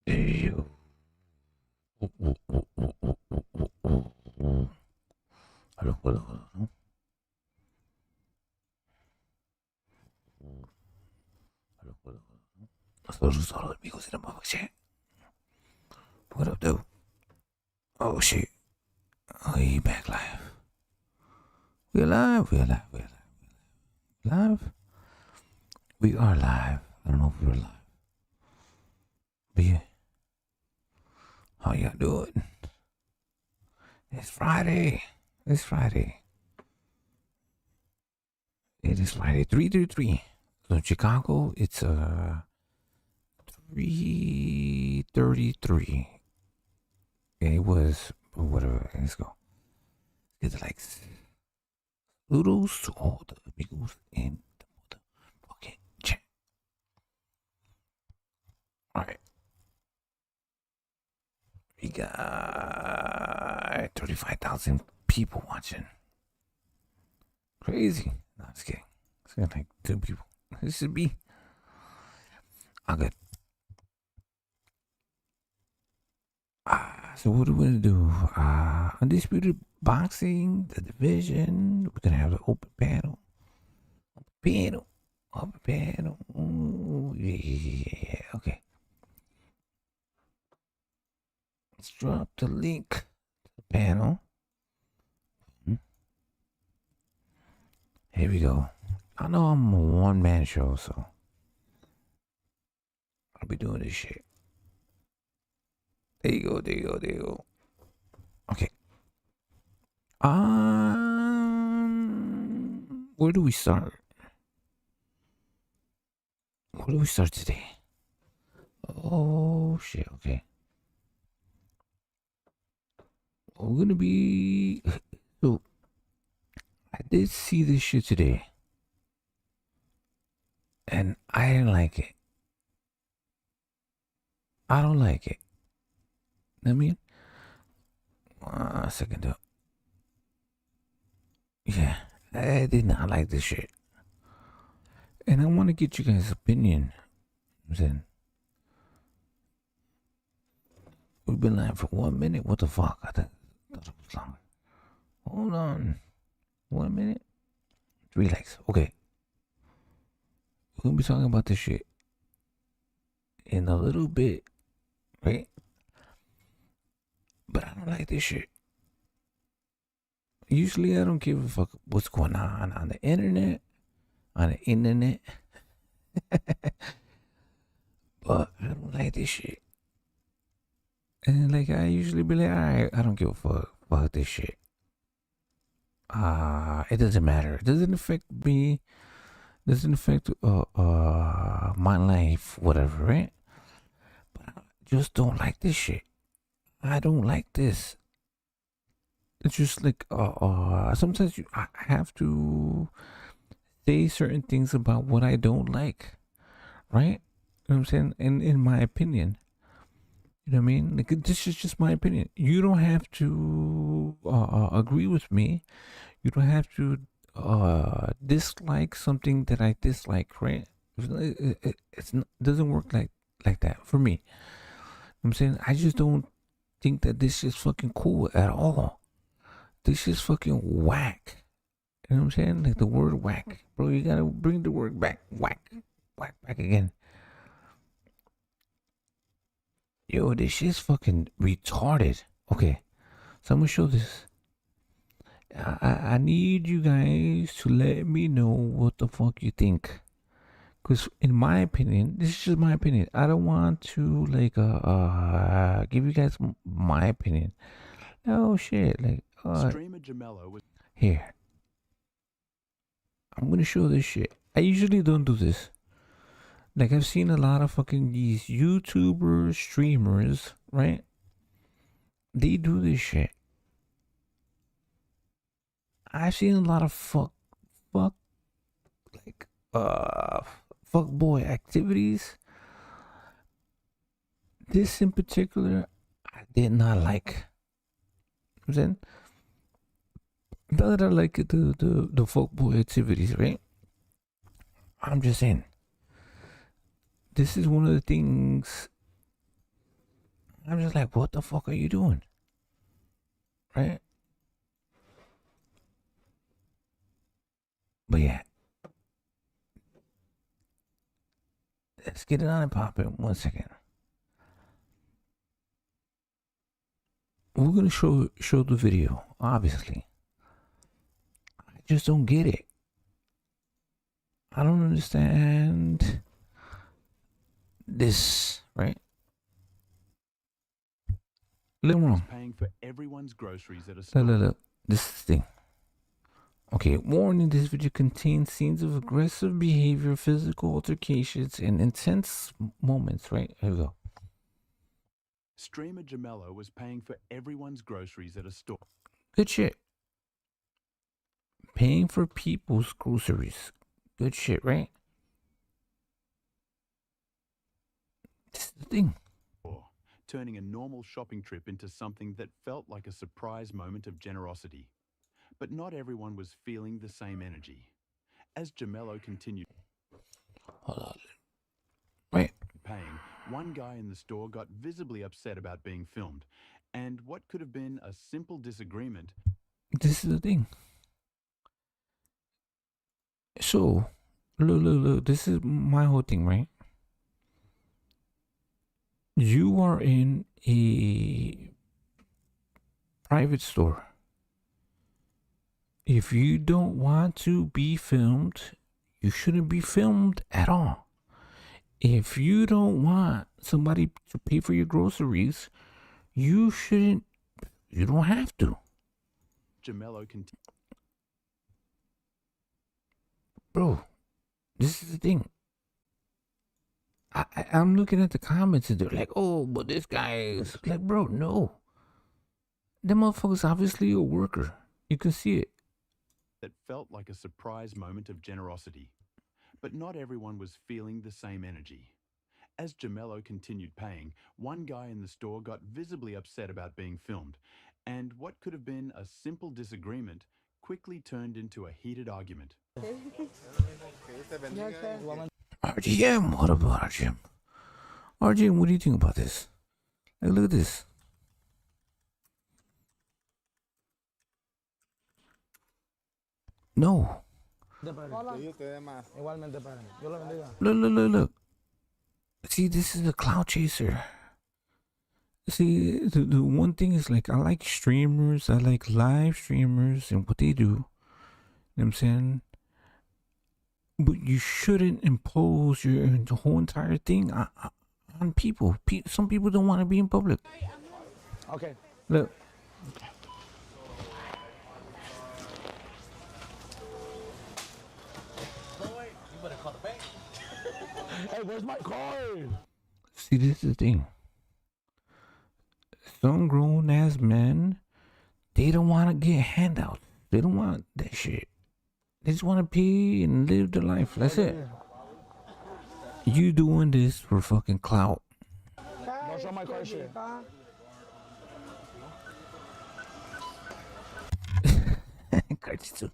Hello, hello, hello. Hello, hello. Saludos a los amigos de la mama chat. What up, though? Oh, shit. Oh, he back live. We're live, we're live, we're live. Live? We are live. I don't know if we're live. But yeah. How y'all doing? It's Friday. It's Friday. It is Friday, 3:33. So in Chicago, it's 3:33. It was whatever. Let's go. It's like saludos to all the amigos in the motherfucking chat. All right. We got 35,000 people watching. Crazy. No, I'm just kidding. It's got like 2 people. This should be. All good. So what are we gonna do? Undisputed boxing, the division. We're gonna have the open panel. Open panel. Ooh, yeah. Okay. Let's drop the link to the panel. Here we go. I know I'm a one-man show, so I'll be doing this shit. There you go, there you go, there you go. Okay. Where do we start? Where do we start today? Oh shit, okay. We're gonna be so I did see this shit today. And I didn't like it. I don't like it. I mean, a second though. Yeah, I did not like this shit. And I want to get you guys' opinion. I'm saying, we've been live for 1 minute. What the fuck? I thought it was longer. Hold on. 1 minute? Relax. Okay. We're going to be talking about this shit in a little bit, right? But I don't like this shit. Usually I don't give a fuck what's going on the internet. But I don't like this shit. And like I usually be like, alright, I don't give a fuck about this shit. It doesn't matter. It doesn't affect me. Doesn't affect my life, whatever, right? But I just don't like this shit. I don't like this. It's just like sometimes I have to say certain things about what I don't like, right? You know what I'm saying? And in my opinion, you know what I mean? Like this is just my opinion. You don't have to agree with me. You don't have to dislike something that I dislike, right? It doesn't work like that for me. You know what I'm saying? I just don't think that this is fucking cool at all. This is fucking whack. You know what I'm saying? Like the word whack. Bro, you gotta bring the word back. Whack. Whack back again. Yo, this shit's fucking retarded. Okay, so I'm gonna show this. I need you guys to let me know what the fuck you think. Because in my opinion, this is just my opinion. I don't want to like give you guys my opinion. Oh shit, like here. I'm gonna show this shit. I usually don't do this. Like I've seen a lot of fucking these YouTubers, streamers, right? They do this shit. I've seen a lot of fuck like fuck boy activities. This in particular, I did not like. I'm saying, not that I like the fuck boy activities, right? I'm just saying, this is one of the things I'm just like, what the fuck are you doing? Right? But yeah. Let's get it on and pop it. 1 second. We're gonna show the video, obviously. I just don't get it. I don't understand this, right? Little wrong. Paying for everyone's groceries at a store. Look. This is the thing. Okay, warning, this video contains scenes of aggressive behavior, physical altercations, and intense moments, right? Here we go. Streamer Jamello was paying for everyone's groceries at a store. Good shit. Paying for people's groceries. Good shit, right? This is the thing. Turning a normal shopping trip into something that felt like a surprise moment of generosity. But not everyone was feeling the same energy. As Jamello continued paying, one guy in the store got visibly upset about being filmed, and what could have been a simple disagreement. This is the thing. So, look, this is my whole thing, right? You are in a private store. If you don't want to be filmed, you shouldn't be filmed at all. If you don't want somebody to pay for your groceries, you don't have to. Jamello continued. Bro, this is the thing. I'm looking at the comments and they're like, oh, but this guy is like, bro, no. That motherfucker's obviously a worker. You can see it. That felt like a surprise moment of generosity. But not everyone was feeling the same energy. As Jamello continued paying, one guy in the store got visibly upset about being filmed, and what could have been a simple disagreement quickly turned into a heated argument. RGM, what about RGM? RGM, what do you think about this? Like, look at this. No. Look. See, this is a cloud chaser. See, the one thing is, like, I like streamers, I like live streamers and what they do. You know what I'm saying? But you shouldn't impose the whole entire thing on people. Some people don't want to be in public. Okay. Look. Hey, where's my card? See, this is the thing. Some grown ass men, they don't want to get handouts. They don't want that shit. They just want to pay and live their life. That's it. You doing this for fucking clout. Don't show my card shit. Karjitsu.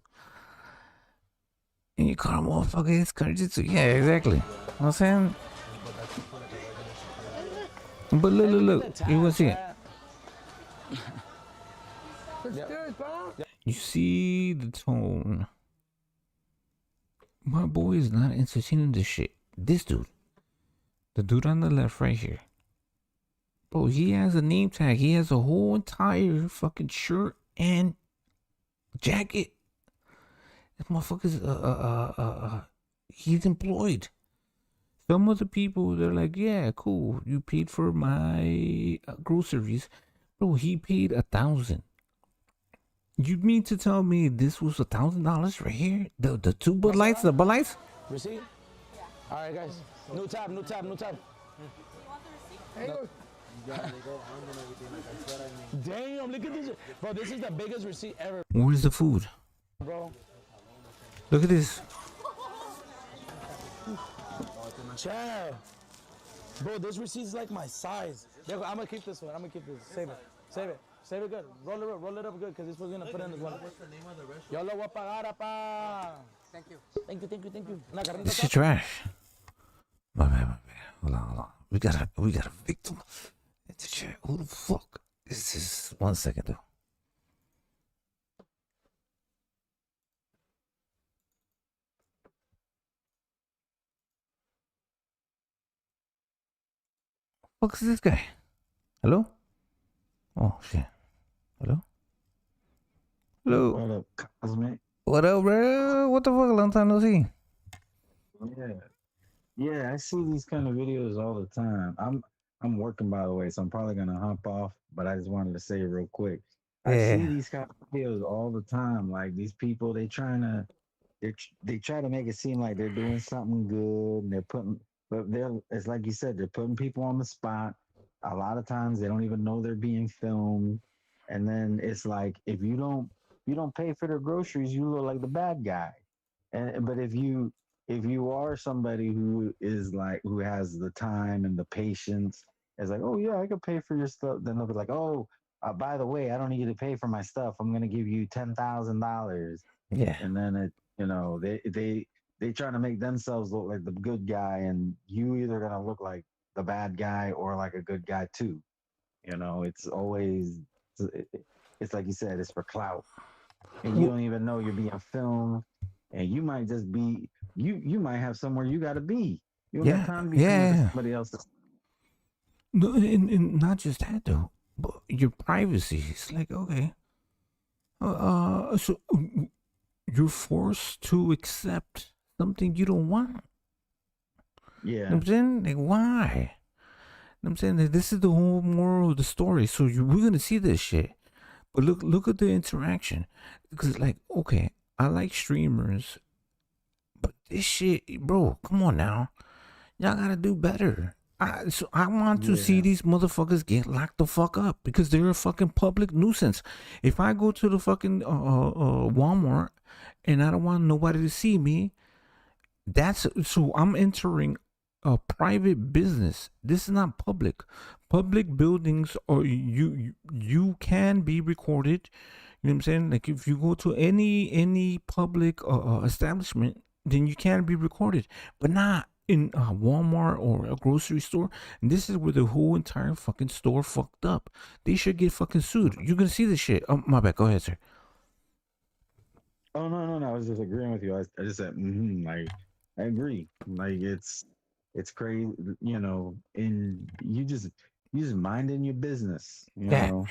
And you call a motherfucker, it's Karjitsu. Yeah, exactly. You know what I'm saying? But look. You want to see it? You see the tone. My boy is not entertaining this shit. This dude. The dude on the left right here. Bro, he has a name tag. He has a whole entire fucking shirt and jacket. This motherfucker's he's employed. Some of the people, they're like, yeah, cool, you paid for my groceries. Bro, he paid $1,000. You mean to tell me this was $1,000 right here? The two Bud Lights, the Bud Lights? Receipt? Yeah. All right, guys. New tab. You want the receipt? Damn, look at this. Bro, this is the biggest receipt ever. Where's the food? Bro. Look at this. Chad. Bro, this receipt is like my size. I'm gonna keep this one. Save it. Save it good. Roll it up good, because this was gonna put in this one. What's the name of the restaurant? Yo lo voy a pagar, apa. Thank you. Thank you. Una carnita This is trash. My bad. Hold on. We got a victim. It's a chat. Who the fuck is this? 1 second though. Fuck is this guy? Hello? Oh shit. Hello? Hello? What up, Cosmic? What up, bro? What the fuck? Long time no see. Yeah, yeah, I see these kind of videos all the time. I'm working, by the way, so I'm probably gonna hop off. But I just wanted to say real quick, I see Yeah. these kind of videos all the time. Like these people, they try to make it seem like they're doing something good, and but it's like you said, they're putting people on the spot. A lot of times they don't even know they're being filmed, and then it's like if you don't pay for their groceries, you look like the bad guy. And but if you are somebody who has the time and the patience, it's like, oh yeah, I could pay for your stuff. Then they'll be like, oh, by the way, I don't need you to pay for my stuff. I'm gonna give you $10,000, Yeah. and then they try to make themselves look like the good guy, and you either gonna look like the bad guy or like a good guy too. It's always it's like you said, it's for clout, and you don't even know you're being filmed, and you might just be you might have somewhere you got to be. You don't got Yeah. time to be filming for Yeah. somebody else. No, and not just that though, but your privacy. It's like, okay, so you're forced to accept something you don't want. You know Yeah, what I'm saying? Like, why? You know what I'm saying? Like, this is the whole moral of the story. So we're gonna see this shit, but look at the interaction, because like, okay, I like streamers, but this shit, bro, come on now, y'all gotta do better. I want to see yeah, these motherfuckers get locked the fuck up because they're a fucking public nuisance. If I go to the fucking Walmart and I don't want nobody to see me, so I'm entering a private business. This is not public. Public buildings, or you can be recorded. You know what I'm saying? Like if you go to any public establishment, then you can be recorded, but not in Walmart or a grocery store. And this is where the whole entire fucking store fucked up. They should get fucking sued. You're gonna see this shit. Oh my bad. Go ahead, sir. oh no, I was just agreeing with you. I just said like I agree. Like it's crazy, and you just minding your business, Yeah.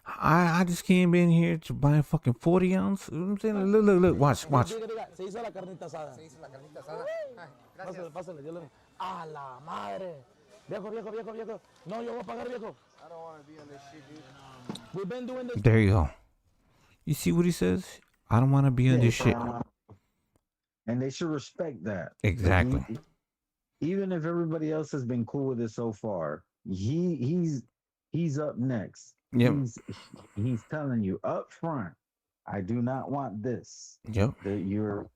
I just came in here to buy a fucking 40 ounce. You know what I'm saying? Look, watch. Diga, se hizo la carnita asada. Se hizo la carnita asada. Pásale, yo le. ¡A la madre! Viejo. No, yo voy a pagar, viejo. I don't want to be on this shit, dude. We've been doing this. There you go. You see what he says? I don't want to be on this shit. And they should respect that. Exactly. Even if everybody else has been cool with it so far, he's up next. Yep. He's telling you up front, I do not want this. Yep. That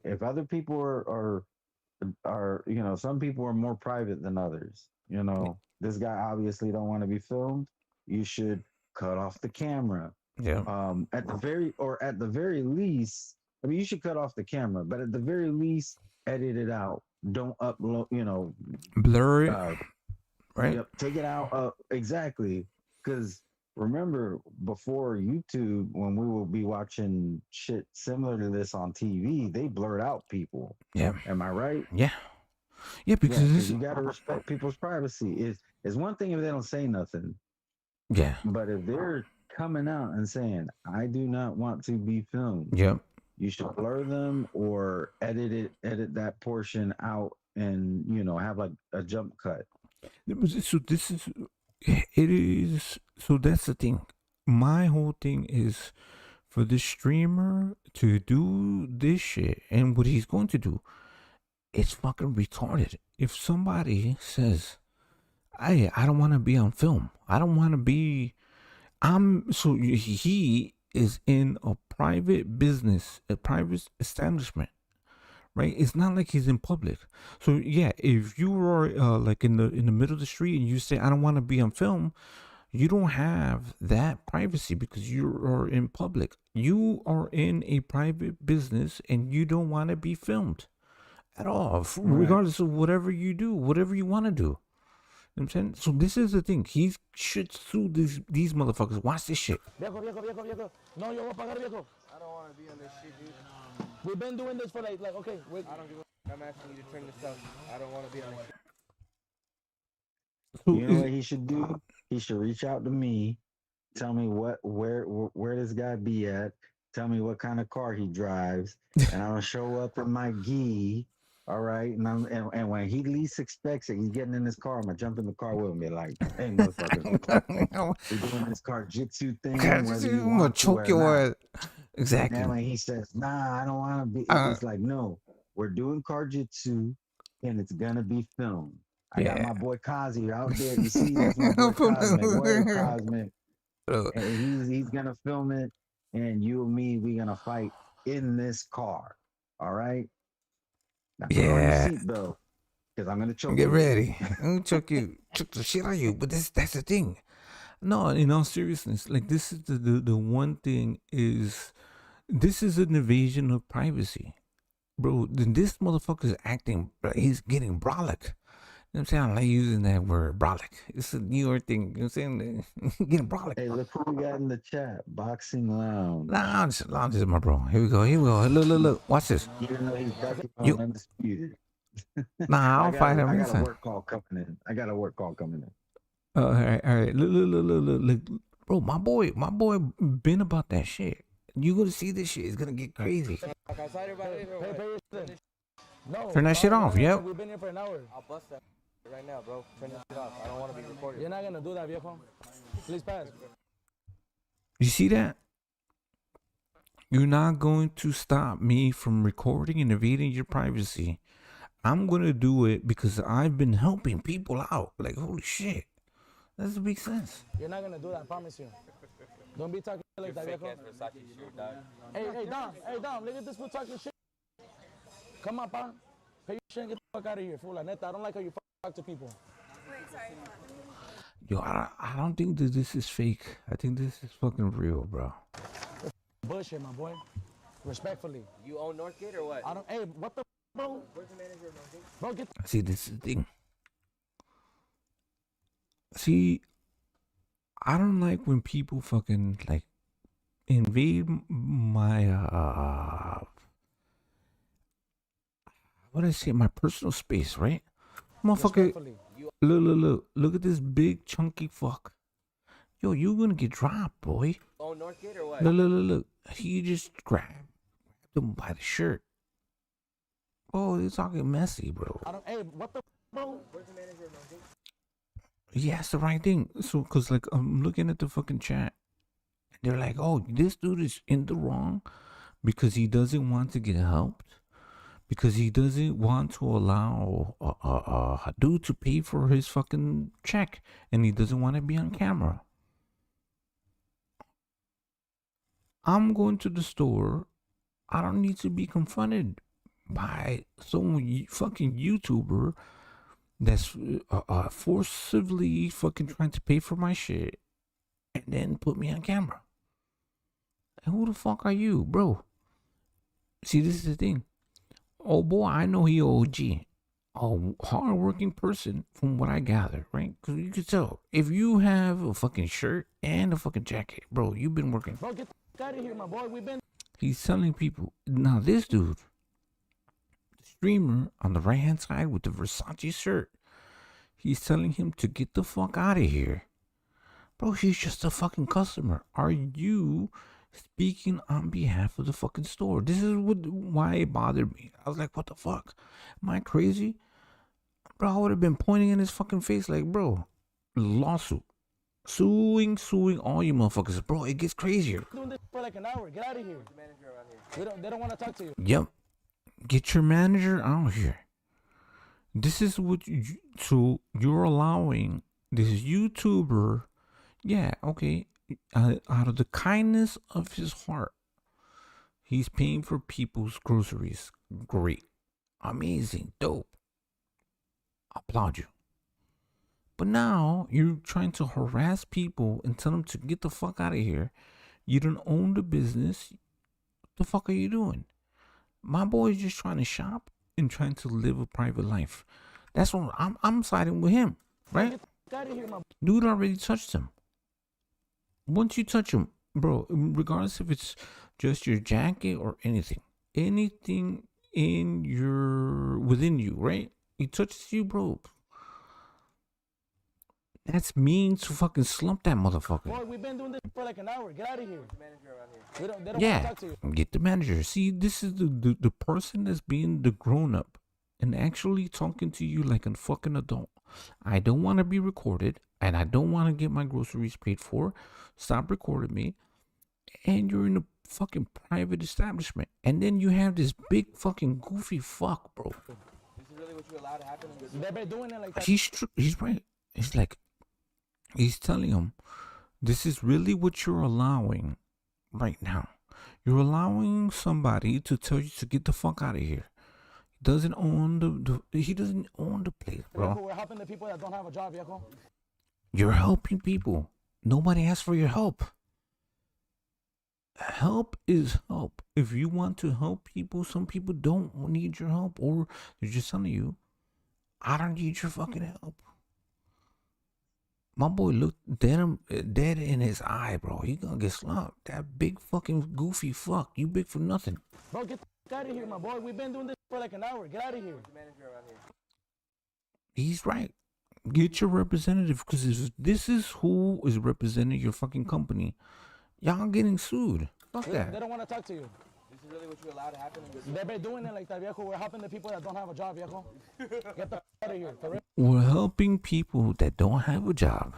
if other people are some people are more private than others. This guy obviously don't want to be filmed. You should cut off the camera. Yeah. At the very least, I mean, you should cut off the camera, but at the very least, edit it out. Don't upload, blur it, right? Yep, take it out. Exactly. Because remember, before YouTube, when we will be watching shit similar to this on TV, they blurred out people. Yeah. Am I right? Yeah. Yeah, because you got to respect people's privacy. It's one thing if they don't say nothing. Yeah. But if they're coming out and saying, I do not want to be filmed. Yep. You should blur them or edit that portion out, and have like a jump cut. So that's the thing. My whole thing is for the streamer to do this shit, and what he's going to do, it's fucking retarded. If somebody says, I don't want to be on film, I don't want to be, so he is in a private business, a private establishment, right? It's not like he's in public. So yeah, if you are like in the middle of the street and you say, I don't want to be on film, you don't have that privacy because you are in public. You are in a private business and you don't want to be filmed at all, regardless of whatever you do, whatever you want to do. You know what I'm saying? So this is the thing. He should sue these motherfuckers. Watch this shit. Viejo. No, yo voy a pagar, viejo. I don't want to be on this shit, dude. We've been doing this for like okay, wait. I don't give a I'm asking you to turn this off. I don't want to be on this shit. You know what he should do? He should reach out to me, tell me where this guy be at, tell me what kind of car he drives, and I'm gonna show up in my gi. All right, and when he least expects it, he's getting in his car. I'm gonna jump in the car with him and be like, "Hey, motherfucker, we're doing this car jitsu thing. I'm gonna choke your ass." Exactly. And when he says, "Nah, I don't want to be," he's like, "No, we're doing car jitsu, and it's gonna be filmed." I got my boy Kazi out there. You see, that's my boy KOZMIC. Where KOZMIC? And he's gonna film it, and you and me, we're gonna fight in this car. All right. Now put on your seatbelt, because I'm gonna choke. Get ready. I'm gonna choke the shit out of you. But that's the thing. No, in all seriousness, like this is the one thing is, this is an invasion of privacy, bro. This motherfucker is acting. He's getting brolic. You know what I'm saying? I like using that word, brolic. It's a New York thing. You know what I'm saying? Getting brolic. Hey, look who we got in the chat. Boxing Lounge. Lounge is my bro. Here we go. Look. Watch this. Even though he's back on Undisputed. Nah, I'll fight him. I got a work call coming in. All right. Look. Bro, my boy been about that shit. You gonna see this shit. It's gonna get crazy. No. Turn that shit off, yep. We've been here for an hour. I'll bust that right now, bro. Turn this shit off. I don't want to be recorded. You're not gonna do that, viejo. Please pass. You see that? You're not going to stop me from recording and invading your privacy. I'm gonna do it because I've been helping people out. Like, holy shit. That doesn't make sense. You're not gonna do that, I promise you. Don't be talking like that, viejo. Hey, Dom, look at this fool talking shit. Come on, pa. Pay your shit and get the fuck out of here, fool. La neta, I don't like how you talk to people. Wait, sorry. Yo, I don't think that this is fake. I think this is fucking real, bro. Bullshit, my boy. Respectfully. You own Northgate or what? I don't. Hey, what the bro? Where's the manager of Northgate? Bro, get. See, this is the thing. See, I don't like when people fucking like invade my what did I say? My personal space, right? Motherfucker, look at this big chunky fuck. Yo, you gonna get dropped, boy. Oh, Northgate or what? Look. He just grabbed him by the shirt. Oh, you're talking messy, bro. I don't. Hey, what the bro? Where's the manager of Northgate? He asked the right thing. So, cause like I'm looking at the fucking chat, and they're like, "Oh, this dude is in the wrong because he doesn't want to get helped, because he doesn't want to allow a dude to pay for his fucking check, and he doesn't want to be on camera." I'm going to the store. I don't need to be confronted by some fucking YouTuber that's forcibly fucking trying to pay for my shit and then put me on camera. And who the fuck are you, bro? See, this is the thing. Oh boy, I know he OG. A hardworking person from what I gather, right? Because you can tell. If you have a fucking shirt and a fucking jacket, bro, you've been working. Bro, get the fuck out of here, my boy. We've been. He's telling people. Now, this dude, the streamer on the right-hand side with the Versace shirt, he's telling him to get the fuck out of here. Bro, he's just a fucking customer. Are you speaking on behalf of the fucking store? This is why it bothered me. I was like, what the fuck? Am I crazy? Bro, I would have been pointing in his fucking face like, bro, lawsuit. Suing all you motherfuckers. Bro, it gets crazier. Doing this for like an hour. Get out of here. Manager around here. They don't want to talk to you. Yep. Get your manager out here. This is what so you're allowing this YouTuber, yeah, okay, out of the kindness of his heart, he's paying for people's groceries. Great. Amazing. Dope. I applaud you. But now you're trying to harass people and tell them to get the fuck out of here. You don't own the business. What the fuck are you doing? My boy's just trying to shop and trying to live a private life. That's what I'm siding with him. right? Get out of here, my Dude already touched him. Once you touch him, bro, regardless if it's just your jacket or anything within you, right? He touches you, bro. That's mean to fucking slump that motherfucker. boy. We've been doing this for like an hour. Get out of here. They don't want to Yeah, talk to you. get the manager. See, this is the person that's being the grown up and actually talking to you like a fucking adult. I don't want to be recorded and I don't want to get my groceries paid for. Stop recording me. And you're in a fucking private establishment. And then you have this big fucking goofy fuck, bro. This is really what you allowed to happen in this. They've been doing it like that. He's right. It's like, he's telling him, this is really what you're allowing right now. You're allowing somebody to tell you to get the fuck out of here. He doesn't own the place, bro. We're helping the people that don't have a job, viejo. You're helping people. Nobody asked for your help. Help is help. If you want to help people, some people don't need your help, or they're just telling you, I don't need your fucking help. My boy looked dead in his eye, bro. He gonna get slumped. That big fucking goofy fuck. You big for nothing. Bro, get out of here, my boy. We've been doing this for like an hour. Get out of here. Manager around here. He's right. Get your representative, because if this is who is representing your fucking company, y'all getting sued. Fuck They that. don't want to talk to you. This is really what you allowed to happen in this. They've been doing it like that, viejo. We're helping the people that don't have a job, viejo. Get the out of here, for real. We're helping people that don't have a job.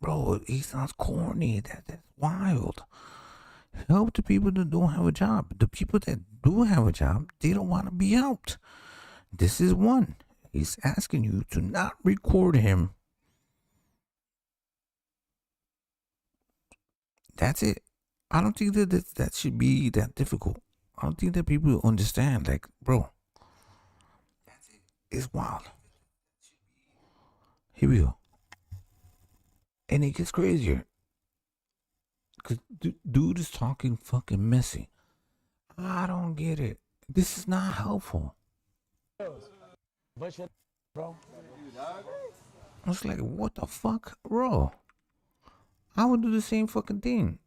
Bro, he sounds corny. That's wild. Help the people that don't have a job. The people that do have a job, they don't want to be helped. This is one. He's asking you to not record him. That's it. I don't think that should be that difficult. I don't think that people understand. Like, bro, that's it. It's wild. Here we go. And it gets crazier. Because dude is talking fucking messy. I don't get it. This is not helpful. Bullshit, bro. I was like, what the fuck? Bro, I would do the same fucking thing.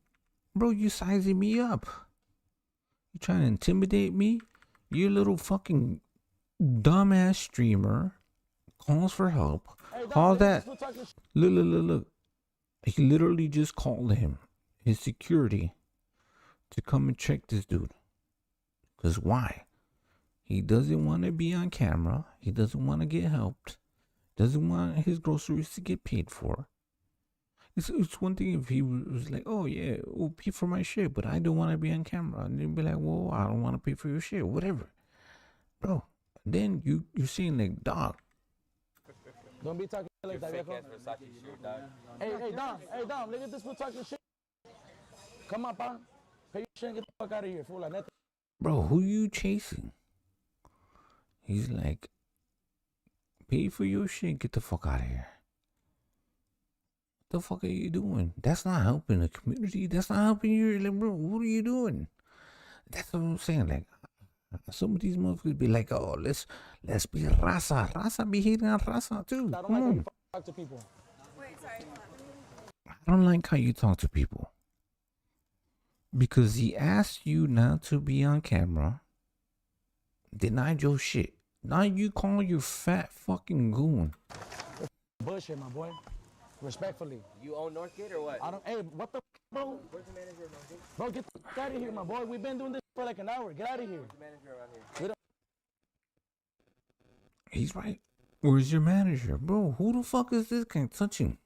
Bro, you sizing me up. You trying to intimidate me? You little fucking dumbass streamer calls for help. Hey, All that. still talking shit. Look. He literally just called him, his security, to come and check this dude. Because why? He doesn't want to be on camera. He doesn't want to get helped. Doesn't want his groceries to get paid for. It's one thing if he was like, oh yeah, we'll pay for my shit, but I don't want to be on camera. And they'd be like, well, I don't want to pay for your shit, whatever. Bro, then you're saying like, dog. Don't be talking like that, Fake viejo. ass Versace shirt, dog. Hey, Dom, look at this fool talking shit. Come on, pa. Pay your shit and get the fuck out of here, fool. Like nothing. Bro, who you chasing? He's like, pay for your shit, get the fuck out of here. What the fuck are you doing? That's not helping the community. That's not helping you. Like, bro, what are you doing? That's what I'm saying. Like, some of these motherfuckers be like, oh, let's be raza. Raza be hating on raza too. I don't Come like how on. you talk to people. I don't like how you talk to people. Because he asked you not to be on camera, denied your shit. Now you call you fat fucking goon. Bullshit, my boy. Respectfully. You own Northgate or what? I don't. Hey, what the bro? Where's the manager of Northgate? Bro, get the fuck out of here, my boy. We've been doing this for like an hour. Get out of here. Where's the manager around here? He's right. Where's your manager? Bro, who the fuck is this guy touching?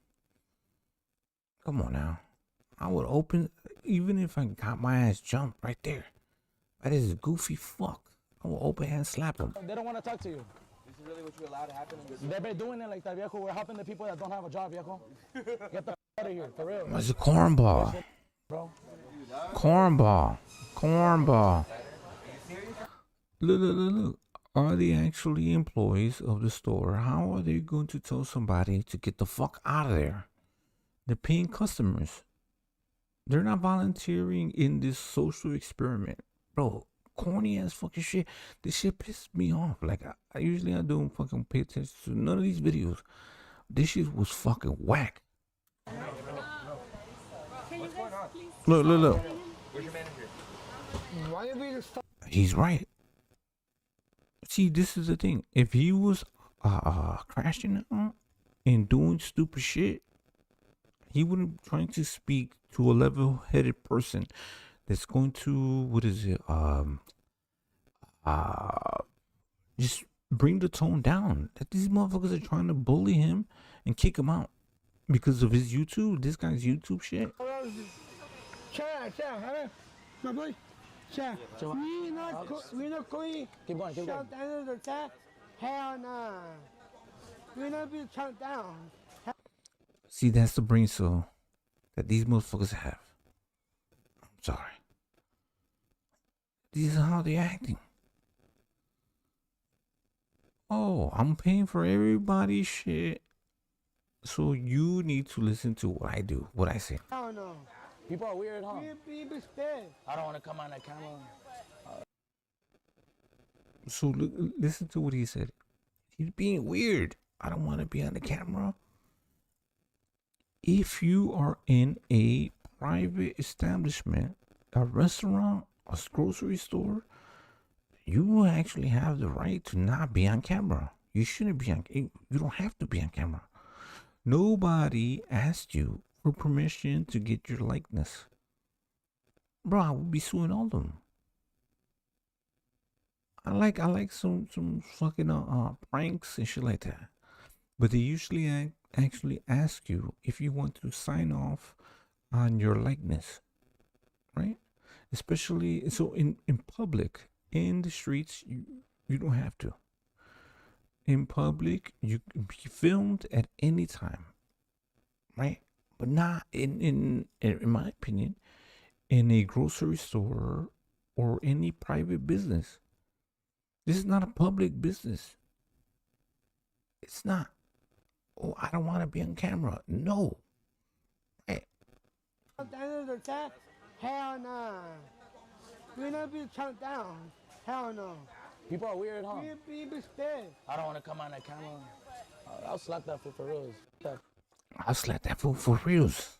Come on now. I would open, even if I got my ass jumped right there. That is a goofy fuck. I will open hand slap him. They don't want to talk to you. This is really what you allowed to happen in this. They've been doing it like that, viejo. We're helping the people that don't have a job, viejo. Get the fuck out of here, for real, It's a cornball. bro. Cornball. Cornball. Look. Are they actually employees of the store? How are they going to tell somebody to get the fuck out of there? They're paying customers. They're not volunteering in this social experiment. Bro, corny ass fucking shit. This shit pisses me off. Like I usually I don't fucking pay attention to none of these videos. This shit was fucking whack. Look. Where's your manager? Why are we just He's right. See, this is the thing. If he was crashing out and doing stupid shit, he wouldn't be trying to speak to a level-headed person that's going to just bring the tone down. That these motherfuckers are trying to bully him and kick him out because of his YouTube. This guy's YouTube shit. My boy. We not going. Keep going. Shut down the chat. Hell nah. We not be shut down. See, that's the brain cell that these motherfuckers have. I'm sorry. This is how they're acting. Oh, I'm paying for everybody's shit. So you need to listen to what I do, what I say. Hell no. People are weird, huh? We be scared. I don't want to come on that camera. So listen to what he said. He's being weird. I don't want to be on the camera. If you are in a private establishment, a restaurant, a grocery store, you actually have the right to not be on camera. You shouldn't be on. You don't have to be on camera. Nobody asked you for permission to get your likeness. Bro, I would be suing all of them. I like some fucking pranks and shit like that. But they usually actually ask you if you want to sign off on your likeness, right? Especially so in public, in the streets, you don't have to. In public, you can be filmed at any time, right? But not in my opinion, in a grocery store or any private business. This is not a public business. It's not. Oh, I don't want to be on camera. No. Hey. Shut down the chat. Hell nah. We not be shut down. Hell no. People are weird, huh? We be scared. I don't want to come on that camera. I'll slap that fool for real. I'll slap that fool for reals.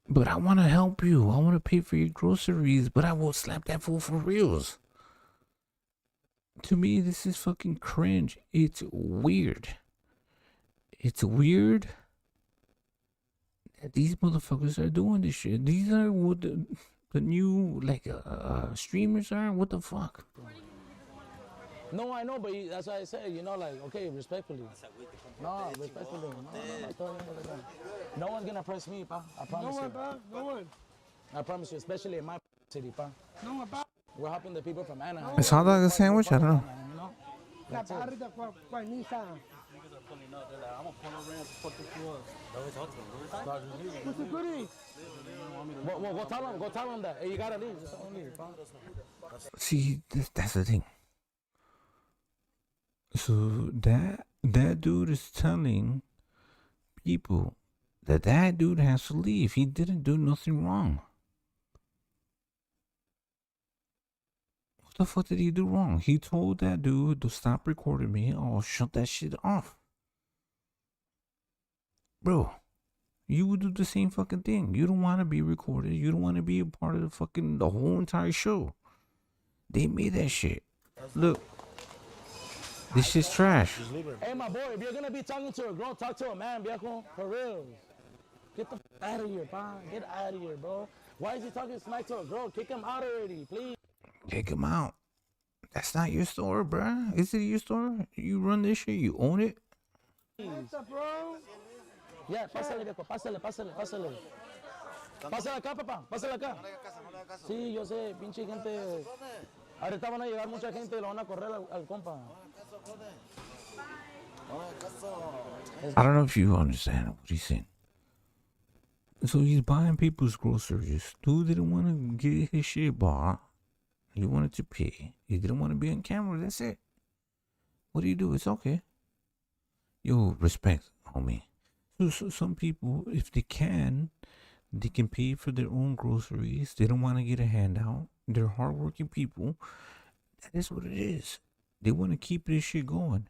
But I want to help you. I want to pay for your groceries, but I will slap that fool for reals. To me, this is fucking cringe. It's weird. It's weird that these motherfuckers are doing this shit. These are what the new streamers are. What the fuck? No, I know, but that's why I said, like, okay, respectfully. No, respectfully. No one's gonna press me, pa. I promise you. No one. I promise you, especially in my city, pa. No one, pa. We're helping the people from Anaheim. Is hot dog a sandwich? I don't know. That's it. What's the goodie? Well, go tell them that. Hey, you gotta leave. Just don't leave, pa. See, that's the thing. So that dude is telling people that dude has to leave. He didn't do nothing wrong. What the fuck did he do wrong? He told that dude to stop recording me or shut that shit off. Bro, you would do the same fucking thing. You don't want to be recorded. You don't want to be a part of the whole entire show. They made that shit. Look. This shit's trash. Hey, my boy, if you're gonna be talking to a girl, talk to a man, viejo. For real. Get the out of here, pa. Get out of here, bro. Why is he talking smack to a girl? Kick him out already, please. Kick him out. That's not your store, bruh. Is it your store? You run this shit. You own it. What's up, bro? Yeah, pásale, viejo. Pásale. Pásale acá, papá. Pásale acá. Sí, yo sé, pinche gente. Ahorita van a llegar mucha gente y lo van a correr al compa. I don't know if you understand what he's saying. So he's buying people's groceries. Dude didn't want to get his shit bought. He wanted to pay. He didn't want to be on camera. That's it. What do you do? It's okay. Yo, respect, homie. So some people, if they can, They can pay for their own groceries. They don't want to get a handout. They're hardworking people. That is what it is. They want to keep this shit going.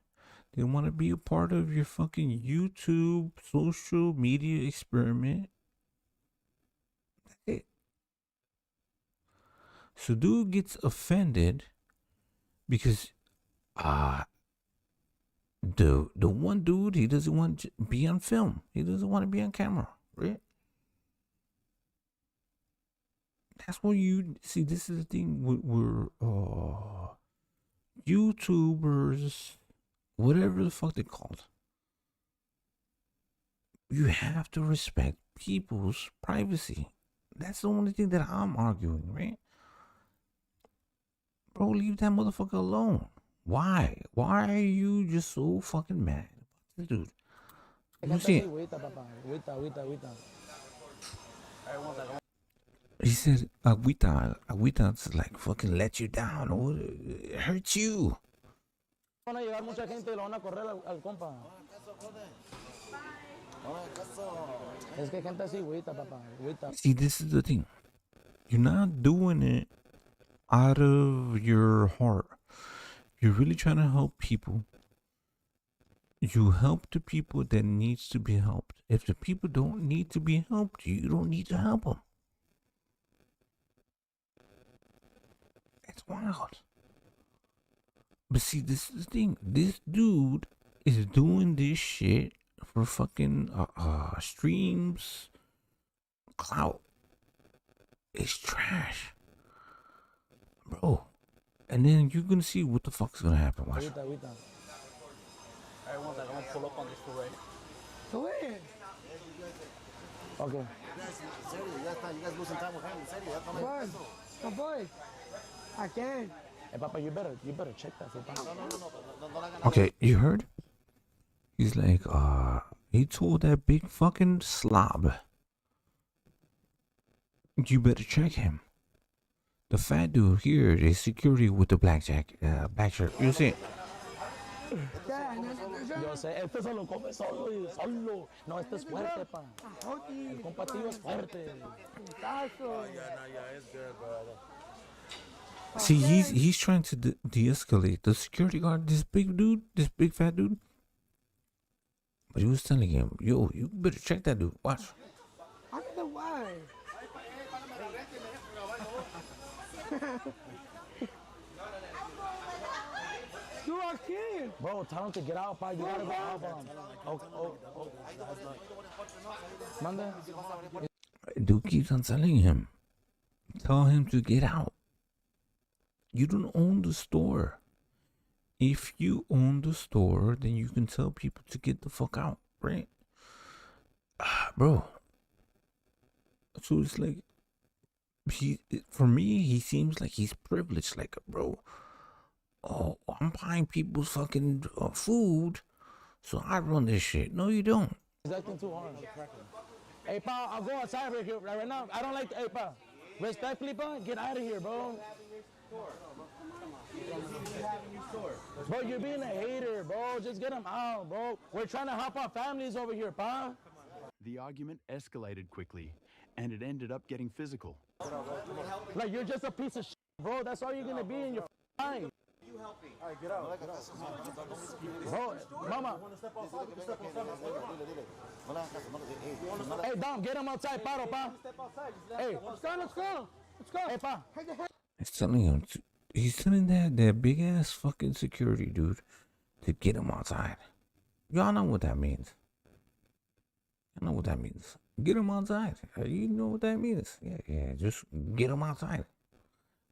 They want to be a part of your fucking YouTube social media experiment. That's it. So dude gets offended because the one dude, he doesn't want to be on film. He doesn't want to be on camera, right? That's what you see. This is the thing we're YouTubers, whatever the fuck they're called. You have to respect people's privacy. That's the only thing that I'm arguing, right? Bro, leave that motherfucker alone. Why? Why are you just so fucking mad? Dude. You see it? He said, agüita's like fucking let you down. Or it hurts you. Van a llegar mucha gente y lo van a correr al compa. Es que gente así, agüita, papá, agüita. See, this is the thing. You're not doing it out of your heart. You're really trying to help people. You help the people that needs to be helped. If the people don't need to be helped, you don't need to help them. That's wild. But see, this is the thing. This dude is doing this shit for fucking streams, clout. It's trash, bro. And then you're gonna see what the fuck's gonna happen. Watch. Everyone's like, I'm gonna pull up on this parade. Go ahead. Okay. You guys losing time with him. Boy, my boy. I can. Hey, Papa, you better check that. Okay, you heard? He's like, he told that big fucking slob, you better check him. The fat dude here is security with the black shirt. You see it? Yo sé, este se lo come solo y solo. No, este es fuerte, pa. El compa tío es fuerte. See, he's trying to de-escalate. The security guard, this big dude, this big fat dude. But he was telling him, yo, you better check that dude. Watch. I don't know why. You are kidding. Bro, tell him to get out, pa. You gotta go out, bro. Manda. Dude keeps on telling him, tell him to get out. You don't own the store. If you own the store, then you can tell people to get the fuck out, right? Bro. So it's like, for me, he seems like he's privileged. Like, bro, oh, I'm buying people's fucking food, so I run this shit. No, you don't. He's acting too hard. Hey, pa, I'll go outside right now. I don't like the, hey, pa. Respectfully, pa, get out of here, bro. Bro, you're being a hater, bro. Just get him out, bro. We're trying to help our families over here, pa. The argument escalated quickly, and it ended up getting physical. Like, you're just a piece of shit, bro. That's all you're gonna be in your life. You help me. All right, get out. Bro, mama. Hey, Dom, get him outside, paro, pa. Hey, Let's go, let's go. Let's go. hey, pa. He's telling him, he's telling that big ass fucking security dude to get him outside. Y'all know what that means. You know what that means. Get him outside. You know what that means. Yeah, just get him outside.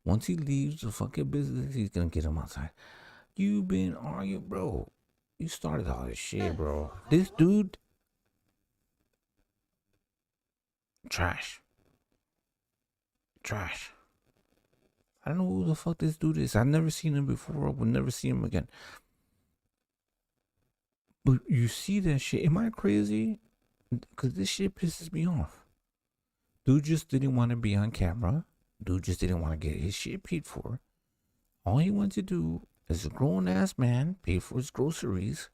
Once he leaves the fucking business, he's gonna get him outside. You've been arguing, bro. You started all this shit, bro. This dude, trash. I don't know who the fuck this dude is. I've never seen him before. I will never see him again. But you see that shit. Am I crazy? Because this shit pisses me off. Dude just didn't want to be on camera. Dude just didn't want to get his shit paid for. All he wanted to do as a grown-ass man, pay for his groceries,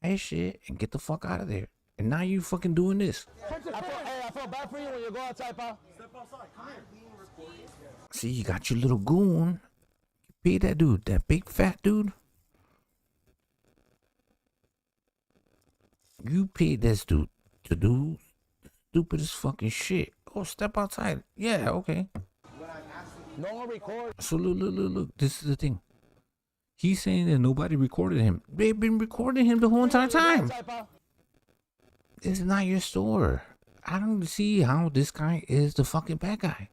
buy his shit, and get the fuck out of there. And now you fucking doing this. Hey, I feel bad for you when you go outside, pal. See, you got your little goon. Pay that dude, that big fat dude. You paid this dude to do stupidest fucking shit. Oh, step outside. Yeah, okay. No one record. So look. This is the thing. He's saying that nobody recorded him. They've been recording him the whole entire time. It's not your store. I don't see how this guy is the fucking bad guy.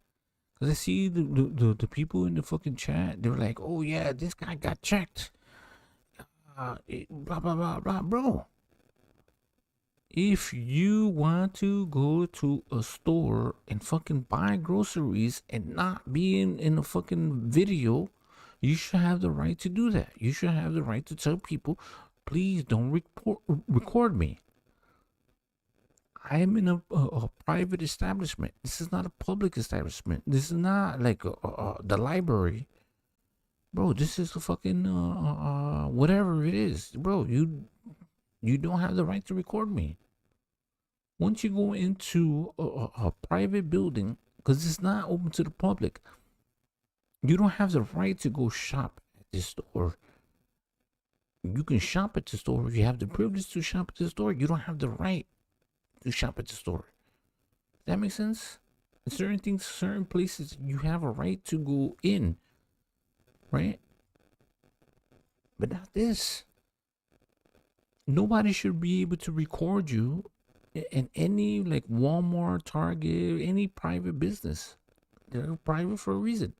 Cause I see the people in the fucking chat. They're like, oh yeah, this guy got checked. Blah blah blah blah, bro. If you want to go to a store and fucking buy groceries and not be in a fucking video, you should have the right to do that. You should have the right to tell people, please don't record me. I am in a private establishment. This is not a public establishment. This is not like the library. Bro, this is a fucking whatever it is. Bro, you don't have the right to record me. Once you go into a private building, because it's not open to the public, you don't have the right to go shop at this store. You can shop at the store if you have the privilege to shop at the store. You don't have the right to shop at the store. That makes sense? Certain things, certain places, you have a right to go in, right? But not this. Nobody should be able to record you in any like Walmart, Target, any private business. They're private for a reason.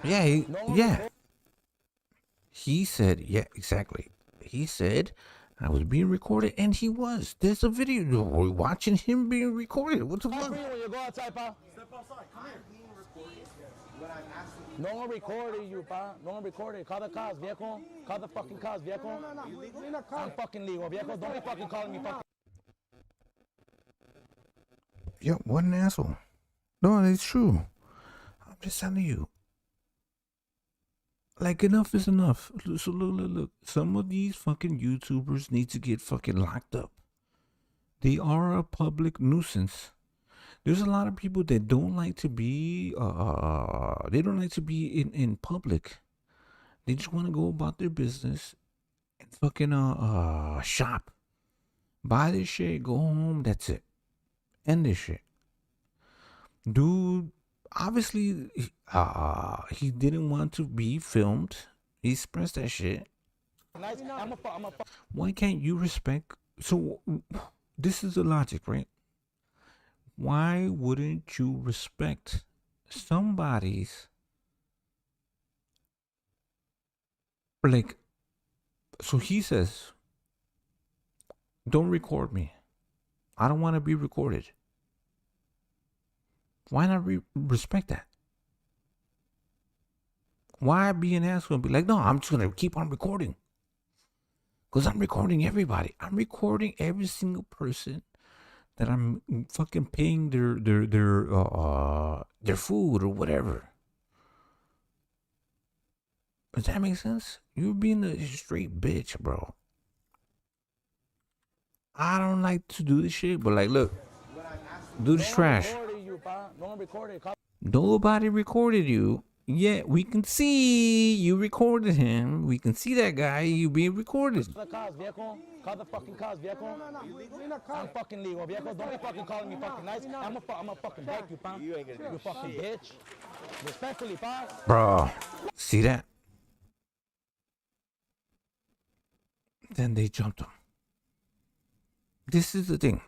Yeah, yeah. He said, yeah, exactly. He said I was being recorded, and he was. There's a video. We're watching him being recorded. What the fuck? When you go outside, pal. Step outside. Come here. No one recorded you, pal. No one recorded. Call the cops, viejo. Call the fucking cops, viejo. I'm fucking legal, viejo. Don't be fucking calling me fucking. Yo, what an asshole. No, it's true. I'm just telling you. Like, enough is enough. So look. Some of these fucking YouTubers need to get fucking locked up. They are a public nuisance. There's a lot of people that don't like to be, they don't like to be in public. They just want to go about their business and fucking, shop. Buy this shit, go home, that's it. End this shit. Dude, obviously, he didn't want to be filmed. He expressed that shit. Why can't you respect? So, this is the logic, right? Why wouldn't you respect somebody's, like, so he says, don't record me. I don't want to be recorded. Why not respect that? Why be an asshole and be like, no, I'm just going to keep on recording. Because I'm recording everybody. I'm recording every single person that I'm fucking paying their food or whatever. Does that make sense? You're being a straight bitch, bro. I don't like to do this shit, but like, look, do this trash. Nobody recorded you. Yeah, we can see you recorded him. We can see that guy. You being recorded. Call the cops, viejo. Call the fucking cops, viejo. I'm fucking legal, viejo. Don't be fucking calling me fucking nice. I'm a fucking break you, pal. You fucking bitch. Respectfully, pal. Bro, see that? Then they jumped him. This is the thing.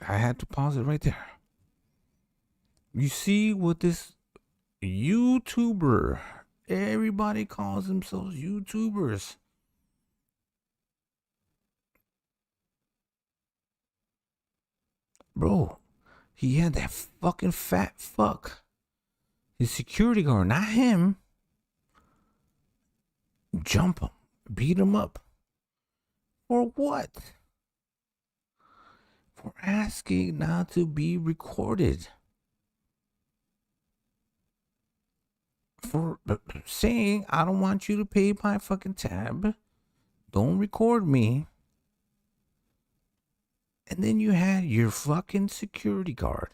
I had to pause it right there. You see what this YouTuber, everybody calls themselves YouTubers. Bro, he had that fucking fat fuck. His security guard, not him. Jump him, beat him up. For what? For asking not to be recorded. For saying, I don't want you to pay my fucking tab. don't record me. And then you had your fucking security guard.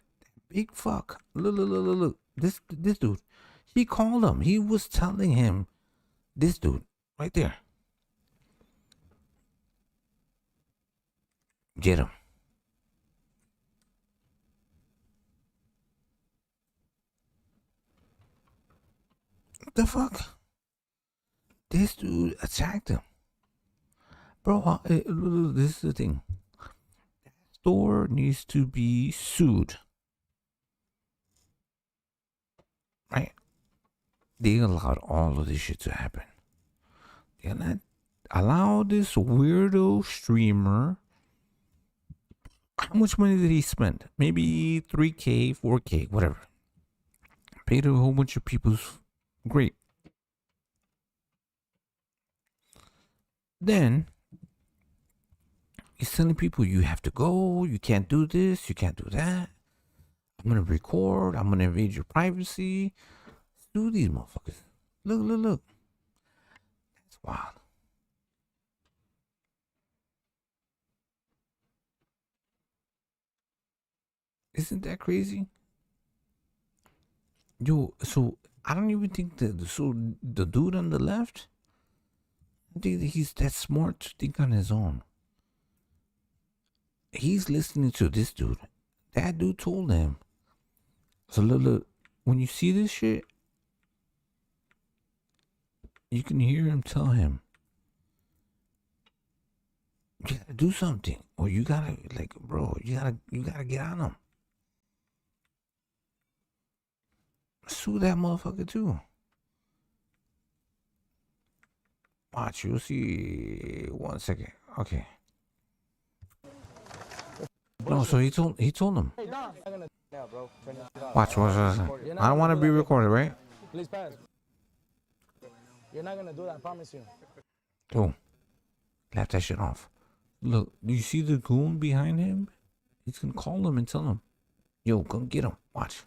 Big fuck. Look. This dude. He called him. He was telling him. This dude. Right there. Get him. What the fuck? This dude attacked him. Bro, this is the thing. That store needs to be sued. Right? They allowed all of this shit to happen. They're not allow this weirdo streamer. How much money did he spend? Maybe 3K, 4K, whatever. Paid a whole bunch of people's great. Then he's telling people you have to go, you can't do this, you can't do that. I'm gonna record, I'm gonna invade your privacy. Do these motherfuckers. Look. That's wild. Isn't that crazy? Yo, so I don't even think that the dude on the left, I think that he's that smart to think on his own. He's listening to this dude. That dude told him. So look, when you see this shit, you can hear him tell him, you gotta do something. Or you gotta, like, bro, you gotta get on him. Sue that motherfucker too. Watch, you'll see. 1 second. Okay. No, so he told him. Watch. I don't want to be recorded, right? Please pass. You're not gonna do that, I promise you. Boom. Laugh that shit off. Look, do you see the goon behind him? He's gonna call him and tell him, yo, come get him. Watch.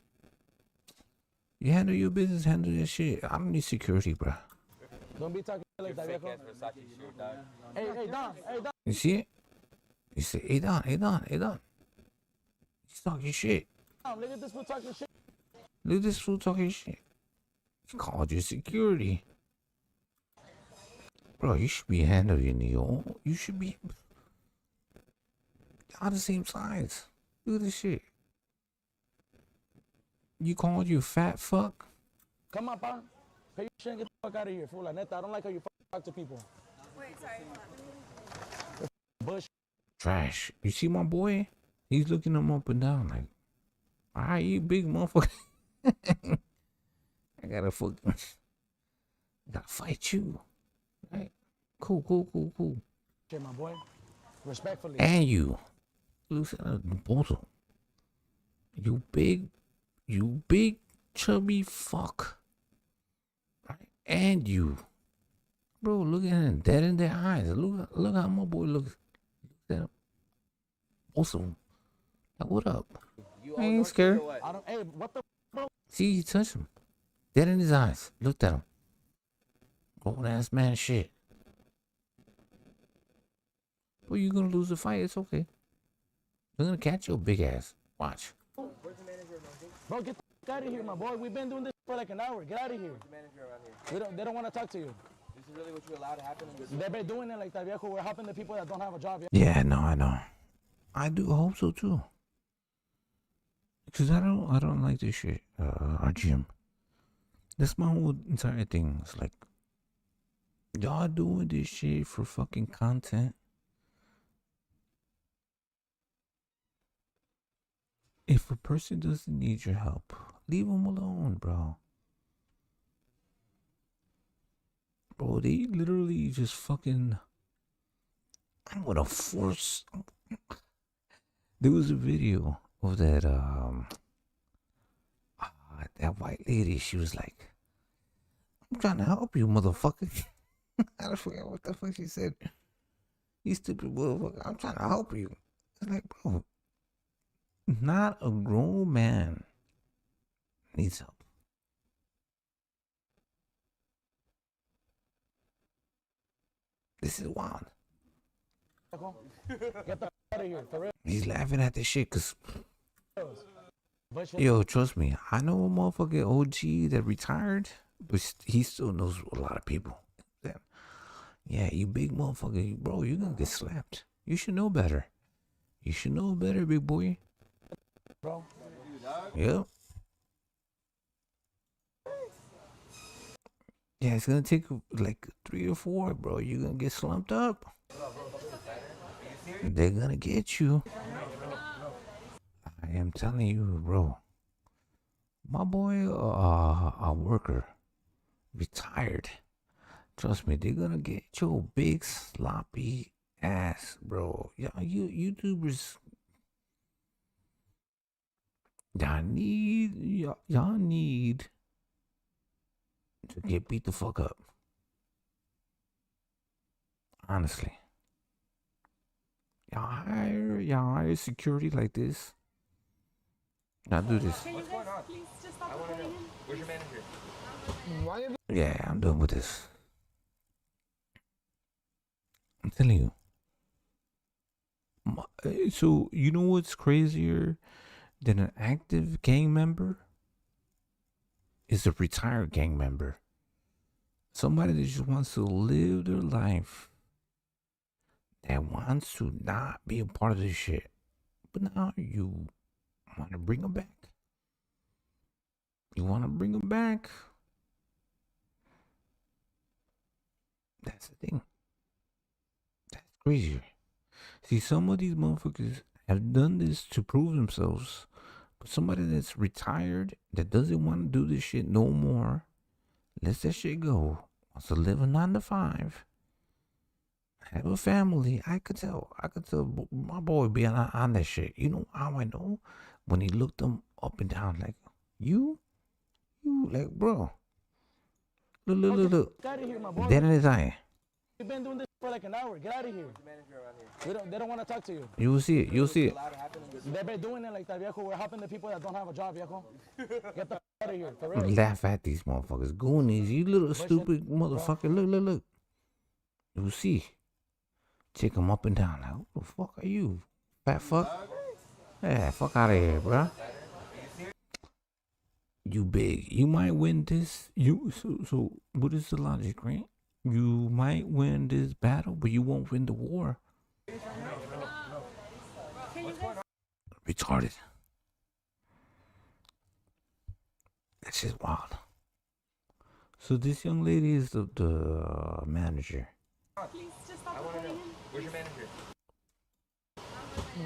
You handle your business, handle your shit. I don't need security, bro. Don't be talking like that, viejo. Hey, Don. You see it? You say, hey, Don. He's talking shit. Look at this fool talking shit. Look at this fool talking shit. He called you security. Bro, you should be handling your. You should be. Y'all the same size. Look at this shit. You called you fat fuck? Come on, pa. Pay your shit and get the fuck out of here, fool. Like, neta, I don't like how you talk to people. Wait, sorry. Bush. Trash. You see my boy? He's looking him up and down like, alright, you big motherfucker. I gotta fight you. Right? Cool. Shit, my boy. Respectfully. And you. Look at both of them. You big chubby fuck. Right? And you. Bro, look at him. Dead in their eyes. Look how my boy looks. Look at him. Both of them. Like, what up? I ain't scared. Hey, what the bro? See, he touched him. Dead in his eyes. Looked at him. Grown ass man shit. Well, you gonna lose the fight. It's okay. They're gonna catch your big ass. Watch. Bro, get the fuck out of here, my boy. We've been doing this for like an hour. Get out of here. They don't want to talk to you. This is really what you allowed to happen in this. They've been doing it like that, viejo. We're helping the people that don't have a job. Yeah, no, I know. I do hope so too. Cause I don't like this shit. Our gym. That's my whole entire thing. It's like, y'all doing this shit for fucking content. If a person doesn't need your help, leave them alone, bro. Bro, they literally just fucking. I'm gonna force. There was a video of that that white lady. She was like, "I'm trying to help you, motherfucker." I forget what the fuck she said. You stupid motherfucker! I'm trying to help you. It's like, bro, not a grown man needs help. This is wild. Get the out of here, for real. He's laughing at this shit because, But yo, trust me, I know a motherfucking OG that retired, but he still knows a lot of people. Yeah, you big motherfucker, bro, you're gonna get slapped. You should know better. You should know better, big boy. bro. Yep. Yeah, it's gonna take like 3 or 4, bro. You're gonna get slumped up. They're gonna get you. I am telling you, bro. My boy, a worker, retired. Trust me, they're gonna get your big sloppy ass, bro. Yeah, you YouTubers, y'all need to get beat the fuck up. Honestly, y'all hire security like this. Now do this. Can you guys please just stop recording him? Where's your manager? Why you Yeah, I'm done with this. I'm telling you. So you know what's crazier than an active gang member? Is a retired gang member. Somebody that just wants to live their life. That wants to not be a part of this shit. But now you want to bring them back. You want to bring them back. That's the thing. That's crazier. See, some of these motherfuckers have done this to prove themselves. But somebody that's retired, that doesn't want to do this shit no more, lets that shit go, wants to live a 9 to 5, have a family. I could tell my boy be on that shit. You know how I know? When he looked them up and down, like, you, like, bro. Look. Get out of here, my boy. Dead in his eye. We've been doing this for like an hour. Get out of here. They don't want to talk to you. You will see it. You'll see it. They've been doing it like that, viejo. We're helping the people that don't have a job, viejo. Get the out of here, for real. Laugh at these motherfuckers. Goonies, you little stupid motherfucker. Look. You'll see. Check them up and down. Like, who the fuck are you? Fat fuck? Yeah, fuck out of here, bro. You big. You might win this. So what is the logic, right? You might win this battle, but you won't win the war. Retarded. That's just wild. So this young lady is the manager. Please just stop recording him. Where's your manager?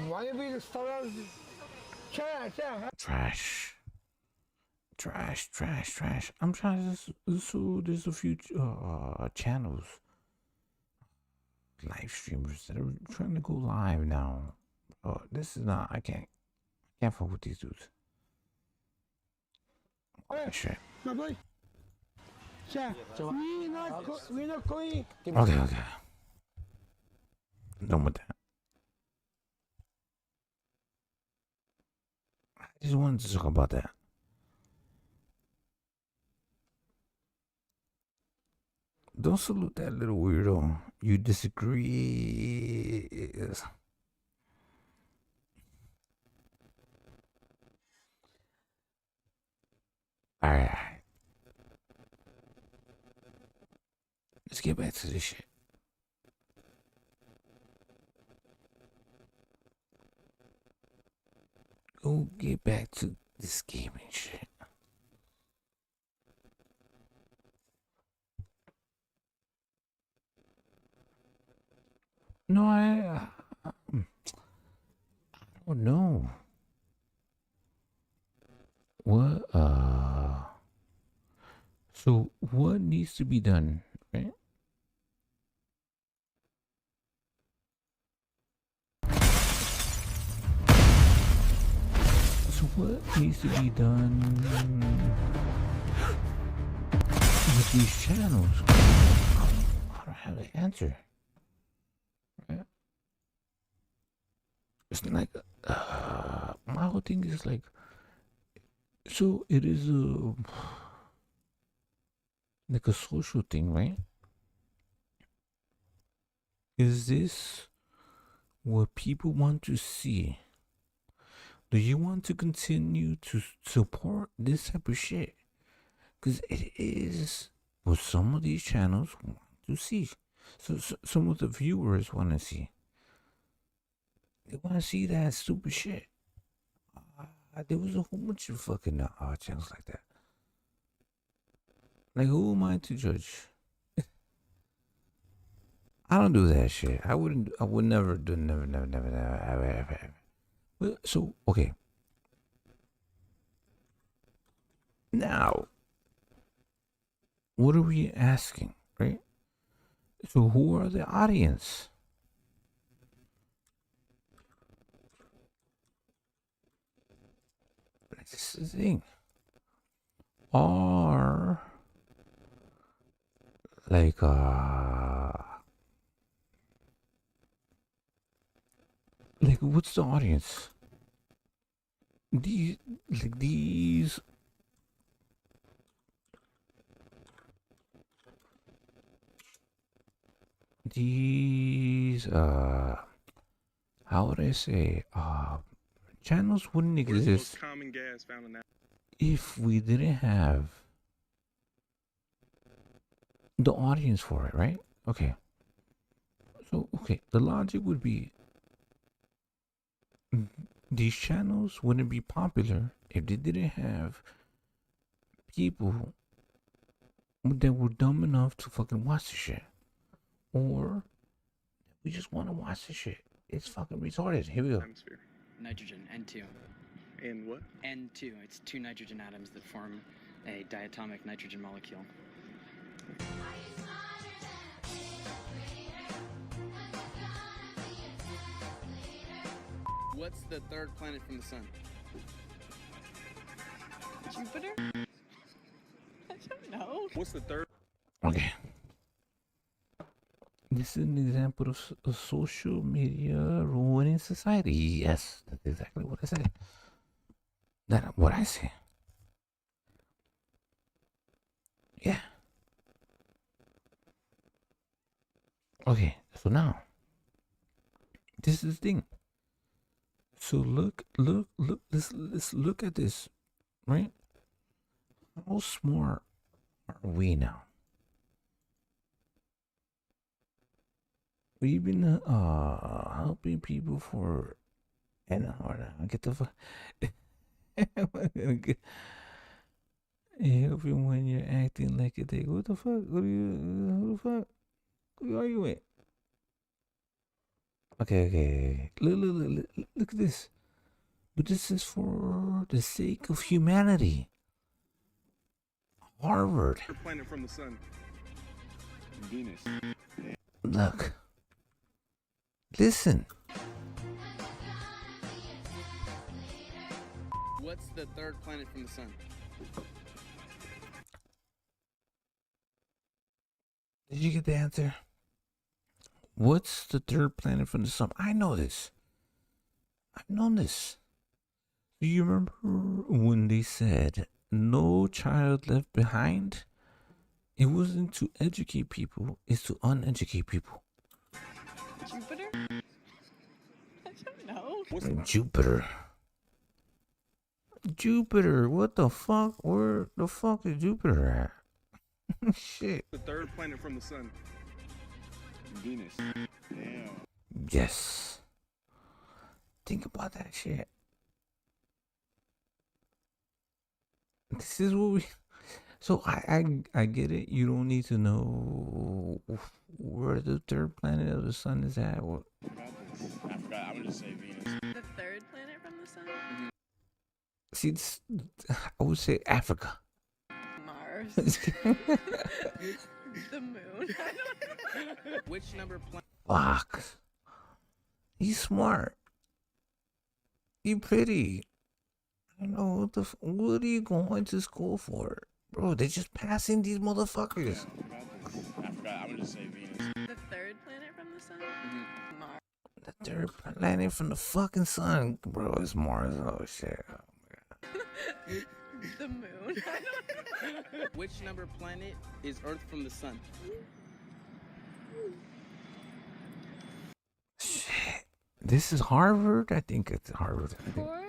Why you be so Trash. I'm trying to. So there's a few channels, live streamers that are trying to go live now. This is not. I can't fuck with these dudes. Oh, shit. My boy. Yeah. We not going. Okay. Done with that. I just wanted to talk about that. Don't salute that little weirdo. You disagree. Alright. Let's get back to this shit. Go get back to this gaming shit. No, I don't know. What, so what needs to be done, right? So what needs to be done with these channels? I don't have the answer. Right? It's like, my whole thing is like, so it is like a social thing, right? Is this what people want to see? Do you want to continue to support this type of shit? Because it is what some of these channels want to see. So some of the viewers want to see. They want to see that stupid shit. There was a whole bunch of fucking channels like that. Like, who am I to judge? I don't do that shit. I would never do, never, ever. Well, so, okay. Now, what are we asking, right? So, who are the audience? This is the thing. Or, like, what's the audience? These how would I say, channels wouldn't exist common gas found in that? if we didn't have the audience for it, right? Okay. So, okay, the logic would be these channels wouldn't be popular if they didn't have people that were dumb enough to fucking watch the shit. Or we just want to watch the shit. It's fucking retarded. Here we go. Atmosphere. Nitrogen, N2. And what? N2, it's two nitrogen atoms that form a diatomic nitrogen molecule. What's the third planet from the sun? Jupiter? I don't know. What's the third? Okay. This is an example of social media ruining society. Yes, that's exactly what I said. That's what I say. Yeah. Okay, so now, this is the thing. So look, let's look at this, right? How smart are we now? We've been helping people for an hour now. Get the fuck. Helping when you're acting like a dick. What the fuck? What are you? Who the fuck? Who are you with? Okay. Look at this. But this is for the sake of humanity. Harvard. Third planet from the sun. Venus. Look. Listen. What's the third planet from the sun? Did you get the answer? What's the third planet from the sun? I know this. I've known this. Do you remember when they said no child left behind? It wasn't to educate people, it's to uneducate people. Jupiter? I don't know. Jupiter, what the fuck? Where the fuck is Jupiter at? Shit. The third planet from the sun. Venus. Damn. Yes. Think about that shit. This is what we. So I get it. You don't need to know where the third planet of the sun is at. Or... I forgot. I'm gonna just say Venus. The third planet from the sun? See, I would say Africa. Mars. The moon. Which number planet? Fuck. He's smart. You pretty. I don't know what are you going to school for? Bro, they're just passing these motherfuckers. I forgot. I'm gonna just say Venus. The third planet from the sun? Mars. The third planet from the fucking sun. Bro, it's Mars. Oh, shit. Oh, my God. The moon. Which number planet is Earth from the sun? This is Harvard. I think it's Harvard. I think. 4?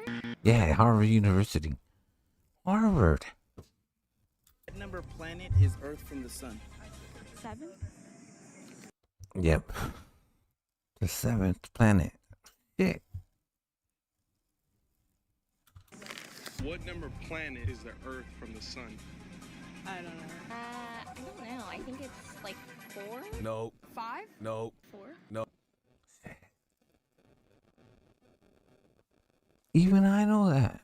Yeah, Harvard University. Harvard. What number planet is Earth from the sun? 7? Yep. The 7th planet. Shit. What number planet is the Earth from the sun? I don't know. I don't know. I think it's like 4? Nope. 5? Nope. 4? Even I know that.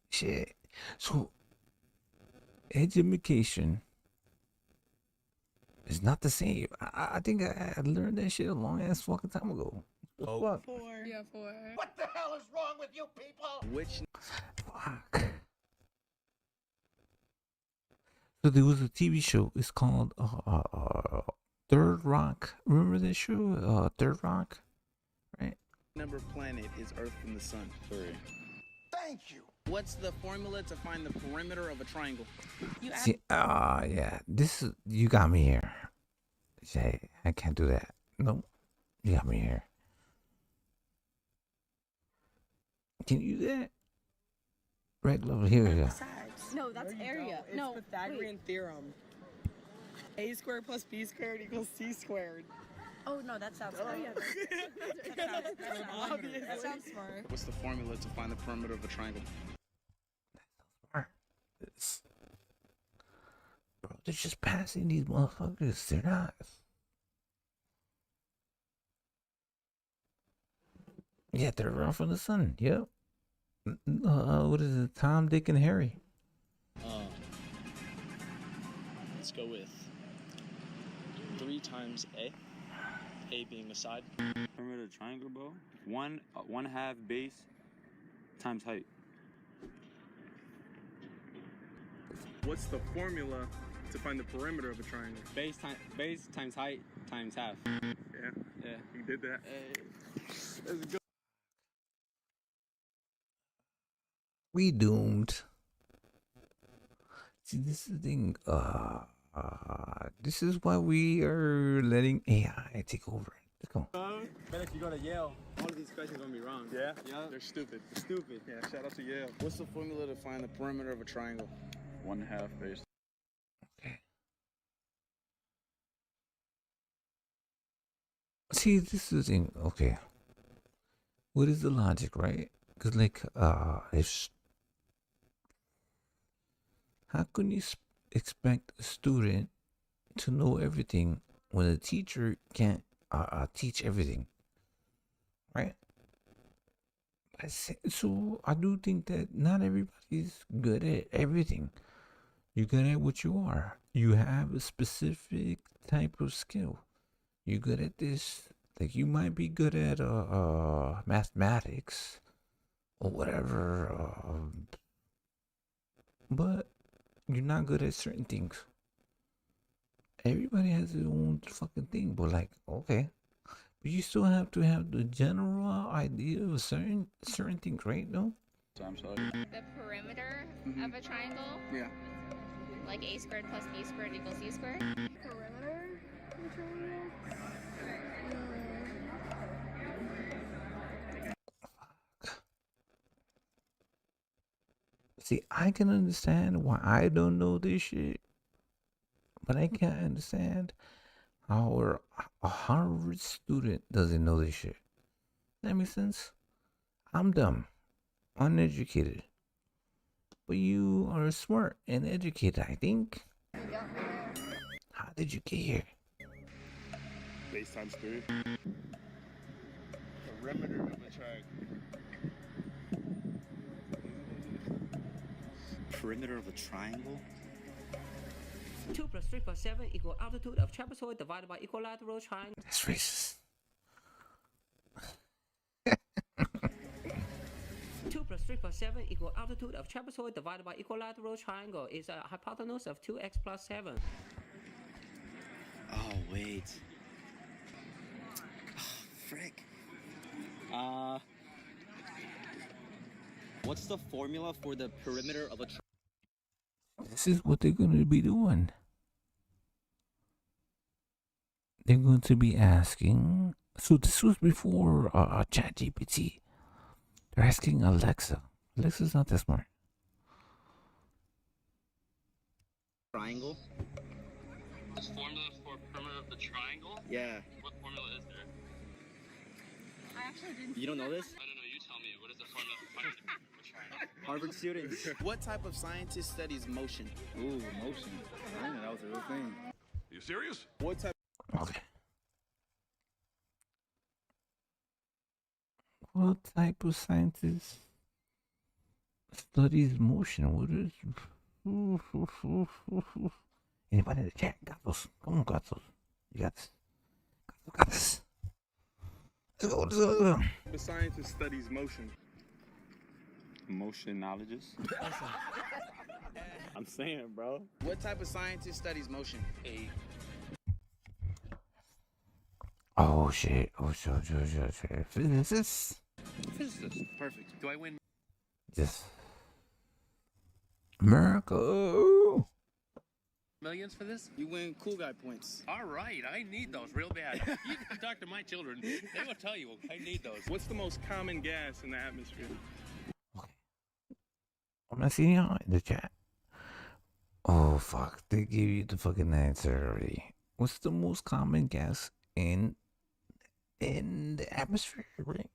Shit. So, education is not the same. I think I learned that shit a long ass fucking time ago. Oh. Fuck. 4. Yeah, 4. What the hell is wrong with you people? Which Fuck. So there was a TV show. It's called Third Rock. Remember that show? Third Rock, right? number planet is Earth from the sun? 3. Thank you. What's the formula to find the perimeter of a triangle? You asked See, yeah. This is you got me here. Say, I can't do that. No, you got me here. Can you do that? Right, love. Here we go. sides. No, that's area. No, Pythagorean theorem. A squared plus b squared equals c squared. Oh no, that sounds smart. That sounds smart. What's the formula to find the perimeter of a triangle? It's, bro, they're just passing these motherfuckers. They're not. Yeah, they're around from the sun. Yep. What is it? Tom, Dick, and Harry. Let's go with 3 times A. A being the side. Perimeter of triangle, bro. 1/2 base times height. What's the formula to find the perimeter of a triangle? Base times height times half. Yeah. Yeah. You did that. Let's go. We doomed. See, this is the thing. This is why we are letting AI take over. Let's go. Bet if you go to Yale, all of these questions are gonna be wrong. Yeah? Yeah. They're stupid. Stupid. Yeah, shout out to Yale. What's the formula to find the perimeter of a triangle? 1/2 base. Okay. See, this is the thing. Okay. What is the logic, right? Because, like, if how can you expect a student to know everything when a teacher can't teach everything, right? So I do think that not everybody's good at everything. You're good at what you are. You have a specific type of skill. You're good at this. Like, you might be good at mathematics or whatever, but you're not good at certain things. Everybody has their own fucking thing, but like, okay, but you still have to have the general idea of certain things, right? No. Times height. The perimeter of a triangle? Yeah. Like a squared plus b squared equals c squared? Perimeter of the triangle? See, I can understand why I don't know this shit, but I can't understand how a Harvard student doesn't know this shit. That makes sense? I'm dumb, uneducated, but you are smart and educated, I think. How did you get here? Base times 3. Perimeter of a triangle. Perimeter of a triangle? 2 plus 3 plus 7 equal altitude of trapezoid divided by equilateral triangle. That's racist. 2 plus 3 plus 7 equal altitude of trapezoid divided by equilateral triangle is a hypotenuse of 2x plus 7. Oh, wait. Frick. What's the formula for the perimeter of a triangle? This is what they're going to be doing. They're going to be asking So this was before ChatGPT. They're asking Alexa. Alexa's not that smart. Triangle? This formula for perimeter of the triangle? Yeah. What formula is there? I actually didn't. You don't know this? I don't know. You tell me. What is the formula for finding the triangle? Harvard students. What type of scientist studies motion? Ooh, motion. I didn't know that was a real thing. You serious? What type? Okay. What type of scientist studies motion? What is? Anybody in the chat? Gatos. Come on, Gatos. You got this. Got this. Let's go. Let's go. Let's go. The scientist studies motion. Motionologist. I'm saying, bro. What type of scientist studies motion? Oh shit. Oh shit. Physicist. Physicist. Perfect. Do I win? Yes. America. Millions for this? You win cool guy points. All right, I need those real bad. You can talk to my children. They will tell you I need those. What's the most common gas in the atmosphere? I'm not seeing y'all in the chat. Oh fuck. They gave you the fucking answer already. What's the most common gas in the atmosphere, right?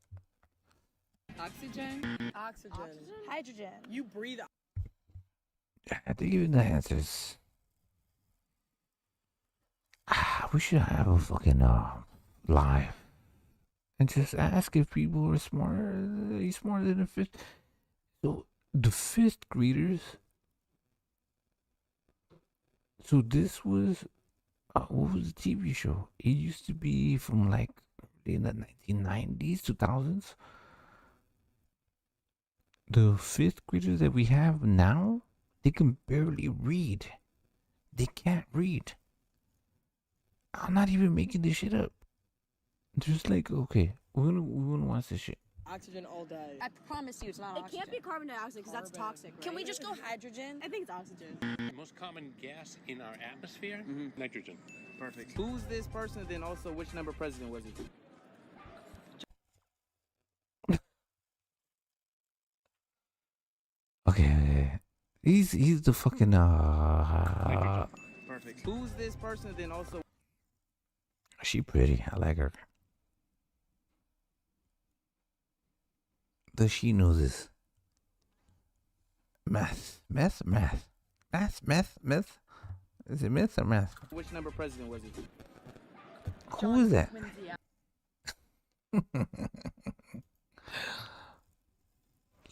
Oxygen. Oxygen. Hydrogen. You breathe. I have to give you the answers. We should have a fucking live and just ask if people are smarter. He's smarter than the fifth. So the fifth graders. So this was what was the TV show? It used to be from like in the 1990s, 2000s. The fifth graders that we have now, they can barely read. They can't read. I'm not even making this shit up. Just like, okay, we're gonna watch this shit. Oxygen all day. I promise you, it's not. It can't be carbon dioxide because that's toxic. Right? Can we just go hydrogen? I think it's oxygen. The most common gas in our atmosphere? Nitrogen. Perfect. Who's this person? Then also, which number president was he? Okay, he's the fucking Perfect. Who's this person? Then also. She pretty. I like her. Does she know this? Math. Is it myth or math? Which number president was he? Who is that?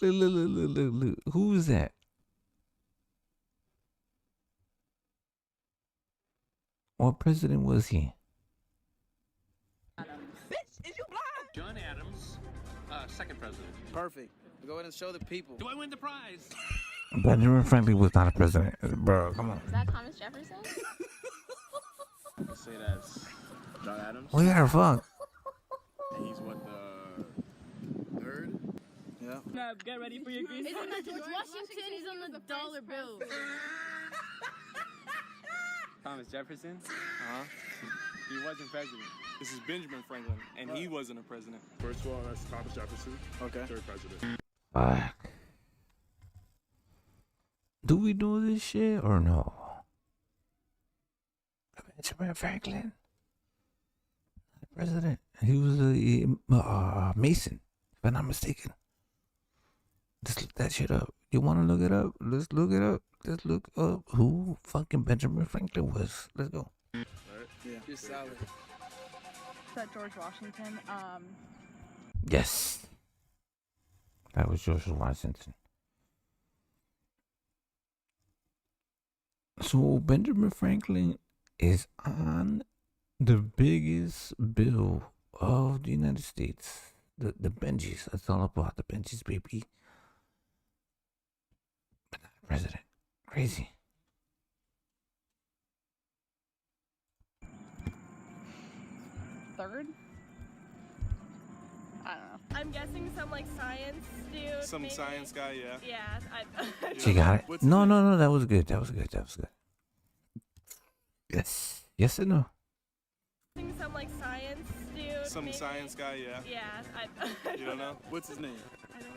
Look. Who is that? What president was he? Bitch, is you blind? John Adams, second president. Perfect. Go ahead and show the people. Do I win the prize? Benjamin Franklin was not a president. Bro, come on. Is that Thomas Jefferson? Let's say that's John Adams. We are fucked. And he's what, the third? Yeah. No, get ready for your grease. Isn't that George Washington? He's on the dollar bill. Thomas Jefferson? Uh-huh. He wasn't president. This is Benjamin Franklin, and he wasn't a president. First of all, that's Thomas Jefferson. Okay. Third president. Fuck. Do we know this shit or no? Benjamin Franklin, president. He was a Mason, if I'm not mistaken. Just look that shit up. You want to look it up? Let's look it up. Let's look up who fucking Benjamin Franklin was. Let's go. Right. Yeah. You're solid. Is that George Washington? Yes. That was George Washington. So Benjamin Franklin is on the biggest bill of the United States. The Benjis. That's all about the Benjis, baby. But not president. Crazy. Third? I don't know. I'm guessing some like science dude. Some maybe? Science guy, yeah. Yeah. She got it. What's No, the- no, no. That was good. That was good. That was good. Yes. Yes and no. Some like science dude. Some maybe? science guy, yeah. Yeah, I You don't know? What's his name? I don't know.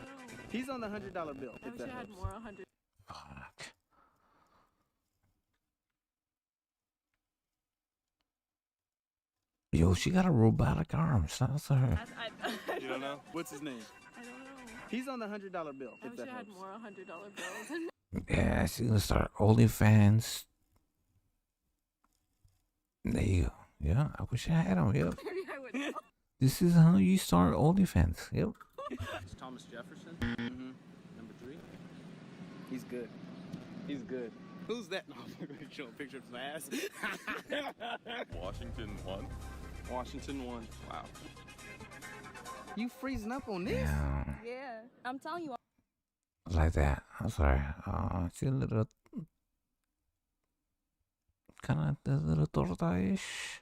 He's on the $100 bill. I wish I had more 100. Fuck. Yo, she got a robotic arm. That's her. You don't know? What's his name? I don't know. He's on the $100 bill. I wish I had more $100 bills. Yeah, she's gonna start OnlyFans. There you go. Yeah, I wish I had him. Yep. I would know. This is how you start OnlyFans. Yep. It's Thomas Jefferson. Mm-hmm. Number 3. He's good. He's good. Who's that? No, I'm going to show a picture of his ass. Washington 1. Washington 1. Wow. You freezing up on this? Yeah. Yeah, I'm telling you. Like that. I'm sorry. She's a little, kind of a little torta-ish.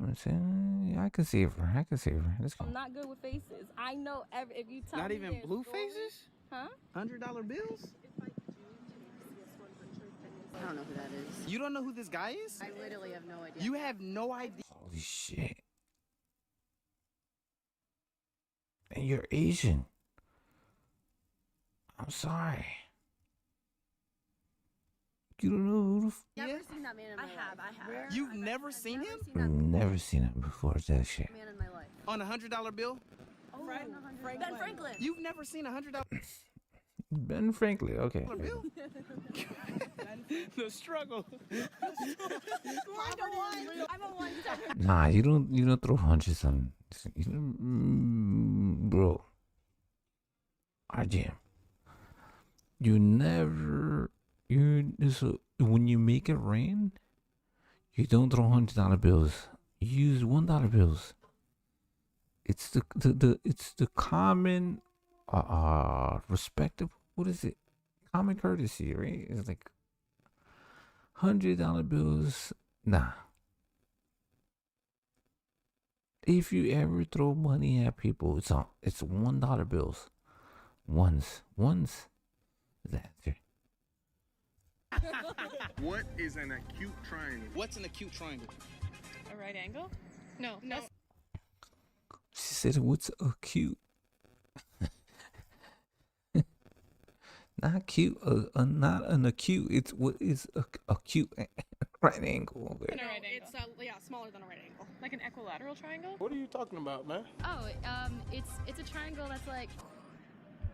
I'm saying, yeah, I can see her. I can see her. Let's go. I'm not good with faces. I know if you tell Not me even there's blue stories- faces? Huh? $100 bills? I don't know who that is. You don't know who this guy is? I literally have no idea. You have no idea. Holy shit. And you're Asian. I'm sorry. You don't know who the Never seen that man in my life. I have. You've never seen him? I've never seen it before. That shit. Man in my life. On a $100 bill? Oh, Ben Franklin. You've never seen a $100 Ben Franklin. Okay. bill? The struggle. I'm a one-time. Nah, you don't throw hundreds on. Bro. RGM. When you make it rain, you don't throw $100 bills. You use $1 bills. It's the common respectable, what is it? Common courtesy, right? It's like $100 bills. Nah. If you ever throw money at people, it's $1 bills. Ones. That. What is an acute triangle? What's an acute triangle? A right angle? No. She said, "What's acute?" Not cute. Not an acute. It's what is acute right angle. Okay. No, it's smaller than a right angle. Like an equilateral triangle? What are you talking about, man? Oh, it's a triangle that's like.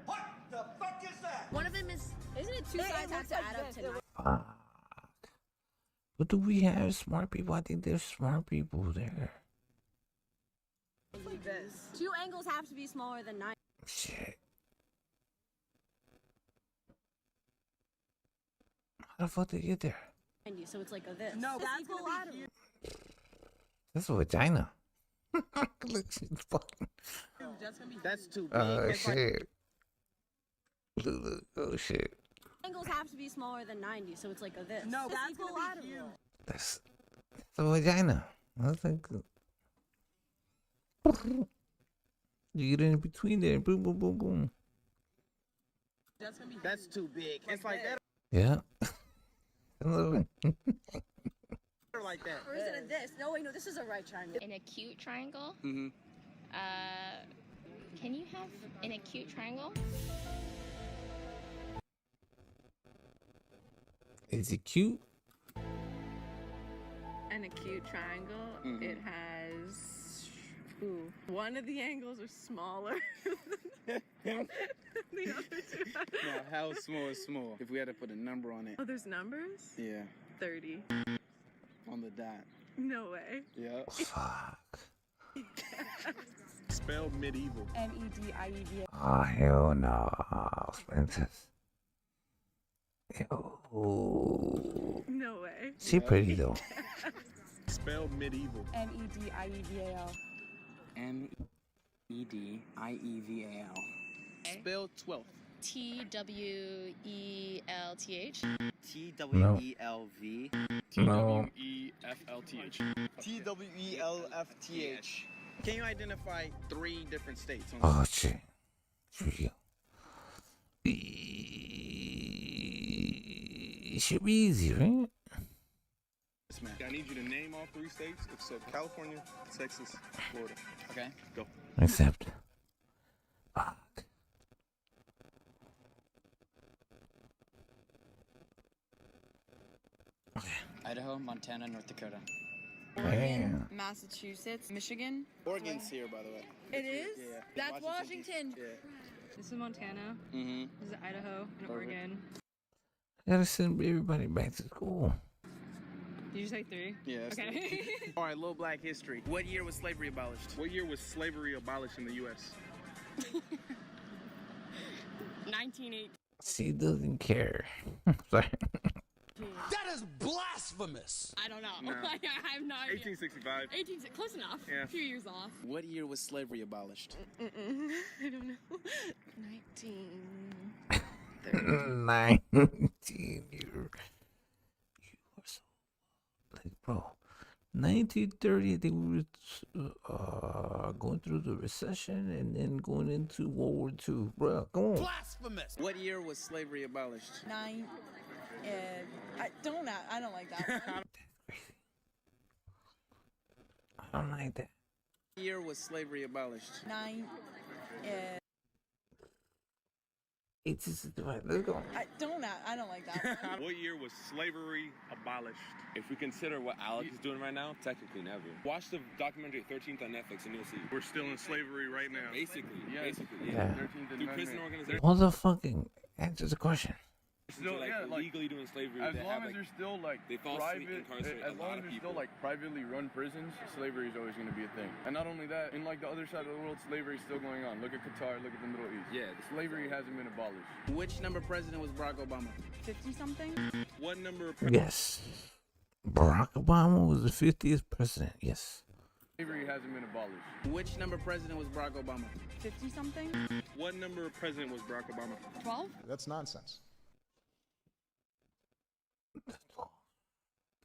What the fuck is that? One of them is. Isn't it two sides have to add up to 9? Fuck. But do we have smart people? I think there's smart people there. Like this. 2 angles have to be smaller than 9. Shit. How the fuck did they get there? So it's like a this. No, This that's equilateral. That's a vagina. Look, she's fucking. That's too big. Oh It's like- shit. Look, oh shit. Angles have to be smaller than 90, so it's like a this. No, This that's gonna be huge. That's a vagina. That's like. You get in between there. Boom, boom, boom, boom. That's too big. It's like that. Yeah. Hello. Like that. Or is it a this? No, wait, no, this is a right triangle. An acute triangle? Mm-hmm. Can you have an acute triangle? Is it cute? An acute triangle. It has. Ooh, one of the angles are smaller than the other 2. Now, how small is small? If we had to put a number on it. Oh, there's numbers? Yeah. 30. On the dot. No way. Yeah. Fuck. Spell medieval. MEDIEVA. Oh, hell no. Princess. Yo. No way. She pretty though. Spell medieval. MEDIEVAL. MEDIEVAL. Spell 12. TWELTH. TWELV. No. TWEFLTH. TWELFTH. Can you identify 3 different states? Oh shit. Here we go. It should be easy, right? It's man. I need you to name all 3 states except California, Texas, Florida. Okay. Go. Except. Idaho, Montana, North Dakota. Oregon, Massachusetts, Michigan. Oregon's here, by the way. It is? Yeah. That's Washington. Yeah. This is Montana. Mm-hmm. This is Idaho and Oregon. Gotta send everybody back to school. Did you say 3? Yeah. Okay. All right, little black history. What year was slavery abolished? What year was slavery abolished in the U.S.? 1980. She doesn't care. Sorry. That is blasphemous. I don't know. No. I have no idea. 1865. 18, close enough. Yeah. A few years off. What year was slavery abolished? I don't know. 19. 19. You are so like, bro. 1930, they were going through the recession and then going into World War II. Bro, come on. Blasphemous. What year was slavery abolished? I don't like that one. I don't like that. What year was slavery abolished? 1865. Let's go. I don't like that one. What year was slavery abolished? If we consider what Alex is doing right now, technically never. Watch the documentary 13th on Netflix and you'll see. We're still in slavery right now. Basically, Yeah. basically, Yeah. 13th Through prison organizations. Motherfucking answer the question. Still, like, yeah, like, illegally doing slavery. As they long have, as like, there's still like they falsely private, incarcerate as a long lot as of there's people. still like privately run prisons, slavery is always going to be a thing. And not only that, in like the other side of the world, slavery is still going on. Look at Qatar, look at the Middle East. Yeah. Slavery hasn't been abolished. Which number president was Barack Obama? 50 something? What number? Yes. Barack Obama was the 50th president. Yes. Slavery hasn't been abolished. Which number president was Barack Obama? 50 something? What number president was Barack Obama? 12? That's nonsense.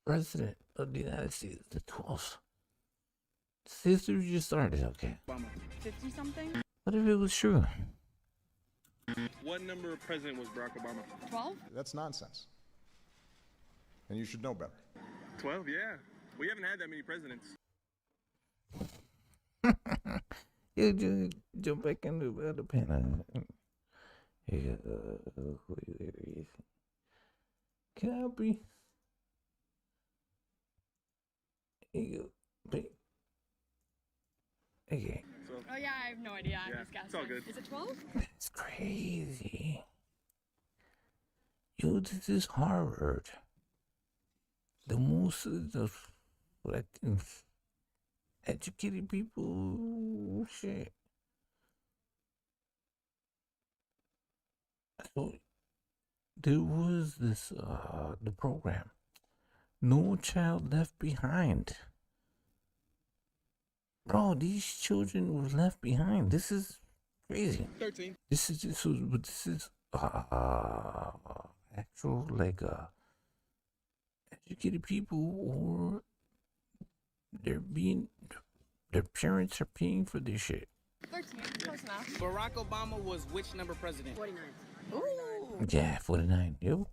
President of the United States, the 12th. History just started, okay. Obama. 50 something? What if it was true? What number president was Barack Obama? 12? That's nonsense. And you should know better. 12, yeah. We haven't had that many presidents. You just jump back into the other pen. Can I be? Okay. Oh yeah, I have no idea. I'm just guessing. It's all good. Is it 12? That's crazy. Yo, this is Harvard. The most like educated people shit. So there was this the program. No Child Left Behind. Bro, these children were left behind. This is crazy. 13. This is actual like educated people, or their parents are paying for this shit. 13. Close enough. Barack Obama was which number president? 49. Ooh. Yeah, 49. Yo.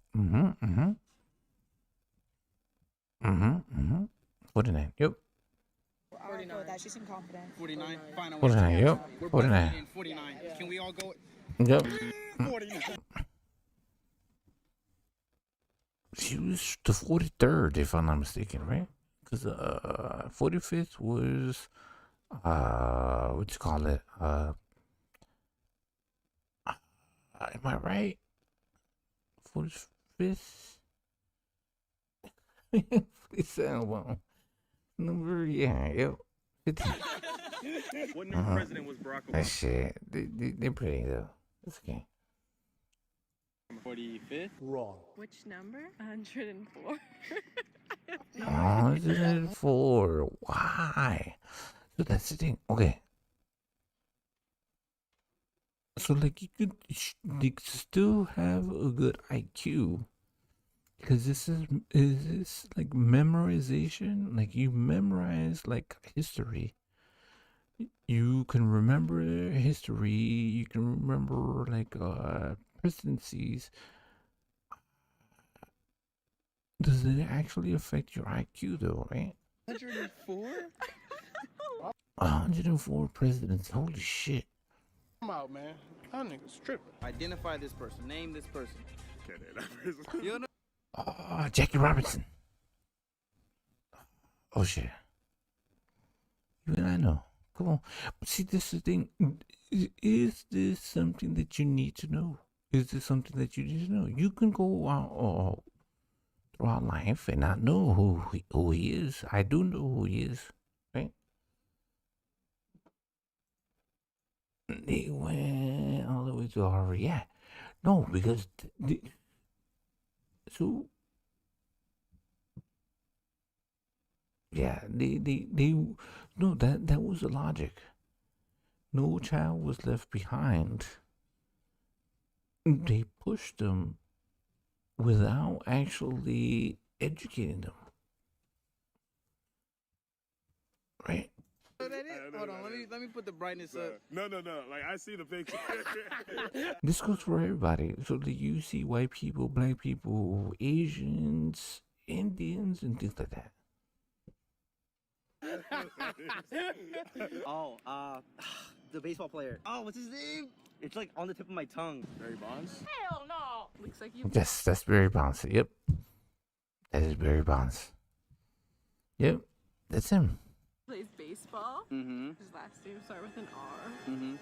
49. Yep. 49. That she seemed confident. 49. Final 49. Yep. We're 49. in 49. Can we all go? Yep. 49. She was the 43rd, if I'm not mistaken, right? Because 45th was what you call it? Am I right? 45th. 47. Well, number, yeah, yep. 15. What number president was Barack Obama? That shit. They're pretty though. It's okay. 45th? Wrong. Which number? 104. 104. Why? So that's the thing. Okay. So like you could still have a good IQ, because this is like memorization. Like you memorize like history. You can remember history. You can remember like presidencies. does it actually affect your IQ though, right? 104? 104 presidents. Holy shit. Come out, man. That nigga's tripping. Identify this person. Name this person. Okay, that person. You know? Jackie Robinson. Oh shit. You and I know. Come on. But see, this is the thing. Is this something that you need to know? Is this something that you need to know? You can go out throughout life and not know who he is. I do know who he is, right? They went all the way to Harvard. Yeah. No, because yeah, they no, that was the logic. No child was left behind. They pushed them without actually educating them. Right? Hold on, let me put the brightness up. No. Like, I see the picture. This goes for everybody. So that you see white people, black people, Asians, Indians, and things like that. The baseball player. Oh, what's his name? It's like on the tip of my tongue. Barry Bonds? Hell no. Looks like you. Yes, that's Barry Bonds. Yep. That is Barry Bonds. Yep. That's him. Plays baseball. Mm-hmm. His last name start with an R. Mm-hmm.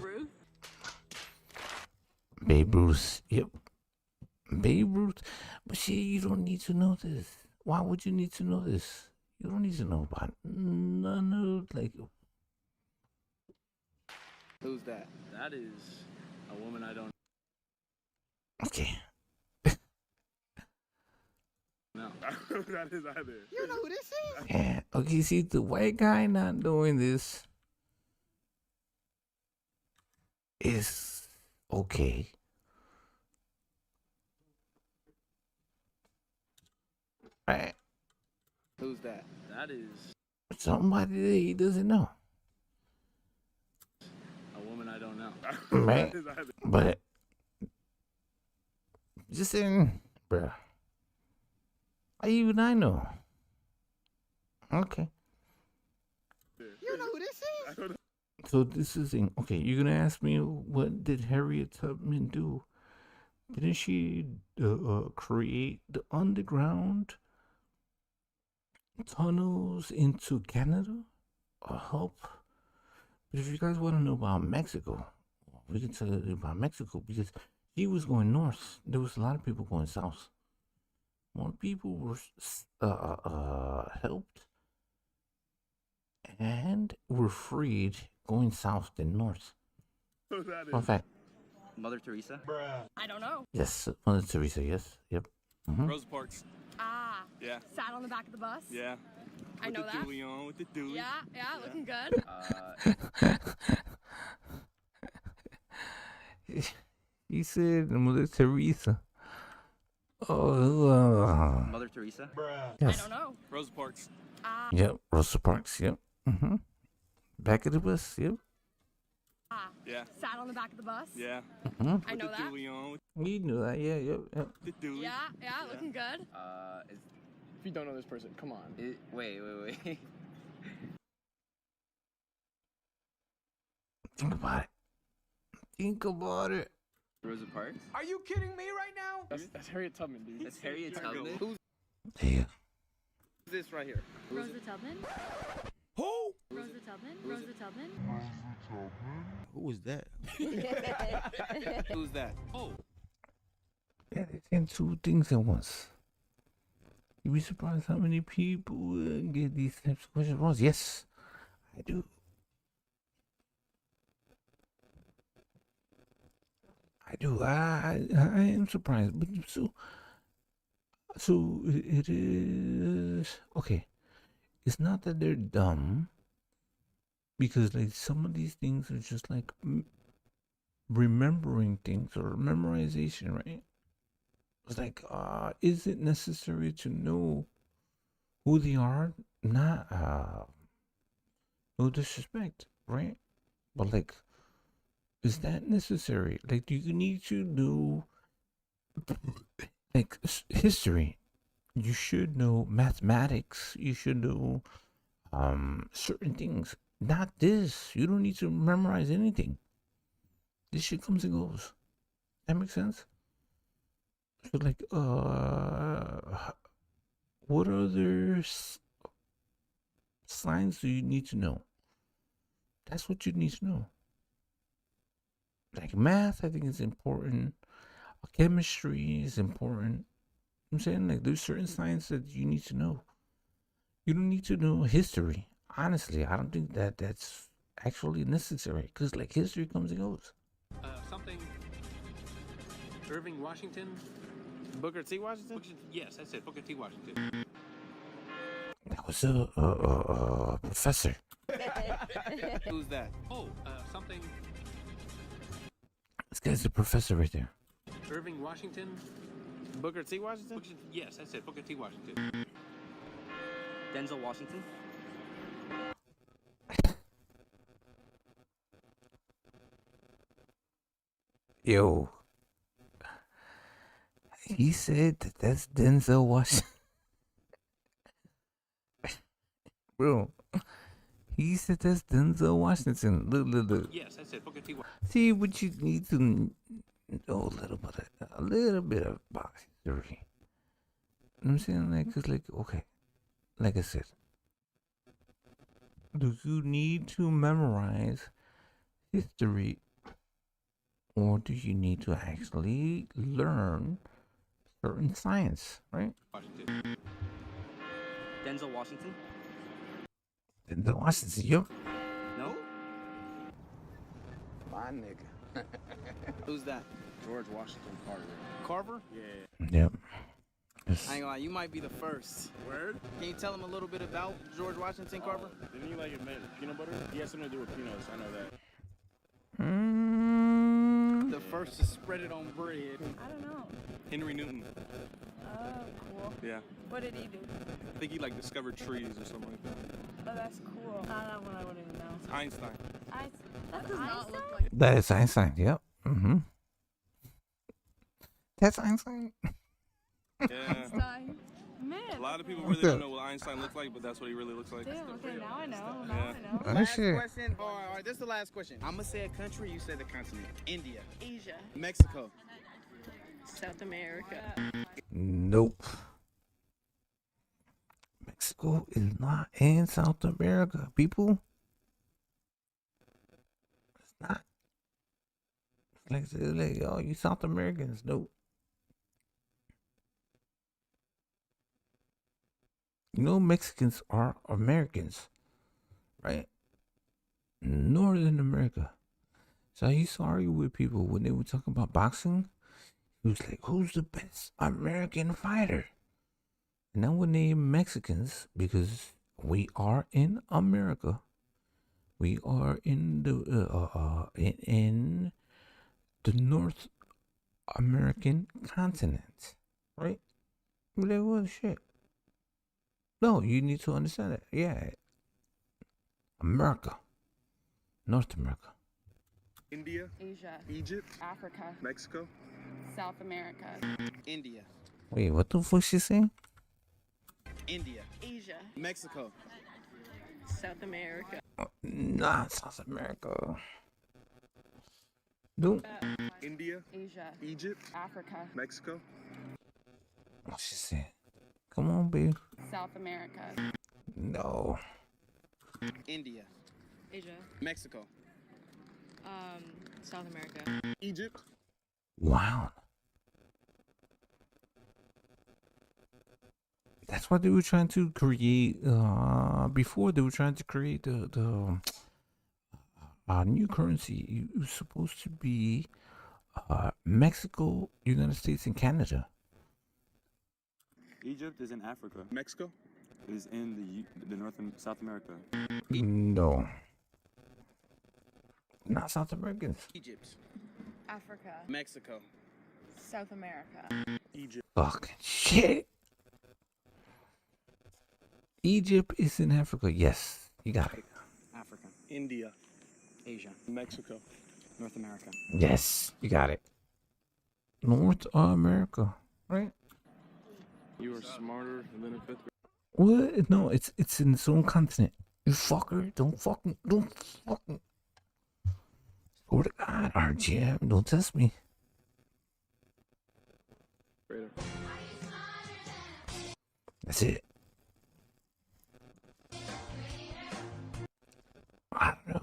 Ruth. Babe Ruth. Yep. Babe Ruth. But see, you don't need to know this. Why would you need to know this? You don't need to know about none of, like... Who's that? That is a woman I don't Okay. know. That is either. You know who this is? Yeah. Okay, see, the white guy not doing this is okay. Right? Who's that? That is Somebody that he doesn't know. a woman I don't know. Right? But just saying, bruh. Even I know. Okay. You know who this is? So this is in, okay, you're gonna ask me, what did Harriet Tubman do? Didn't she create the underground tunnels into Canada? Or help? But if you guys want to know about Mexico, we can tell you about Mexico, because she was going north. There was a lot of people going south. More people were helped and were freed going south than north. Fun fact. Mother Teresa? I don't know. Yes, Mother Teresa, yes. Yep. Mm-hmm. Rosa Parks. Ah. Yeah. Sat on the back of the bus. Yeah. I know that. With the Dewey. Yeah, looking good. He said Mother Teresa. Mother Teresa? Yes. I don't know. Rosa Parks. Ah. Yep, Rosa Parks, yep. Mm-hmm. Back of the bus, yep. Ah. Yeah. Sat on the back of the bus. Yeah. Mm-hmm. I know that. You knew that, yeah, yep. The Dewey. Yeah, looking good. If you don't know this person, come on. Wait. Think about it. Think about it. Rosa Parks? Are you kidding me right now? That's Harriet Tubman, dude. That's Harriet Tubman? Who's Yeah. this right here? Rosa Tubman? Who? Rosa Tubman? Rosa Tubman? Who is that? Who's that? Oh. Yeah, they saying two things at once. You'd be surprised how many people get these types of questions wrong. Yes, I do. I am surprised, but so it is okay. It's not that they're dumb, because like some of these things are just like remembering things or memorization, right? It's like, is it necessary to know who they are? Not, no disrespect, right? But like, is that necessary? Like, do you need to know like history. You should know mathematics. You should know certain things. Not this. You don't need to memorize anything. This shit comes and goes. That makes sense? So like what other signs do you need to know? That's what you need to know. Like math, I think is important. Chemistry is important. I'm saying like there's certain science that you need to know. You don't need to know history. Honestly, I don't think that that's actually necessary because like history comes and goes. Something. Irving Washington. Booker T. Washington? Yes, I said Booker T. Washington. That was a professor. Who's that? Oh, something. This guy's a professor right there. Irving Washington. Booker T. Washington? Yes, I said Booker T. Washington. Denzel Washington? Yo. He said that that's Denzel Washington. Bro. He said that's Denzel Washington. Look. Yes, I said Booker T. Washington. See what you need to know a little bit about history. You know what I'm saying? Like, cause like, okay, like I said, do you need to memorize history, or do you need to actually learn certain science, right? Washington. Denzel Washington? Denzel Washington, yo. No? My nigga. Who's that? George Washington Carver. Carver? Yeah. Yep. I ain't gonna lie, you might be the first. Word? Can you tell him a little bit about George Washington Carver? Didn't he like invent peanut butter? He has something to do with peanuts. I know that. The first to spread it on bread. I don't know. Henry Newton. Oh, cool. Yeah. What did he do? I think he like discovered trees or something like that. Oh, that's cool. That one I wouldn't even know. Einstein. That does not look like. That is Einstein. Yep. Mm-hmm. That's Einstein. Yeah. Einstein. Man. A lot of people really don't know what Einstein looks like, but that's what he really looks like. Damn, okay, now I know. Yeah. Last shit. question. All right, this is the last question. I'm gonna say a country, you say the continent. India. Asia. Mexico. South America. Nope. Mexico is not in South America, people. It's not. It's like, oh, you South Americans. Nope. You know, Mexicans are Americans, right? Northern America. So I used to argue with people when they were talking about boxing. He was like, who's the best American fighter? And I would name Mexicans because we are in America. We are in the North American continent, right? But like, well, shit. No, you need to understand that. Yeah. America. North America. India. Asia. Egypt. Africa. Mexico. South America. India. Wait, what the fuck she saying? India. Asia. Mexico. South America. Not South America. Nope. India. Asia. Egypt. Africa. Mexico. What she said? Come on, babe. South America. No. India. Asia. Mexico. South America. Egypt. Wow. That's what they were trying to create. Before they were trying to create the new currency. It was supposed to be Mexico, United States, and Canada. Egypt is in Africa. Mexico is in the North and South America. No. Not South Americans. Egypt. Africa. Mexico. South America. Egypt. Fucking shit. Egypt is in Africa. Yes, you got it. Africa. India. Asia. Mexico. North America. Yes, you got it. North America, right? you are smarter than a fifth grader. What? No, it's in its own continent. You fucker! Don't fucking. Swear to God, RGM, don't test me. That's it. I don't know.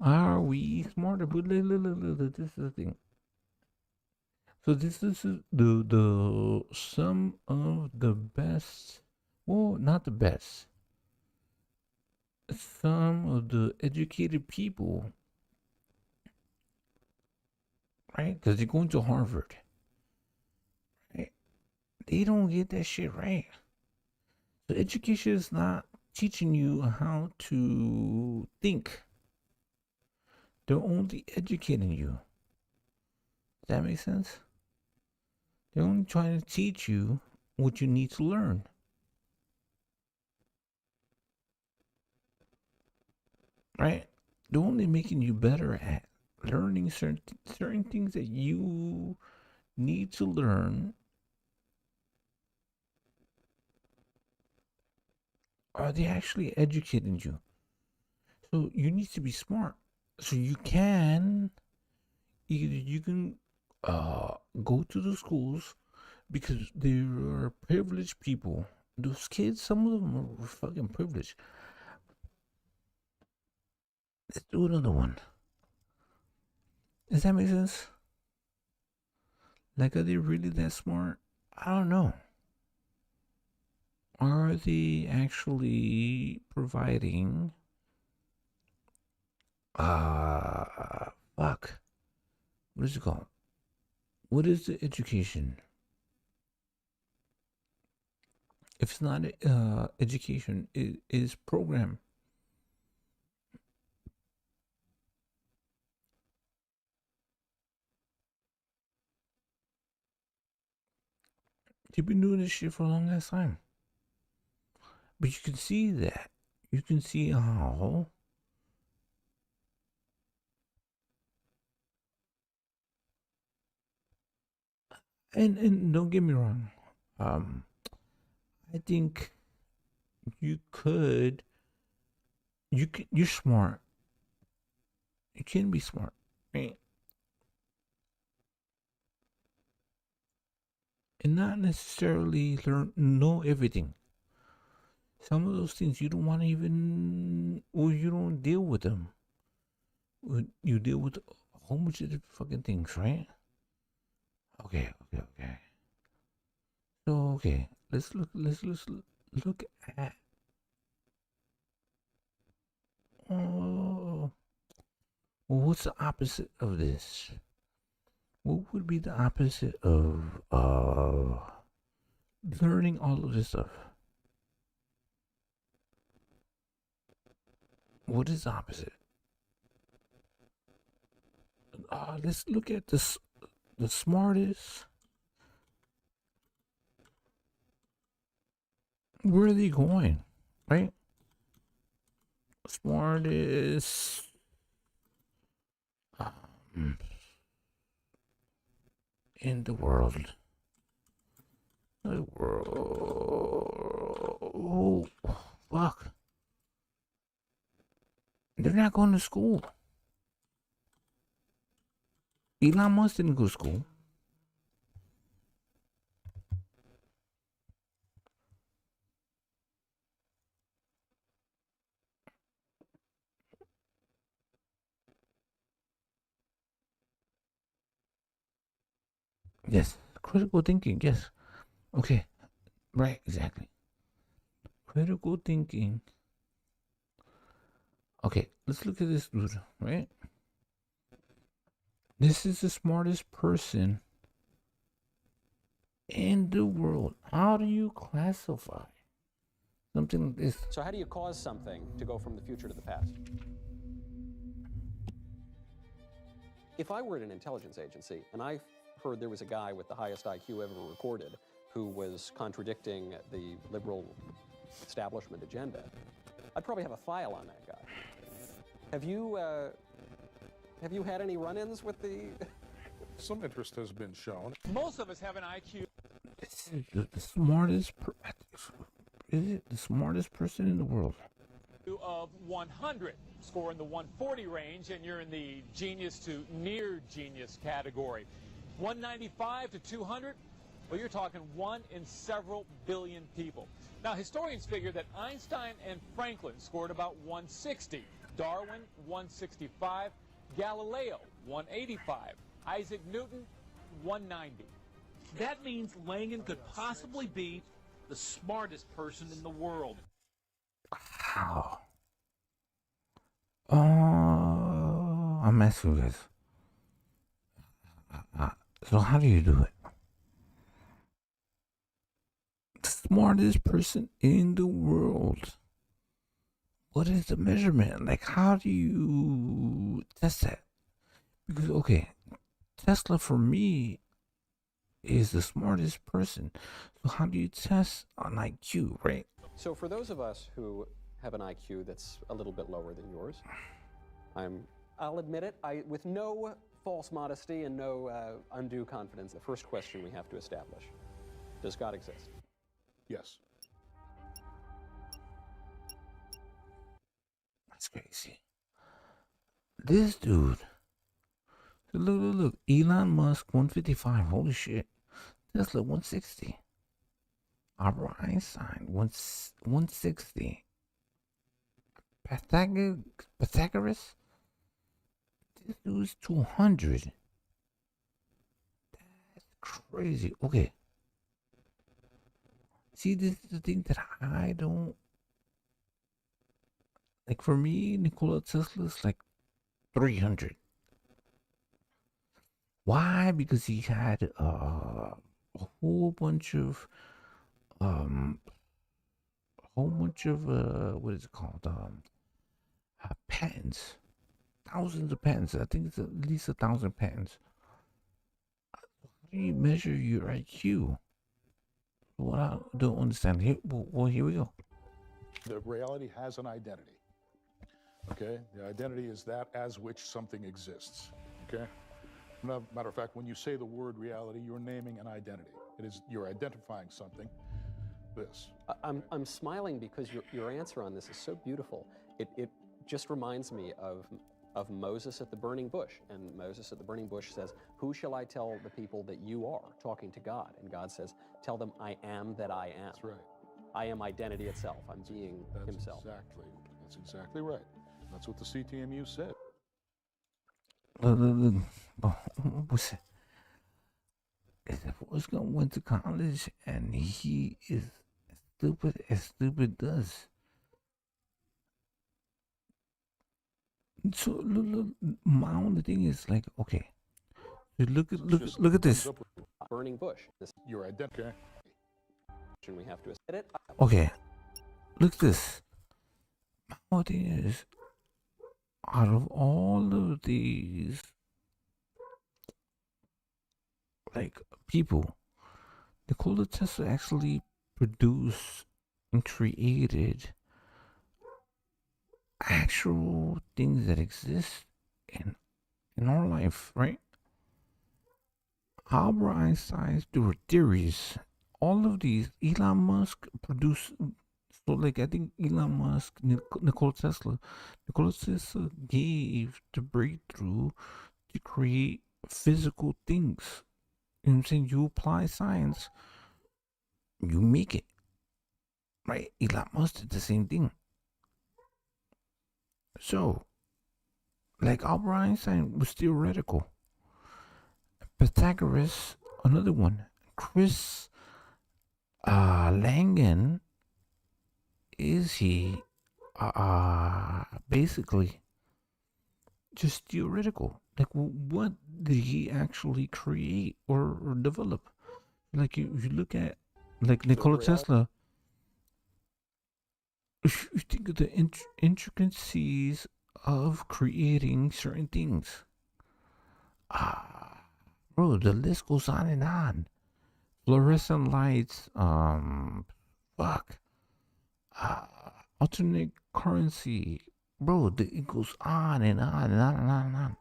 Are we smarter? But this is the thing. So this is the some of the best. Well, not the best. Some of the educated people, right? Because they're going to Harvard, right? They don't get that shit right. So education is not teaching you how to think. They're only educating you. Does that make sense? They're only trying to teach you what you need to learn. Right? They're only making you better at learning certain things that you need to learn. Are they actually educating you? So you need to be smart. So you can go to the schools because there are privileged people. Those kids, some of them are fucking privileged. Let's do another one. Does that make sense? Like, are they really that smart? I don't know. Are they actually providing fuck. What is it called? What is the education? If it's not education, it is program. You've been doing this shit for a long ass time. But you can see that. You can see how and don't get me wrong. I think you're smart. You can be smart, right? And not necessarily know everything. Some of those things you don't want to even, or you don't deal with them. You deal with a whole bunch of fucking things, right? Okay. So let's look at well, what's the opposite of this? What would be the opposite of learning all of this stuff? What is the opposite? Let's look at the smartest. Where are they going? Right? Smartest. In the world. Oh, fuck. They're not going to school. Elon Musk didn't go to school. Yes. Critical thinking, yes. Okay. Right, exactly. Critical thinking. Okay, let's look at this dude, right? This is the smartest person in the world. How do you classify something like this? So how do you cause something to go from the future to the past? If I were at an intelligence agency and I heard there was a guy with the highest IQ ever recorded who was contradicting the liberal establishment agenda, I'd probably have a file on that guy. Have you had any run-ins with the... Some interest has been shown. Most of us have an IQ. This is the smartest. Is it the smartest person in the world? Of 100, score in the 140 range, and you're in the genius to near genius category. 195 to 200, well, you're talking one in several billion people. Now, historians figure that Einstein and Franklin scored about 160, Darwin 165, Galileo 185, Isaac Newton 190. That means Langan could possibly be the smartest person in the world. How? I'm asking you guys. So how do you do it? The smartest person in the world. What is the measurement? Like, how do you test that? Because, okay, Tesla for me is the smartest person. So how do you test an IQ, right? So for those of us who have an IQ that's a little bit lower than yours, I'll admit it, with no false modesty and no undue confidence, the first question we have to establish: does God exist? Yes. That's crazy. This dude, look, Elon Musk 155, holy shit. Tesla 160. Albert Einstein 160. Pythagoras? This dude's 200. That's crazy. Okay. See, this is the thing that I don't like. For me, Nikola Tesla's like 300. Why? Because he had a whole bunch of what is it called? Patents. Thousands of patents. I think it's at least 1,000 patents. How do you measure your IQ? What I don't understand. Here we go. The reality has an identity. Okay? The identity is that as which something exists. Okay? Matter of fact, when you say the word reality, you're naming an identity. It is, you're identifying something. This. I'm smiling because your answer on this is so beautiful. It just reminds me of Moses at the burning bush. And Moses at the burning bush says, "Who shall I tell the people that you are?" Talking to God. And God says, "Tell them I am that I am." That's right. I am identity itself. I'm being himself. That's exactly right. That's what the CTMU said. What's it? If Oscar went to college and he is stupid as stupid does. So look, my only thing is like, okay, look at this. Burning bush. Your identity. We have to admit it. Okay, look at this. My only thing is, out of all of these, like, people, Nikola Tesla actually produced and created actual things that exist in our life, right? Albert Einstein's theories, all of these, Elon Musk produced. So, like, I think Elon Musk, Nikola Tesla gave the breakthrough to create physical things. You know what I'm saying? You apply science, you make it. Right? Elon Musk did the same thing. So, like, Albert Einstein was theoretical. Pythagoras, another one. Chris Langan, is he basically just theoretical? Like, what did he actually create or develop? Like, you look at, like, Nikola Tesla, if you think of the intricacies of creating certain things, bro, the list goes on and on. Fluorescent lights, alternate currency, bro, it goes on and on and on and on and on.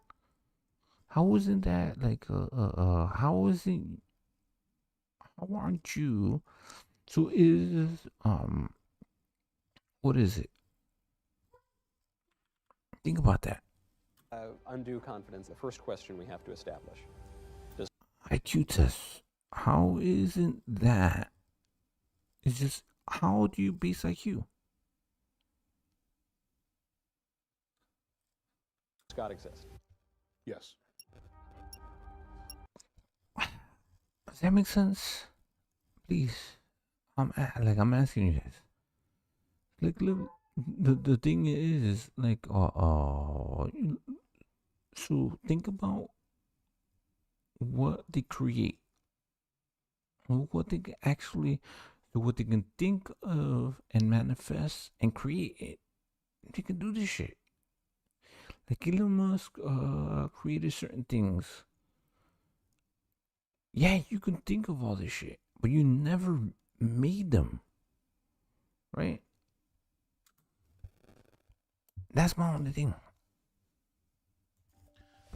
How isn't that like how How aren't you? So is what is it? Think about that. Undue confidence. The first question we have to establish. Does IQ test. How isn't that? It's just how do you base IQ? God exist? Yes. Does that make sense? Please, I'm asking you guys. Like, look, the thing is like, so think about what they create, what they can actually, what they can think of and manifest and create it. They can do this shit. Like Elon Musk created certain things. Yeah, you can think of all this shit, but you never made them, right? That's my only thing.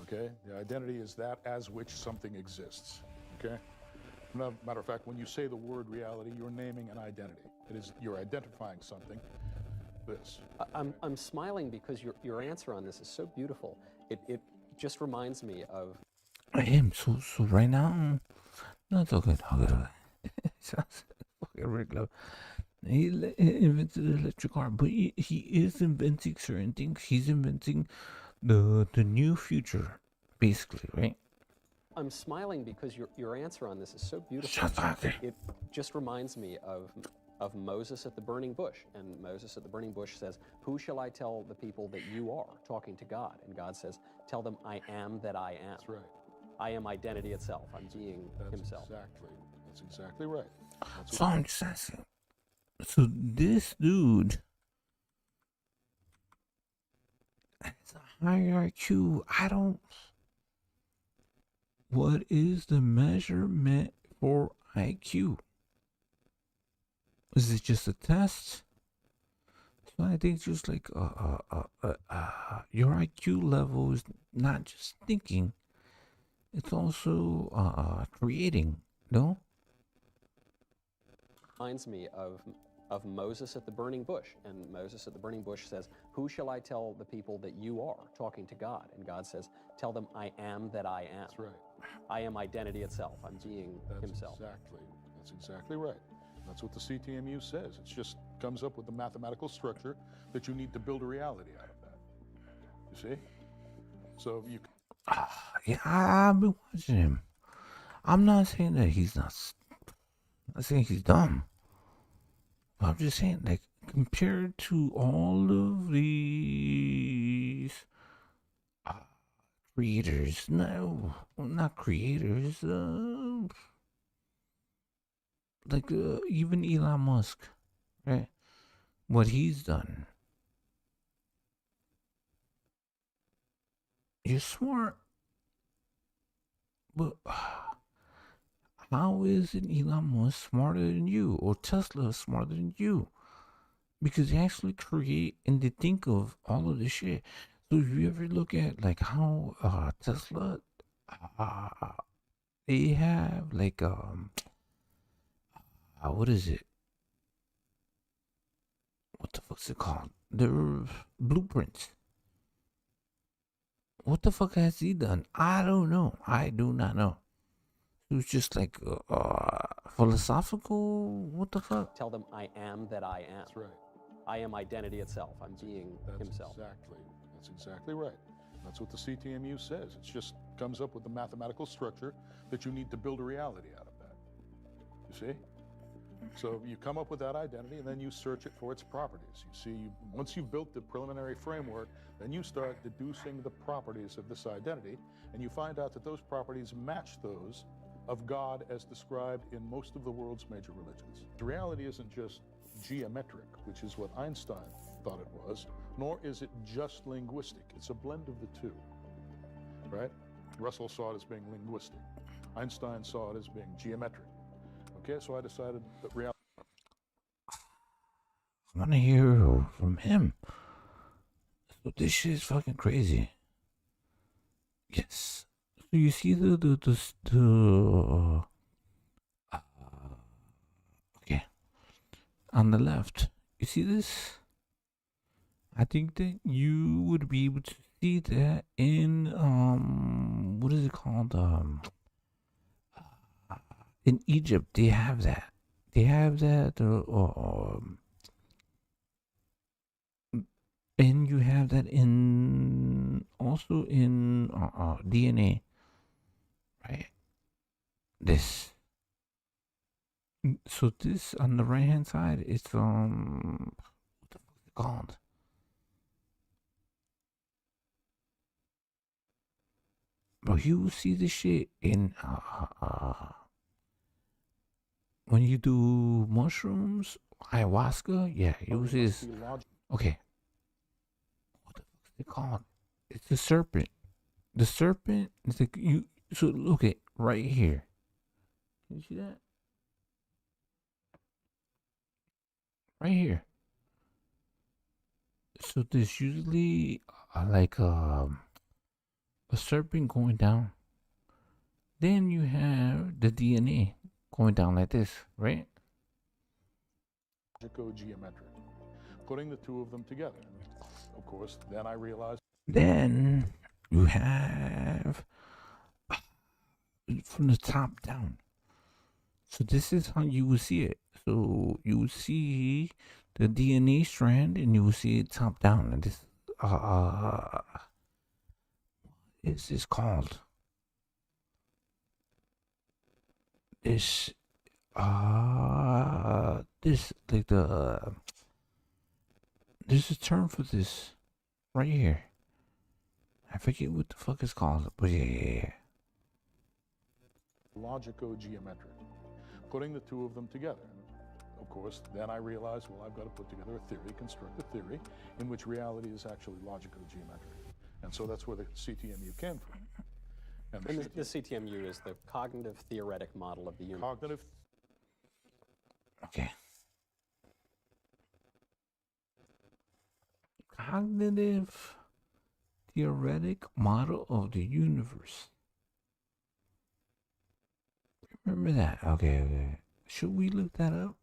Okay? The identity is that as which something exists. Okay? Matter of fact, when you say the word reality, you're naming an identity. It is, you're identifying something. This. I'm smiling because your answer on this is so beautiful. It just reminds me of. I am so right now. No, it's all good. All good. Sounds fucking regular. He invented the electric car, but he is inventing certain things. He's inventing the new future, basically, right? I'm smiling because your answer on this is so beautiful. Shut up. It just reminds me of Moses at the burning bush. And Moses at the burning bush says, "Who shall I tell the people that you are?" Talking to God. And God says, "Tell them I am that I am." That's right. I am identity itself. I'm being himself. That's exactly right. So I'm just asking. So this dude has a higher IQ. What is the measurement for IQ? Is it just a test? So I think just like your IQ level is not just thinking, it's also creating, no? Reminds me of Moses at the burning bush. And Moses at the burning bush says, "Who shall I tell the people that you are?" Talking to God. And God says, "Tell them I am that I am." That's right. I am identity itself. I'm being himself. That's exactly right. That's what the CTMU says. It just comes up with the mathematical structure that you need to build a reality out of that. You see? So you. Yeah, I've been watching him. I'm not saying that he's not. I'm not saying he's dumb. I'm just saying, like, compared to all of these creators, no, not creators, like even Elon Musk, right? What he's done. You're smart, but how isn't Elon Musk smarter than you, or Tesla smarter than you? Because they actually create and they think of all of this shit. So if you ever look at like how Tesla, they have like what is it? What the fuck's it called? Their blueprints. What the fuck has he done? I don't know. I do not know. It was just like philosophical. What the fuck? Tell them I am that I am. That's right. I am identity itself. I'm being himself. That's exactly right. That's what the CTMU says. It just comes up with the mathematical structure that you need to build a reality out of that. You see? So you come up with that identity and then you search it for its properties. You see, once you've built the preliminary framework, then you start deducing the properties of this identity, and you find out that those properties match those of God as described in most of the world's major religions. Reality isn't just geometric, which is what Einstein thought it was, nor is it just linguistic. It's a blend of the two, right? Russell saw it as being linguistic. Einstein saw it as being geometric. Okay, so I decided that reality. I want to hear from him. So this shit is fucking crazy. Yes. So you see the on the left. You see this? I think that you would be able to see that in what is it called? In Egypt they have that. They have that and you have that in also in DNA, right? This. So this on the right hand side is what the fuck is it called? But you will see this shit in when you do mushrooms, ayahuasca. Yeah, you will see this. Okay, what the fuck is it called? It's the serpent. The serpent is like you. So look at right here. Can you see that? Right here. So there's usually like a serpent going down. Then you have the DNA going down like this, right? Geometric. Putting the two of them together. Of course, then I realized. Then you have from the top down. So this is how you will see it. So you will see the DNA strand and you will see it top down. And this what is this called? This this like the there's a term for this right here. I forget what the fuck it's called, but yeah. Logico-geometric. Putting the two of them together. Of course, then I realized, well, I've got to put together a theory, construct a theory, in which reality is actually logico-geometric. And so that's where the CTMU came from. And the CTMU is the cognitive theoretic model of the universe. Cognitive. Okay. Cognitive theoretic model of the universe. Remember that? Okay. Should we look that up?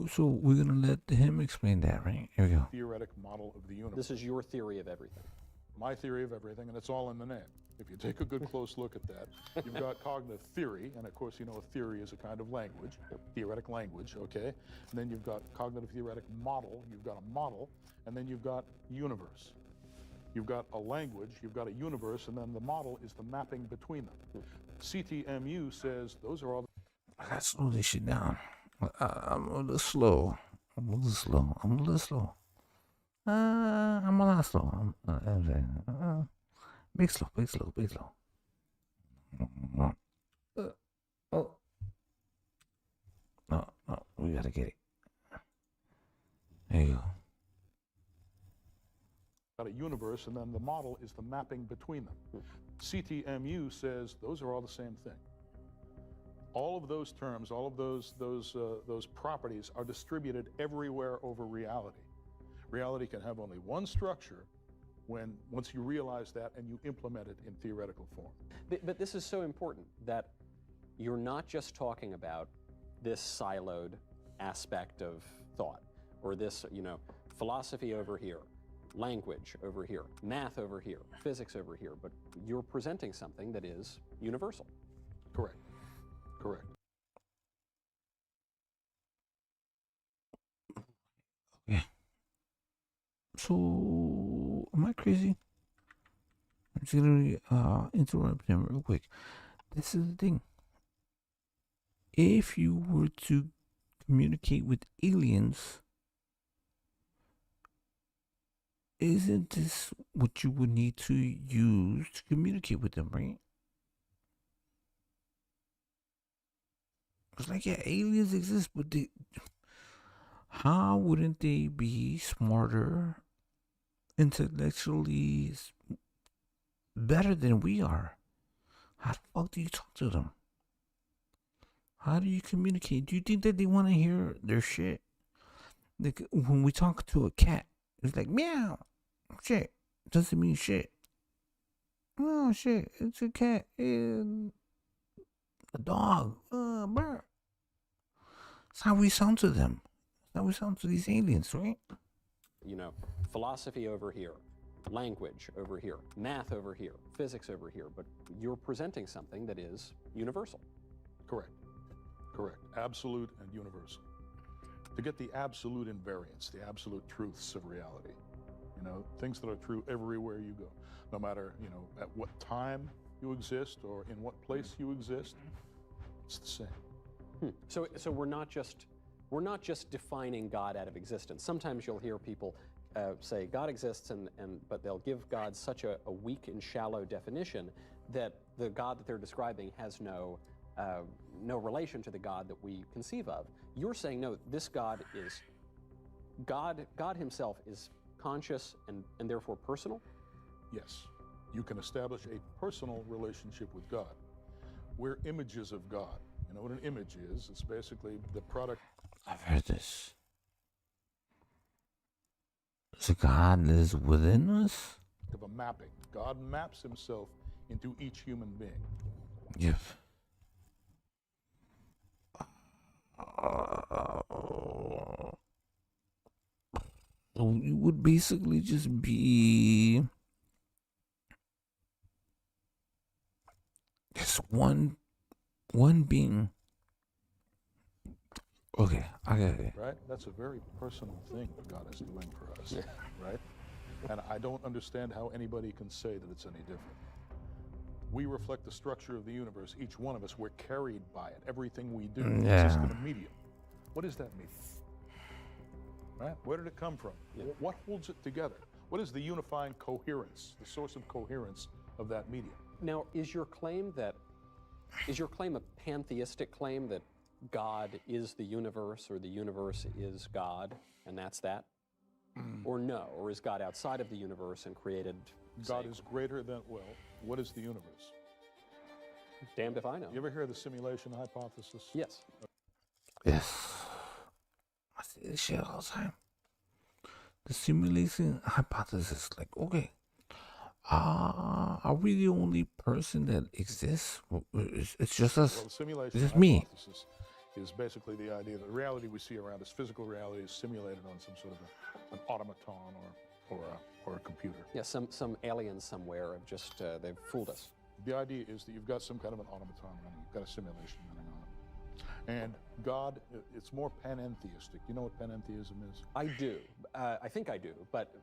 So we're gonna let him explain that, right? Here we go. Theoretic model of the universe. This is your theory of everything. My theory of everything, and it's all in the name. If you take a good close look at that, you've got cognitive theory, and of course, you know, a theory is a kind of language, theoretic language, okay? And then you've got cognitive theoretic model, you've got a model, and then you've got universe. You've got a language, you've got a universe, and then the model is the mapping between them. CTMU says those are all the... I gotta slow this shit down. I'm a little slow. I'm a little slow. I'm a lot slow. Big slow. Oh. No, we gotta get it. There you go. Got a universe, and then the model is the mapping between them. CTMU says those are all the same thing. All of those terms, all of those properties are distributed everywhere over reality. Reality can have only one structure once you realize that and you implement it in theoretical form. But this is so important that you're not just talking about this siloed aspect of thought, or this, philosophy over here, language over here, math over here, physics over here, but you're presenting something that is universal. Correct. Yeah. So, am I crazy? I'm just gonna interrupt him real quick. This is the thing. If you were to communicate with aliens, isn't this what you would need to use to communicate with them, right? It's like, yeah, aliens exist, but how wouldn't they be smarter, intellectually better than we are? How the fuck do you talk to them? How do you communicate? Do you think that they want to hear their shit? Like when we talk to a cat, it's like meow. Shit doesn't mean shit. Oh shit, it's a cat. A dog. Bird. That's how we sound to them. That's how we sound to these aliens, right? You know, philosophy over here, language over here, math over here, physics over here, but you're presenting something that is universal. Correct. Correct. Absolute and universal. To get the absolute invariance, the absolute truths of reality. You know, things that are true everywhere you go. No matter, you know, at what time you exist or in what place you exist, it's the same. So we're not just defining God out of existence. Sometimes you'll hear people say God exists, but they'll give God such a weak and shallow definition that the God that they're describing has no relation to the God that we conceive of. You're saying, no, this God is, God himself is conscious and therefore personal? Yes. You can establish a personal relationship with God. We're images of God. You know what an image is? It's basically the product. I've heard this. So God is within us? Of a mapping. God maps himself into each human being. Yes. So you would basically just be just one being. Okay, I got it. Right? That's a very personal thing that God is doing for us. Right? And I don't understand how anybody can say that it's any different. We reflect the structure of the universe. Each one of us, we're carried by it. Everything we do is just in a medium. What is that medium? Right? Where did it come from? What holds it together? What is the unifying coherence, the source of coherence of that medium? Now, is your claim a pantheistic claim that God is the universe or the universe is God and that's that? Or no? Or is God outside of the universe and created? God is greater than, well, what is the universe? Damned if I know. You ever hear of the simulation hypothesis? Yes. Yes. I see this shit all the time. The simulation hypothesis, like, okay, are we the only person that exists? It's just us. Well, the simulation it's just me. hypothesis is basically the idea that the reality we see around us, physical reality, is simulated on some sort of an automaton or a computer. Yeah, some aliens somewhere have just they've fooled us. The idea is that you've got some kind of an automaton running, you've got a simulation running on it. And God, it's more panentheistic. You know what panentheism is? I do. I think I do. But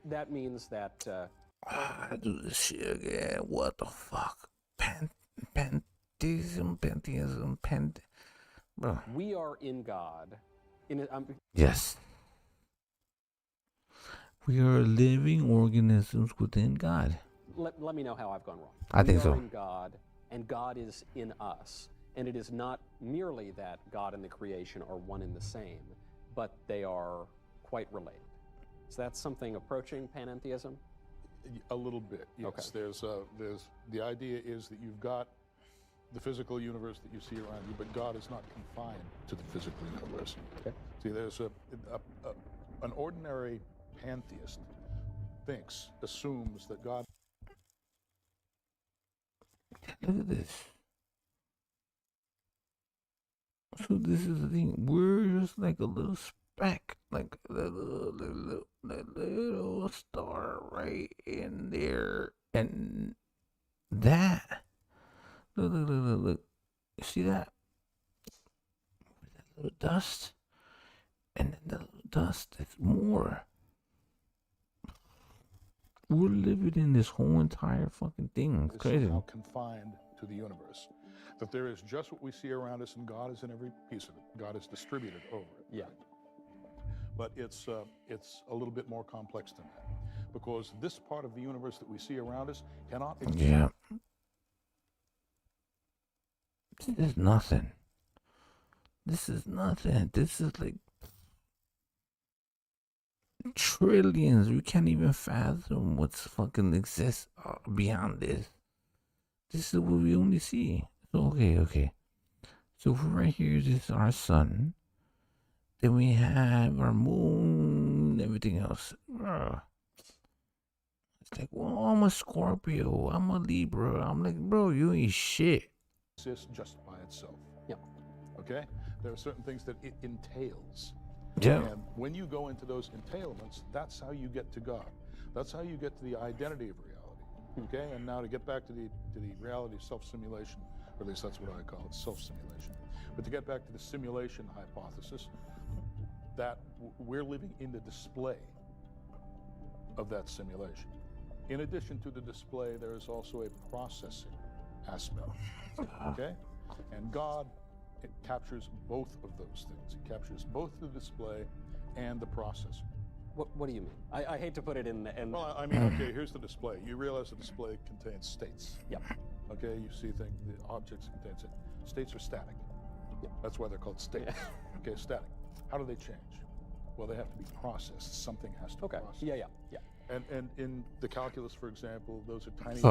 that means that... I do this shit again. What the fuck? Pantheism. Bro. We are in God. Yes. We are living organisms within God. Let me know how I've gone wrong. I think so. We are in God, and God is in us. And it is not merely that God and the creation are one and the same, but they are quite related. Is that something approaching panentheism? A little bit, yes. Okay. There's the idea is that you've got the physical universe that you see around you, but God is not confined to the physical universe. Okay. See, there's an ordinary pantheist assumes that God. Look at this. So this is the thing. We're just like a little speck, like a little star right in there, and that. Look. You see that? That little dust, and then the little dust. It's more. We're living in this whole entire fucking thing. It's crazy. Somehow confined to the universe. That there is just what we see around us, and God is in every piece of it. God is distributed over it. Yeah. But it's a little bit more complex than that, because this part of the universe that we see around us cannot exist. Yeah. This is nothing. This is nothing. This is like trillions. We can't even fathom what's fucking exists beyond this. This is what we only see. So, okay. So right here, this is our sun. Then we have our moon, everything else. It's like, well, I'm a Scorpio. I'm a Libra. I'm like, bro, you ain't shit. Exists just by itself. Yeah. Okay? There are certain things that it entails. Yeah. And when you go into those entailments, that's how you get to God. That's how you get to the identity of reality. Okay? And now to get back to the reality of self-simulation, or at least that's what I call it, self-simulation. But to get back to the simulation hypothesis, that we're living in the display of that simulation. In addition to the display, there is also a processing aspect. Okay? And God, it captures both of those things. It captures both the display and the processor. What do you mean? I hate to put it in. Well, I mean, okay, here's the display. You realize the display contains states. Yep. Okay, you see things, the objects contain states are static. Yep. That's why they're called states. Okay, static. How do they change? Well, they have to be processed. Something has to process. Yeah. And in the calculus, for example, those are tiny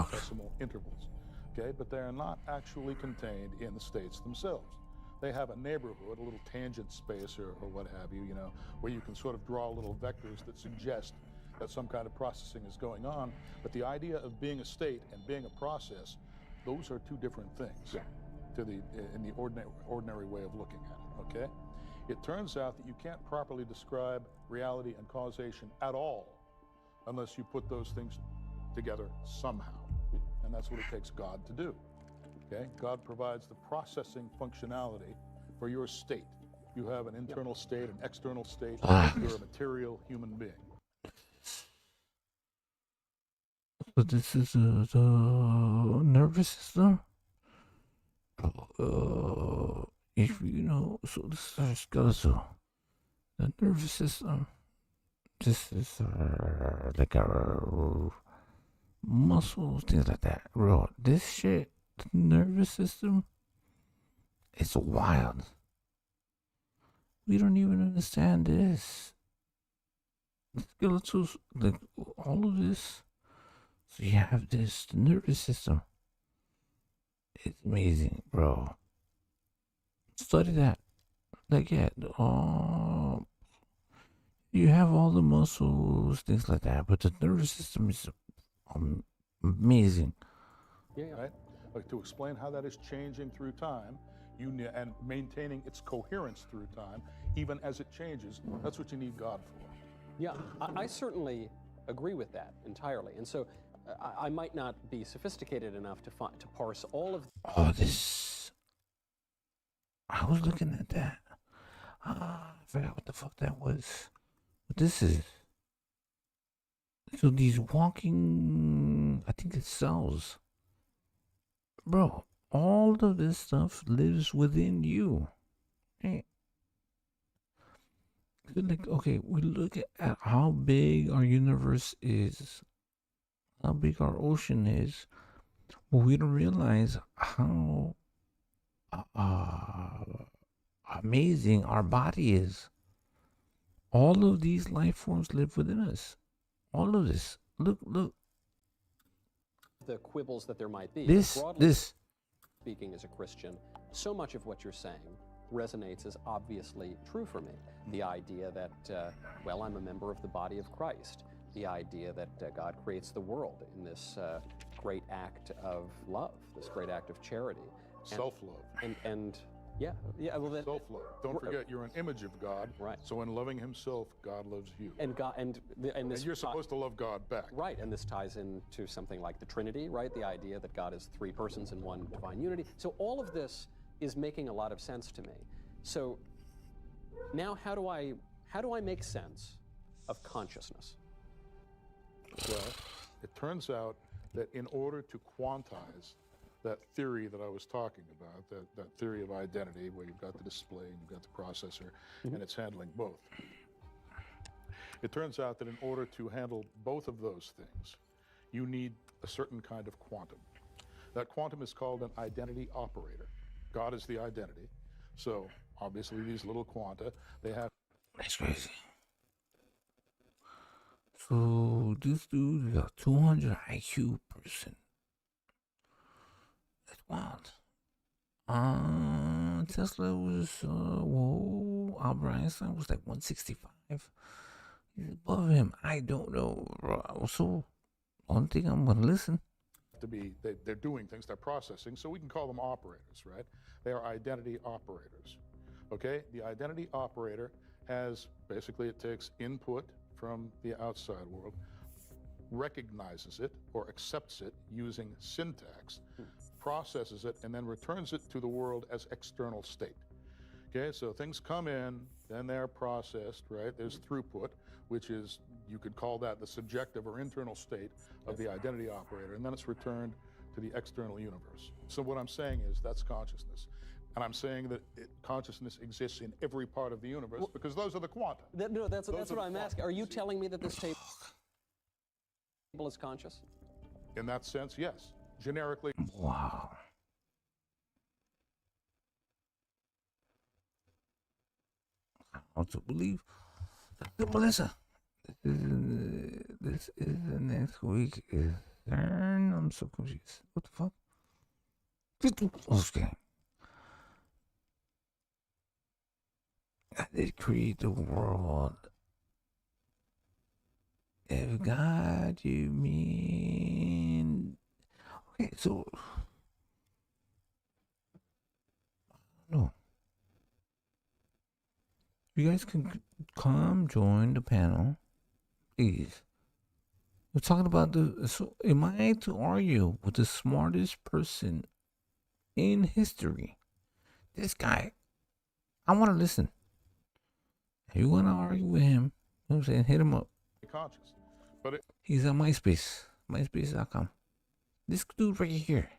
decimal intervals. Okay, but they are not actually contained in the states themselves. They have a neighborhood, a little tangent space or what have you, you know, where you can sort of draw little vectors that suggest that some kind of processing is going on. But the idea of being a state and being a process, those are two different things in the ordinary way of looking at it, okay? It turns out that you can't properly describe reality and causation at all unless you put those things together somehow. And that's what it takes God to do. Okay? God provides the processing functionality for your state. You have an internal state, an external state. You're a material human being. So this is the nervous system. If you know, so this is skeletal. The nervous system. This is like a muscles, things like that. Bro, this shit, the nervous system, it's wild. We don't even understand this. The skeletals, like all of this. So you have this, the nervous system. It's amazing, bro. Study that. Like, yeah, you have all the muscles, things like that, but the nervous system is amazing. Right? Like to explain how that is changing through time, and maintaining its coherence through time, even as it changes. That's what you need God for. Yeah, I certainly agree with that entirely. And so I might not be sophisticated enough to parse all of. Oh, this. I was looking at that. I forgot what the fuck that was. But this is. So these walking, I think it's cells. Bro, all of this stuff lives within you. Hey. Like, okay, we look at how big our universe is, how big our ocean is, but we don't realize how amazing our body is. All of these life forms live within us. All of this. Look. The quibbles that there might be. Broadly speaking, as a Christian, so much of what you're saying resonates as obviously true for me. The idea that, well, I'm a member of the body of Christ. The idea that God creates the world in this great act of love, this great act of charity. Self-love. And well, that, self-love. Don't forget, you're an image of God. Right. So in loving Himself, God loves you. And God, and you're supposed to love God back. Right. And this ties into something like the Trinity, right? The idea that God is three persons in one divine unity. So all of this is making a lot of sense to me. So now, how do I make sense of consciousness? Well, it turns out that in order to quantize that theory that I was talking about, that theory of identity, where you've got the display and you've got the processor, and it's handling both. It turns out that in order to handle both of those things, you need a certain kind of quantum. That quantum is called an identity operator. God is the identity. So obviously these little quanta, they have... That's crazy. So this dude is a 200 IQ person. That's wild. Tesla was, Albert Einstein was like 165. He's above him. I don't know. So, one thing I'm going to listen. They're doing things, they're processing, so we can call them operators, right? They are identity operators. Okay, the identity operator has, basically it takes input from the outside world, recognizes it or accepts it using syntax, processes it, and then returns it to the world as external state. Okay, so things come in, then they're processed, right? There's throughput, which is, you could call that the subjective or internal state of the identity operator, and then it's returned to the external universe. So what I'm saying is that's consciousness. And I'm saying that consciousness exists in every part of the universe because those are the quanta. No, that's what I'm asking. Are you telling me that this table is conscious? In that sense, yes. Generically. Wow. I want to believe. Dr. Melissa, this is the next week. I'm so confused. What the fuck? Okay. God did create the world. If God, you mean... Okay, so... No. You guys can come join the panel, please. We're talking about the... So, am I to argue with the smartest person in history? This guy. I want to listen. If you want to argue with him, you know what I'm saying? Hit him up. Conscious. But he's on MySpace. MySpace.com. This dude right here.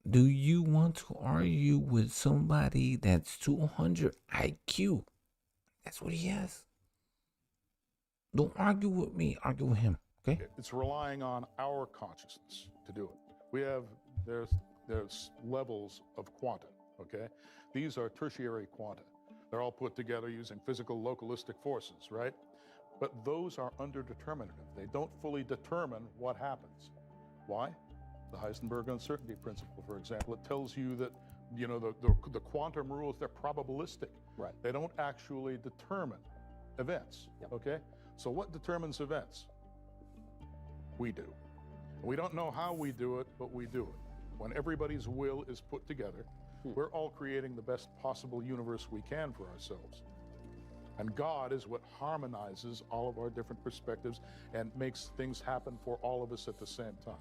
Do you want to argue with somebody that's 200 IQ? That's what he has. Don't argue with me. Argue with him. Okay? It's relying on our consciousness to do it. There's levels of quanta, okay? These are tertiary quanta. They're all put together using physical localistic forces, right? But those are underdeterminative. They don't fully determine what happens. Why? The Heisenberg uncertainty principle, for example, it tells you that, you know, the quantum rules, they're probabilistic. Right. They don't actually determine events, okay? So what determines events? We do. We don't know how we do it, but we do it. When everybody's will is put together, we're all creating the best possible universe we can for ourselves. And God is what harmonizes all of our different perspectives and makes things happen for all of us at the same time.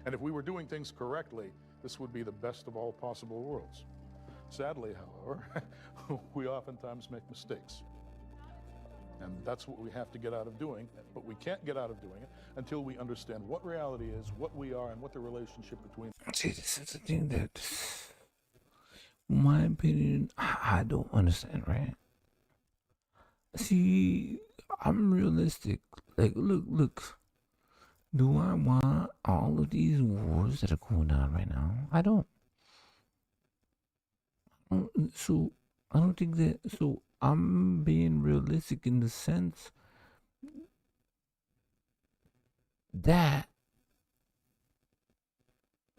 And if we were doing things correctly, this would be the best of all possible worlds. Sadly, however, we oftentimes make mistakes. And that's what we have to get out of doing, but we can't get out of doing it until we understand what reality is, what we are, and what the relationship between... See, this is the thing that, my opinion, I don't understand, right? See, I'm realistic. Like, look. Do I want all of these wars that are going on right now? I don't. So, I don't think that... So, I'm being realistic in the sense that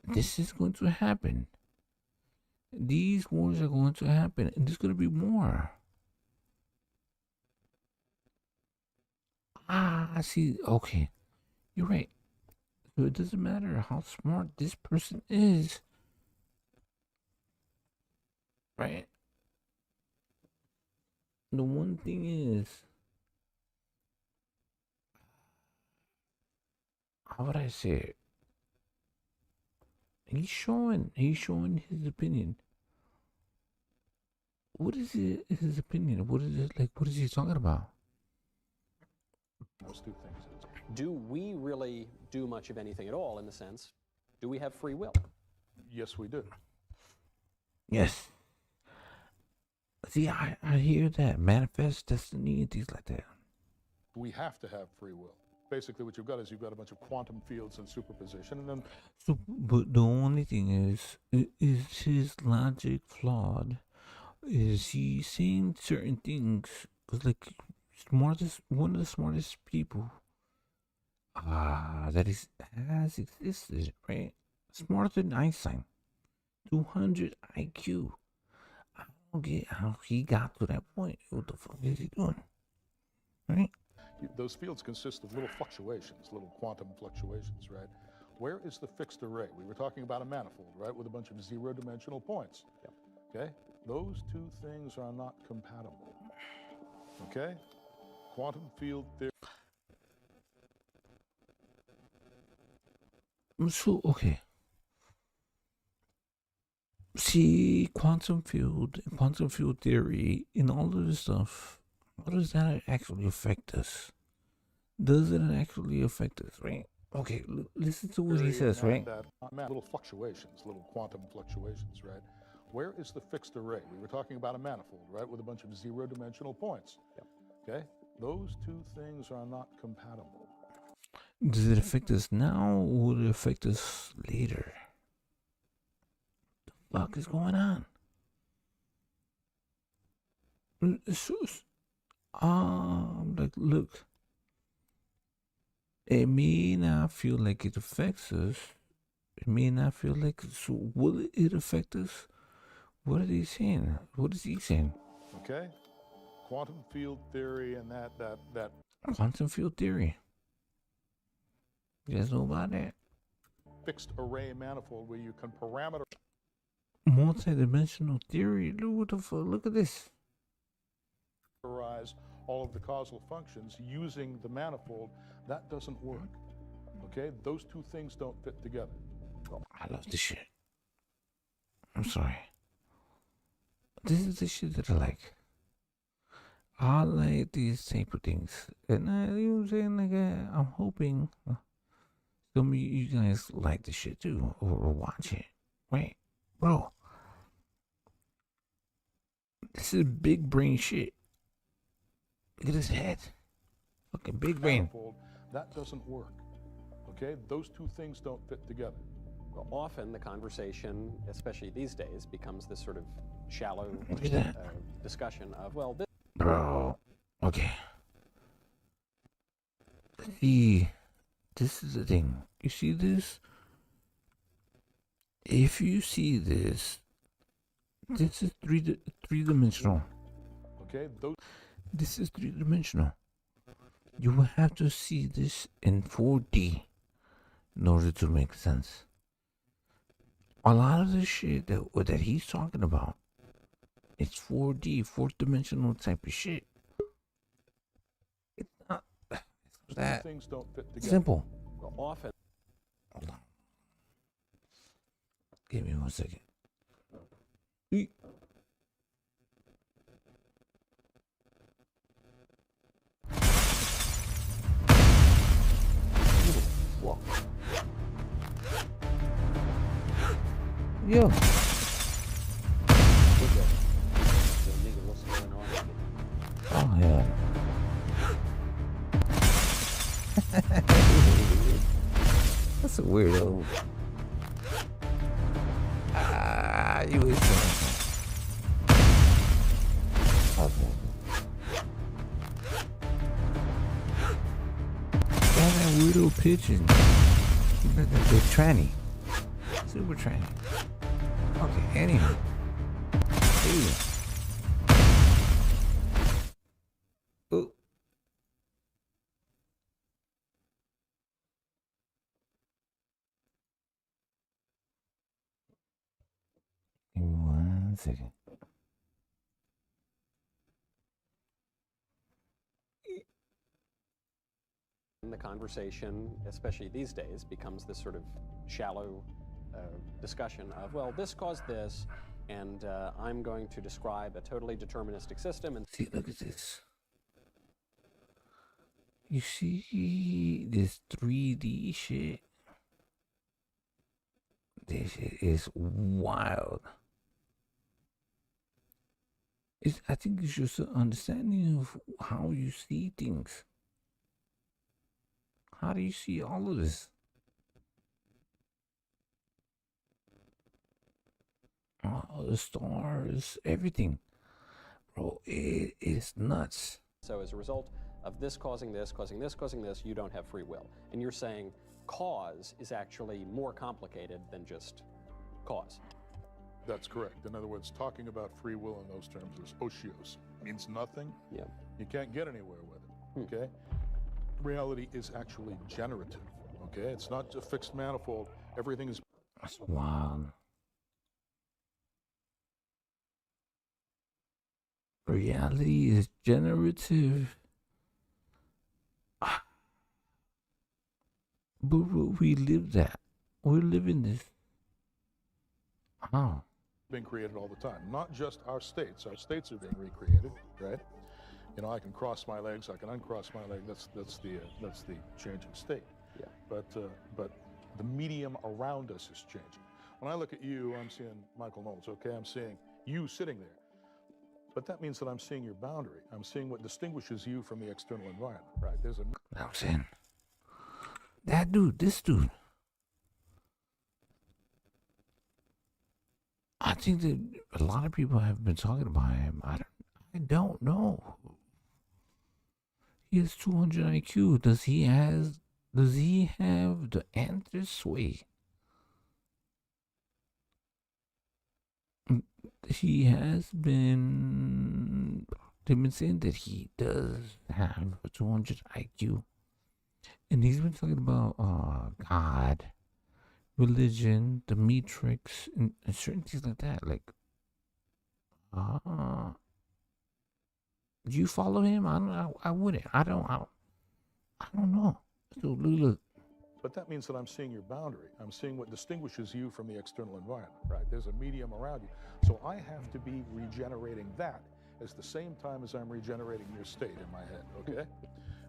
this is going to happen. These wars are going to happen, and there's going to be more. I see. Okay, you're right. So it doesn't matter how smart this person is, right? The one thing is, how would I say it? He's showing his opinion. What is it, his opinion? What is it like? What is he talking about? Those two things. Do we really do much of anything at all in the sense, do we have free will? Yes, we do. Yes. See, I hear that. Manifest destiny and things like that. We have to have free will. Basically, what you've got is you've got a bunch of quantum fields in superposition, and then... So, but the only thing is his logic flawed? Is he saying certain things? Because, like, one of the smartest people that has existed, right? Smarter than Einstein. 200 IQ. I don't get how he got to that point. What the fuck is he doing? Right? Those fields consist of little fluctuations, little quantum fluctuations, right? Where is the fixed array? We were talking about a manifold, right, with a bunch of zero-dimensional points. Yep. Okay? Those two things are not compatible. Okay? Quantum field theory. So, okay. See, quantum field theory, and all of this stuff, how does that actually affect us? Does it actually affect us, right? Okay, listen to what he says, right? Little fluctuations, little quantum fluctuations, right? Where is the fixed array? We were talking about a manifold, right, with a bunch of zero-dimensional points. Yep. Okay? Those two things are not compatible. Does it affect us now, or will it affect us later? The fuck is going on? Like, look, it may not feel like it affects us. It may not feel like it. So will it affect us? What are they saying? What is he saying? Okay? Quantum field theory and that. Quantum field theory. You guys know about that? Fixed array manifold where you can parameter. Multi-dimensional theory. Look what the fuck. Look at this. All of the causal functions using the manifold. That doesn't work. Okay? Those two things don't fit together. I love this shit. I'm sorry. This is the shit that I like. I like these type of things. And you know what I'm saying? Like, I'm hoping some of you guys like this shit too, or watch it. Right? Bro. This is big brain shit. Look at his head. Fucking big brain. That doesn't work. Okay? Those two things don't fit together. Well, often the conversation, especially these days, becomes this sort of shallow discussion of, well, this. Bro. Okay. See, this is the thing. You see this? If you see this, this is three-dimensional. Okay? This is three-dimensional. You will have to see this in 4D in order to make sense. A lot of the shit that he's talking about, it's 4D, fourth-dimensional type of shit. It's not that things don't fit together. simple. Well, often. Hold on. Give me 1 second. Whoa. Yo. Oh, yeah. That's a weirdo. You is okay. Got that weirdo pigeon. The tranny. Super tranny. Okay, anyway. Ooh. Give me 1 second. The conversation, especially these days, becomes this sort of shallow discussion of, well, this caused this, and I'm going to describe a totally deterministic system. And see, look at this. You see this 3D shit? This shit is wild. I think it's just an understanding of how you see things. How do you see all of this? The stars, everything. Bro, it is nuts. So as a result of this causing this, causing this, causing this, you don't have free will. And you're saying cause is actually more complicated than just cause. That's correct. In other words, talking about free will in those terms is otiose. Means nothing. Yeah. You can't get anywhere with it. Okay? Reality is actually generative. Okay? It's not a fixed manifold. Everything is. That's wild. reality is generative. But we live that. We're living this. How? Being created all the time. Not just our states. Our states are being recreated, right? You know, I can cross my legs, I can uncross my leg. That's the changing state. Yeah. But the medium around us is changing. When I look at you, I'm seeing Michael Knowles. Okay, I'm seeing you sitting there. But that means that I'm seeing your boundary. I'm seeing what distinguishes you from the external environment, right? There's a. I'm saying that dude, this dude. I think that a lot of people have been talking about him. I don't know. He has 200 IQ. Does he have the answer sway? He has been. They've been saying that he does have a 200 IQ, and he's been talking about God, religion, the Matrix, and certain things like that. Like, do you follow him? I don't know. I wouldn't. I don't know. So look. But that means that I'm seeing your boundary. I'm seeing what distinguishes you from the external environment, right? There's a medium around you. So I have to be regenerating that at the same time as I'm regenerating your state in my head, okay?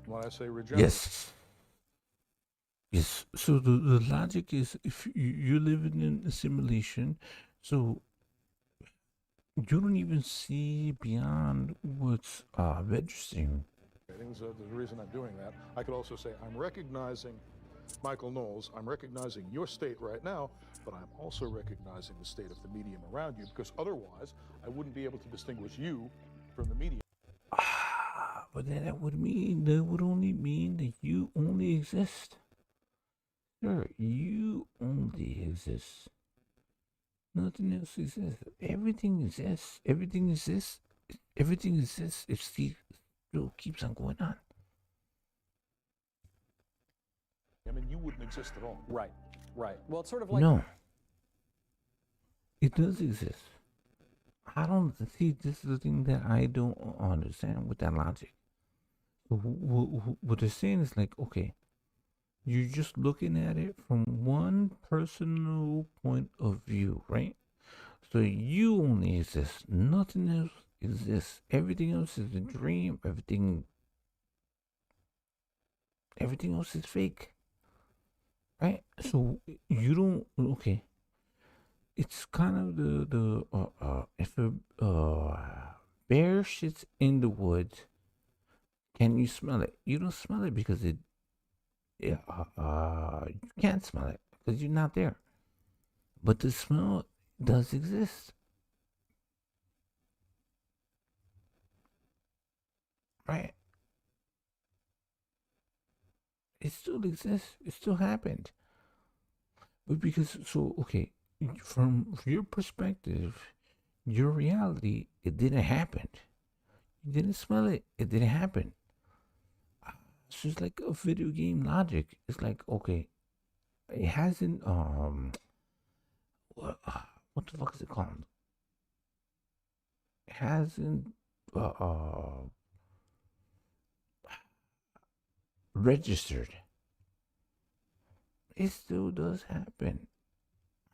When I say regenerate. Yes. Yes. So the logic is, if you're living in a simulation, so you don't even see beyond what's registering. There's a reason I'm doing that. I could also say I'm recognizing Michael Knowles, I'm recognizing your state right now, but I'm also recognizing the state of the medium around you, because otherwise I wouldn't be able to distinguish you from the medium. But then that would only mean that you only exist. Sir, you only exist. Nothing else exists. Everything exists. Everything exists. Everything exists. It still keeps on going on. I mean, you wouldn't exist at all. Right. Well, it's sort of like... No. It does exist. I don't see. This is the thing that I don't understand with that logic. What they're saying is like, okay, you're just looking at it from one personal point of view, right? So you only exist. Nothing else exists. Everything else is a dream. Everything else is fake. Right? So you don't. Okay. It's kind of the if a bear shits in the woods, can you smell it? You don't smell it because you can't smell it because you're not there. But the smell does exist. Right? It still exists. It still happened. But because, so, okay, from your perspective, your reality, it didn't happen. You didn't smell it. It didn't happen. It's just like a video game logic. It's like, okay, it hasn't, what the fuck is it called? It hasn't, registered. It still does happen.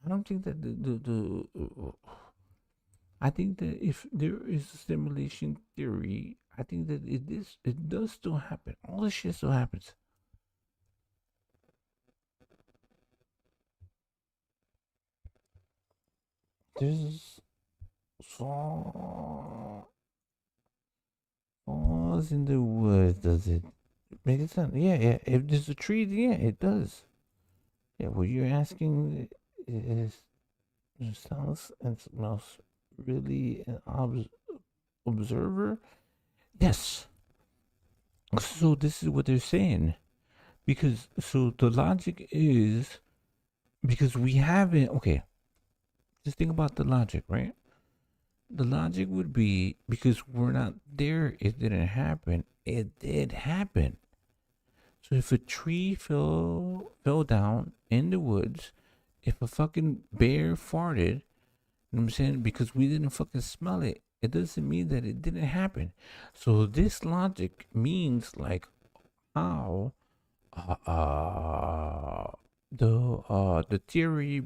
I don't think that I think that if there is a simulation theory, I think that it does still happen. All this shit still happens. There's songs in the woods. Does it make it sound? Yeah. If there's a tree, yeah, it does. Yeah, what you're asking is, it sounds and smells really an observer? Yes. So this is what they're saying. Because, so the logic is, because we haven't, okay, just think about the logic, right? The logic would be, because we're not there, it didn't happen. It did happen. So if a tree fell down in the woods, if a fucking bear farted, you know what I'm saying? Because we didn't fucking smell it, it doesn't mean that it didn't happen. So this logic means like how the theory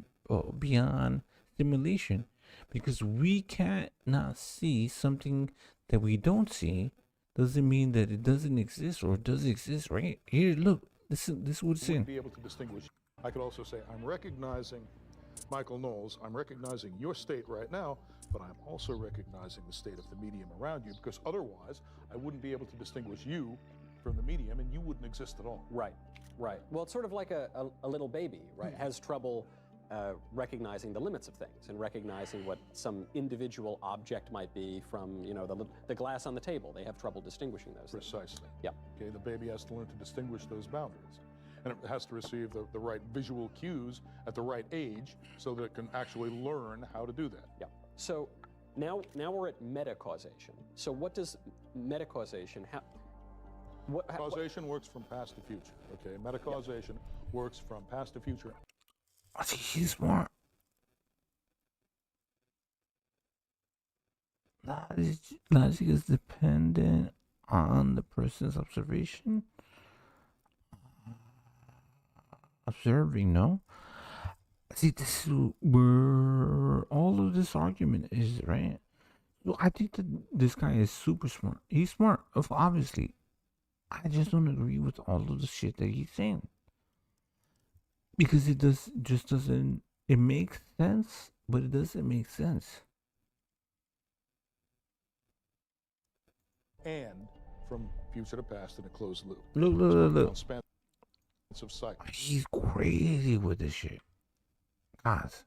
beyond simulation, because we can't not see something that we don't see doesn't mean that it doesn't exist or does exist. Right here, look, this would say. Be able to distinguish. I could also say I'm recognizing Michael Knowles. I'm recognizing your state right now, but I'm also recognizing the state of the medium around you, because otherwise I wouldn't be able to distinguish you from the medium, and you wouldn't exist at all. Right. Well, it's sort of like a little baby, right? Has trouble recognizing the limits of things and recognizing what some individual object might be from, the glass on the table. They have trouble distinguishing those things. Precisely. Yeah. Okay, the baby has to learn to distinguish those boundaries. And it has to receive the right visual cues at the right age so that it can actually learn how to do that. Yeah. So now we're at metacausation. So what does metacausation have? Causation works from past to future. Okay, metacausation works from past to future. Oh, see, he's smart. Logic is dependent on the person's observation. Observing, no? See, this is where all of this argument is, right? So I think that this guy is super smart. He's smart, obviously. I just don't agree with all of the shit that he's saying. Because it doesn't, it makes sense, but it doesn't make sense. And from future to past in a closed loop. Look. Of cycle. He's crazy with this shit. Guys,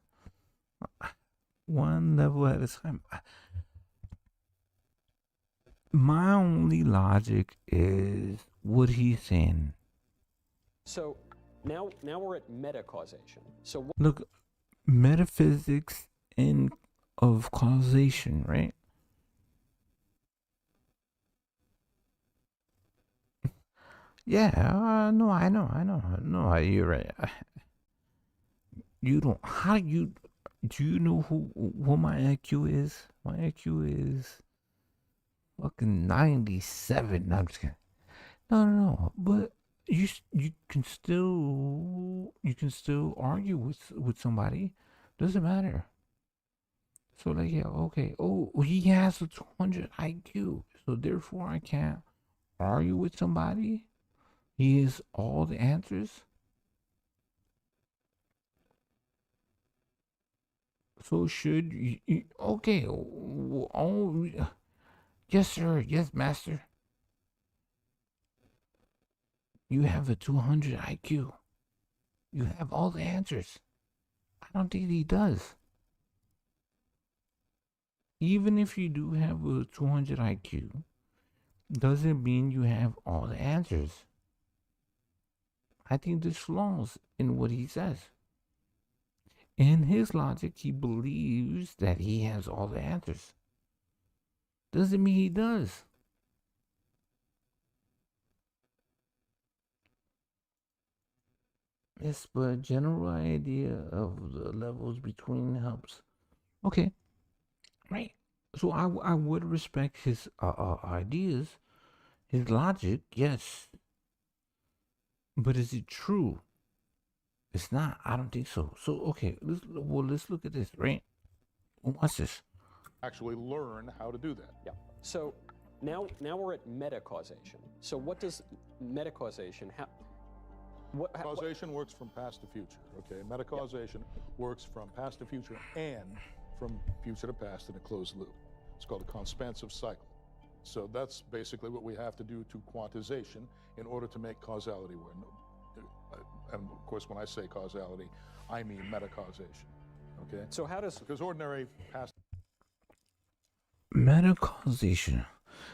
one level at a time. My only logic is what he's saying. So now we're at metacausation. So look, metaphysics of causation, right? Yeah, no, I know. No, you're right. You don't. Do you know what my IQ is? My IQ is fucking 97. No, I'm just kidding. No. But you can still argue with somebody. Doesn't matter. So like, yeah, okay. Oh, he has a 200 IQ, so therefore I can't argue with somebody. He has all the answers. So should you okay? Oh, yes, sir. Yes, master. You have a 200 IQ. You have all the answers. I don't think he does. Even if you do have a 200 IQ, doesn't mean you have all the answers. I think there's flaws in what he says. In his logic, he believes that he has all the answers. Doesn't mean he does. Yes, but general idea of the levels between helps. Okay, right. So I would respect his ideas, his logic, yes. But is it true? It's not. I don't think so. So okay, let's look at this, right? Watch this. Actually learn how to do that. Yeah. So now we're at metacausation. So what does metacausation have? Causation works from past to future. Okay, metacausation works from past to future and from future to past in a closed loop. It's called a conspansive cycle. So that's basically what we have to do to quantization in order to make causality work. And of course, when I say causality, I mean metacausation. Okay. So how does because ordinary past metacausation?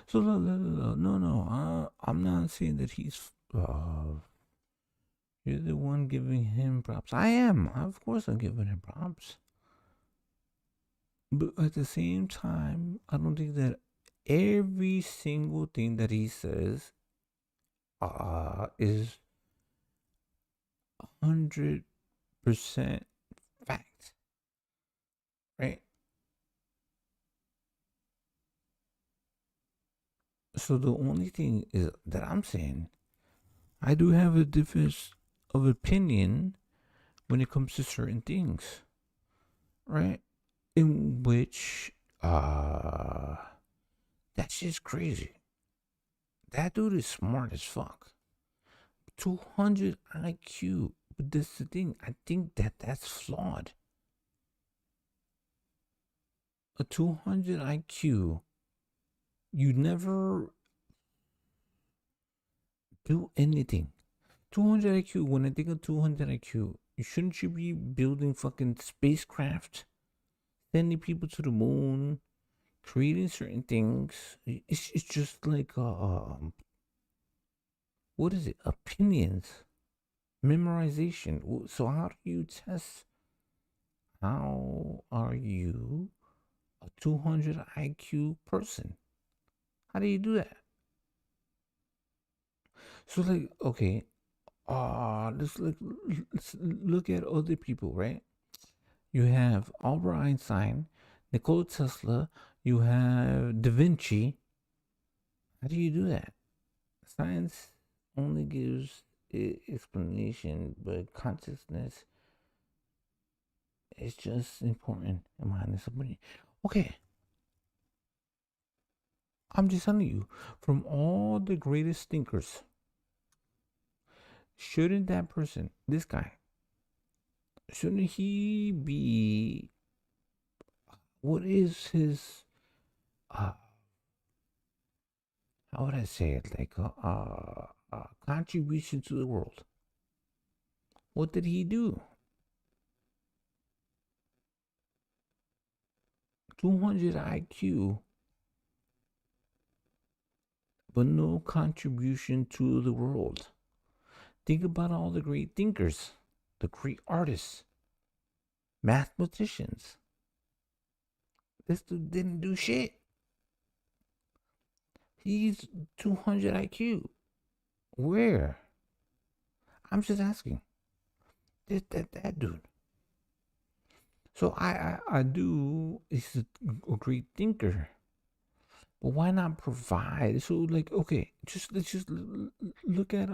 So no. I'm not saying that he's. You're the one giving him props. I am. Of course, I'm giving him props. But at the same time, I don't think that every single thing that he says is 100% fact. Right? So the only thing is that I'm saying, I do have a difference of opinion when it comes to certain things, right? In which, that shit's crazy. That dude is smart as fuck. 200 IQ. But that's the thing. I think that's flawed. A 200 IQ, you never do anything. 200 IQ, when I think of 200 IQ, shouldn't you be building fucking spacecraft? Sending people to the moon? Creating certain things? It's just like, what is it? Opinions. Memorization. So how do you test? How are you a 200 IQ person? How do you do that? So like, okay, let's look at other people, right? You have Albert Einstein, Nikola Tesla, you have Da Vinci. How do you do that? Science only gives explanation, but consciousness is just important in my honest opinion. Okay. I'm just telling you, from all the greatest thinkers, shouldn't that person, this guy, shouldn't he be, what is his, how would I say it, like contribution to the world? What did he do? 200 IQ, but no contribution to the world. Think about all the great thinkers, the great artists, mathematicians. This dude didn't do shit. He's 200 IQ. Where? I'm just asking. That dude. So I do. He's a great thinker. But why not provide? So like, okay, let's just look at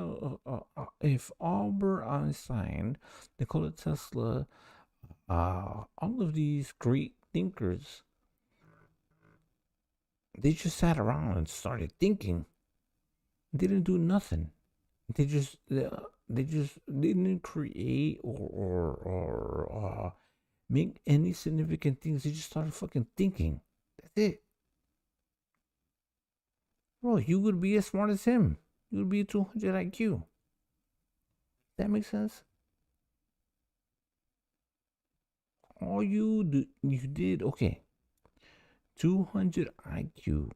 if Albert Einstein, Nikola Tesla, all of these great thinkers, they just sat around and started thinking. They didn't do nothing. They just didn't create or make any significant things. They just started fucking thinking. That's it. Bro, you would be as smart as him. You would be a 200 IQ. That makes sense? All you did, okay. 200 IQ.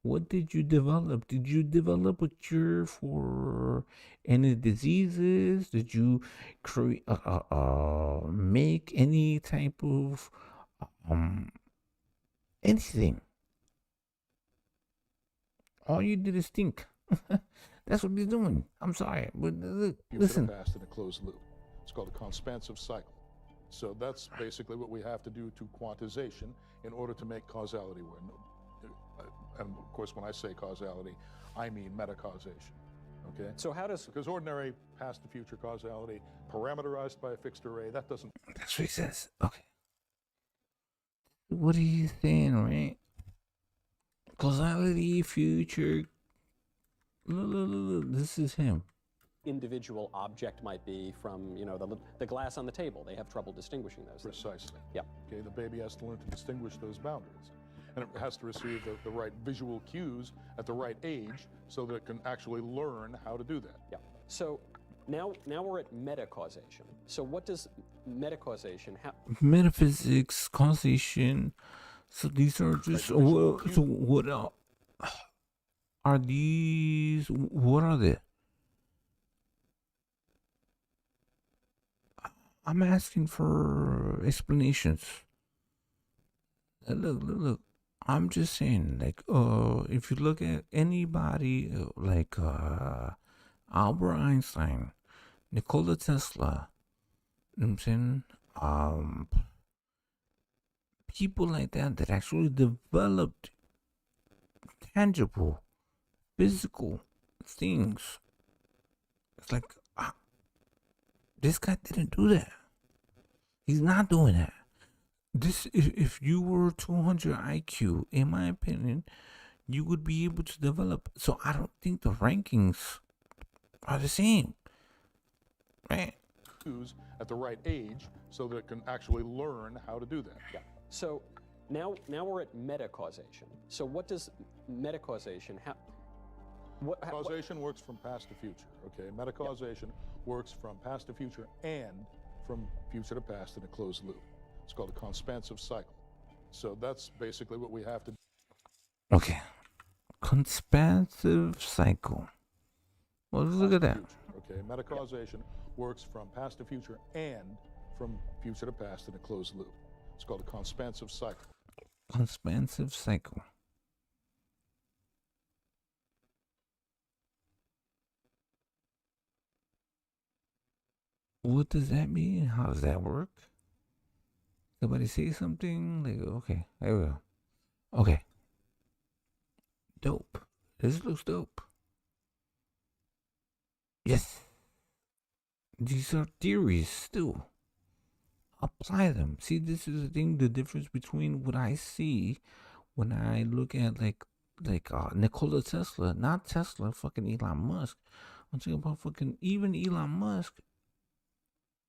What did you develop? Did you develop a cure for any diseases? Did you create, make any type of anything? All you did is think. That's what he's doing. I'm sorry, but listen. Fast in a closed loop. It's called a conspansive cycle. So that's basically what we have to do to quantization in order to make causality work. And of course, when I say causality, I mean metacausation. Okay. So how does, because ordinary past to future causality, parameterized by a fixed array, that doesn't. That's what he says. Okay. What are you saying, right? Causality, future. Look, this is him. Individual object might be from, the glass on the table. They have trouble distinguishing those. Precisely. Yeah. Okay, the baby has to learn to distinguish those boundaries. And it has to receive the right visual cues at the right age so that it can actually learn how to do that. Yeah. So now we're at metacausation. So what does metacausation have? Metaphysics, causation. So these are just, so what are these? What are they? I'm asking for explanations. Look. I'm just saying, like, if you look at anybody like Albert Einstein, Nikola Tesla, you know what I'm saying? People like that actually developed tangible physical things. It's like, this guy didn't do that. He's not doing that. This, if you were 200 IQ, in my opinion, you would be able to develop. So I don't think the rankings are the same, right? At the right age so that it can actually learn how to do that. Yeah. So now we're at metacausation. So what does metacausation have? Causation works from past to future, okay? Metacausation works from past to future and from future to past in a closed loop. It's called a conspansive cycle. So that's basically what we have to do. Okay. Conspansive cycle. Well, look at that. Okay, metacausation works from past to future and from future to past in a closed loop. It's called a conspansive cycle. Conspansive cycle. What does that mean? How does that work? Somebody say something? Like, okay, there we go. Okay. Dope. This looks dope. Yes. These are theories still. Apply them. See, this is the thing, the difference between what I see when I look at like Nikola Tesla, not Tesla, fucking Elon Musk. I'm talking about fucking even Elon Musk.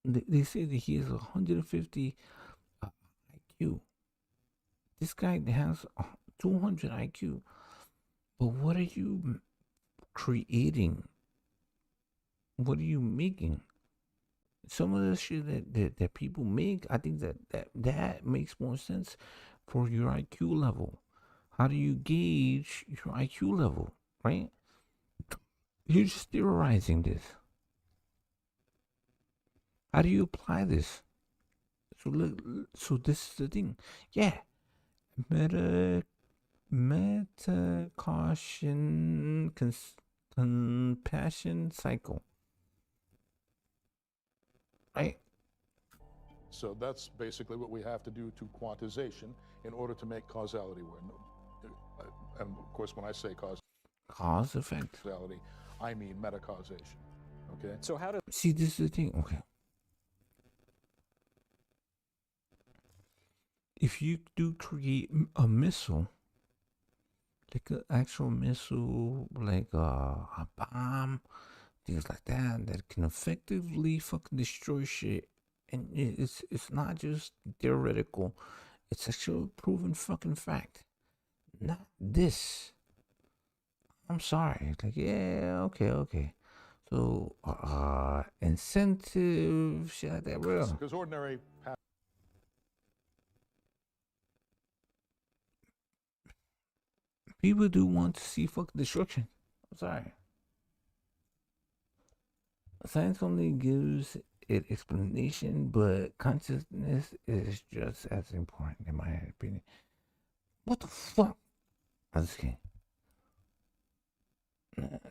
They say that he has 150 IQ. This guy has 200 IQ. But what are you creating? What are you making? Some of the shit that people make, I think that makes more sense for your IQ level. How do you gauge your IQ level, right? You're just theorizing this. How do you apply this? So look, so this is the thing. Yeah. Meta-caution, compassion cycle. Right? So that's basically what we have to do to quantization in order to make causality work. And of course, when I say cause effect, causality, I mean metacausation. Okay. So how does see this is the thing? Okay. If you do create a missile, like an actual missile, like a bomb, things like that can effectively fucking destroy shit, and it's not just theoretical, it's actual proven fucking fact. Not this. I'm sorry. Like, yeah, okay. So, incentive, shit like that, real. Because ordinary. People do want to see fucking destruction. I'm sorry. Science only gives it explanation, but consciousness is just as important, in my opinion. What the fuck? I'm just kidding.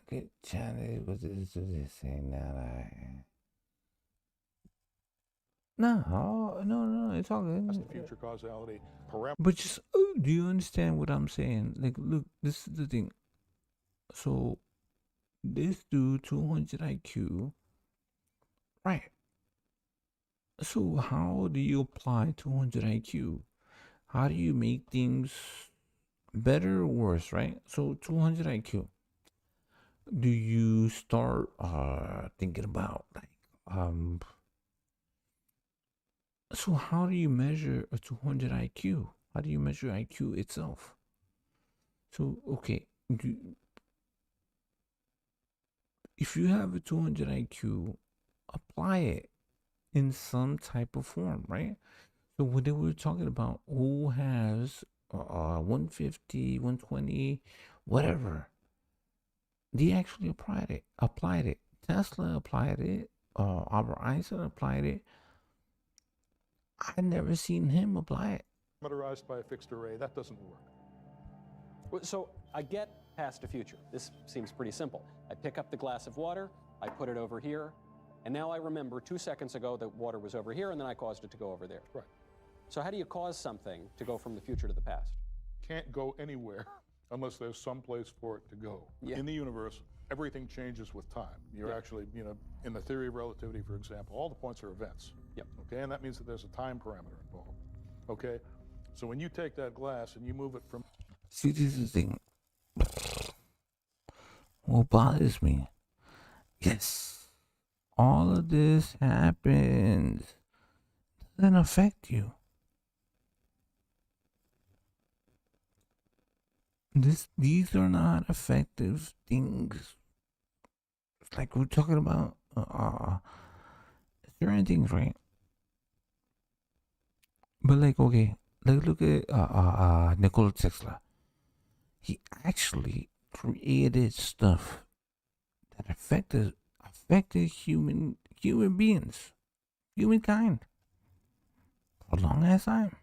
Good challenge. What is this saying now? No, it's all good. That's the future causality parameter. But just, do you understand what I'm saying? Like, look, this is the thing. So, this dude, 200 IQ, right? So, how do you apply 200 IQ? How do you make things better or worse, right? So, 200 IQ. Do you start thinking about, like, so how do you measure a 200 IQ? How do you measure IQ itself? So, okay, if you have a 200 IQ, apply it in some type of form, right? So what they were talking about, who has 150, 120, whatever, they actually applied it. Tesla applied it. Albert Einstein applied it. I've never seen him apply it. Parameterized by a fixed array, that doesn't work. So I get past to future. This seems pretty simple. I pick up the glass of water, I put it over here, and now I remember 2 seconds ago that water was over here, and then I caused it to go over there. Right. So how do you cause something to go from the future to the past? Can't go anywhere unless there's some place for it to go. Yeah. In the universe, everything changes with time. You're actually, in the theory of relativity, for example, all the points are events. Yep. Okay, and that means that there's a time parameter involved. Okay, so when you take that glass and you move it from... See, this is the thing. What bothers me, yes, all of this happens, doesn't affect you. These are not effective things. It's like we're talking about certain things, right? But like, okay, like look at Nikola Tesla. He actually created stuff that affected human beings, humankind, for a long ass time.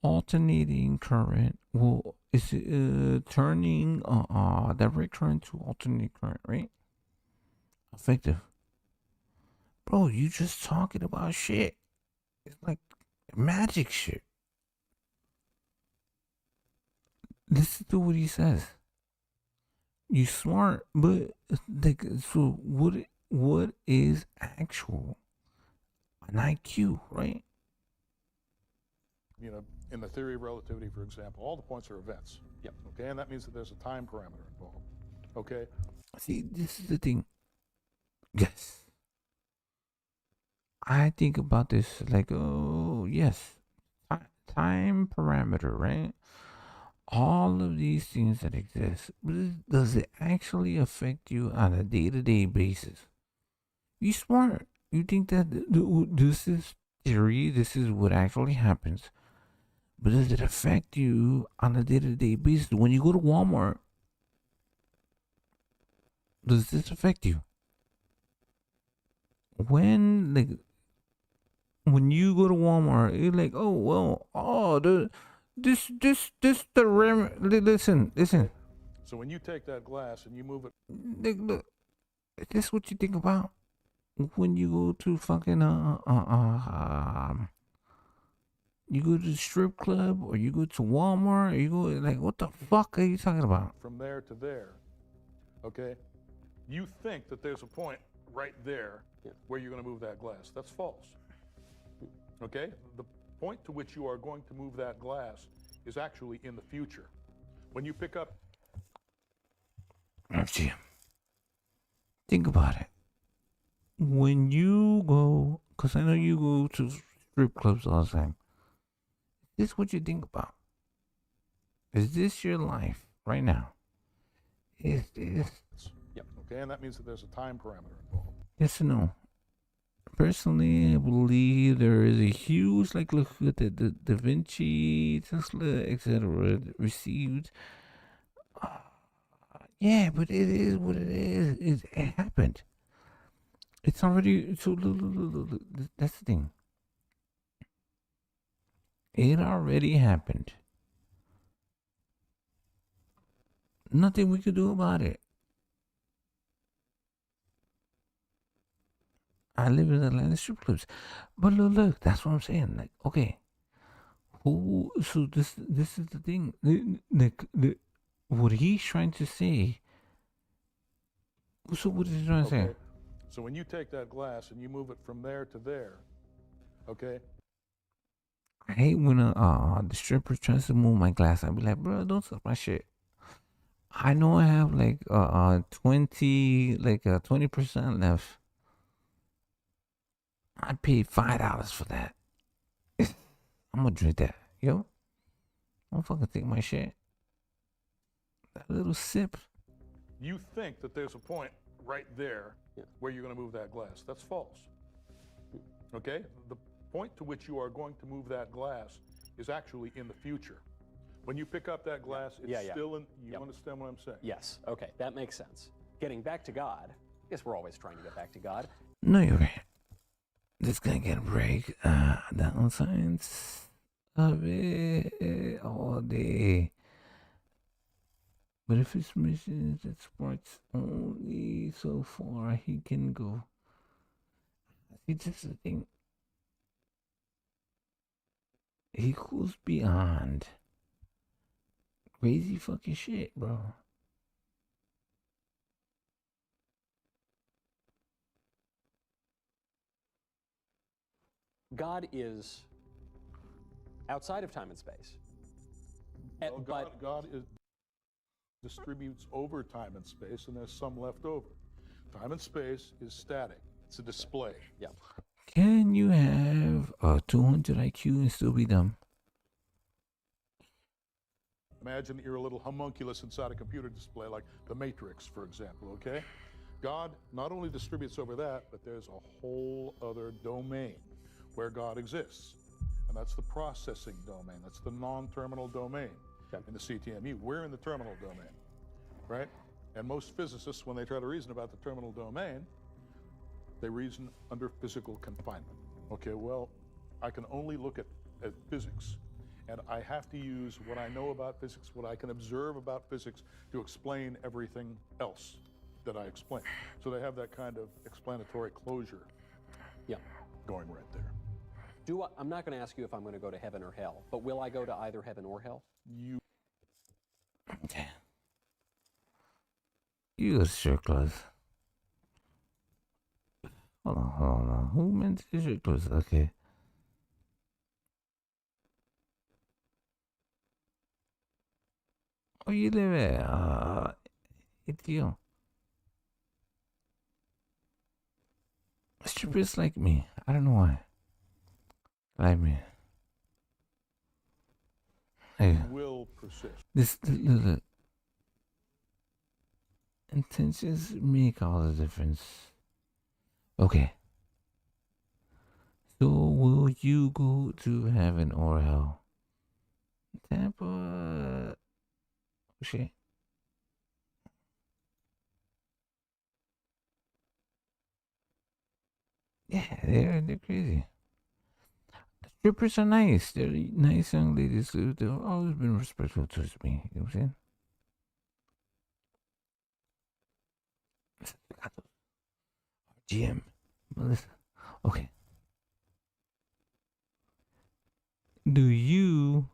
Alternating current is turning direct current to alternating current, right? Effective. Bro, you just talking about shit. It's like magic shit. Listen to what he says. You smart, but like, so what is actual? An IQ, right? In the theory of relativity, for example, all the points are events. Yep. Okay, and that means that there's a time parameter involved. Okay. See, this is the thing. Yes. I think about this like, oh, yes. Time parameter, right? All of these things that exist, but does it actually affect you on a day-to-day basis? You smart. You think that this is theory, this is what actually happens. But does it affect you on a day-to-day basis? When you go to Walmart, does this affect you? When you go to Walmart, you're like, oh well, this the rim. Listen. So when you take that glass and you move it, Look, is this what you think about when you go to fucking you go to the strip club, or you go to Walmart, or you go, like, what the fuck are you talking about? from there to there, okay, you think that there's a point right there where you're going to move that glass. That's false. Okay? The point to which you are going to move that glass is actually in the future. When you pick up... See, think about it. When you go, because I know you go to strip clubs all the time, is this what you think about? Is this your life right now? Is this... Yep. Okay, and that means that there's a time parameter involved. Yes or no? Personally, I believe there is a huge, like, look at the Da Vinci, Tesla, etc. received. Yeah, but it is what it is. It happened. It's already, so look, that's the thing. It already happened. Nothing we could do about it. I live in Atlanta strip clubs. But look, that's what I'm saying. Like, okay. So this is the thing. What he's trying to say. So what is he trying to say? So when you take that glass and you move it from there to there, okay? I hate when the stripper tries to move my glass. I'll be like, bro, don't suck my shit. I know I have like 20% left. I paid $5 for that. I'm gonna drink that. Yo, don't fucking take my shit. That little sip. You think that there's a point right there where you're going to move that glass. That's false. Okay? The point to which you are going to move that glass is actually in the future. When you pick up that glass, it's still in... You understand what I'm saying? Yes. Okay, that makes sense. Getting back to God. I guess we're always trying to get back to God. No, you're right. This gonna get a break. Downsides of it all day. But if his mission is that sports only so far he can go. See, this is the thing. He goes beyond Crazy fucking shit, bro. God is outside of time and space. Well, God distributes over time and space, and there's some left over. Time and space is static. It's a display. Yeah. Can you have a 200 IQ and still be dumb? Imagine that you're a little homunculus inside a computer display, like the Matrix, for example, okay? God not only distributes over that, but there's a whole other domain where God exists. And that's the processing domain. That's the non-terminal domain in the CTMU. We're in the terminal domain, right? And most physicists, when they try to reason about the terminal domain, they reason under physical confinement. Okay, well, I can only look at physics, and I have to use what I know about physics, what I can observe about physics, to explain everything else that I explain. So they have that kind of explanatory closure going right there. I'm not going to ask you if I'm going to go to heaven or hell, but will I go to either heaven or hell? Okay. You got shirt clothes. Hold on. Who meant the shirt clothes? Okay. Oh, you live at it's you. Strippers like me. I don't know why. Like me. Hey. Will persist. Look. Intentions make all the difference. Okay. So will you go to heaven or hell? Tampa. Shit. Yeah, they're crazy. Strippers are nice. They're nice young ladies. They've always been respectful towards me. You know what I'm saying? GM. Melissa. Okay. Do you...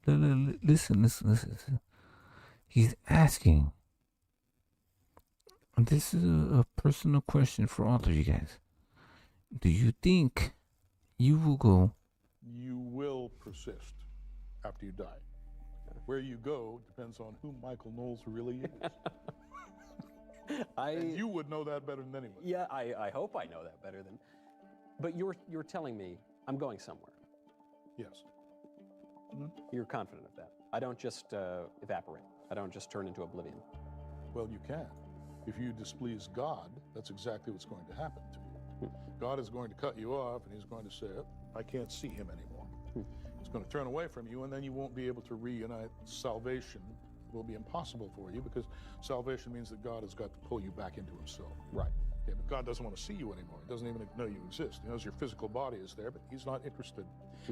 Listen. He's asking. This is a personal question for all of you guys. Do you think you will go... You will persist after you die. Where you go depends on who Michael Knowles really is. And you would know that better than anyone. Yeah, I hope I know that better than... But you're telling me I'm going somewhere. Yes. You're confident of that. I don't just evaporate. I don't just turn into oblivion. Well, you can. If you displease God, that's exactly what's going to happen to you. God is going to cut you off, and he's going to say, I can't see him anymore. He's going to turn away from you, and then you won't be able to reunite. Salvation will be impossible for you, because salvation means that God has got to pull you back into himself. Right. Yeah, but God doesn't want to see you anymore. He doesn't even know you exist. He knows your physical body is there, but he's not interested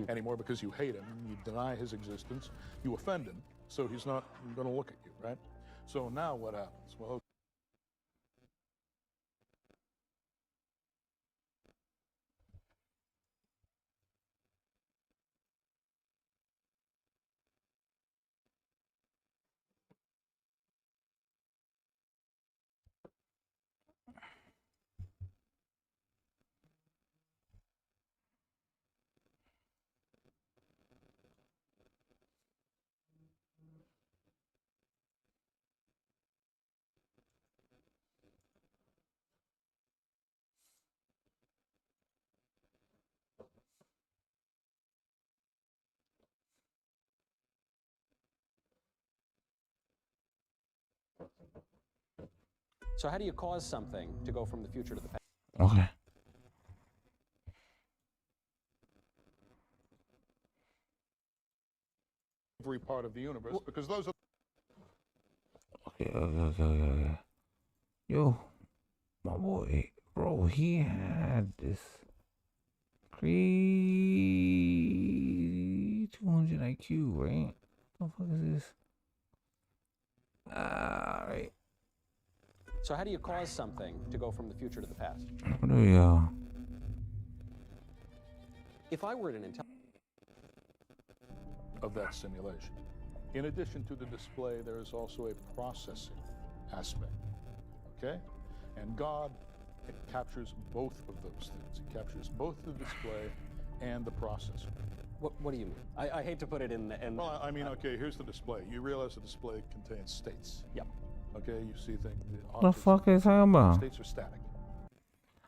anymore because you hate him, you deny his existence, you offend him, so he's not going to look at you, right? So now what happens? Well, So how do you cause something to go from the future to the past? Okay. every part of the universe, because those are... Okay. Yo, my boy, bro, he had this crazy 200 IQ, right? What the fuck is this? Alright. So how do you cause something to go from the future to the past? What do we, If I were an intelligent... of that simulation. In addition to the display, there is also a processing aspect, okay? And God captures both of those things. He captures both the display and the processing. What do you mean? I hate to put it in. Well, I mean, okay, here's the display. You realize the display contains states. Yep. Okay, you see things. The fuck is talking about? States are static.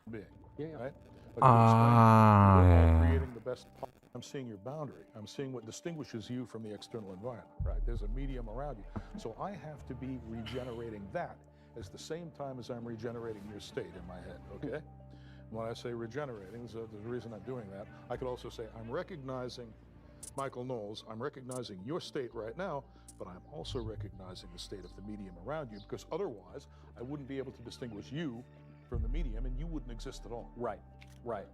Being. Yeah. Right? But Yeah. creating the best. I'm seeing your boundary. I'm seeing what distinguishes you from the external environment. Right? There's a medium around you. So I have to be regenerating that at the same time as I'm regenerating your state in my head. Okay. When I say regenerating, there's a reason I'm doing that. I could also say I'm recognizing, Michael Knowles, I'm recognizing your state right now, but I'm also recognizing the state of the medium around you, because otherwise I wouldn't be able to distinguish you from the medium and you wouldn't exist at all. Right.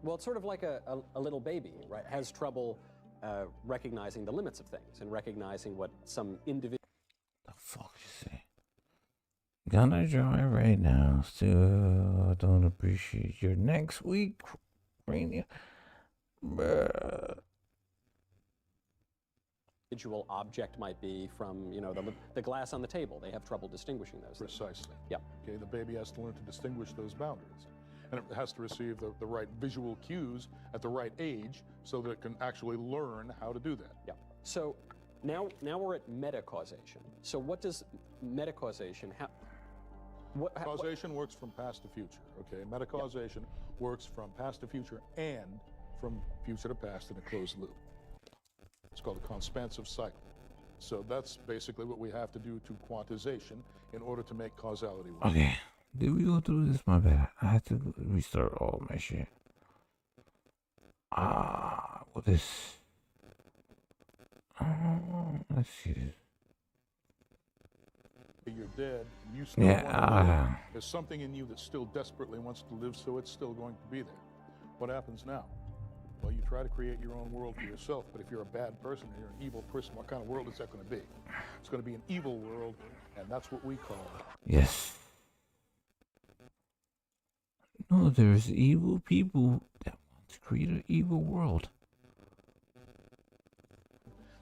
Well, it's sort of like a little baby, right? Has trouble recognizing the limits of things and recognizing what some individual. The fuck you say? Gonna join right now. Still don't appreciate your next week. Individual object might be from, the glass on the table. They have trouble distinguishing those. Precisely. Yeah. Okay, the baby has to learn to distinguish those boundaries. And it has to receive the right visual cues at the right age so that it can actually learn how to do that. Yeah. So now we're at metacausation. So what does metacausation have? Causation works from past to future, okay? Metacausation works from past to future and from future to past in a closed loop. It's called a conspansive cycle. So that's basically what we have to do to quantization in order to make causality work. Okay. Did we go through this? My bad. I had to restart all my shit. What is... let's see this. You're dead, you still want to live. There's something in you that still desperately wants to live, so it's still going to be there. What happens now? Well, you try to create your own world for yourself, but if you're a bad person, you're an evil person, what kind of world is that going to be? It's going to be an evil world, and that's what we call it. Yes. No, there's evil people that want to create an evil world.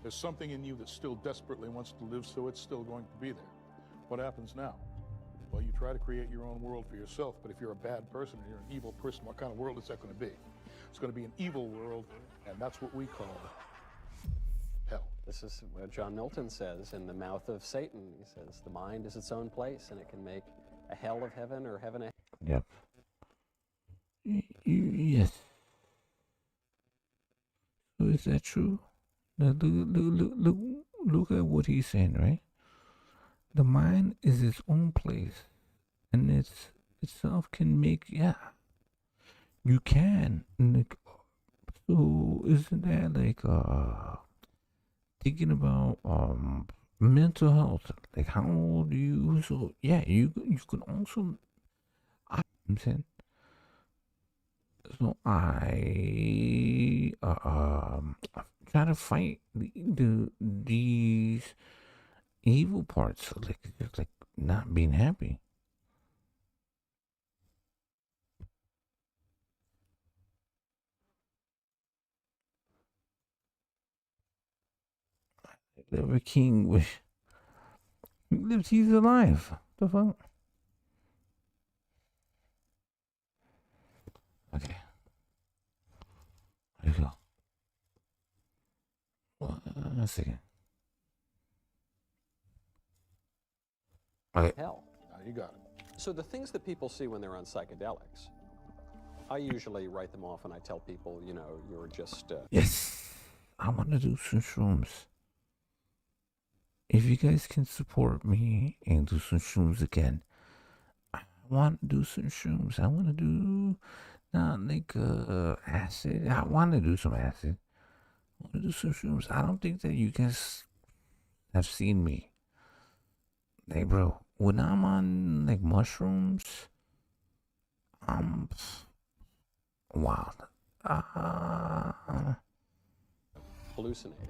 There's something in you that still desperately wants to live, so it's still going to be there. What happens now? Well, you try to create your own world for yourself, but if you're a bad person and you're an evil person, what kind of world is that going to be? It's going to be an evil world, and that's what we call hell. This is what John Milton says in The Mouth of Satan. He says, the mind is its own place, and it can make a hell of heaven or heaven a... Yep. Yes. So is that true? Now look at what he's saying, right? The mind is its own place, and itself can make, you can. Like, so isn't that like thinking about mental health? Like, how do you? So yeah, you can also. I'm saying. So I try to fight these evil parts, like just like not being happy. The king was lives, he's alive. The fuck? Okay. There you go. One second. Okay. Hell. You got it. So the things that people see when they're on psychedelics, I usually write them off and I tell people, you're just... Yes. I want to do some shrooms. If you guys can support me and do some shrooms again, I want to do some shrooms. I want to do... Not like acid. I want to do some acid. I want to do some shrooms. I don't think that you guys have seen me. Like, bro, when I'm on like mushrooms, I'm wild. Hallucinating.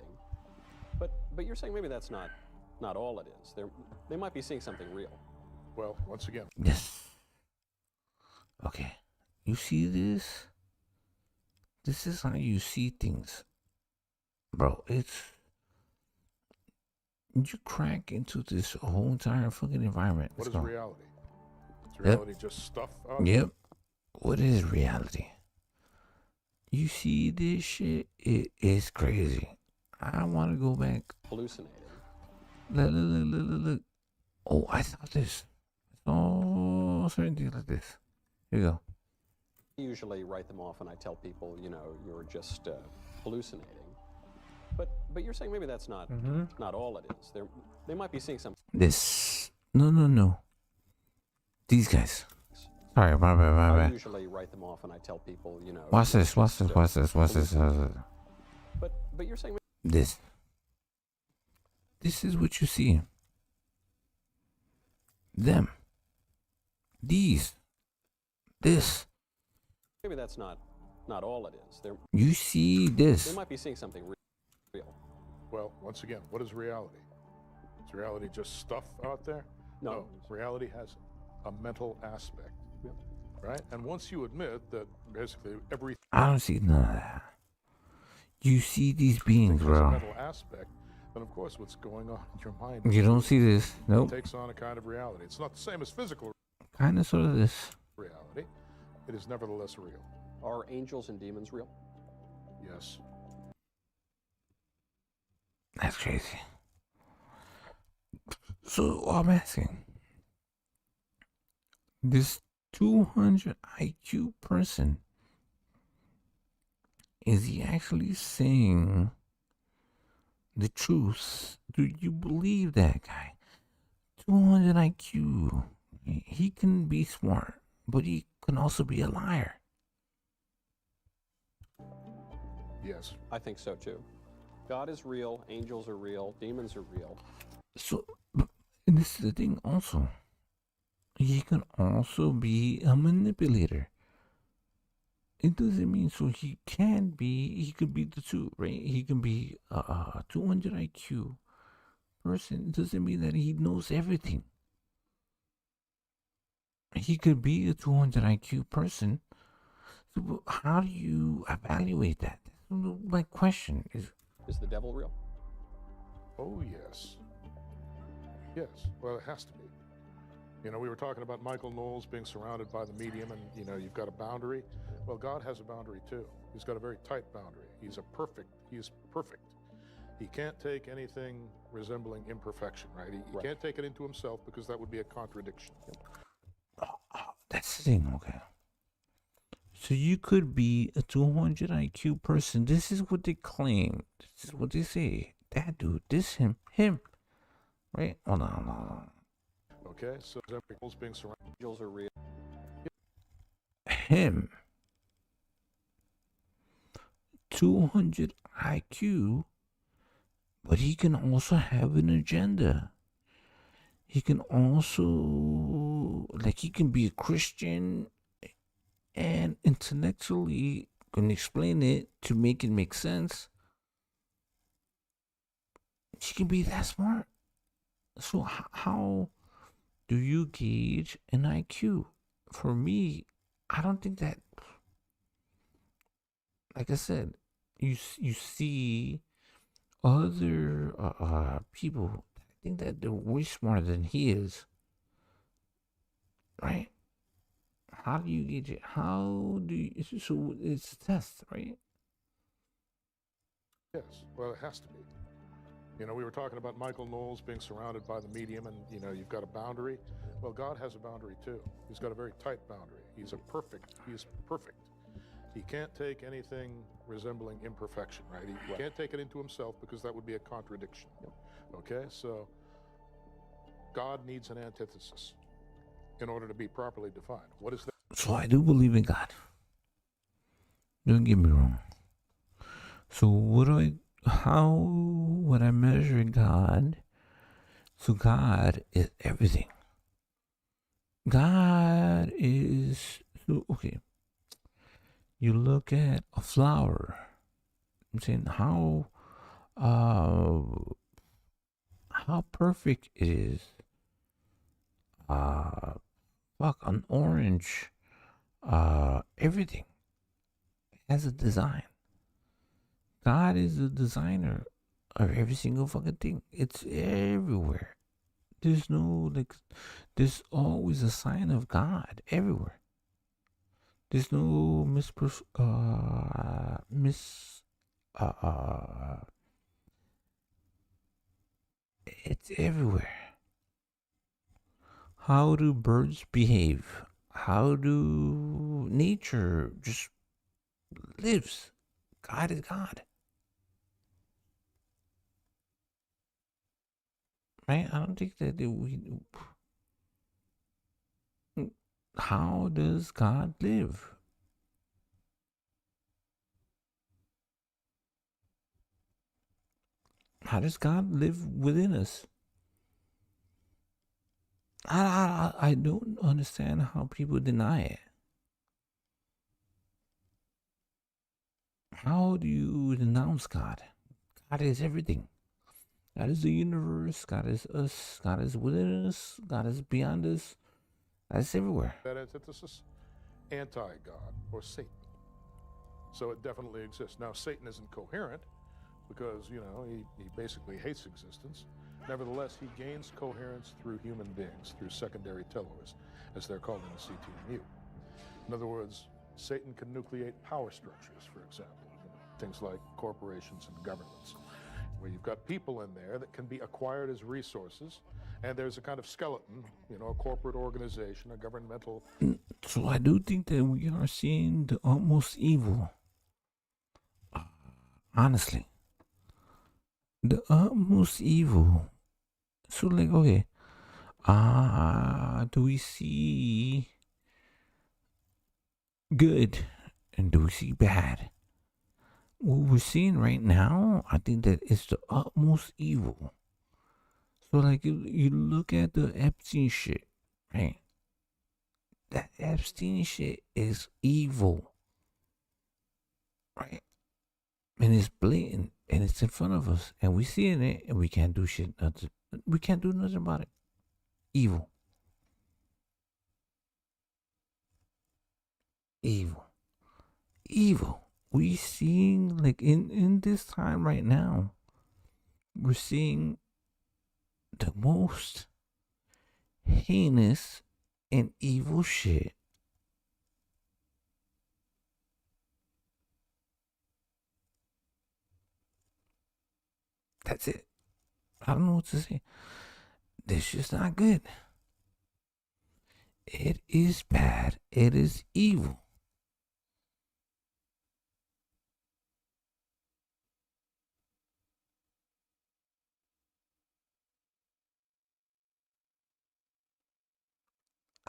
But you're saying maybe that's not all it is. They might be seeing something real. Well, once again. Yes. Okay. You see this? This is how you see things. Bro, you crack into this whole entire fucking environment. What Let's is go. reality? Is reality just stuff out there? Yep. What is reality? You see this shit? It is crazy. I want to go back. Hallucinating. Look. Oh, I saw this. Oh, certain things like this. Here you go. I usually write them off and I tell people, you know, you're just hallucinating. But you're saying maybe that's not not all it is. They might be seeing something. This. No. These guys. Sorry, my I bad. usually write them off and I tell people, you know. Watch you're this. just, Watch this. But you're saying This. This is what you see. Them. These. This. maybe that's not all it is. You see this. They might be seeing something real. Well, once again, what is reality? Is reality just stuff out there? No. Reality has a mental aspect, right? And once you admit that basically everything I don't see none of that. You see these beings, has a bro. mental aspect, then of course what's going on in your mind You don't see this. Nope. takes on a kind of reality. It's not the same as physical Kind of, sort of this. reality. It is nevertheless real. Are angels and demons real? Yes. That's crazy. So I'm asking, this 200 IQ person, is he actually saying the truth? Do you believe that guy? 200 IQ. He can be smart, but he can also be a liar. Yes. I think so too. God is real, angels are real, demons are real. So, and this is the thing also. He can also be a manipulator. It doesn't mean so he could be the two, right? He can be a 200 IQ person. It doesn't mean that he knows everything. He could be a 200 IQ person. So how do you evaluate that? My question is the devil real? Oh, yes. Yes. Well, it has to be. You know, we were talking about Michael Knowles being surrounded by the medium and, you know, you've got a boundary. Well, God has a boundary too. He's got a very tight boundary. He is perfect. He can't take anything resembling imperfection, right? He can't take it into himself because that would be a contradiction. that's the thing, okay. So you could be a 200 IQ person. This is what they claim. This is what they say. That dude, this him. Right? Hold on. Okay, so angels being surrounded. Angels are real. Him. 200 IQ, but he can also have an agenda. He can also, he can be a Christian and intellectually can explain it to make it make sense. She can be that smart. So how do you gauge an IQ? For me, I don't think that, like I said, you see other people, I think that they're way smarter than he is. Right? How do you gauge it? So it's a test, right? Yes, well, it has to be. You know, we were talking about Michael Knowles being surrounded by the medium and, you know, you've got a boundary. Well, God has a boundary too. He's got a very tight boundary. He is perfect. He can't take anything resembling imperfection, right? He can't take it into himself because that would be a contradiction. Okay, so God needs an antithesis in order to be properly defined. What is that? So I do believe in God. Don't get me wrong. So how would I measure God? So God is everything. God is, okay. You look at a flower. I'm saying how perfect it is. An orange. Everything has a design. God is a designer of every single fucking thing. It's everywhere. There's no like. There's always a sign of God everywhere. There's no it's everywhere. How do birds behave? How do nature just lives? God is God. Right? I don't think that we. How does God live? How does God live within us? I don't understand how people deny it. How do you denounce God? God is everything. God is the universe. God is us. God is within us. God is beyond us. God is everywhere. That antithesis, anti-God or Satan. So it definitely exists. Now, Satan isn't coherent because, you know, he basically hates existence. Nevertheless, he gains coherence through human beings, through secondary tellers, as they're called in the CTMU. In other words, Satan can nucleate power structures, for example, things like corporations and governments, where you've got people in there that can be acquired as resources, and there's a kind of skeleton, you know, a corporate organization, a governmental... So I do think that we are seeing the utmost evil. Honestly. The utmost evil. So like, okay, do we see good and do we see bad? What we're seeing right now, I think that it's the utmost evil. So like, you look at the Epstein shit, right? That Epstein shit is evil, right? And it's blatant and it's in front of us and we seeing it and we can't do shit. We can't do nothing about it. Evil. Evil. Evil. We seeing like in this time right now, we're seeing the most heinous and evil shit. That's it. I don't know what to say. This is not good. It is bad. It is evil.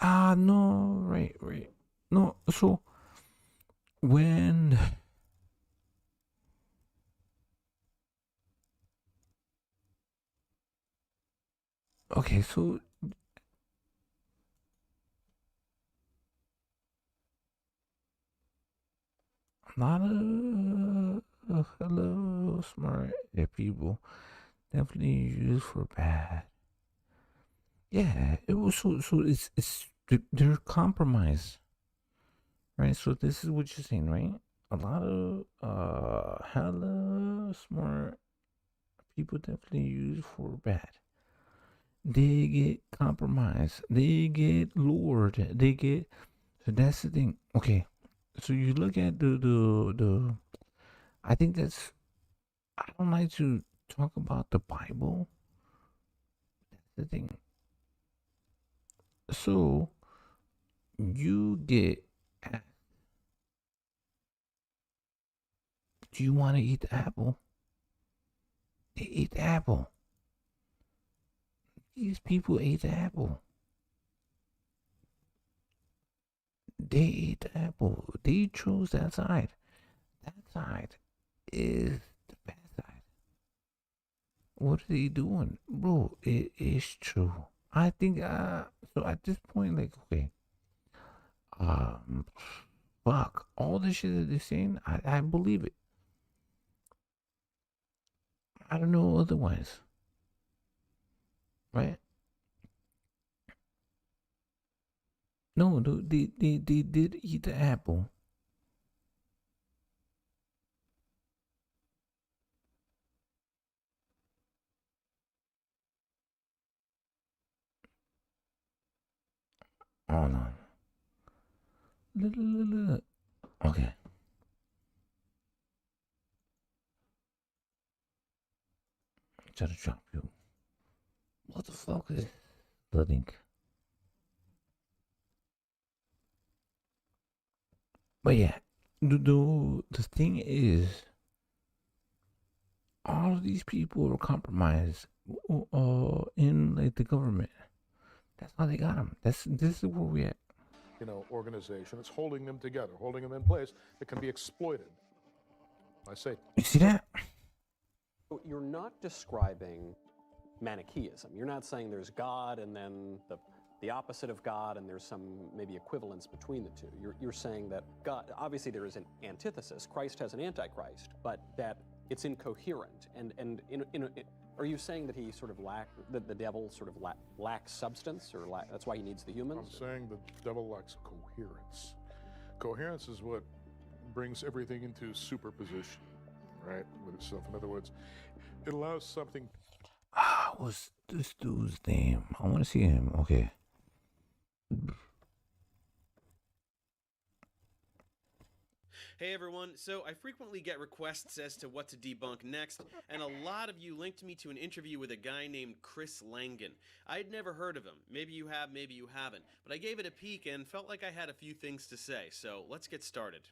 No, right. No, so when okay, so not a hello smart people definitely used for bad. Yeah, it was so it's they're compromised, right? So this is what you're saying, right? A lot of hella smart people definitely use for bad. They get compromised. They get lured. They get. So that's the thing. Okay, so you look at the. I think that's. I don't like to talk about the Bible. That's the thing. So you get asked, do you want to eat the apple? They eat the apple. These people ate the apple. They ate the apple. They chose that side. That side is the bad side. What are they doing? Bro, it is true. I think, so at this point, like, okay, fuck, all the shit that they're saying, I believe it. I don't know otherwise. Right? No, they did eat the apple. Hold on. Okay. Try to drop you. What the fuck is the link? But yeah, the thing is, all of these people are compromised in like the government. That's how they got them. This is where we at. Organization. It's holding them together, holding them in place that can be exploited. I say. You see that? You're not describing Manichaeism. You're not saying there's God and then the opposite of God and there's some maybe equivalence between the two. You're saying that God, obviously there is an antithesis. Christ has an antichrist, but that it's incoherent. And are you saying that he sort of that the devil sort of lacks substance, or that's why he needs the humans? I'm saying the devil lacks coherence. Coherence is what brings everything into superposition, right, with itself. In other words, it allows something. What's this dude's name? I want to see him. Okay. Hey everyone, so I frequently get requests as to what to debunk next, and a lot of you linked me to an interview with a guy named Chris Langan. I'd never heard of him. Maybe you have, maybe you haven't. But I gave it a peek and felt like I had a few things to say, so let's get started.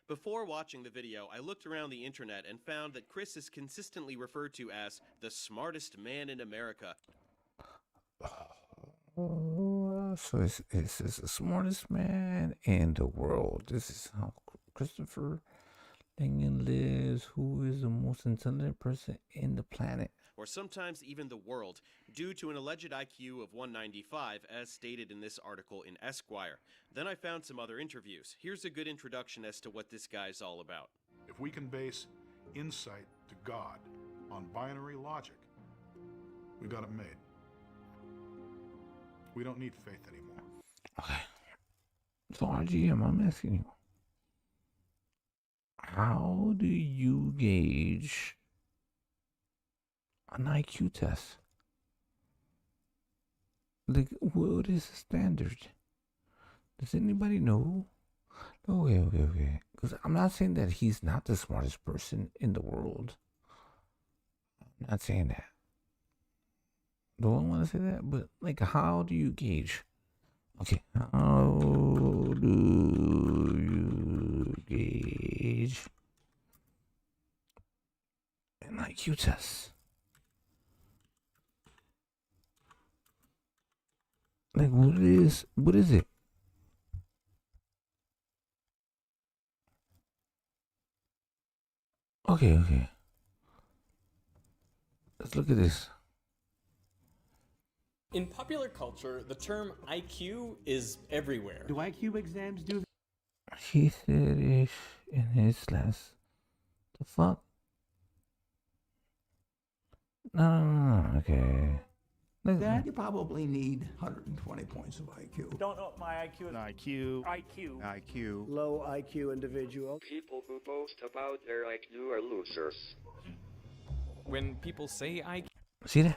Before watching the video, I looked around the internet and found that Chris is consistently referred to as the smartest man in America. So it's the smartest man in the world. This is how Christopher Langan lives, who is the most intelligent person in the planet. Or sometimes even the world, due to an alleged IQ of 195, as stated in this article in Esquire. Then I found some other interviews. Here's a good introduction as to what this guy's all about. If we can base insight to God on binary logic, we've got it made. We don't need faith anymore. Okay. So RGM, I'm asking you, how do you gauge an IQ test? Like, what is the standard? Does anybody know? Okay. Because I'm not saying that he's not the smartest person in the world. I'm not saying that. Don't want to say that, but like, how do you gauge? Okay, how do you gauge an IQ test? Like, what is it? Okay. Let's look at this. In popular culture, the term IQ is everywhere. Do IQ exams do? He said it in his class. The fuck? No. Okay. That you probably need 120 points of IQ. Don't know what my IQ is. IQ. Low IQ individual. People who boast about their IQ are losers. When people say IQ... See that?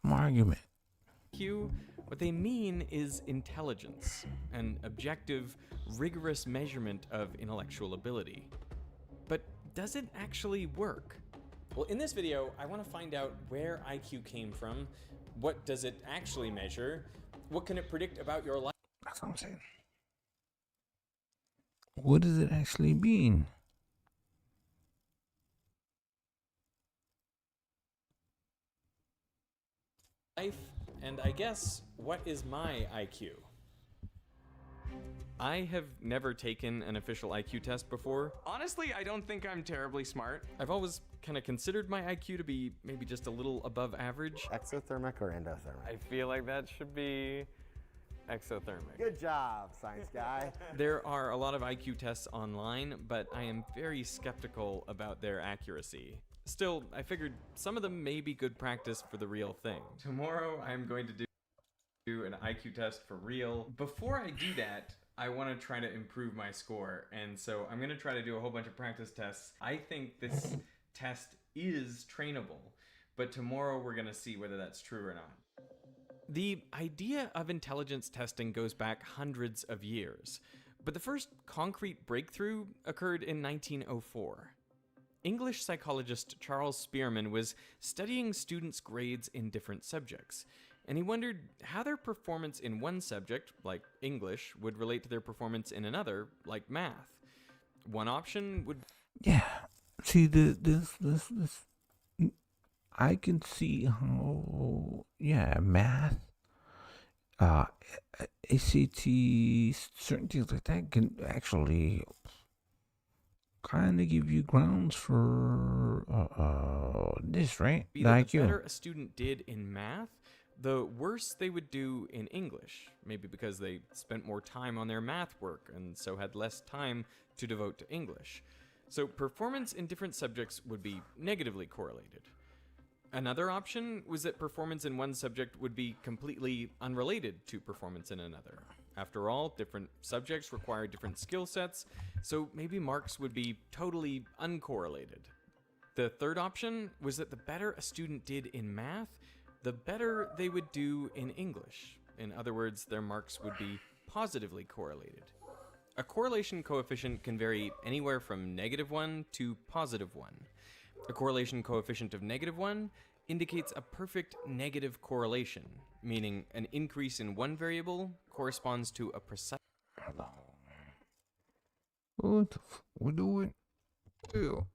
My argument. IQ, what they mean is intelligence, an objective, rigorous measurement of intellectual ability. But does it actually work? Well, in this video, I want to find out where IQ came from, what does it actually measure, what can it predict about your life? That's what I'm saying. What does it actually mean? And I guess, what is my IQ? I have never taken an official IQ test before. Honestly, I don't think I'm terribly smart. I've always kind of considered my IQ to be maybe just a little above average. Exothermic or endothermic? I feel like that should be exothermic. Good job, science guy. There are a lot of IQ tests online, but I am very skeptical about their accuracy. Still, I figured some of them may be good practice for the real thing. Tomorrow, I'm going to do an IQ test for real. Before I do that, I want to try to improve my score, and so I'm going to try to do a whole bunch of practice tests. I think this test is trainable, but tomorrow we're going to see whether that's true or not. The idea of intelligence testing goes back hundreds of years, but the first concrete breakthrough occurred in 1904. English psychologist Charles Spearman was studying students' grades in different subjects, and he wondered how their performance in one subject, like English, would relate to their performance in another, like math. One option would... Yeah. See, this I can see how, yeah, math, ACT, certain things like that can actually kind of give you grounds for this, right? Be that the better a student did in math, the worse they would do in English, maybe because they spent more time on their math work and so had less time to devote to English. So performance in different subjects would be negatively correlated. Another option was that performance in one subject would be completely unrelated to performance in another. After all, different subjects require different skill sets, so maybe marks would be totally uncorrelated. The third option was that the better a student did in math, the better they would do in English. In other words, their marks would be positively correlated. A correlation coefficient can vary anywhere from -1 to +1. A correlation coefficient of -1 indicates a perfect negative correlation, meaning an increase in one variable corresponds to a precise... What the f... We're doing? Ew.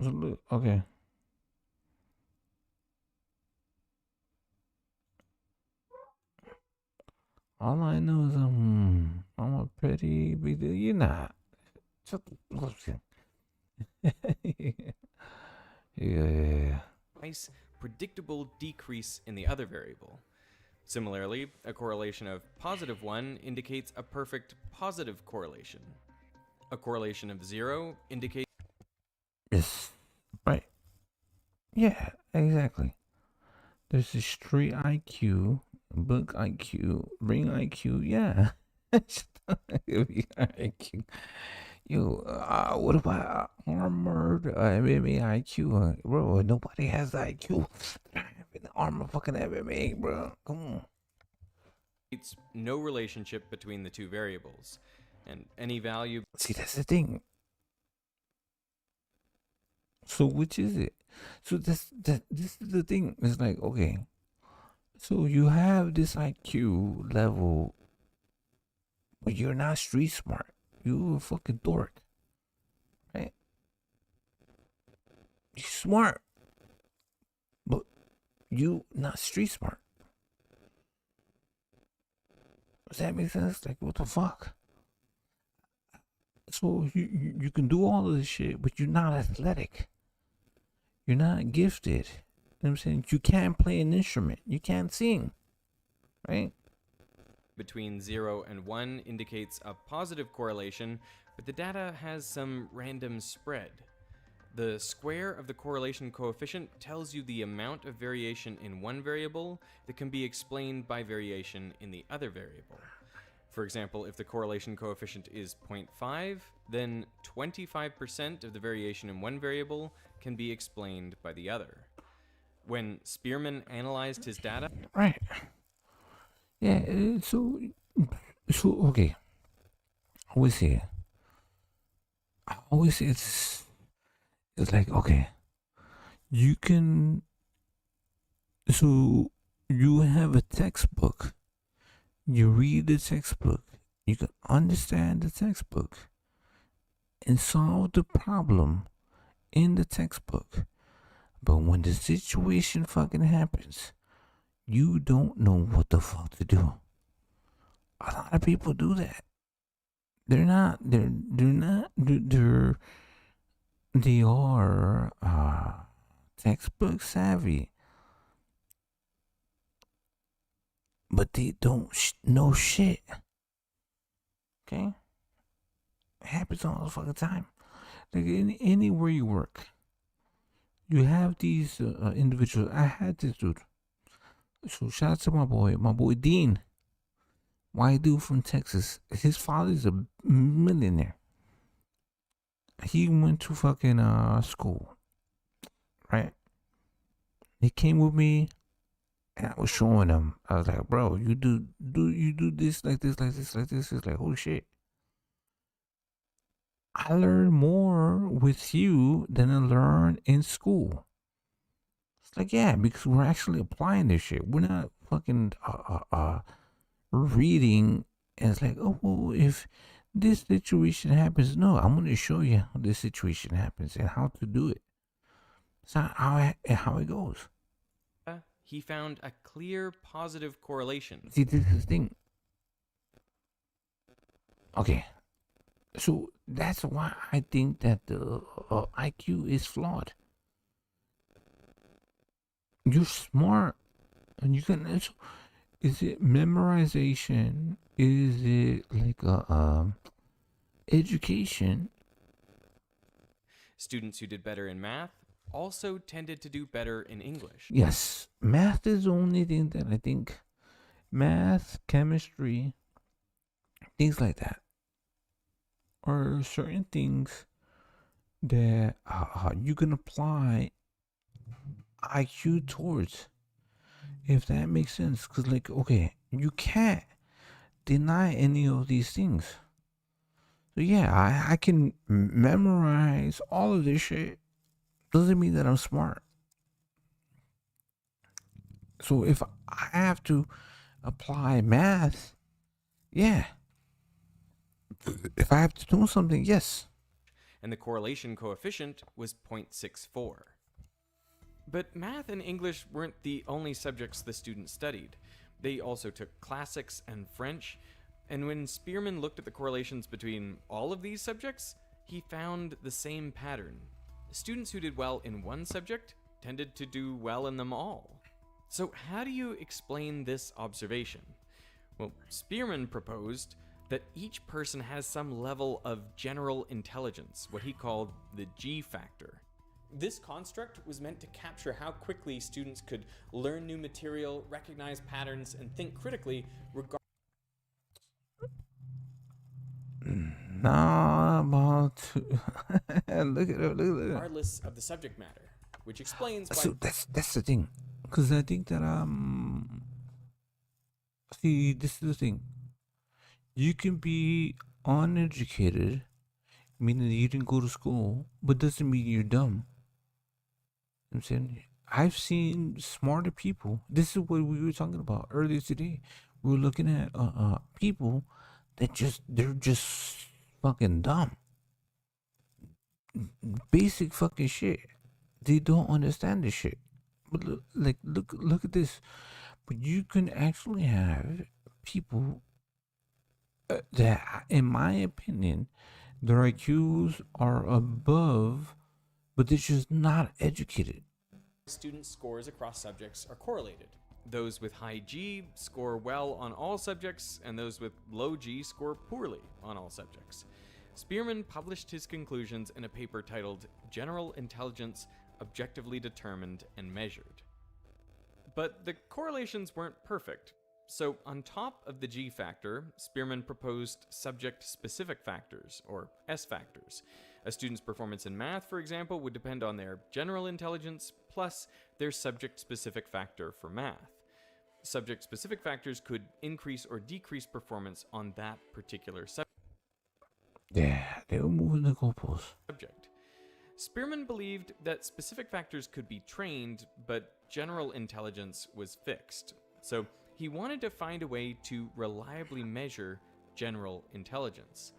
So look, okay. All I know is I'm a pretty big deal. You're not. Shut the yeah. Nice, predictable decrease in the other variable. Similarly, a correlation of +1 indicates a perfect positive correlation. A correlation of 0 indicates... Yes. Right. Yeah, exactly. There's a street IQ, book IQ, ring IQ, yeah. IQ. Yo, what about armored MMA IQ? Bro, nobody has the IQ. Armor fucking MMA, bro. Come on. It's no relationship between the two variables, and any value... See, that's the thing. So which is it? So this is the thing. It's like, okay, so you have this IQ level, but you're not street smart. You a fucking dork, right? You're smart, but you not street smart. Does that make sense? Like, what the fuck? So you can do all of this shit, but you're not athletic. You're not gifted. You know what I'm saying? You can't play an instrument. You can't sing, right? Between 0 and 1 indicates a positive correlation, but the data has some random spread. The square of the correlation coefficient tells you the amount of variation in one variable that can be explained by variation in the other variable. For example, if the correlation coefficient is 0.5, then 25% of the variation in one variable can be explained by the other. When Spearman analyzed his data... Right. Yeah, so okay. I always say it's like, okay, you can, so you have a textbook, you read the textbook, you can understand the textbook and solve the problem in the textbook. But when the situation fucking happens, you don't know what the fuck to do. A lot of people do that. They are textbook savvy, but they don't know shit. Okay? It happens all the fucking time. Like anywhere you work, you have these individuals. I had this dude. So shout out to my boy Dean, white dude from Texas. His father's a millionaire. He went to fucking school, right? He came with me, and I was showing him. I was like, bro, you do this like this, like this, like this. It's like, holy shit. I learned more with you than I learned in school. It's like, yeah, because we're actually applying this shit. We're not fucking reading, and it's like, oh, well, if this situation happens, no, I'm going to show you how this situation happens and how to do it. It's not how it goes. He found a clear positive correlation. See, this is the thing. Okay, so that's why I think that the IQ is flawed. You're smart, and you can. Is it memorization? Is it like education? Students who did better in math also tended to do better in English. Yes, math is the only thing that I think. Math, chemistry, things like that are certain things that you can apply IQ towards, if that makes sense. Because, like, okay, you can't deny any of these things. So yeah, I can memorize all of this shit. Doesn't mean that I'm smart. So if I have to apply math, yeah. If I have to know something, yes. And the correlation coefficient was 0.64. But math and English weren't the only subjects the students studied. They also took classics and French, and when Spearman looked at the correlations between all of these subjects, he found the same pattern. Students who did well in one subject tended to do well in them all. So how do you explain this observation? Well, Spearman proposed that each person has some level of general intelligence, what he called the G factor. This construct was meant to capture how quickly students could learn new material, recognize patterns, and think critically regardless regardless of the subject matter, which explains why. So that's the thing, because I think that see, this is the thing. You can be uneducated, meaning that you didn't go to school, but doesn't mean you're dumb. You know what I'm saying, I've seen smarter people. This is what we were talking about earlier today. We were looking at people that they're just fucking dumb. Basic fucking shit. They don't understand this shit. But look at this. But you can actually have people that, in my opinion, their IQs are above, but they're just not educated. Students' scores across subjects are correlated. Those with high G score well on all subjects, and those with low G score poorly on all subjects. Spearman published his conclusions in a paper titled General Intelligence Objectively Determined and Measured. But the correlations weren't perfect. So on top of the G factor, Spearman proposed subject-specific factors, or S factors. A student's performance in math, for example, would depend on their general intelligence plus their subject-specific factor for math. Subject-specific factors could increase or decrease performance on that particular subject. Yeah, they were moving the goalposts. Spearman believed that specific factors could be trained, but general intelligence was fixed. So he wanted to find a way to reliably measure general intelligence.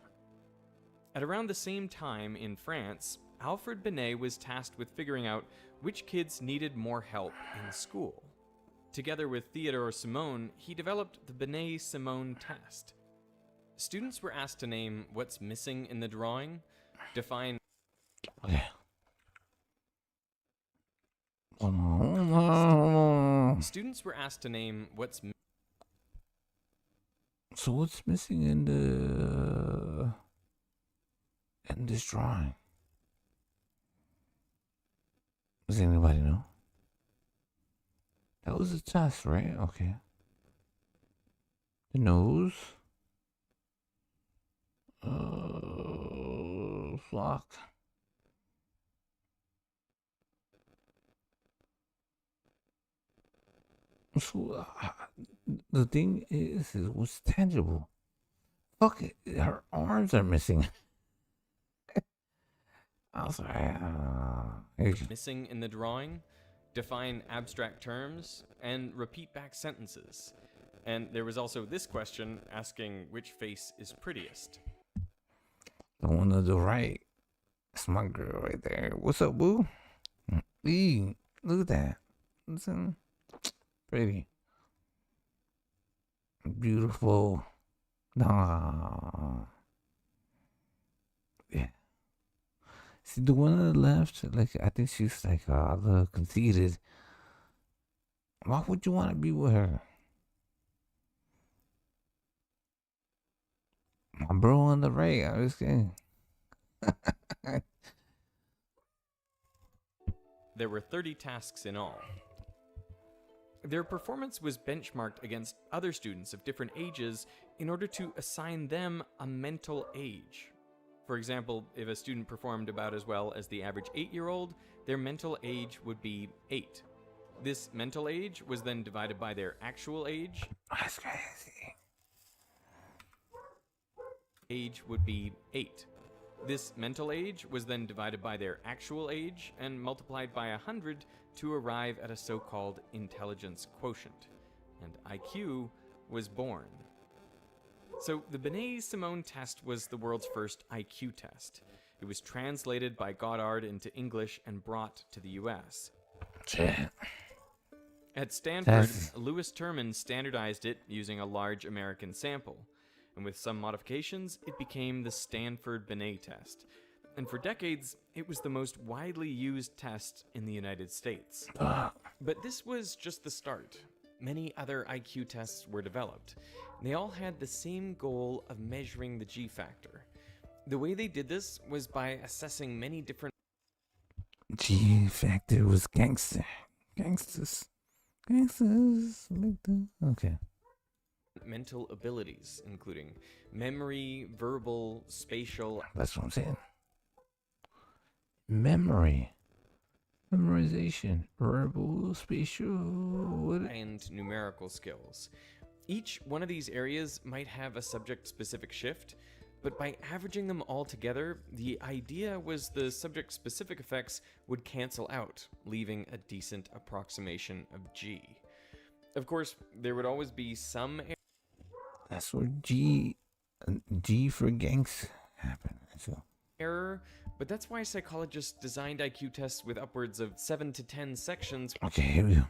At around the same time in France, Alfred Binet was tasked with figuring out which kids needed more help in school. Together with Theodore Simon, he developed the Binet-Simon test. Students were asked to name what's missing in the drawing, define Students were asked to name what's So what's missing in this drawing? Does anybody know? That was a test, right? Okay. The nose. Fuck. So, the thing is, it was tangible. Fuck it, her arms are missing. I was like, Missing in the drawing, define abstract terms, and repeat back sentences. And there was also this question asking which face is prettiest. The one on the right. That's my girl right there. What's up, boo? Eee, look at that. Listen. Pretty. Beautiful. Nah. Yeah. See, the one on the left, like, I think she's like a little conceited. Why would you want to be with her? My bro on the right, I'm just kidding. There were 30 tasks in all. Their performance was benchmarked against other students of different ages in order to assign them a mental age. For example, if a student performed about as well as the average 8-year-old, their mental age would be 8. This mental age was then divided by their actual age. That's crazy. Age would be 8. This mental age was then divided by their actual age and multiplied by 100 to arrive at a so-called intelligence quotient, and IQ was born. So the Binet-Simon test was the world's first IQ test. It was translated by Goddard into English and brought to the US. At Stanford, Louis Terman standardized it using a large American sample, and with some modifications, it became the Stanford Binet test. And for decades, it was the most widely used test in the United States. But this was just the start. Many other IQ tests were developed. They all had the same goal of measuring the G factor. The way they did this was by assessing many different... G factor was gangster. Gangsters. Okay. mental abilities, including memory, verbal, spatial... That's what I'm saying. Memory. Memorization. Verbal, spatial... and numerical skills. Each one of these areas might have a subject-specific shift, but by averaging them all together, the idea was the subject-specific effects would cancel out, leaving a decent approximation of G. Of course, there would always be some... That's where G for gangs happen. So. Error, but that's why psychologists designed IQ tests with upwards of 7 to 10 sections. Okay, here we go.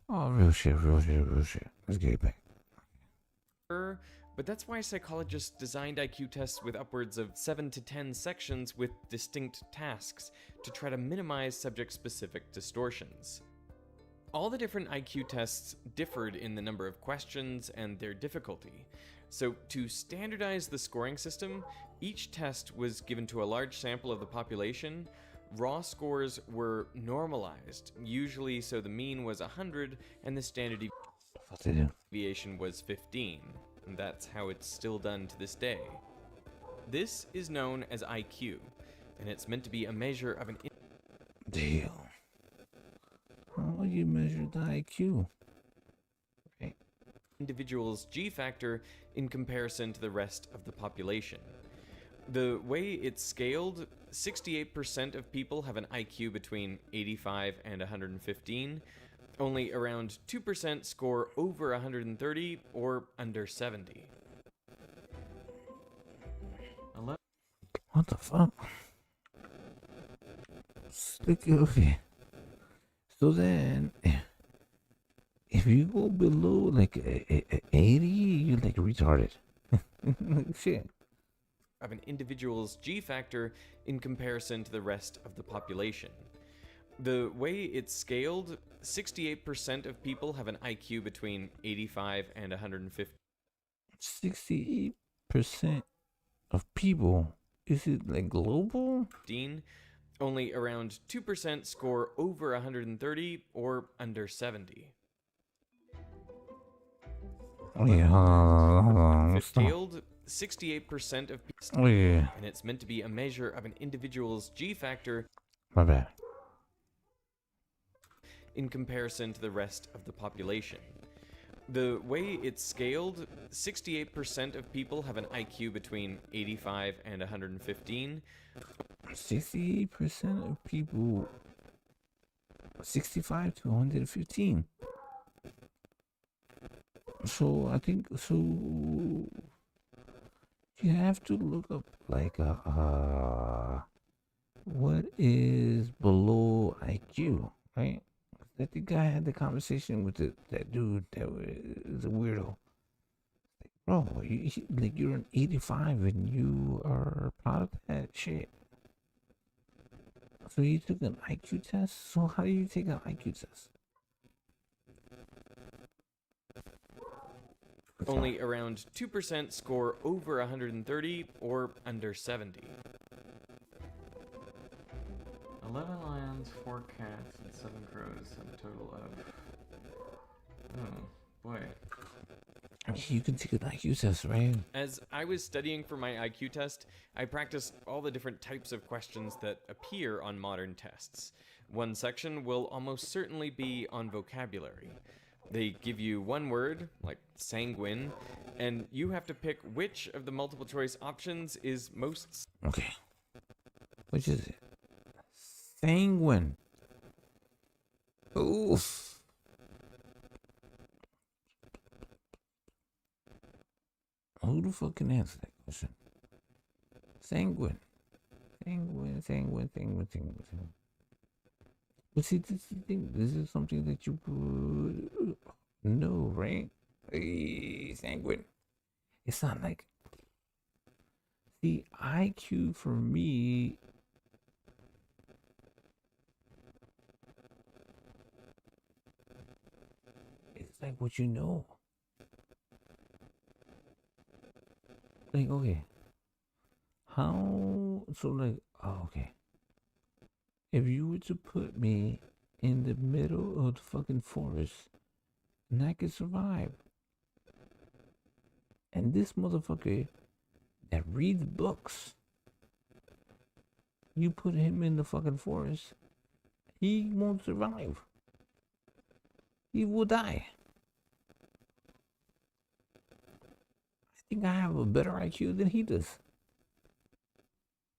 Oh, real shit. Let's get it back. Error, but that's why psychologists designed IQ tests with upwards of 7 to 10 sections with distinct tasks to try to minimize subject-specific distortions. All the different IQ tests differed in the number of questions and their difficulty. So to standardize the scoring system, each test was given to a large sample of the population. Raw scores were normalized, usually so the mean was 100 and the standard deviation was 15. And that's how it's still done to this day. This is known as IQ, and it's meant to be a measure of an... Deal. How you measure the IQ? Okay. Individual's G factor in comparison to the rest of the population. The way it's scaled, 68% of people have an IQ between 85 and 115. Only around 2% score over 130 or under 70. What the fuck? Stick it okay. So then, if you go below like 80, you're like retarded. Shit. Of an individual's G factor in comparison to the rest of the population. The way it's scaled, 68% of people have an IQ between 85 and 150. 68% of people? Is it like global? Only around 2% score over 130 or under 70. Oh yeah, hold on. If Stop. scaled, 68% of people, Oh yeah. and it's meant to be a measure of an individual's G factor My bad. in comparison to the rest of the population. The way it's scaled, 68% of people have an IQ between 85 and 115. 68% of people, 65 to 115. So I think you have to look up like what is below IQ, right? I think I had the conversation with that dude that was a weirdo. Bro, you're an 85 and you are proud of that shit. So you took an IQ test? So how do you take an IQ test? Only around 2% score over 130 or under 70. 11 lions, 4 cats, and 7 crows have a total of... Oh, boy. I mean, you can take an IQ test, right? As I was studying for my IQ test, I practiced all the different types of questions that appear on modern tests. One section will almost certainly be on vocabulary. They give you one word, like sanguine, and you have to pick which of the multiple choice options is most... Okay. Which is it? Sanguine. Oof. Who the fuck can answer that question? Sanguine. Sanguine. But see, this is the thing. This is something that you would know, right? Hey, sanguine. It's not like... The IQ for me... It's like what you know. Like, okay. How... So, like... Oh, okay. If you were to put me in the middle of the fucking forest, and I could survive. And this motherfucker that reads books, you put him in the fucking forest, he won't survive. He will die. I think I have a better IQ than he does.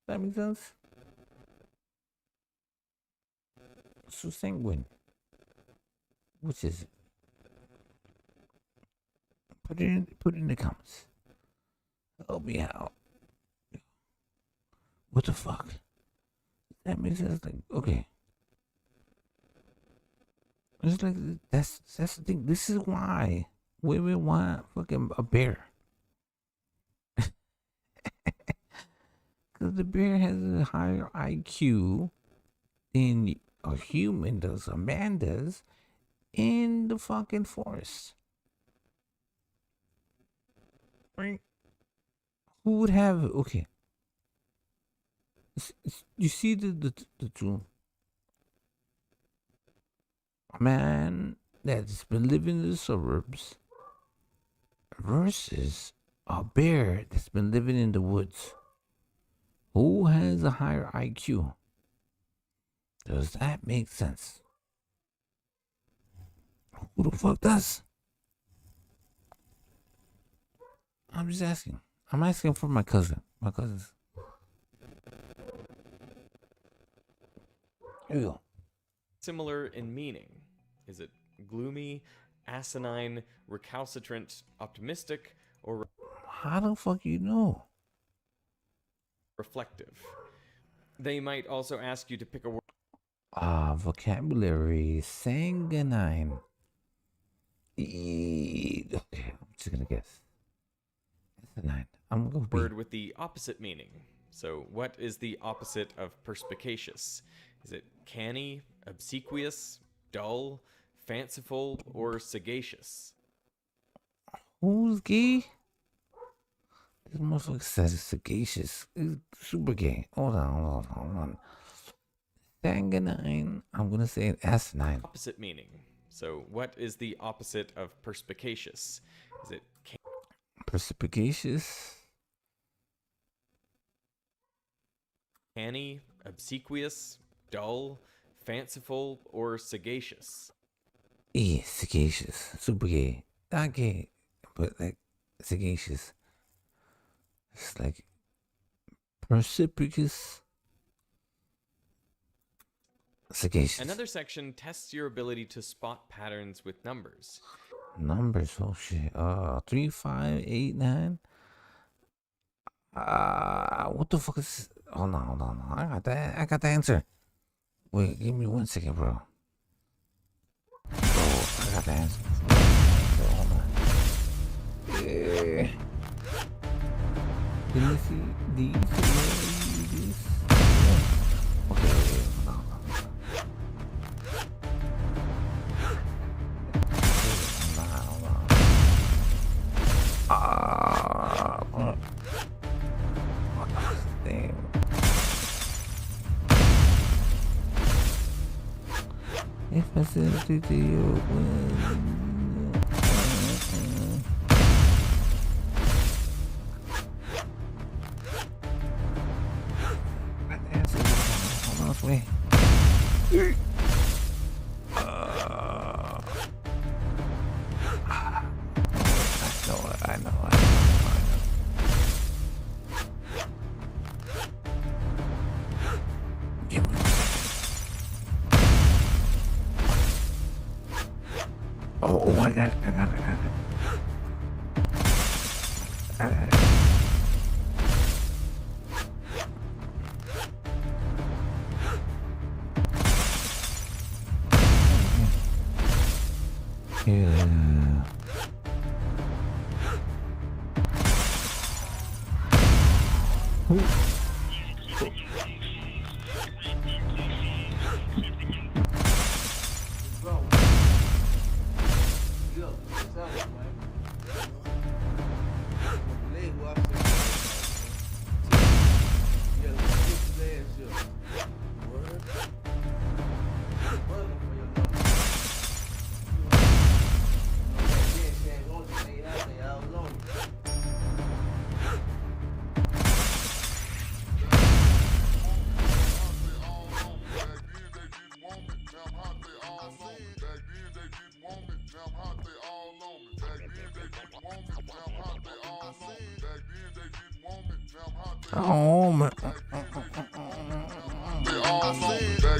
That makes sense? So sanguine. Which is it? Put it in the comments. Help me out. What the fuck? That makes sense. Like, okay. It's like that's the thing. This is why women want fucking a bear. Because the bear has a higher IQ than a human does, a man does, in the fucking forest. Right? Who would have, okay. You see the two. A man that's been living in the suburbs versus a bear that's been living in the woods. Who has a higher IQ? Does that make sense? Who the fuck does? I'm just asking. I'm asking for my cousin. My cousins. Here we go. Similar in meaning. Is it gloomy, asinine, recalcitrant, optimistic, or... How the fuck you know? Reflective. They might also ask you to pick a word. Vocabulary. Sanguine. Okay, I'm just gonna guess. That's a 9. I'm gonna go word with the opposite meaning. So, what is the opposite of perspicacious? Is it canny, obsequious, dull, fanciful, or sagacious? Who's gay? This motherfucker says it's sagacious. It's super gay. Hold on. Danganine. I'm gonna say asinine. Opposite meaning. So, what is the opposite of perspicacious? Is it Perspicacious? canny, obsequious, dull, fanciful, or sagacious? Sagacious. Super gay. Not gay, but like sagacious. It's like precipitous. Sagacious. Another section tests your ability to spot patterns with numbers. Numbers, oh shit. 3, 5, 8, 9. What the fuck is? Hold on. I got the answer. Wait, give me 1 second, bro. Oh, I got the answer. Hold on. Yeah. Can you see these? Okay, hold on. Damn. If I said to you, hold on, wait. I know. Give me 1 second. Oh, I got it. Yeah. Oh man. Back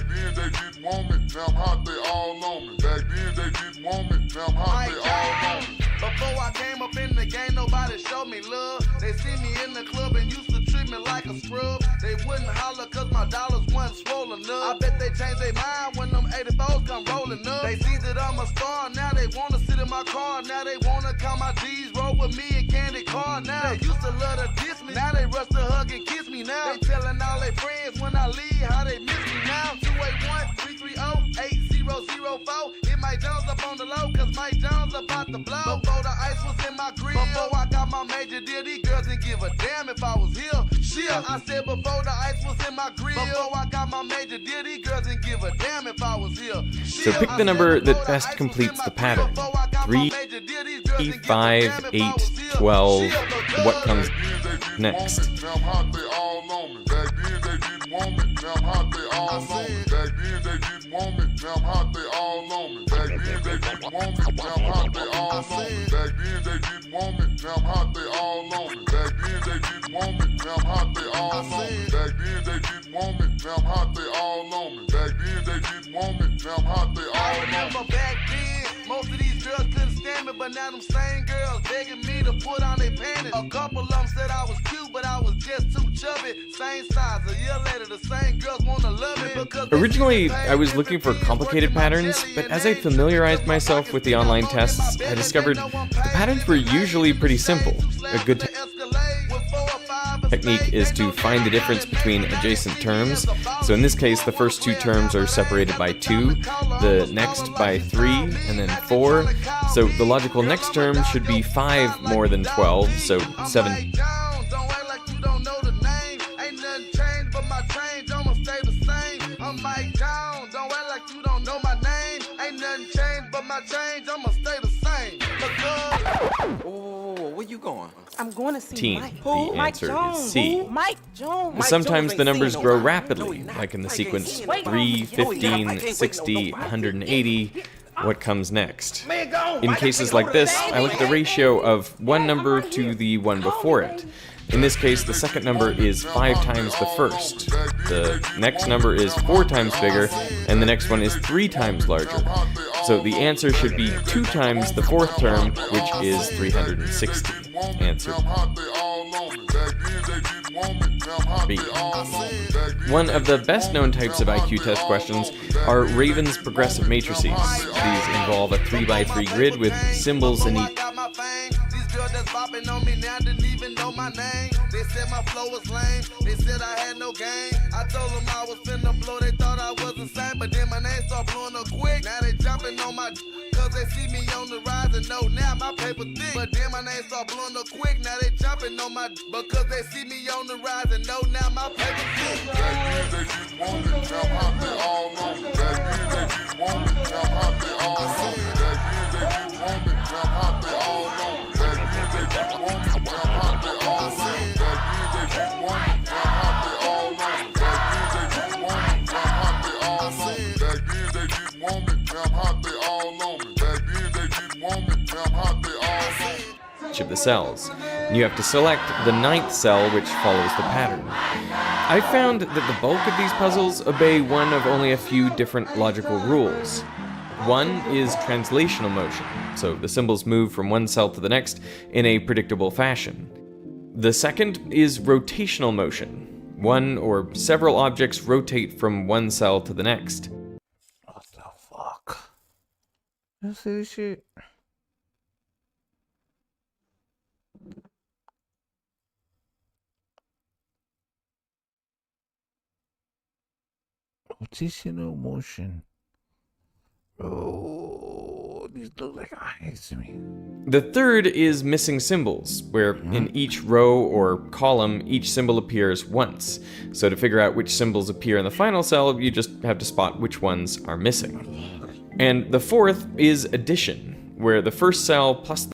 then they didn't want me, now I'm hot, they all on me. Back then they didn't want me, now I'm hot, they all on me. Before I came up in the game, nobody showed me love. They see me in the club and used to treat me like a scrub. They wouldn't holler cause my dollars wasn't swollen up. I bet they changed their mind when them 84s come rolling up. They see that I'm a star, now they wanna sit in my car. Now they wanna count my G's, roll with me and candy car. Now they used to love to diss me, now they rush to hug and kiss me now. They telling all their friends when I leave how they miss me now. 281-330-8004. Hit Mike Jones up on the low cause Mike Jones about to blow. Before the ice was in my grill, before I got my major deal, these girls didn't give a damn if I was here. Shit, I said before the ice was in my grill, before I got my major deal, these girls didn't give a damn if I was here. So pick the number that best completes the pattern. 3, 5, 8, 12. What comes next? Now I'm hot, they all on me. Back then they didn't want me, now I'm hot, they all on me. Back then they didn't want me, now I'm hot, they all on me. Back then they didn't want me, now I'm hot, they all on me. Back then they didn't want me, now I'm hot, they all on me. Back then they didn't want me, now I'm hot, they all on me. Back then they didn't want me, now I'm hot, they all on me. Back then they didn't want me, now I'm hot, they all on me. I remember back then, most of these girls couldn't stand me, but now them same girls begging me to put on their panties. A couple of them said I was cute, but I was just too chubby. Same size, a year later, the same girls wanna love me because Originally, I was looking for complicated patterns, but as I familiarized myself with the online tests, I discovered the patterns were usually pretty simple. A good technique is to find the difference between adjacent terms. So in this case, the first two terms are separated by 2, the next by 3, and then 4. So the logical next term should be 5 more than 12, so 7. Ain't nothing changed, but my change, I'ma stay the same. I'm Mike I change, I'ma stay the same. Because Oh, where you going? I'm going to see Teen. Mike. The answer is C. Mike Jones. Sometimes the numbers grow rapidly, like in the sequence 3, 15, 60, 180. What comes next? In cases like this, I look at the ratio of one number to the one before it. In this case, the second number is 5 times the first. The next number is 4 times bigger, and the next one is 3 times larger. So the answer should be 2 times the fourth term, which is 360. Answer B. One of the best-known types of IQ test questions are Raven's progressive matrices. These involve a 3x3 grid with symbols in each. that's bopping on me now didn't even know my name. They said my flow was lame. They said I had no game. I told them I was finna blow. They thought I was insane. But then my name start blowing up quick. Now they jumping on my cause they see me on the rise and know now my paper thick. But then my name start blowing up quick. Now they jumping on my because they see me on the rise and know now my paper thick. Back then they just wanted, now how they all on me. Back then they just wanted, now how they all on me. Back then they just wanted, now how they all on me. Back then they just wanted, now how they all on me. Back then they just wanted, now how they all on me. Back then they just wanted, now how they all on me. Back then they just wanted, now how they all on me. Back then they just wanted, now how they all on me. Each of the cells. And you have to select the 9th cell, which follows the pattern. I found that the bulk of these puzzles obey one of only a few different logical rules. One is translational motion, so the symbols move from one cell to the next in a predictable fashion. The second is rotational motion. One or several objects rotate from one cell to the next. What the fuck? You see this shit? Rotational motion. Oh, these look like eyes to me. The third is missing symbols, where in each row or column, each symbol appears once. So to figure out which symbols appear in the final cell, you just have to spot which ones are missing. And the fourth is addition, where the first cell plus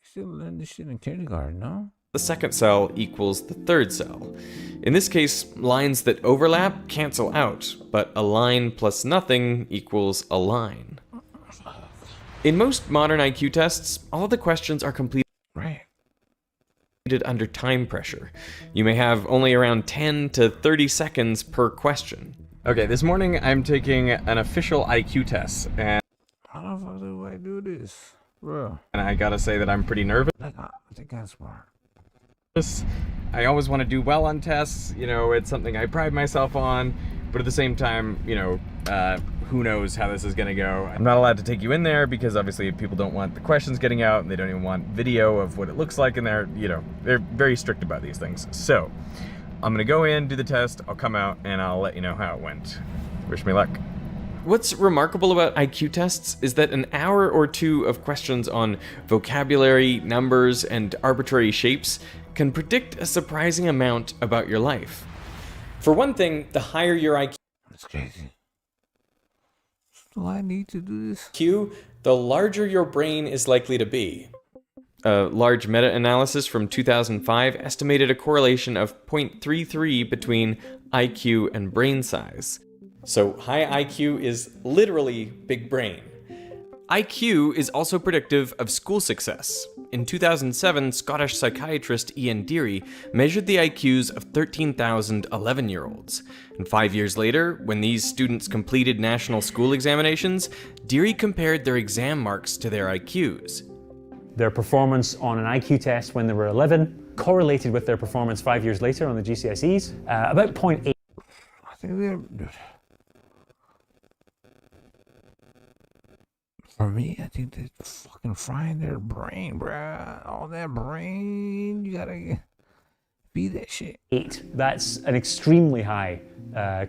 Still learn this shit in kindergarten, no? the second cell equals the third cell. In this case, lines that overlap cancel out, but a line plus nothing equals a line. In most modern IQ tests, all of the questions are completed under time pressure. You may have only around 10 to 30 seconds per question. Okay, this morning I'm taking an official IQ test, and how the fuck do I do this, bro? And I gotta say that I'm pretty nervous. Like, I think I'm smart. I always want to do well on tests, you know, it's something I pride myself on, but at the same time, you know, who knows how this is gonna go. I'm not allowed to take you in there because obviously people don't want the questions getting out and they don't even want video of what it looks like in there, you know, they're very strict about these things. So, I'm gonna go in, do the test, I'll come out, and I'll let you know how it went. Wish me luck. What's remarkable about IQ tests is that an hour or two of questions on vocabulary, numbers, and arbitrary shapes can predict a surprising amount about your life. For one thing, the higher your IQ, that's crazy. Do I need to do this? The larger your brain is likely to be. A large meta-analysis from 2005 estimated a correlation of 0.33 between IQ and brain size. So high IQ is literally big brain. IQ is also predictive of school success. In 2007, Scottish psychiatrist Ian Deary measured the IQs of 13,000 11-year-olds. And 5 years later, when these students completed national school examinations, Deary compared their exam marks to their IQs. Their performance on an IQ test when they were 11 correlated with their performance 5 years later on the GCSEs, about 0.8. I think they're... For me, I think they're fucking frying their brain, bruh. All that brain, you gotta be that shit. 8. That's an extremely high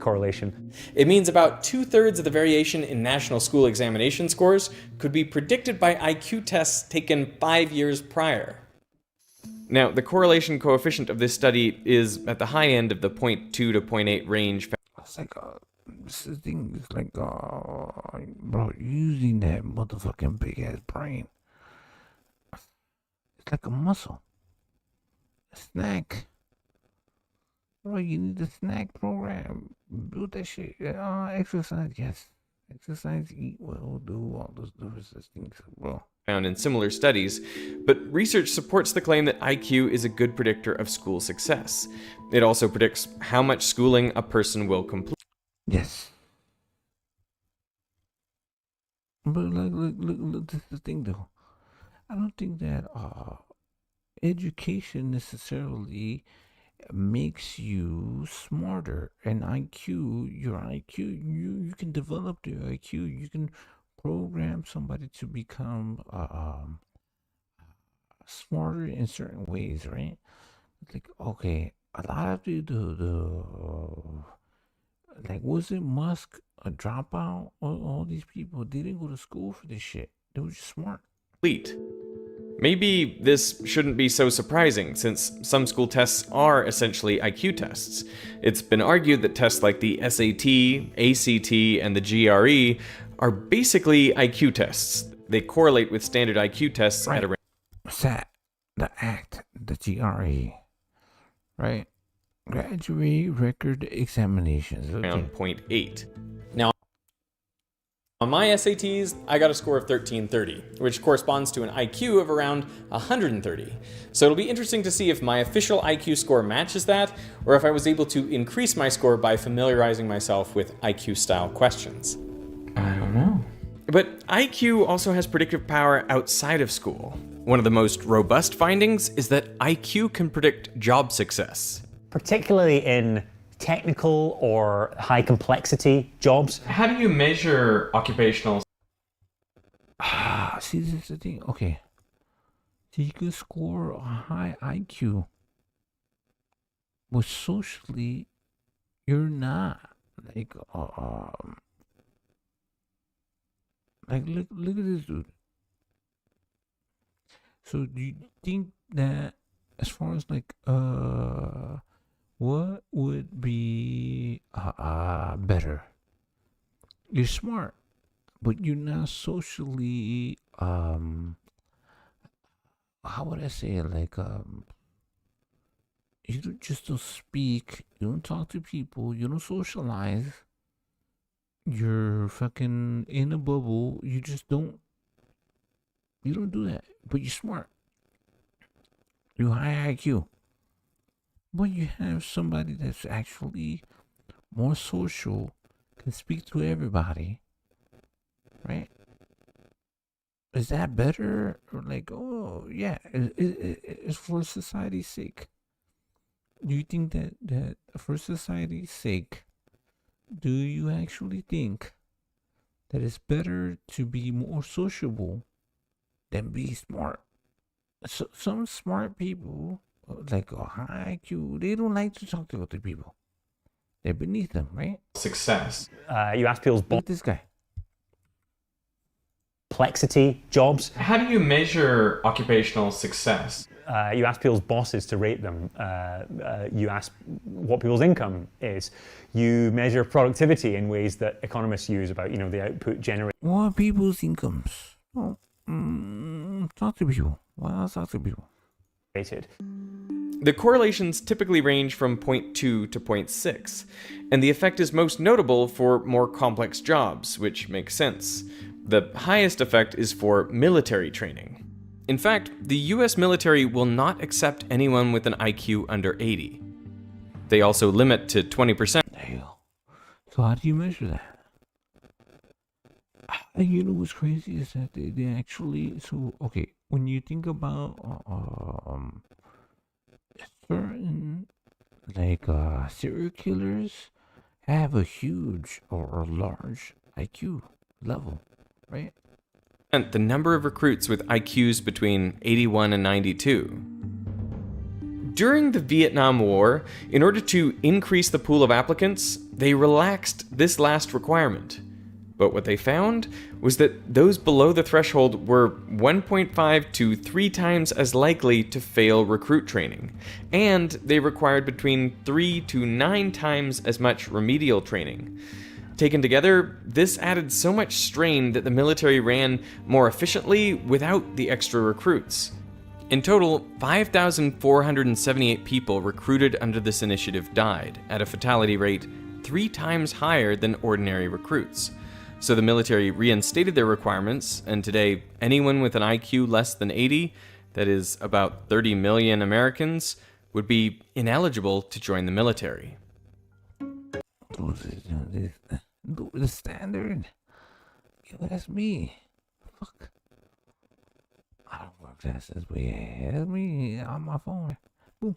correlation. It means about 2/3 of the variation in national school examination scores could be predicted by IQ tests taken 5 years prior. Now, the correlation coefficient of this study is at the high end of the 0.2 to 0.8 range. It's like, this thing is like, bro, using that motherfucking big ass brain. It's like a muscle. A snack. Bro, you need a snack program. Do that shit. Exercise, yes. Exercise, eat well, do all those different things, bro. Found in similar studies, but research supports the claim that IQ is a good predictor of school success. It also predicts how much schooling a person will complete. Yes. But look, this is the thing though. I don't think that education necessarily makes you smarter. And your IQ, you can develop your IQ. You can program somebody to become smarter in certain ways, right? Like, okay, a lot of the like, was it Musk a dropout? All these people, they didn't go to school for this shit. They were just smart. Maybe this shouldn't be so surprising, since some school tests are essentially IQ tests. It's been argued that tests like the SAT, ACT, and the GRE are basically IQ tests. They correlate with standard IQ tests at around SAT, the ACT, the GRE, right? Graduate record examinations. Around 0.8. Now, on my SATs, I got a score of 1330, which corresponds to an IQ of around 130. So it'll be interesting to see if my official IQ score matches that, or if I was able to increase my score by familiarizing myself with IQ-style questions. I don't know. But IQ also has predictive power outside of school. One of the most robust findings is that IQ can predict job success. Particularly in technical or high complexity jobs. How do you measure occupational? See, this is the thing. Okay. So you can score a high IQ, but socially, you're not. Like look at this dude. So do you think that, as far as like what would be better? You're smart, but you're not socially how would I say it? Like you don't speak, you don't talk to people, you don't socialize. You're fucking in a bubble. You don't do that. But you're smart. You're high IQ. But you have somebody that's actually more social, can speak to everybody, right? Is that better? Or like, oh yeah, it's for society's sake. Do you think that for society's sake, do you actually think that it's better to be more sociable than be smart? So, some smart people, like a high IQ, they don't like to talk to other people. They're beneath them, right? Success. You ask people's Look at this guy. Complexity jobs. How do you measure occupational success? You ask people's bosses to rate them. You ask what people's income is. You measure productivity in ways that economists use about, the output generated. What are people's incomes? Oh, talk to people. Why not talk to people? The correlations typically range from 0.2 to 0.6, and the effect is most notable for more complex jobs, which makes sense. The highest effect is for military training. In fact, the US military will not accept anyone with an IQ under 80. They also limit to 20%. There you go. So how do you measure that? You know what's crazy is that they actually, so okay, when you think about certain like serial killers have a huge or large IQ level, right? And the number of recruits with IQs between 81 and 92. During the Vietnam War, in order to increase the pool of applicants, they relaxed this last requirement. But what they found was that those below the threshold were 1.5 to 3 times as likely to fail recruit training, and they required between 3 to 9 times as much remedial training. Taken together, this added so much strain that the military ran more efficiently without the extra recruits. In total, 5,478 people recruited under this initiative died, at a fatality rate 3 times higher than ordinary recruits. So the military reinstated their requirements, and today, anyone with an IQ less than 80, that is about 30 million Americans, would be ineligible to join the military. The standard? Yo, that's me. Fuck. I don't work classes, but yeah, that's me on my phone. Boom.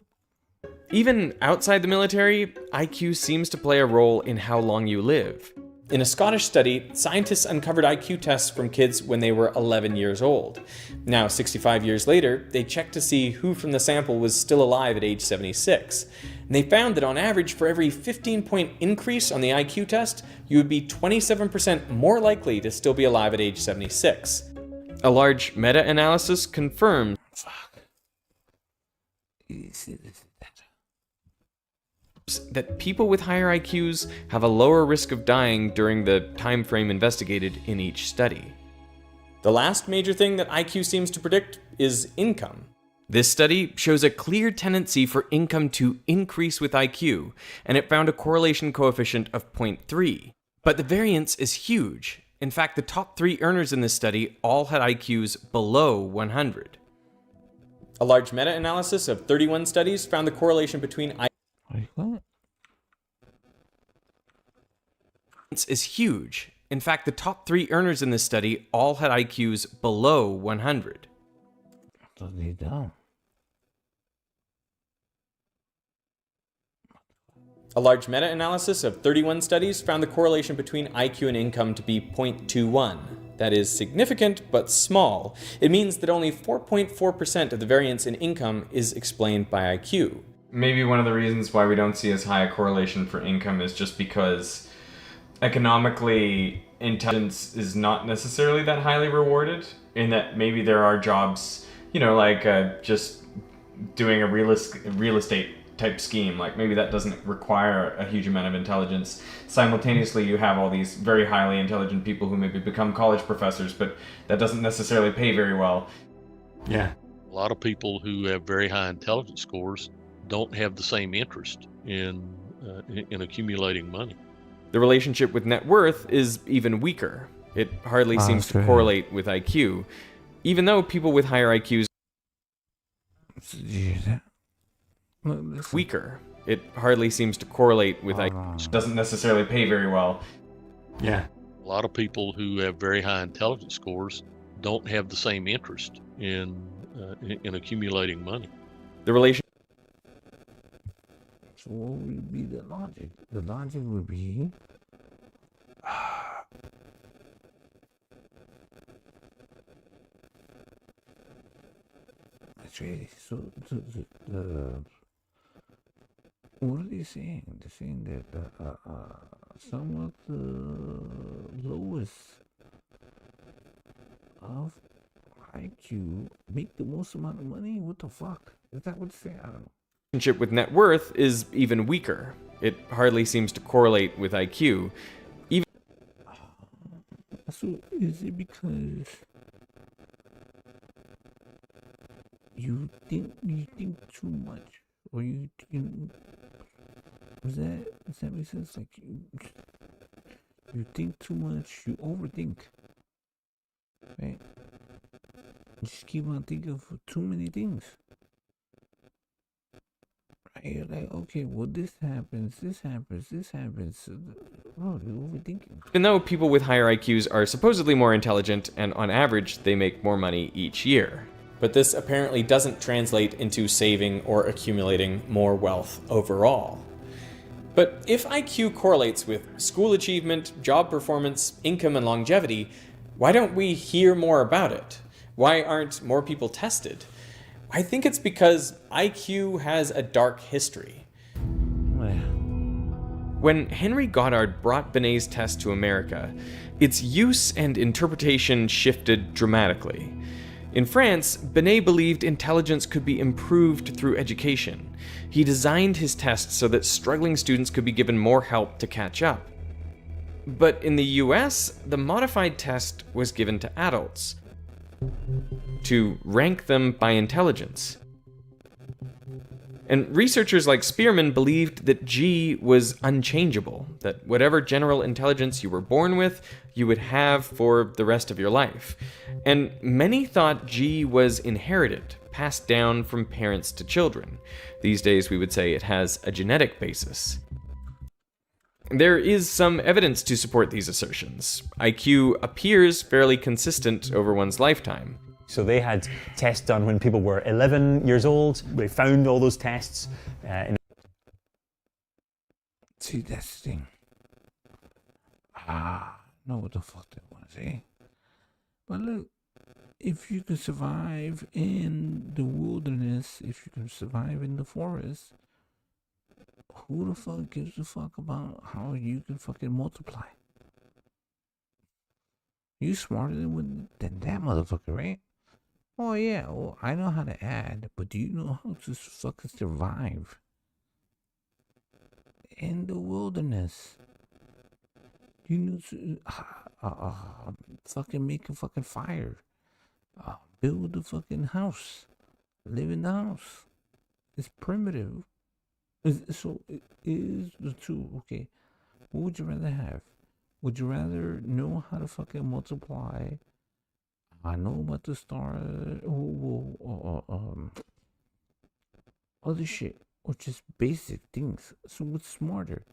Even outside the military, IQ seems to play a role in how long you live. In a Scottish study, scientists uncovered IQ tests from kids when they were 11 years old. Now, 65 years later, they checked to see who from the sample was still alive at age 76. And they found that on average, for every 15-point increase on the IQ test, you would be 27% more likely to still be alive at age 76. A large meta-analysis confirmed that people with higher IQs have a lower risk of dying during the time frame investigated in each study. The last major thing that IQ seems to predict is income. This study shows a clear tendency for income to increase with IQ, and it found a correlation coefficient of 0.3. But the variance is huge. In fact, the top 3 earners in this study all had IQs below 100. A large meta-analysis of 31 studies found the correlation between is huge. In fact, the top 3 earners in this study all had IQs below 100. A large meta-analysis of 31 studies found the correlation between IQ and income to be 0.21. That is significant, but small. It means that only 4.4% of the variance in income is explained by IQ. Maybe one of the reasons why we don't see as high a correlation for income is just because economically, intelligence is not necessarily that highly rewarded, in that maybe there are jobs, you know, like just doing a real estate type scheme, like maybe that doesn't require a huge amount of intelligence. Simultaneously, you have all these very highly intelligent people who maybe become college professors, but that doesn't necessarily pay very well. Yeah. A lot of people who have very high intelligence scores don't have the same interest in accumulating money. The relationship with net worth is even weaker. It hardly seems to correlate with IQ, even though people with higher IQs weaker. It hardly seems to correlate with IQ. Doesn't necessarily pay very well. Yeah. A lot of people who have very high intelligence scores don't have the same interest in accumulating money. The relation. So what would be the logic? The logic would be so what are they saying? They're saying that some of the lowest of IQ make the most amount of money? What the fuck? Is that what they're saying? I don't know. Relationship with net worth is even weaker. It hardly seems to correlate with IQ. Even so is it because you think too much, or does that make sense? Like you think too much, you overthink, right? You just keep on thinking of too many things. You're like, okay, well, this happens. Oh, you're overthinking. Even though people with higher IQs are supposedly more intelligent, and on average, they make more money each year. But this apparently doesn't translate into saving or accumulating more wealth overall. But if IQ correlates with school achievement, job performance, income, and longevity, why don't we hear more about it? Why aren't more people tested? I think it's because IQ has a dark history. When Henry Goddard brought Binet's test to America, its use and interpretation shifted dramatically. In France, Binet believed intelligence could be improved through education. He designed his test so that struggling students could be given more help to catch up. But in the US, the modified test was given to adults to rank them by intelligence. And researchers like Spearman believed that G was unchangeable, that whatever general intelligence you were born with, you would have for the rest of your life. And many thought G was inherited, passed down from parents to children. These days we would say it has a genetic basis. There is some evidence to support these assertions. IQ appears fairly consistent over one's lifetime. So they had tests done when people were 11 years old. They found all those tests. See, that's the thing. Know what the fuck they want to say. But look, if you can survive in the wilderness, if you can survive in the forest, who the fuck gives a fuck about how you can fucking multiply? You smarter than that motherfucker, right? Oh yeah, well, I know how to add, but do you know how to fucking survive in the wilderness? You know to fucking make a fucking fire, build a fucking house, live in the house. It's primitive. So it is the two. Okay, what would you rather have? Would you rather know how to fucking multiply? I know about the star, other shit, or just basic things. So what's smarter?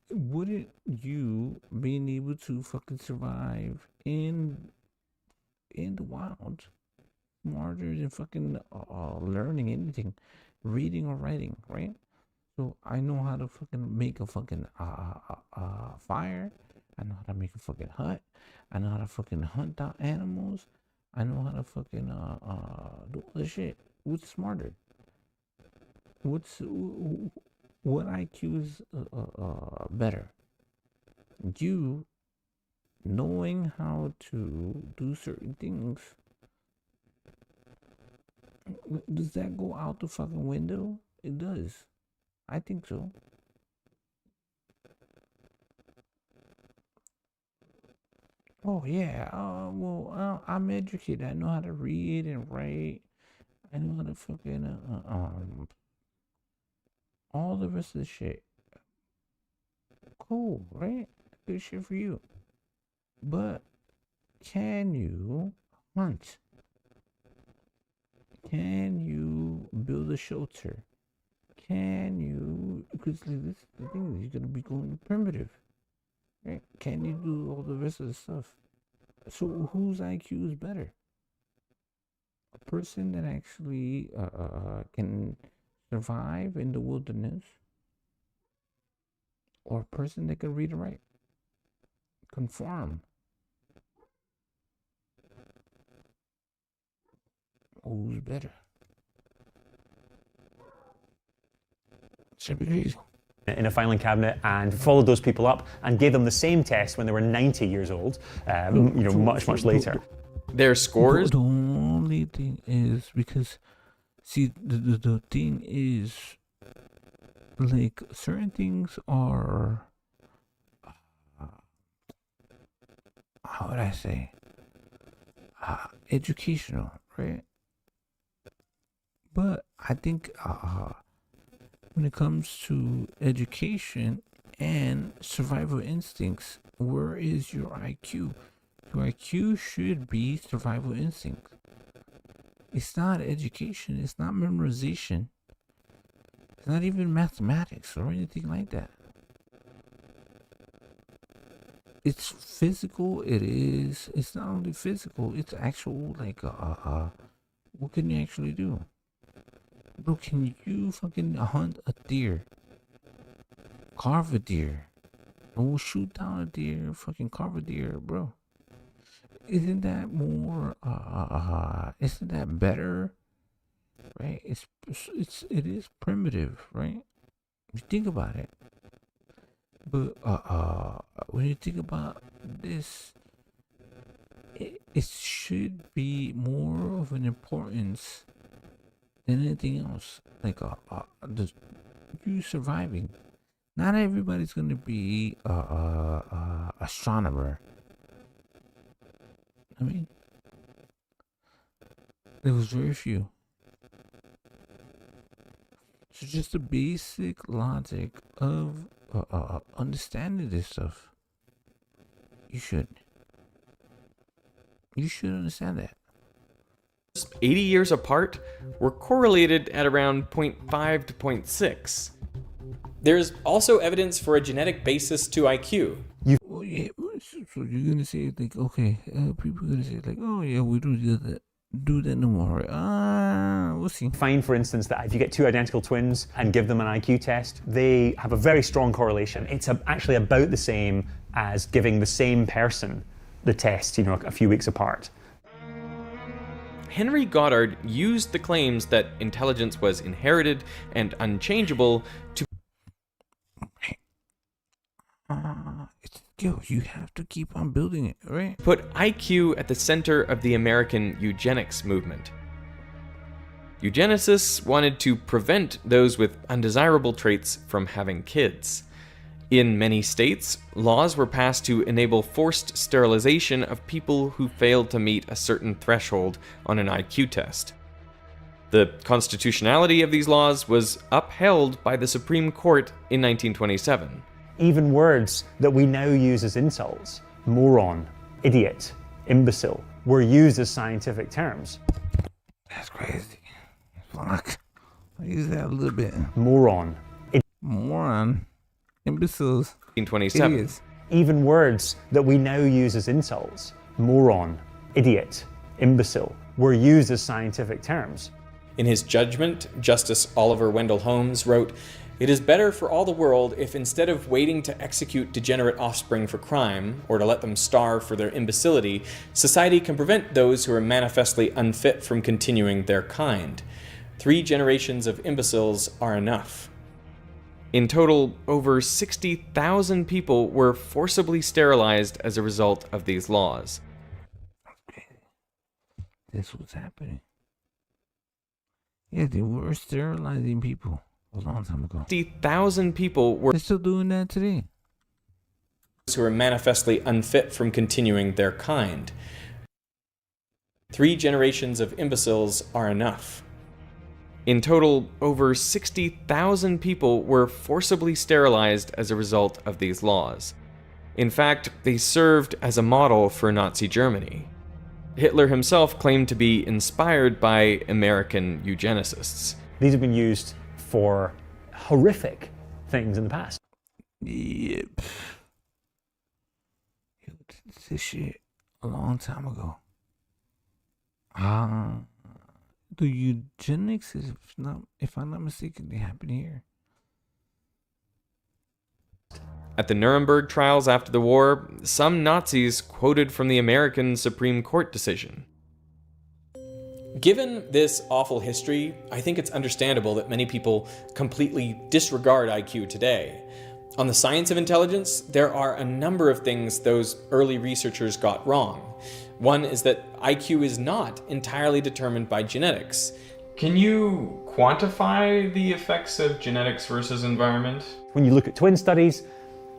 Wouldn't you being able to fucking survive in the wild smarter than fucking learning anything, reading or writing, right? So I know how to fucking make a fucking fire. I know how to make a fucking hut. I know how to fucking hunt down animals. I know how to fucking do all this shit. What's smarter? What IQ is better? You knowing how to do certain things. Does that go out the fucking window? It does. I think so. Oh yeah. Well, I'm educated. I know how to read and write. I know how to fucking all the rest of the shit. Cool, right? Good shit for you. But can you hunt? Can you build a shelter? Can you? Because this is the thing. You're gonna be going primitive. Right? Can you do all the rest of the stuff? So whose IQ is better? A person that actually can survive in the wilderness, or a person that can read and write, conform. Who's better? Should be crazy. In a filing cabinet and followed those people up and gave them the same test when they were 90 years old, much later. Their scores? The only thing is, because, see, the thing is, like, certain things are, how would I say, educational, right? But I think, when it comes to education and survival instincts, where is your IQ? Your IQ should be survival instinct. It's not education. It's not memorization. It's not even mathematics or anything like that. It's physical. It is. It's not only physical. It's actual, like, what can you actually do? Bro, can you fucking hunt a deer? Carve a deer? Or shoot down a deer, fucking carve a deer, bro. Isn't that more, isn't that better? Right? It is primitive, right? If you think about it. But when you think about this, it should be more of an importance than anything else. Like you surviving. Not everybody's gonna be astronomer. I mean, there was very few. So just the basic logic of understanding this stuff. You should understand that. 80 years apart were correlated at around 0.5 to 0.6. There's also evidence for a genetic basis to IQ. Well, yeah, so you're gonna say like, okay, people are gonna say like, oh yeah, we don't do that no more. We'll see. Find, for instance, that if you get two identical twins and give them an IQ test, they have a very strong correlation. It's actually about the same as giving the same person the test, a few weeks apart. Henry Goddard used the claims that intelligence was inherited and unchangeable to It's skill. You have to keep on building it, right? put IQ at the center of the American eugenics movement. Eugenicists wanted to prevent those with undesirable traits from having kids. In many states, laws were passed to enable forced sterilization of people who failed to meet a certain threshold on an IQ test. The constitutionality of these laws was upheld by the Supreme Court in 1927. Even words that we now use as insults, moron, idiot, imbecile, were used as scientific terms. That's crazy. Fuck. I use that a little bit. Moron. Moron. Imbeciles. 1927. Idiots. Even words that we now use as insults, moron, idiot, imbecile, were used as scientific terms. In his judgment, Justice Oliver Wendell Holmes wrote, "It is better for all the world if instead of waiting to execute degenerate offspring for crime, or to let them starve for their imbecility, society can prevent those who are manifestly unfit from continuing their kind. 3 generations of imbeciles are enough." In total, over 60,000 people were forcibly sterilized as a result of these laws. This was happening. Yeah, they were sterilizing people a long time ago. 60,000 people were They're still doing that today. who are manifestly unfit from continuing their kind. 3 generations of imbeciles are enough. In total, over 60,000 people were forcibly sterilized as a result of these laws. In fact, they served as a model for Nazi Germany. Hitler himself claimed to be inspired by American eugenicists. These have been used for horrific things in the past. Yep. This shit a long time ago. The eugenics, if I'm not mistaken, they happen here. At the Nuremberg trials after the war, some Nazis quoted from the American Supreme Court decision. Given this awful history, I think it's understandable that many people completely disregard IQ today. On the science of intelligence, there are a number of things those early researchers got wrong. One is that IQ is not entirely determined by genetics. Can you quantify the effects of genetics versus environment? When you look at twin studies,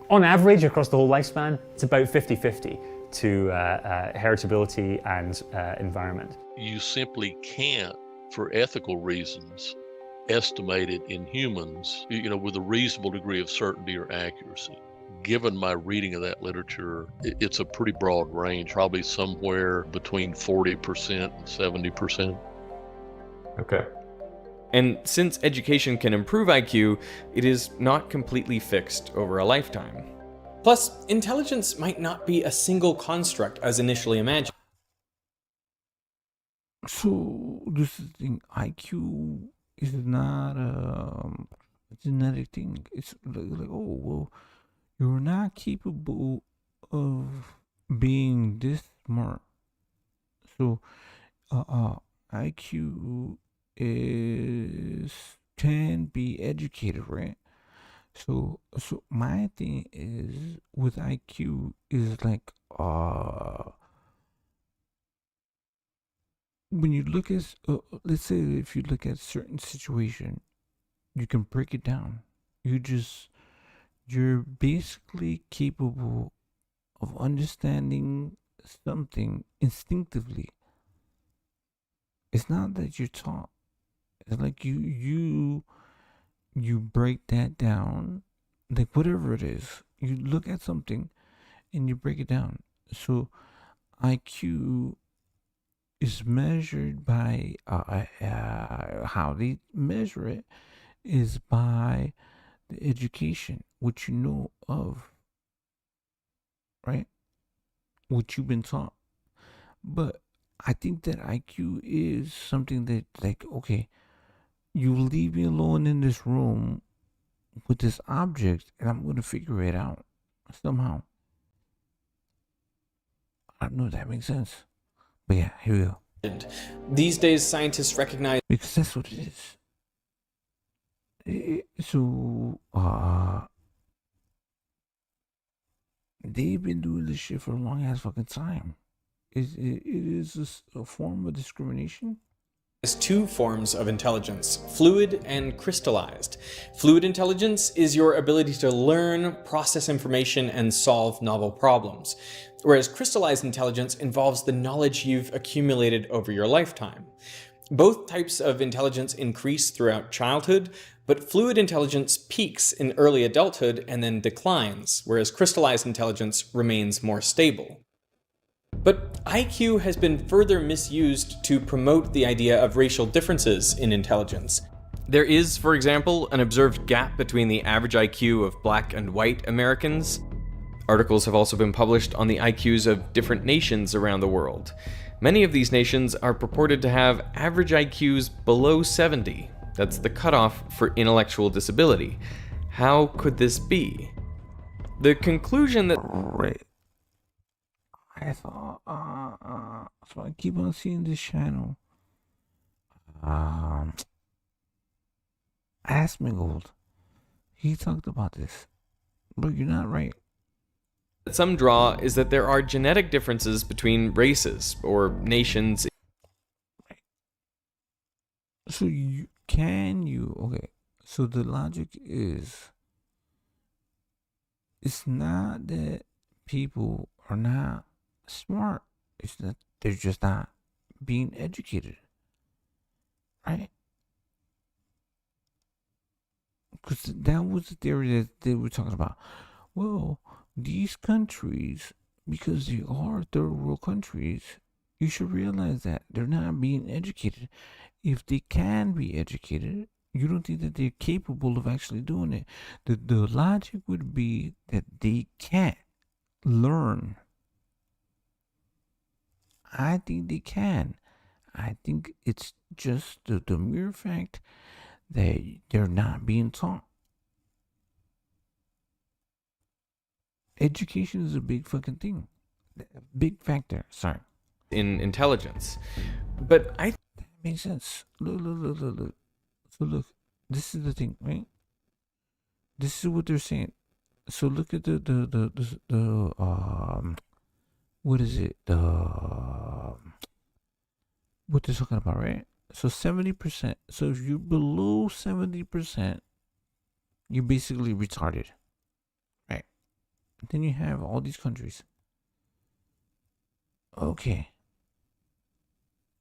on average across the whole lifespan, it's about 50-50 to heritability and environment. You simply can't, for ethical reasons, estimate it in humans, with a reasonable degree of certainty or accuracy. Given my reading of that literature, it's a pretty broad range, probably somewhere between 40% and 70%. Okay. And since education can improve IQ, it is not completely fixed over a lifetime. Plus, intelligence might not be a single construct as initially imagined. So this is the thing. IQ is not a genetic thing. It's like, oh well, you're not capable of being this smart. So, IQ can be educated, right? So my thing is with IQ is like when you look at let's say if you look at a certain situation, you can break it down. You're basically capable of understanding something instinctively. It's not that you're taught. It's like you break that down, like whatever it is. You look at something and you break it down. So IQ is measured by how they measure it is by the education, what you know of, right? What you've been taught. But I think that IQ is something that, like, okay, you leave me alone in this room with this object, and I'm gonna figure it out somehow. I don't know if that makes sense, but yeah, here we go. These days, scientists recognize because that's what it is. So, they've been doing this shit for a long ass fucking time. It is a form of discrimination. There's two forms of intelligence, fluid and crystallized. Fluid intelligence is your ability to learn, process information, and solve novel problems, whereas crystallized intelligence involves the knowledge you've accumulated over your lifetime. Both types of intelligence increase throughout childhood, but fluid intelligence peaks in early adulthood and then declines, whereas crystallized intelligence remains more stable. But IQ has been further misused to promote the idea of racial differences in intelligence. There is, for example, an observed gap between the average IQ of black and white Americans. Articles have also been published on the IQs of different nations around the world. Many of these nations are purported to have average IQs below 70. That's the cutoff for intellectual disability. How could this be? The conclusion that... Right. I thought, so I keep on seeing this channel. Ask me Gold. He talked about this. But you're not right. Some draw is that there are genetic differences between races or nations. So okay. So the logic is, it's not that people are not smart. It's that they're just not being educated. Right? Because that was the theory that they were talking about. Well, these countries, because they are third world countries, you should realize that they're not being educated. If they can be educated, you don't think that they're capable of actually doing it. The logic would be that they can't learn. I think they can. I think it's just the mere fact that they're not being taught. Education is a big fucking thing. Big factor. Sorry. In intelligence. But that makes sense. Look. So look, this is the thing, right? This is what they're saying. So look at the what is it? What they're talking about, right? So 70%. So if you're below 70%, you're basically retarded. Right? Then you have all these countries. Okay.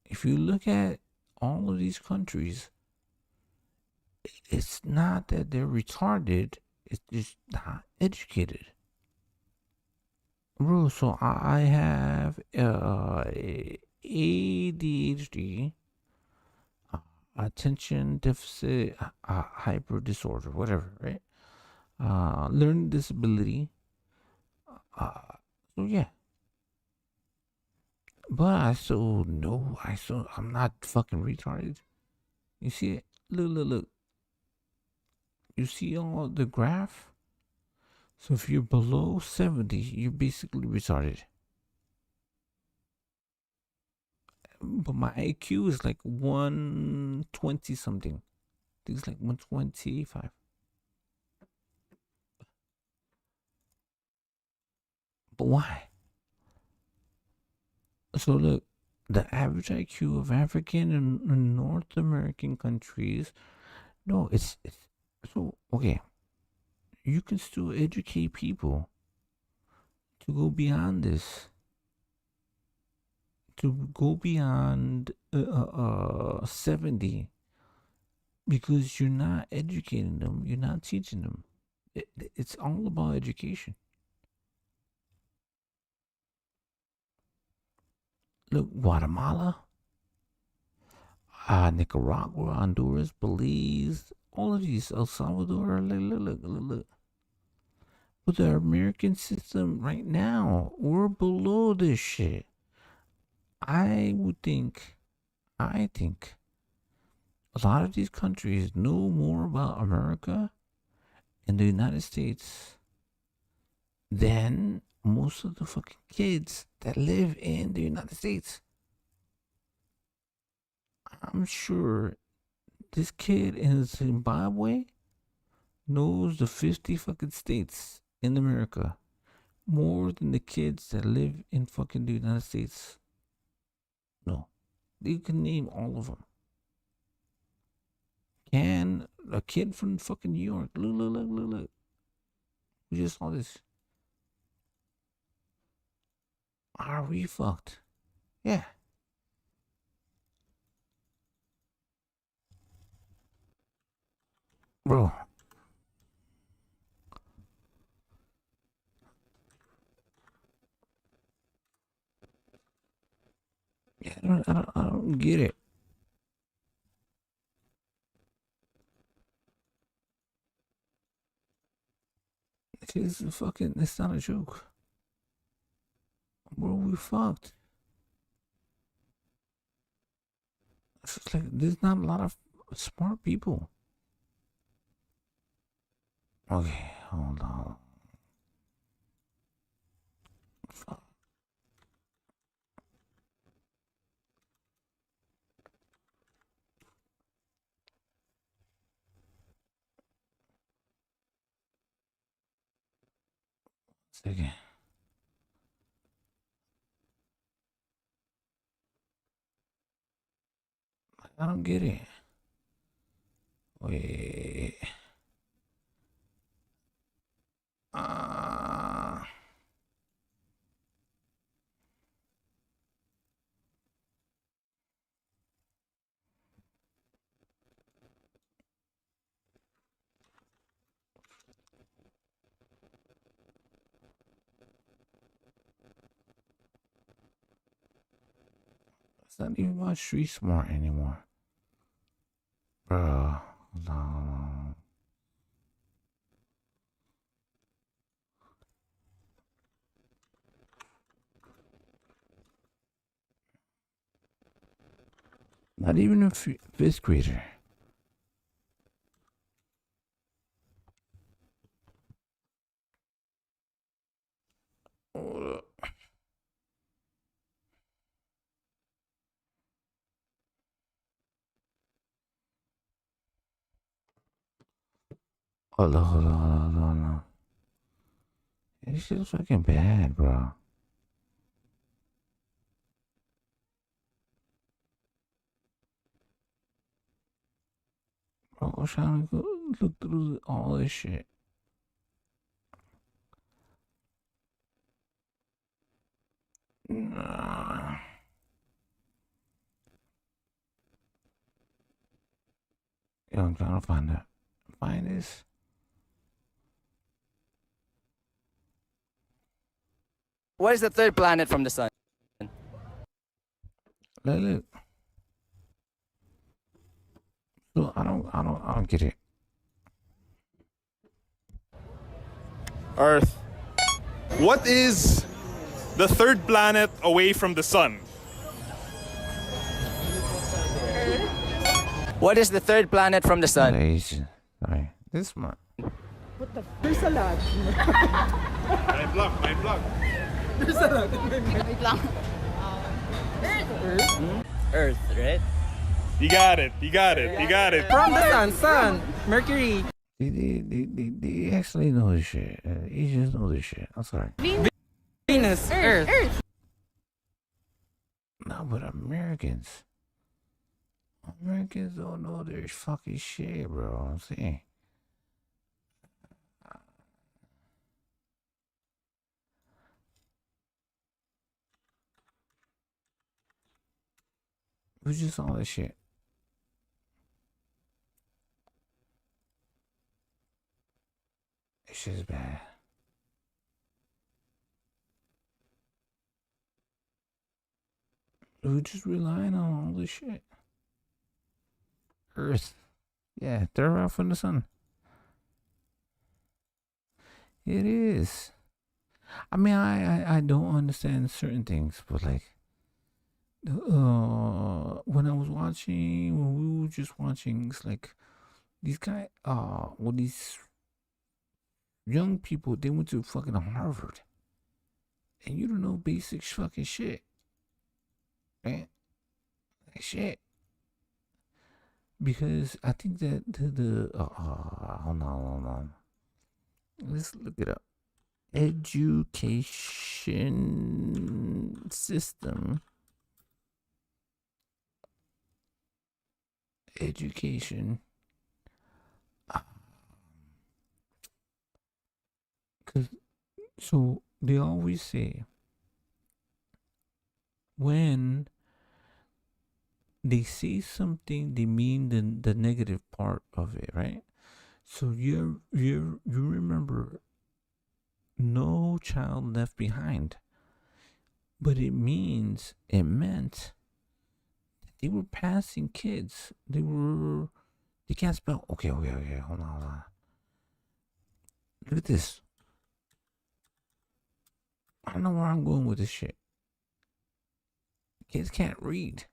If you look at all of these countries, it's not that they're retarded, it's just not educated. Bro, so I have ADHD, attention deficit hyper disorder, whatever, right? Learning disability. So yeah. But I'm not fucking retarded. You see it? Look. You see all the graph? So if you're below 70, you're basically retarded. But my IQ is like 120 something. I think it's like 125. But why? So look, the average IQ of African and North American countries, no, it's so okay. You can still educate people to go beyond this, to go beyond 70, because you're not educating them, you're not teaching them. It's all about education. Look, Guatemala, Nicaragua, Honduras, Belize, all of these, El Salvador, look. But the American system right now, we're below this shit. I think a lot of these countries know more about America and the United States than most of the fucking kids that live in the United States. I'm sure this kid in Zimbabwe knows the 50 fucking states in America more than the kids that live in fucking the United States. No. You can name all of them. Can a kid from fucking New York, look. We just saw this. Are we fucked? Yeah. Bro. Yeah, I don't get it. It's not a joke. Bro, we fucked. It's just like, there's not a lot of smart people. Okay, hold on. Fuck. Second. I don't get it. Wait. It's not even about street smart anymore. Bro, hold on. Not even a fifth grader. Hold on. This shit's fucking bad, bro. Bro, I was trying to go look through all this shit. Nah. Yo, I'm trying to find this. What is the third planet from the sun? Look. So I don't get it. Earth. What is the third planet away from the sun? What is the third planet from the sun? Sorry. This one. What the? There's a lot. My block. There's a lot. Wait lang. Earth. Earth, right? You got it. From the sun, Mercury. They actually know this shit. Asians know this shit. I'm sorry. Venus. Venus, Earth. No, but Americans don't know their fucking shit, bro. I'm saying. We just saw that shit. It's just bad. We're just relying on all this shit. Earth. Yeah, they're out from the sun. It is. I mean, I don't understand certain things, but like, when we were just watching, it's like, these guys, these young people, they went to fucking Harvard. And you don't know basic fucking shit. Right? Shit. Because I think that hold on. Let's look it up. Education system. Education. So they always say when they say something, they mean the negative part of it, right? So you remember No Child Left Behind, but it meant that they were passing kids. They can't spell. Okay, hold on. Look at this. I don't know where I'm going with this shit. Kids can't read.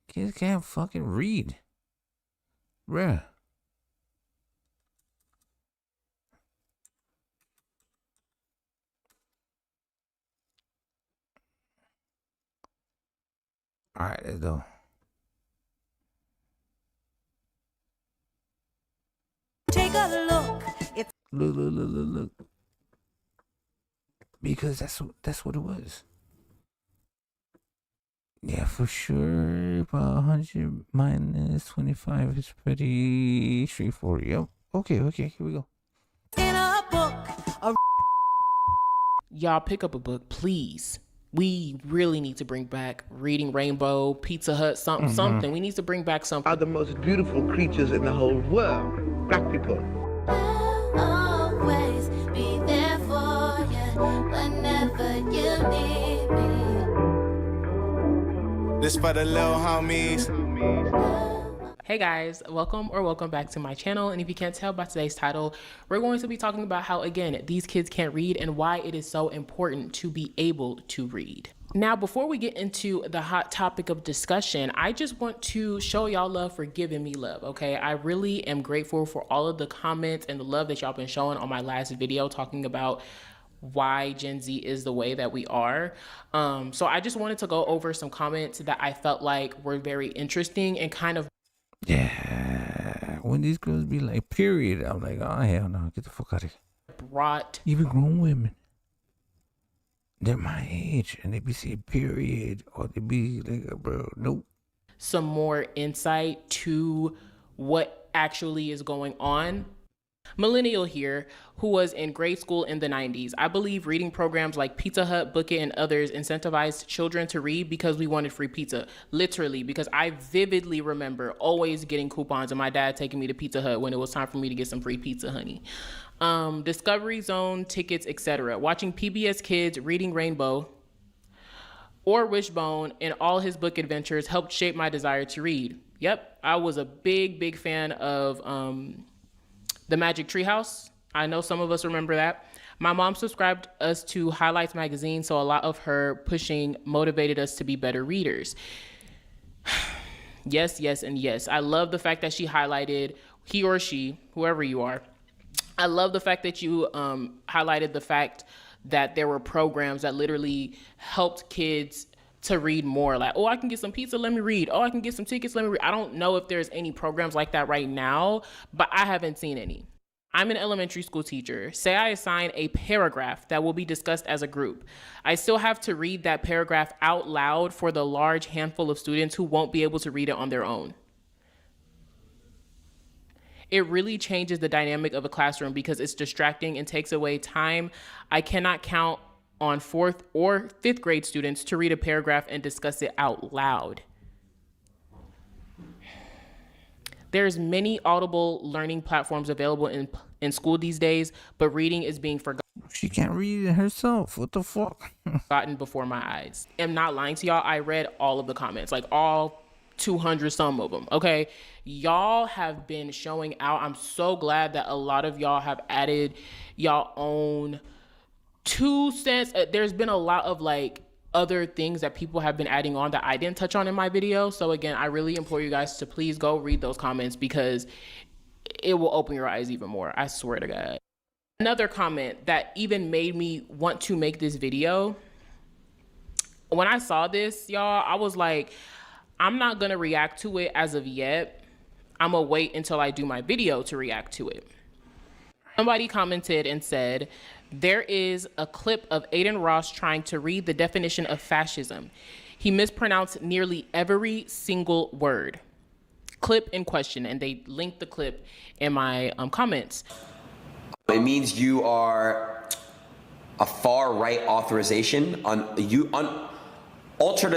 Kids can't fucking read. Bruh. Alright, let's go. Take a look. It's Look. Because that's what it was. Yeah, for sure. About 100 minus 25 is pretty straightforward. Yep. Okay, here we go. in a book. Y'all pick up a book, please. We really need to bring back Reading Rainbow, Pizza Hut, something. We need to bring back something. Are the most beautiful creatures in the whole world. Black people. Always be there for you whenever you need me. This for the little homies. Hey guys, welcome back to my channel. And if you can't tell by today's title, we're going to be talking about how, again, these kids can't read and why it is so important to be able to read. Now, before we get into the hot topic of discussion, I just want to show y'all love for giving me love, okay? I really am grateful for all of the comments and the love that y'all been showing on my last video talking about why Gen Z is the way that we are. So I just wanted to go over some comments that I felt like were very interesting and kind of when these girls be like, period, I'm like, oh, hell no, get the fuck out of here. Brought even grown women, they're my age, and they be saying period, or they be like, bro, nope. Some more insight to what actually is going on. Millennial here, who was in grade school in the 90s. I believe reading programs like Pizza Hut, Book It, and others incentivized children to read because we wanted free pizza. Literally, because I vividly remember always getting coupons and my dad taking me to Pizza Hut when it was time for me to get some free pizza, honey. Discovery Zone tickets, etc. Watching PBS Kids, Reading Rainbow, or Wishbone and all his book adventures helped shape my desire to read. Yep, I was a big fan of The Magic Treehouse. I know some of us remember that. My mom subscribed us to Highlights magazine, so a lot of her pushing motivated us to be better readers. Yes, and yes. I love the fact that she highlighted, he or she, whoever you are. I love the fact that you highlighted the fact that there were programs that literally helped kids to read more. Like, oh, I can get some pizza, let me read. Oh, I can get some tickets, let me read. I don't know if there's any programs like that right now, but I haven't seen any. I'm an elementary school teacher. Say I assign a paragraph that will be discussed as a group. I still have to read that paragraph out loud for the large handful of students who won't be able to read it on their own. It really changes the dynamic of a classroom because it's distracting and takes away time. I cannot count on 4th or 5th grade students to read a paragraph and discuss it out loud. There's many audible learning platforms available in school these days, but reading is being forgotten. She can't read it herself. What the fuck? Forgotten before my eyes. I'm not lying to y'all. I read all of the comments, like all 200 some of them. Okay, y'all have been showing out. I'm so glad that a lot of y'all have added y'all own 2 cents. There's been a lot of like other things that people have been adding on that I didn't touch on in my video. So again, I really implore you guys to please go read those comments because it will open your eyes even more. I swear to God. Another comment that even made me want to make this video. When I saw this, y'all, I was like, I'm not gonna react to it as of yet. I'm gonna wait until I do my video to react to it. Somebody commented and said, there is a clip of Aiden Ross trying to read the definition of fascism. He mispronounced nearly every single word. Clip in question, and they linked the clip in my comments. It means you are a far right authorization ultra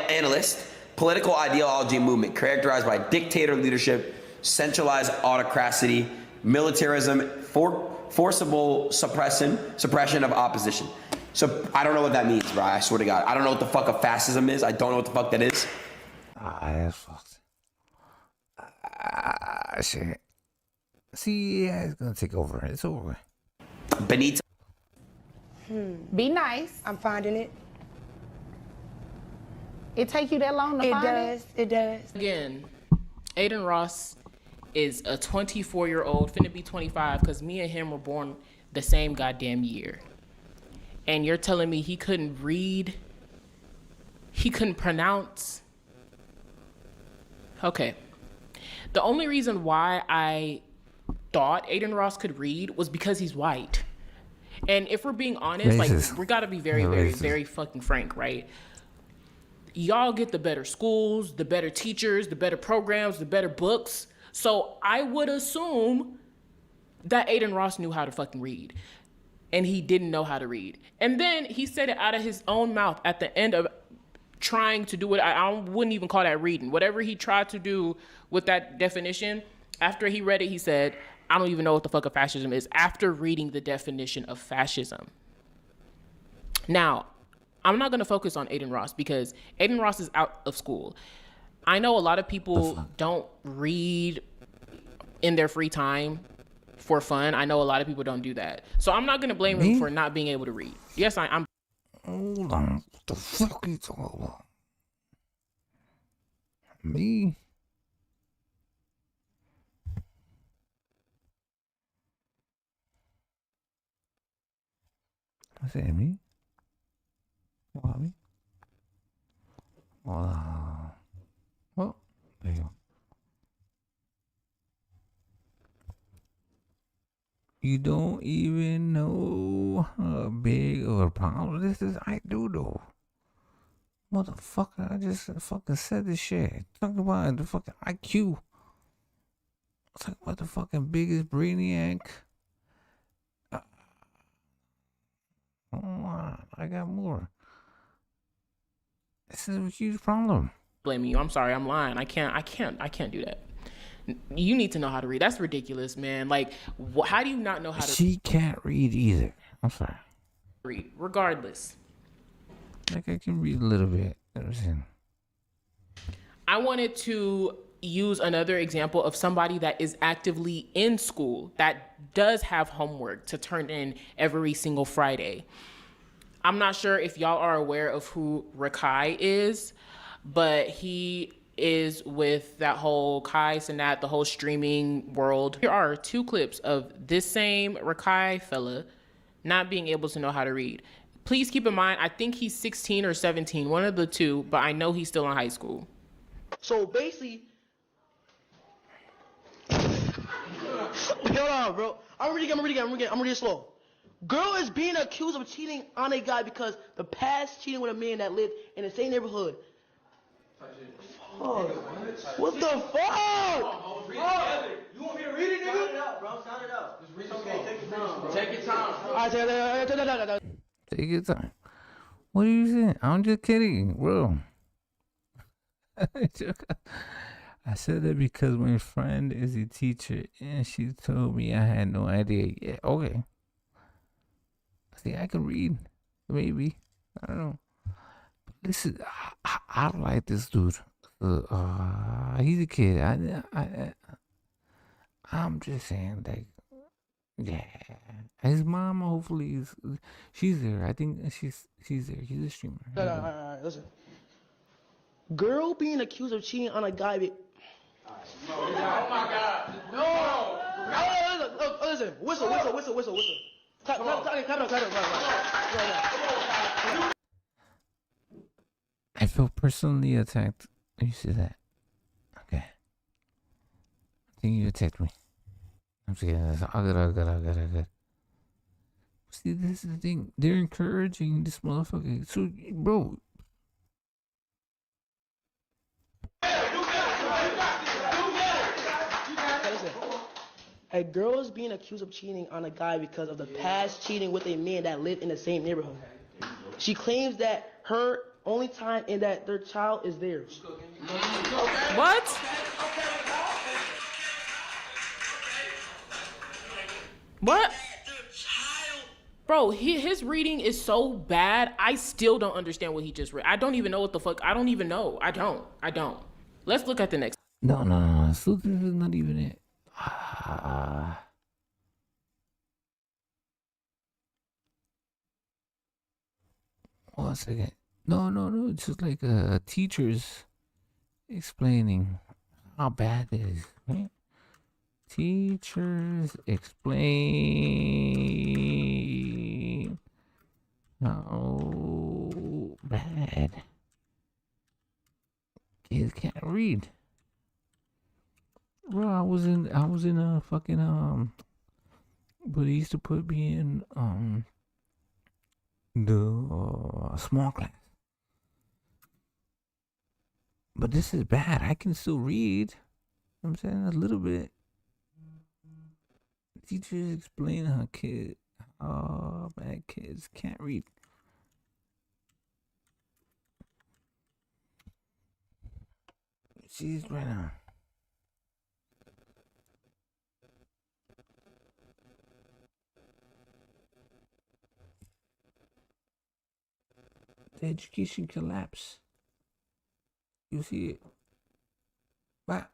analyst, political ideology movement characterized by dictator leadership, centralized autocracy, militarism, forcible suppression of opposition. So I don't know what that means, bro. I swear to God. I don't know what the fuck a fascism is. I don't know what the fuck that is. That's fucked. Shit. See, yeah, it's gonna take over. It's over. Benito. Be nice. I'm finding it. It take you that long to find it? It does. Again, Aiden Ross is a 24-year-old, finna be 25, because me and him were born the same goddamn year. And you're telling me he couldn't read? He couldn't pronounce? Okay. The only reason why I thought Aiden Ross could read was because he's white. And if we're being honest, racist. Like, we gotta be very, very, very fucking frank, right? Y'all get the better schools, the better teachers, the better programs, the better books. So I would assume that Aiden Ross knew how to fucking read. And he didn't know how to read. And then he said it out of his own mouth at the end of trying to do it. I wouldn't even call that reading. Whatever he tried to do with that definition, after he read it, he said, I don't even know what the fuck a fascism is, after reading the definition of fascism. Now, I'm not gonna focus on Aiden Ross because Aiden Ross is out of school. I know a lot of people don't read in their free time for fun. I know a lot of people don't do that. So I'm not gonna blame him for not being able to read. Yes, I'm. Hold on. What the fuck are you talking about? Me? I said me? What, me? Well, there you go. You don't even know how big of a problem this is. I do though. Motherfucker, I just fucking said this shit. Talk about the fucking IQ. Talk about the fucking biggest brainiac. I got more. This is a huge problem. Blaming you. I'm sorry. I'm lying. I can't do that. You need to know how to read. That's ridiculous, man. Like, how do you not know how to? She can't read either. I'm sorry. Read, regardless. Like I can read a little bit. I wanted to use another example of somebody that is actively in school that does have homework to turn in every single Friday. I'm not sure if y'all are aware of who Rakai is, but he is with that whole Kai Cenat, the whole streaming world. Here are 2 clips of this same Rakai fella not being able to know how to read. Please keep in mind, I think he's 16 or 17, one of the two, but I know he's still in high school. So basically, hold on, bro. I'm reading it slow. Girl is being accused of cheating on a guy because the past cheating with a man that lived in the same neighborhood. Fuck. What the fuck? You want me to read it, nigga? Sound it out, bro. Sound it out. Just read it. Okay, take your time, bro. Take your time. Alright, Take your time. What are you saying? I'm just kidding, bro. I said that because my friend is a teacher and she told me I had no idea. Yeah, okay. See, I can read. Maybe. I don't know. But listen, I like this dude. He's a kid. I'm just saying, like, yeah. His mom, hopefully, she's there. I think she's there. He's a streamer. Alright, listen. Girl being accused of cheating on a guy. Oh my God. No. Listen. Whistle. Clap it up. I feel personally attacked. You see that? Okay. I think you attacked me. I'm just kidding. Good. See, this is the thing. They're encouraging this motherfucker. So, bro. A girl is being accused of cheating on a guy because of the past cheating with a man that lived in the same neighborhood. She claims that her only time and that their child is theirs. What? What? Bro, his reading is so bad, I still don't understand what he just read. I don't even know what the fuck. I don't even know. I don't. Let's look at the next. No. So this is not even it. 1 second. No. It's just like teachers explaining how bad it is, right? Teachers explain how bad kids can't read. Bro, I was in a fucking but he used to put me in the small class. But this is bad. I can still read. I'm saying a little bit. Teachers explain how bad kids can't read. See this right now. The education collapse. You see it. But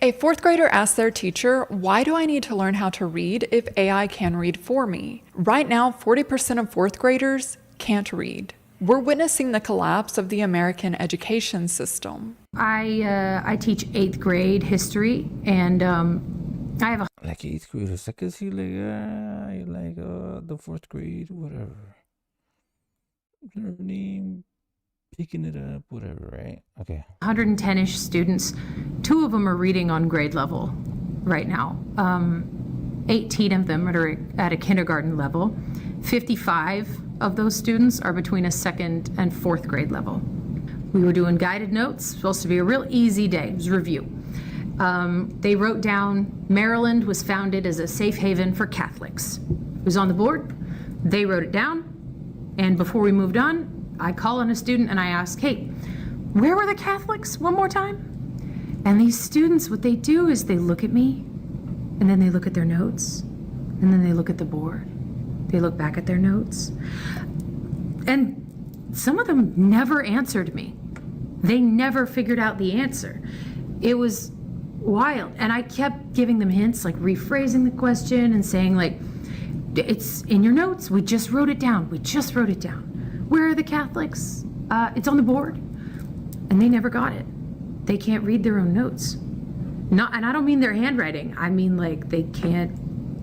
A fourth grader asked their teacher, "Why do I need to learn how to read if AI can read for me?" Right now, 40% of fourth graders can't read. We're witnessing the collapse of the American education system. I teach 8th grade history, and I have a like 8th graders. I can see like the 4th grade, whatever. Learning, picking it up, whatever, right? Okay. 110-ish students. 2 of them are reading on grade level right now. 18 of them are at a kindergarten level. 55 of those students are between a 2nd and 4th grade level. We were doing guided notes, supposed to be a real easy day. It was review. They wrote down Maryland was founded as a safe haven for Catholics. It was on the board. They wrote it down. And before we moved on, I call on a student and I ask, "Hey, where were the Catholics one more time?" And these students, what they do is they look at me, and then they look at their notes, and then they look at the board. They look back at their notes. And some of them never answered me. They never figured out the answer. It was wild. And I kept giving them hints, like rephrasing the question and saying, like, "It's in your notes. We just wrote it down. Where are the Catholics? It's on the board." And they never got it. They can't read their own notes. And I don't mean their handwriting. I mean, like, they can't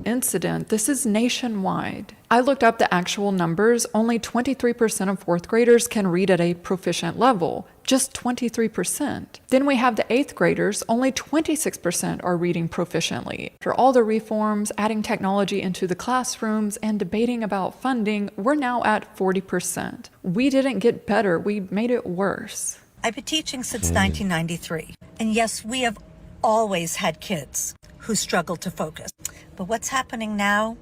incident. This is nationwide. I looked up the actual numbers. Only 23% of fourth graders can read at a proficient level. Just 23%. Then we have the eighth graders. Only 26% are reading proficiently. After all the reforms, adding technology into the classrooms, and debating about funding, we're now at 40%. We didn't get better, we made it worse. I've been teaching since 1993. And yes, we have always had kids who struggle to focus. But what's happening now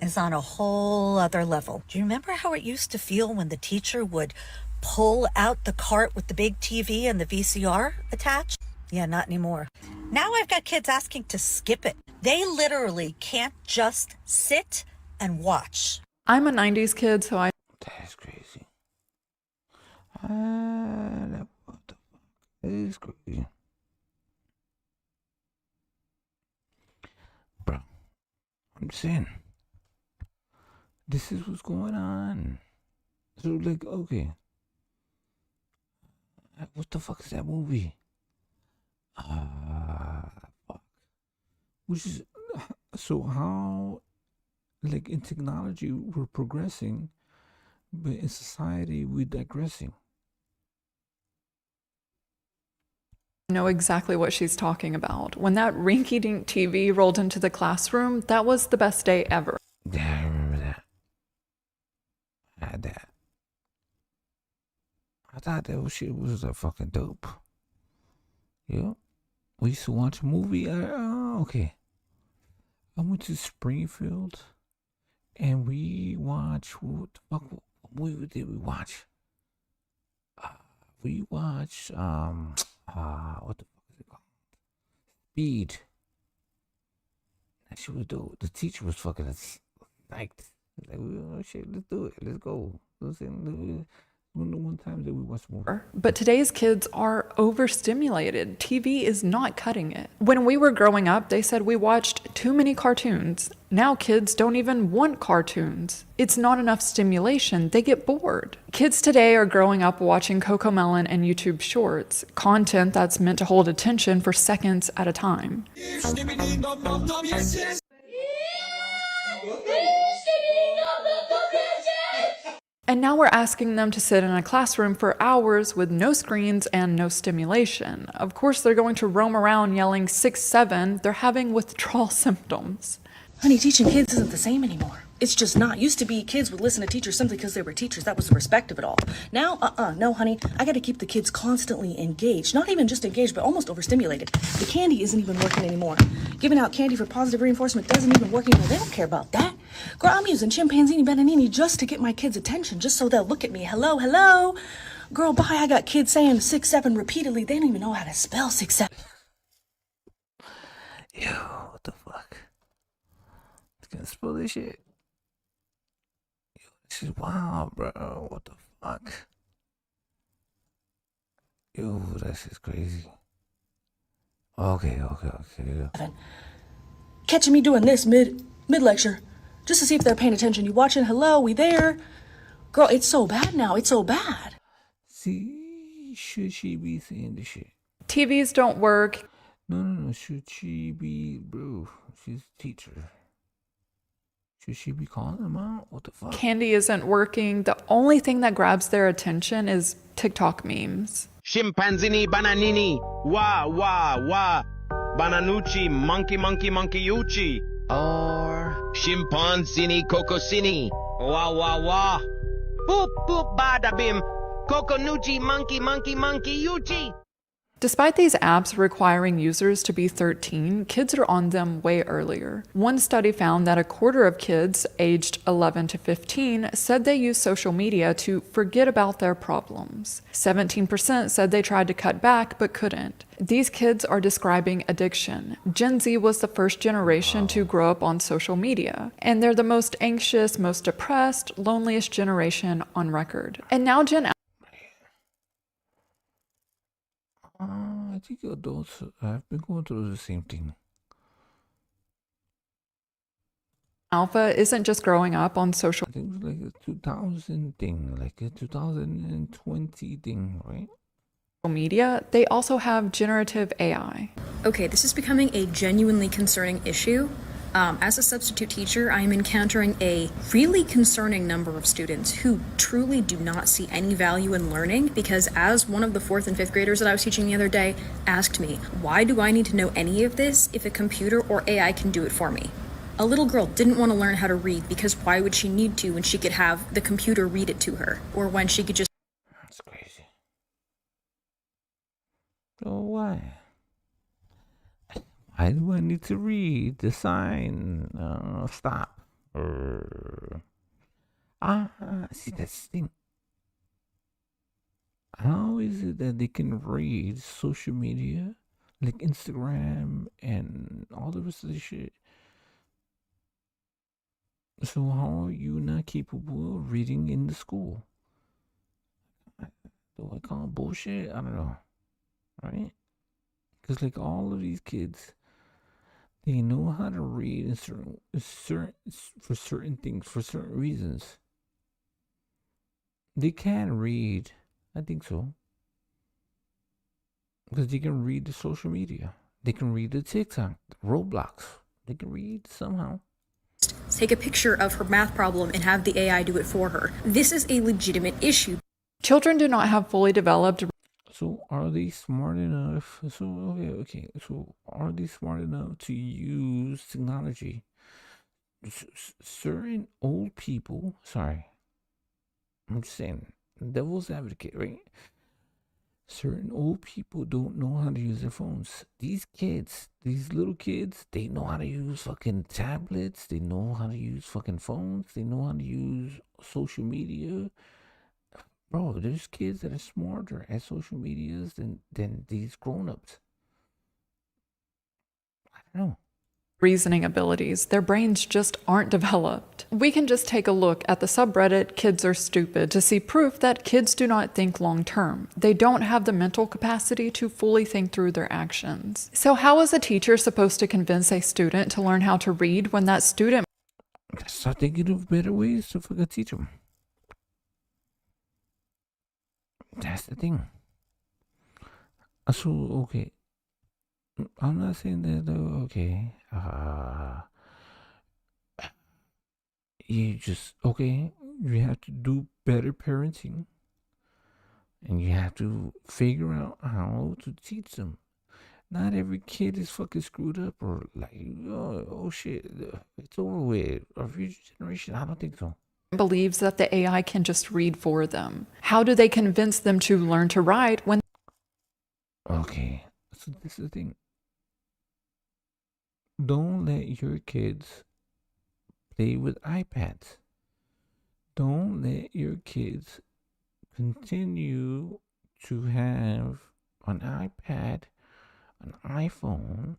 is on a whole other level. Do you remember how it used to feel when the teacher would pull out the cart with the big TV and the VCR attached? Yeah, not anymore. Now I've got kids asking to skip it. They literally can't just sit and watch. I'm a 90s kid, so I... That's crazy. What the fuck? That is crazy. Bro, I'm saying, this is what's going on. So, like, okay. What the fuck is that movie? Fuck. Which is, so how, like, in technology, we're progressing, but in society, we're digressing. know exactly what she's talking about. When that rinky-dink TV rolled into the classroom, that was the best day ever. Yeah, I remember that. I had that. I thought that shit was a fucking dope. Yeah. We used to watch a movie. Okay. I went to Springfield and we watched, what the fuck, what movie did we watch? We watched, what the fuck is it called? Speed. That shit was dope. The teacher was fucking psyched. Like, oh shit, let's do it. Let's go. One time that we watched more. But today's kids are overstimulated. TV is not cutting it. When we were growing up, they said we watched too many cartoons. Now kids don't even want cartoons. It's not enough stimulation. They get bored. Kids today are growing up watching CoComelon and YouTube Shorts, content that's meant to hold attention for seconds at a time. And now we're asking them to sit in a classroom for hours with no screens and no stimulation. Of course, they're going to roam around yelling 6-7. They're having withdrawal symptoms. Honey, teaching kids isn't the same anymore. It's just not. Used to be kids would listen to teachers simply because they were teachers. That was the respect of it all. Now, no, honey. I got to keep the kids constantly engaged. Not even just engaged, but almost overstimulated. The candy isn't even working anymore. Giving out candy for positive reinforcement doesn't even work anymore. They don't care about that. Girl, I'm using chimpanzini bananini just to get my kids' attention, just so they'll look at me. Hello, hello. Girl, bye. I got kids saying 6-7 repeatedly. They don't even know how to spell 6-7. Yo, what the fuck? It's gonna spell this shit. This is wild, bro. What the fuck? Yo, this is crazy. Okay. Catching me doing this mid-lecture, just to see if they're paying attention. You watching? Hello, we there? Girl, it's so bad now. It's so bad. See, should she be saying this shit? TVs don't work. No. Should she be, bro? She's a teacher. Should she be calling them out? What the fuck? Candy isn't working. The only thing that grabs their attention is TikTok memes. Chimpanzini bananini, wah, bananucci, monkey uchi, or chimpanzini cocosini, wah, boop bada bim, coconucci, monkey uchi. Despite these apps requiring users to be 13, kids are on them way earlier. One study found that a quarter of kids aged 11 to 15 said they use social media to forget about their problems. 17% said they tried to cut back but couldn't. These kids are describing addiction. Gen Z was the first generation to grow up on social media, and they're the most anxious, most depressed, loneliest generation on record. And now Gen I think adults have been going through the same thing. Alpha isn't just growing up on social. I think it was like a 2000 thing, like a 2020 thing, right? Media, they also have generative AI. Okay, this is becoming a genuinely concerning issue. As a substitute teacher, I am encountering a really concerning number of students who truly do not see any value in learning because, as one of the 4th and 5th graders that I was teaching the other day asked me, why do I need to know any of this if a computer or AI can do it for me? A little girl didn't want to learn how to read because why would she need to when she could have the computer read it to her, or when she could just... That's crazy. So why? Why do I need to read the sign? Stop. See, that's the thing. How is it that they can read social media, like Instagram and all the rest of the shit? So how are you not capable of reading in the school? Do I call it bullshit? I don't know. Right? Because like all of these kids, they know how to read in for certain things, for certain reasons. They can read. I think so. Because they can read the social media. They can read the TikTok, the Roblox. They can read somehow. take a picture of her math problem and have the AI do it for her. This is a legitimate issue. Children do not have fully developed. So are they smart enough? Okay. So are they smart enough to use technology? Certain old people, sorry, I'm just saying, devil's advocate, right? Certain old people don't know how to use their phones. These kids, these little kids, they know how to use fucking tablets. They know how to use fucking phones. They know how to use social media. Bro, there's kids that are smarter at social medias than these grown-ups. I don't know. Reasoning abilities. Their brains just aren't developed. We can just take a look at the subreddit Kids Are Stupid to see proof that kids do not think long term. They don't have the mental capacity to fully think through their actions. So how is a teacher supposed to convince a student to learn how to read when that student... Start thinking of better ways to fucking teach them. That's the thing. So, okay. I'm not saying that, okay. You just, okay, you have to do better parenting. And you have to figure out how to teach them. Not every kid is fucking screwed up or like, oh shit, it's over with. Our future generation, I don't think so. believes that the AI can just read for them. How do they convince them to learn to write when... Okay, so this is the thing. Don't let your kids play with iPads. Don't let your kids continue to have an iPad, an iPhone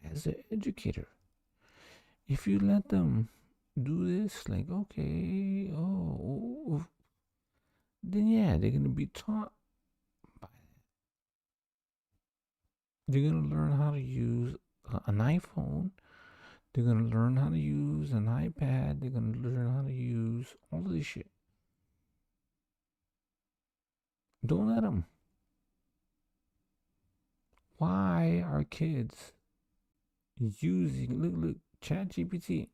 as an educator. If you let them do this, like, okay, then yeah, they're gonna be taught by it. They're gonna learn how to use an iPhone. They're gonna learn how to use an iPad. They're gonna learn how to use all of this shit. Don't let them. Why are kids using, look, ChatGPT?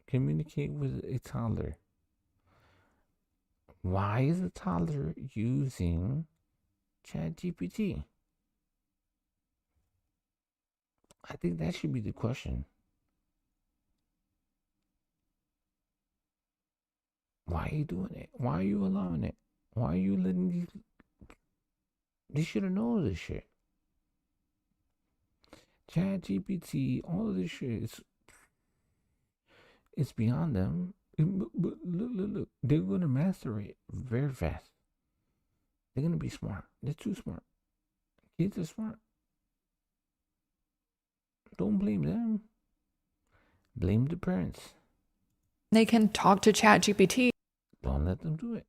Communicate with a toddler. Why is a toddler using ChatGPT? I think that should be the question. Why are you doing it? Why are you allowing it? Why are you letting these... They should have known this shit. ChatGPT, all of this shit it's beyond them. But look, they're going to master it very fast. They're going to be smart. They're too smart. Kids are smart. Don't blame them. Blame the parents. They can talk to ChatGPT. Don't let them do it.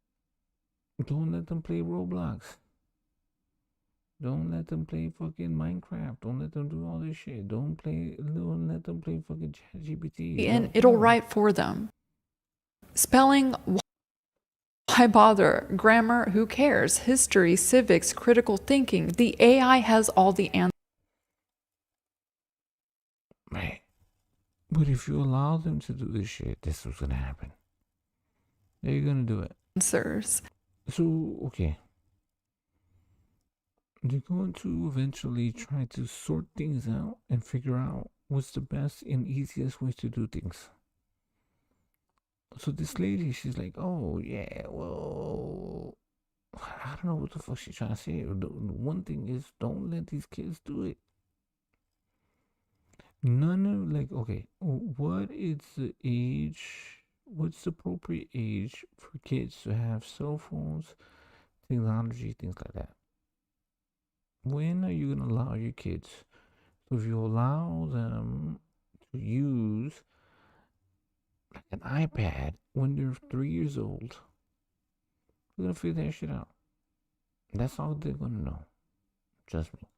Don't let them play Roblox. Don't let them play fucking Minecraft. Don't let them do all this shit. Don't let them play fucking ChatGPT. And it'll write for them. Spelling, why bother? Grammar, who cares? History, civics, critical thinking. The AI has all the answers. Right. But if you allow them to do this shit, this is what's gonna happen. They're gonna do it. Answers. So, okay. They're going to eventually try to sort things out and figure out what's the best and easiest way to do things. So this lady, she's like, oh, yeah, well, I don't know what the fuck she's trying to say. The one thing is, don't let these kids do it. None of, like, okay, what is the age, what's the appropriate age for kids to have cell phones, technology, things like that? When are you going to allow your kids? So if you allow them to use like an iPad when they're 3 years old, they're going to figure that shit out. That's all they're going to know. Trust me.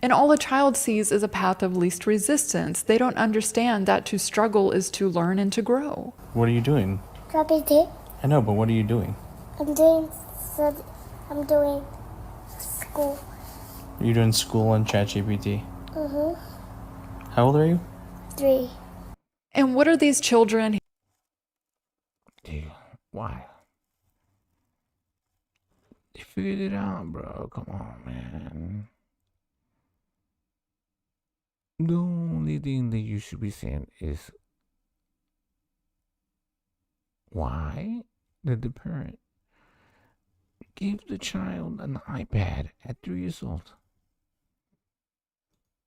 And all a child sees is a path of least resistance. They don't understand that to struggle is to learn and to grow. What are you doing? ChatGPT. I know, but what are you doing? I'm doing school. Are you doing school on ChatGPT? How old are you? 3. And what are these children? Dude, why? They figured it out, bro. Come on, man. The only thing that you should be saying is why did the parent give the child an iPad at 3 years old?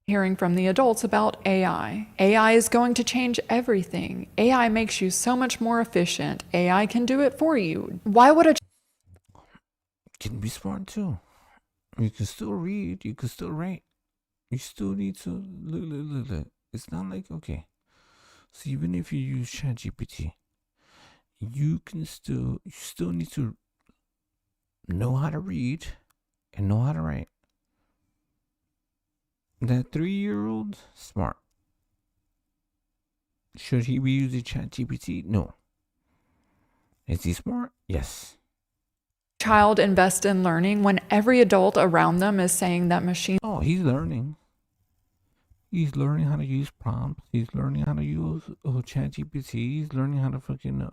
Hearing from the adults about AI. AI is going to change everything. AI makes you so much more efficient. AI can do it for you. Why would a Can be smart too. You can still read. You can still write. You still need to look. It's not like, okay. So even if you use ChatGPT, you still need to know how to read and know how to write. That 3-year-old, smart. Should he be using ChatGPT? No. Is he smart? Yes. child invest in learning when every adult around them is saying that machine? Oh, he's learning. He's learning how to use prompts. He's learning how to use ChatGPT. He's learning how to fucking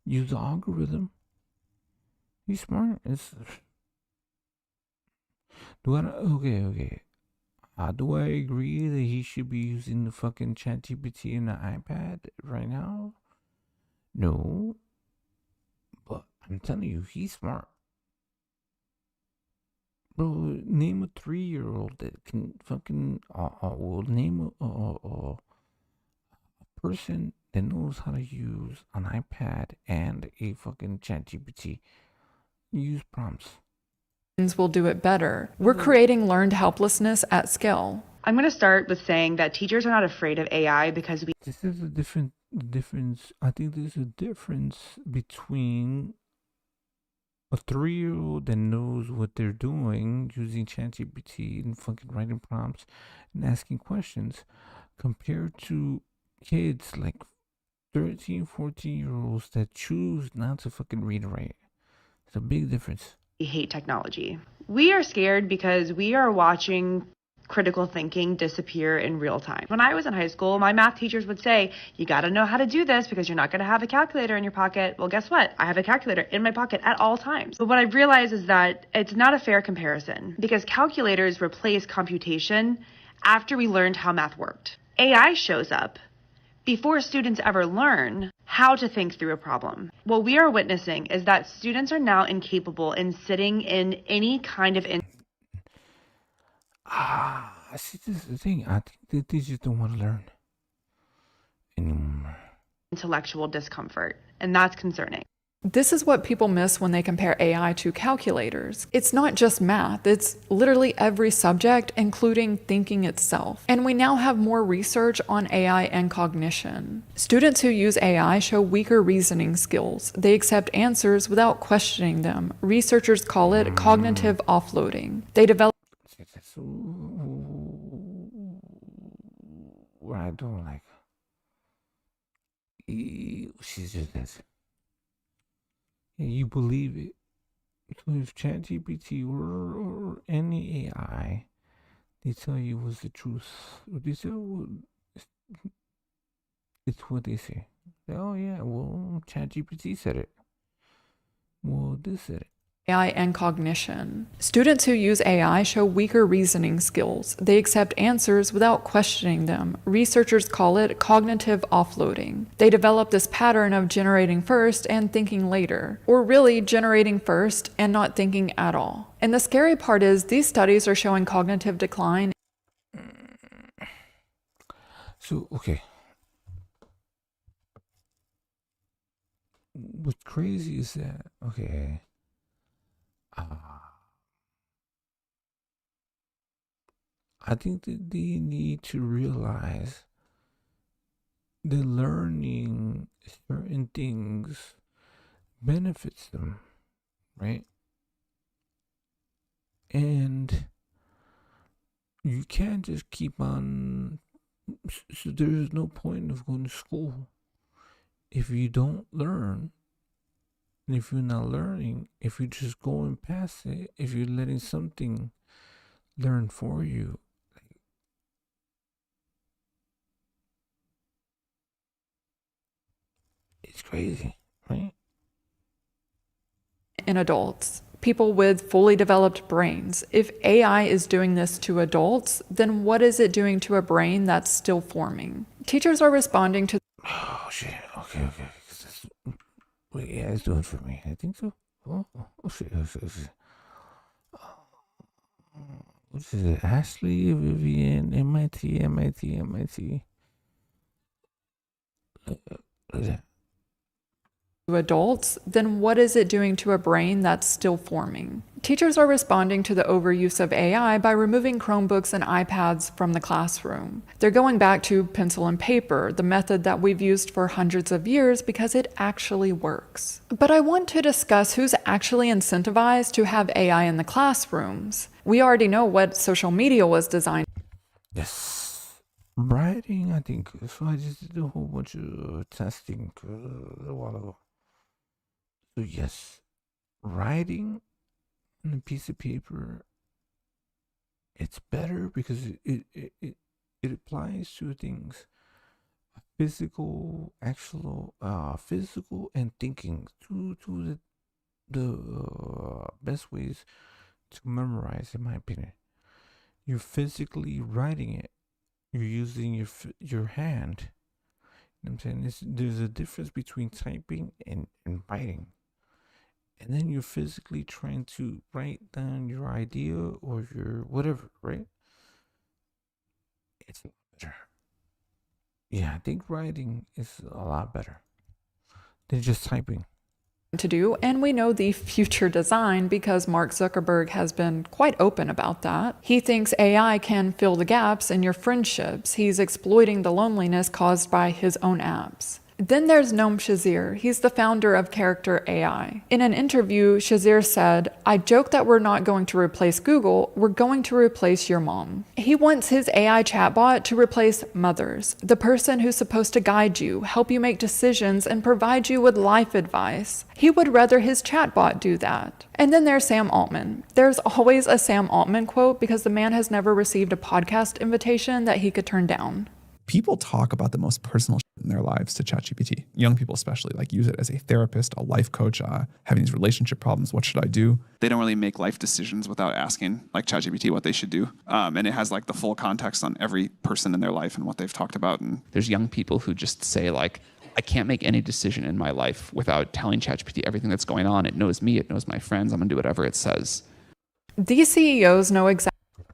use the algorithm. He's smart. Okay. Do I agree that he should be using the fucking ChatGPT and the iPad right now? No. But I'm telling you, he's smart. Bro, name a 3-year-old that can fucking name a person that knows how to use an iPad and a fucking ChatGPT. Use prompts. Will do it better. We're creating learned helplessness at scale. I'm going to start with saying that teachers are not afraid of AI because we. This is a difference. I think there's a difference between a 3-year-old that knows what they're doing using ChatGPT and fucking writing prompts and asking questions compared to kids like 13, 14-year-olds that choose not to fucking read and write. It's a big difference. We hate technology. We are scared because we are watching critical thinking disappear in real time. When I was in high school, my math teachers would say, you got to know how to do this because you're not going to have a calculator in your pocket. Well, guess what? I have a calculator in my pocket at all times. But what I've realized is that it's not a fair comparison because calculators replace computation after we learned how math worked. AI shows up before students ever learn how to think through a problem. What we are witnessing is that students are now incapable in sitting in any kind of See, this is the thing. I think that they just don't want to learn anymore. Intellectual discomfort, and that's concerning. This is what people miss when they compare AI to calculators. It's not just math, it's literally every subject, including thinking itself. And we now have more research on AI and cognition. Students who use AI show weaker reasoning skills. They accept answers without questioning them. Researchers call it cognitive offloading. They develop. What I don't like. She's just this. Yeah, you believe it. So if ChatGPT or any AI, they tell you what's the truth. They say, well, It's what they say. Oh yeah, well, ChatGPT said it. Well, this said it. AI and cognition. Students who use AI show weaker reasoning skills. They accept answers without questioning them. Researchers call it cognitive offloading. They develop this pattern of generating first and thinking later, or really generating first and not thinking at all. And the scary part is these studies are showing cognitive decline. So, okay. What's crazy is that, okay, I think that they need to realize that learning certain things benefits them, right? And you can't just keep on, so there's no point of going to school if you don't learn. And if you're not learning, if you're just going past it, if you're letting something learn for you, it's crazy, right? In adults, people with fully developed brains. If AI is doing this to adults, then what is it doing to a brain that's still forming? Teachers are responding to. Oh shit! Okay. Wait, yeah, it's doing it for me. I think so. Oh shit! What is it? Ashley, Vivian, MIT. To adults, then what is it doing to a brain that's still forming? Teachers are responding to the overuse of AI by removing Chromebooks and iPads from the classroom. They're going back to pencil and paper, the method that we've used for hundreds of years because it actually works. But I want to discuss who's actually incentivized to have AI in the classrooms. We already know what social media was designed. Yes. Writing, I think. So I just did a whole bunch of testing a little while ago. So yes, writing on a piece of paper, it's better because it applies to things physical, physical and thinking. To the best ways to memorize, in my opinion. You're physically writing it. You're using your hand. You know what I'm saying? There's a difference between typing and writing. And then you're physically trying to write down your idea or your whatever, right? It's better. Yeah, I think writing is a lot better than just typing. To do, and we know the future design because Mark Zuckerberg has been quite open about that. He thinks AI can fill the gaps in your friendships. He's exploiting the loneliness caused by his own apps. Then there's Noam Shazir. He's the founder of Character AI. In an interview, Shazir said, "I joke that we're not going to replace Google, we're going to replace your mom." He wants his AI chatbot to replace mothers, the person who's supposed to guide you, help you make decisions, and provide you with life advice. He would rather his chatbot do that. And then there's Sam Altman. There's always a Sam Altman quote because the man has never received a podcast invitation that he could turn down. People talk about the most personal shit in their lives to ChatGPT. Young people especially, like, use it as a therapist, a life coach, having these relationship problems. What should I do? They don't really make life decisions without asking, like, ChatGPT what they should do. And it has, like, the full context on every person in their life and what they've talked about. And there's young people who just say, like, I can't make any decision in my life without telling ChatGPT everything that's going on. It knows me, it knows my friends. I'm going to do whatever it says. These CEOs know exactly.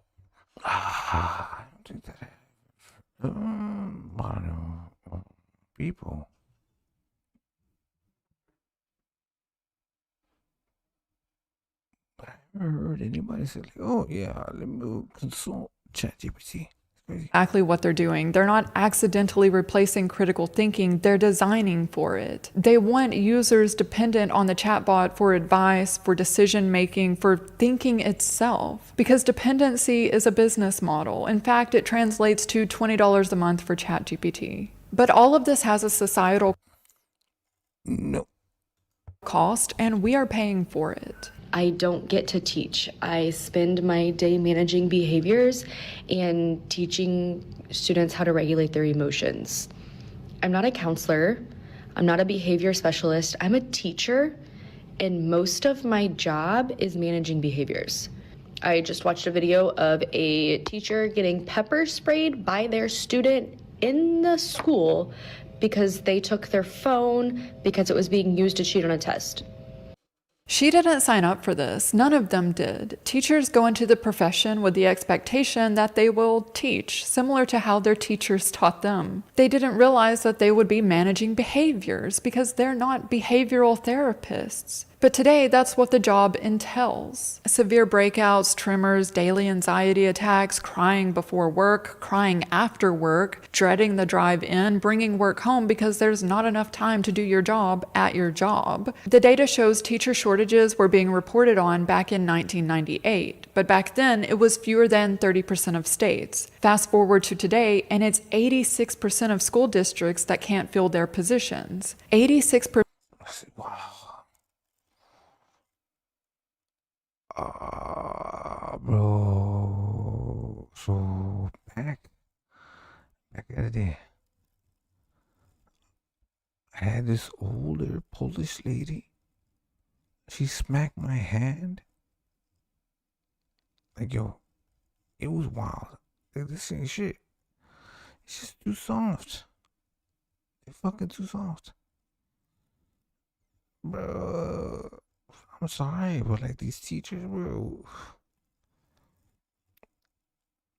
I don't think that. I don't know. People. I never heard anybody say, like, oh yeah, let me consult ChatGPT. Exactly what they're doing. They're not accidentally replacing critical thinking, they're designing for it. They want users dependent on the chatbot for advice, for decision making, for thinking itself. Because dependency is a business model. In fact, it translates to $20 a month for ChatGPT. But all of this has a societal cost, and we are paying for it. I don't get to teach. I spend my day managing behaviors and teaching students how to regulate their emotions. I'm not a counselor. I'm not a behavior specialist. I'm a teacher, and most of my job is managing behaviors. I just watched a video of a teacher getting pepper sprayed by their student in the school because they took their phone because it was being used to cheat on a test. She didn't sign up for this. None of them did. Teachers go into the profession with the expectation that they will teach, similar to how their teachers taught them. They didn't realize that they would be managing behaviors because they're not behavioral therapists. But today, that's what the job entails. Severe breakouts, tremors, daily anxiety attacks, crying before work, crying after work, dreading the drive in, bringing work home because there's not enough time to do your job at your job. The data shows teacher shortages were being reported on back in 1998, but back then it was fewer than 30% of states. Fast forward to today, and it's 86% of school districts that can't fill their positions. 86%. Wow. Bro. So back in the day, I had this older Polish lady. She smacked my hand. Like, yo, it was wild. Like, this ain't shit. It's just too soft. They're fucking too soft. Bro. I'm sorry, but like these teachers, bro.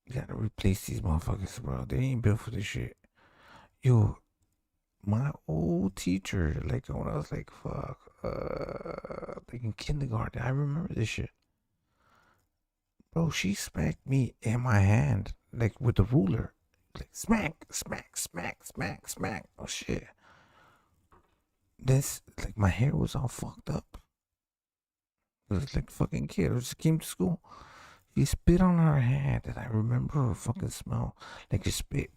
You gotta replace these motherfuckers, bro. They ain't built for this shit. Yo, my old teacher, like when I was like, like in kindergarten, I remember this shit. Bro, she smacked me in my hand, like with the ruler. Like smack, smack, smack, smack, smack. Oh shit. This, like my hair was all fucked up. It was like fucking kid. I just came to school. She spit on her hand, and I remember her fucking smell. Like she spit.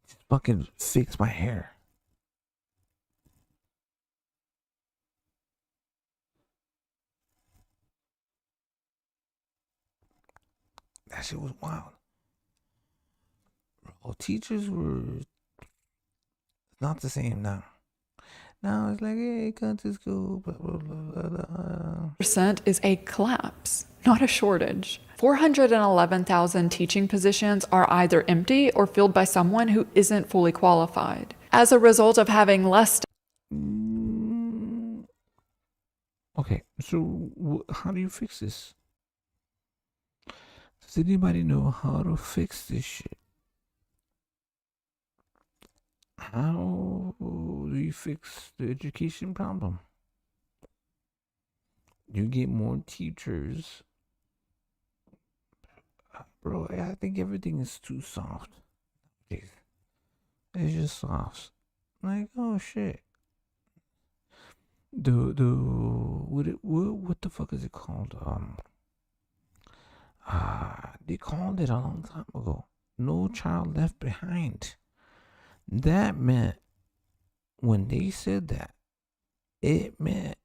Just fucking fixed my hair. That shit was wild. Bro, teachers were not the same now. Now it's like, hey, come to school, blah, blah, blah, blah. Percent is a collapse, not a shortage. 411,000 teaching positions are either empty or filled by someone who isn't fully qualified. As a result of having less. Okay, so how do you fix this? Does anybody know how to fix this shit? How do you fix the education problem? You get more teachers. Bro, I think everything is too soft. It's just soft. Like, oh shit. What the fuck is it called? They called it a long time ago. No Child Left Behind. That meant, when they said that, it meant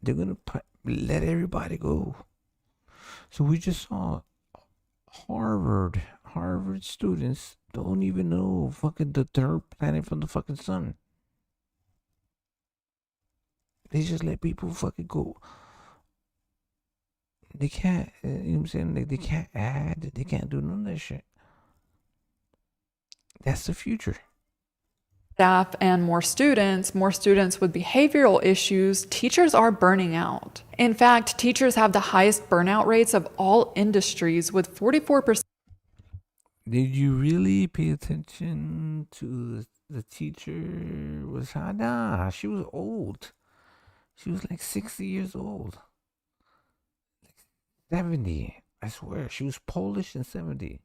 they're gonna let everybody go. So we just saw Harvard students don't even know fucking the third planet from the fucking sun. They just let people fucking go. They can't, you know what I'm saying? Like, they can't add, they can't do none of that shit. That's the future. Staff and more students with behavioral issues, teachers are burning out. In fact, teachers have the highest burnout rates of all industries, with 44%. Did you really pay attention to the teacher? Nah, she was old. She was like 60 years old. Like 70, I swear. She was Polish and 70.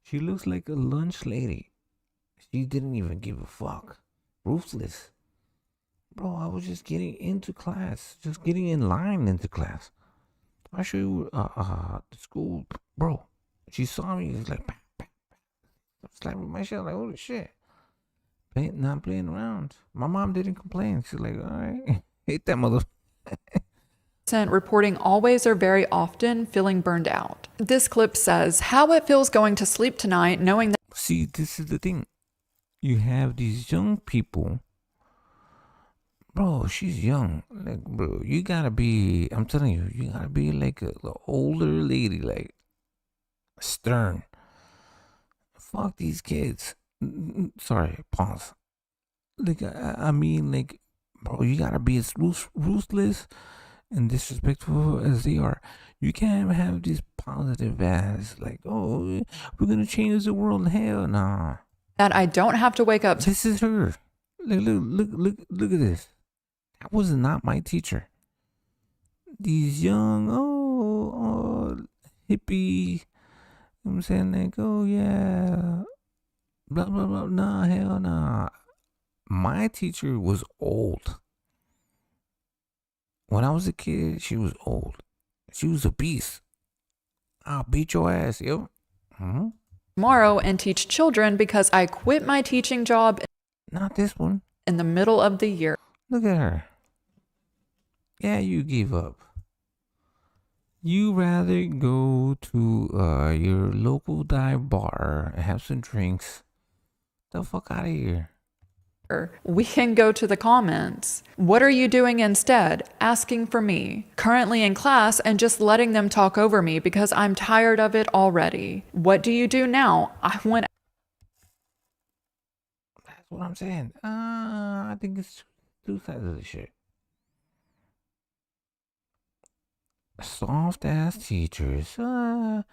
She looks like a lunch lady. She didn't even give a fuck. Ruthless. Bro, I was just getting into class. Just getting in line into class. I show you the school. Bro, she saw me. It's like, slapping my shit. Like, holy shit. Not playing around. My mom didn't complain. She's like, all right. Hate that mother. Reporting always or very often feeling burned out. This clip says how it feels going to sleep tonight knowing that. See, this is the thing. you have these young people. Bro, she's young. Like, bro, you gotta be, I'm telling you, you gotta be like a older lady, like stern. Fuck these kids. Sorry, pause. Like, I mean, like, bro, you gotta be as ruthless and disrespectful as they are. You can't have these positive ass, like, oh, we're gonna change the world. Hell nah. That I don't have to wake up to. This is her. Look at this. That was not my teacher. These young, hippie, you know what I'm saying? Like, oh yeah, blah, blah, blah. Nah, hell nah. My teacher was old. When I was a kid, she was old. She was a beast. I'll beat your ass, yo. Tomorrow and teach children because I quit my teaching job. Not this one. In the middle of the year. Look at her. Yeah, you gave up. You rather go to your local dive bar and have some drinks. The fuck out of here. We can go to the comments. What are you doing instead? Asking for me. Currently in class and just letting them talk over me because I'm tired of it already. What do you do now? I went. That's what I'm saying. I think it's two sides of the shit. Soft ass teachers. I'm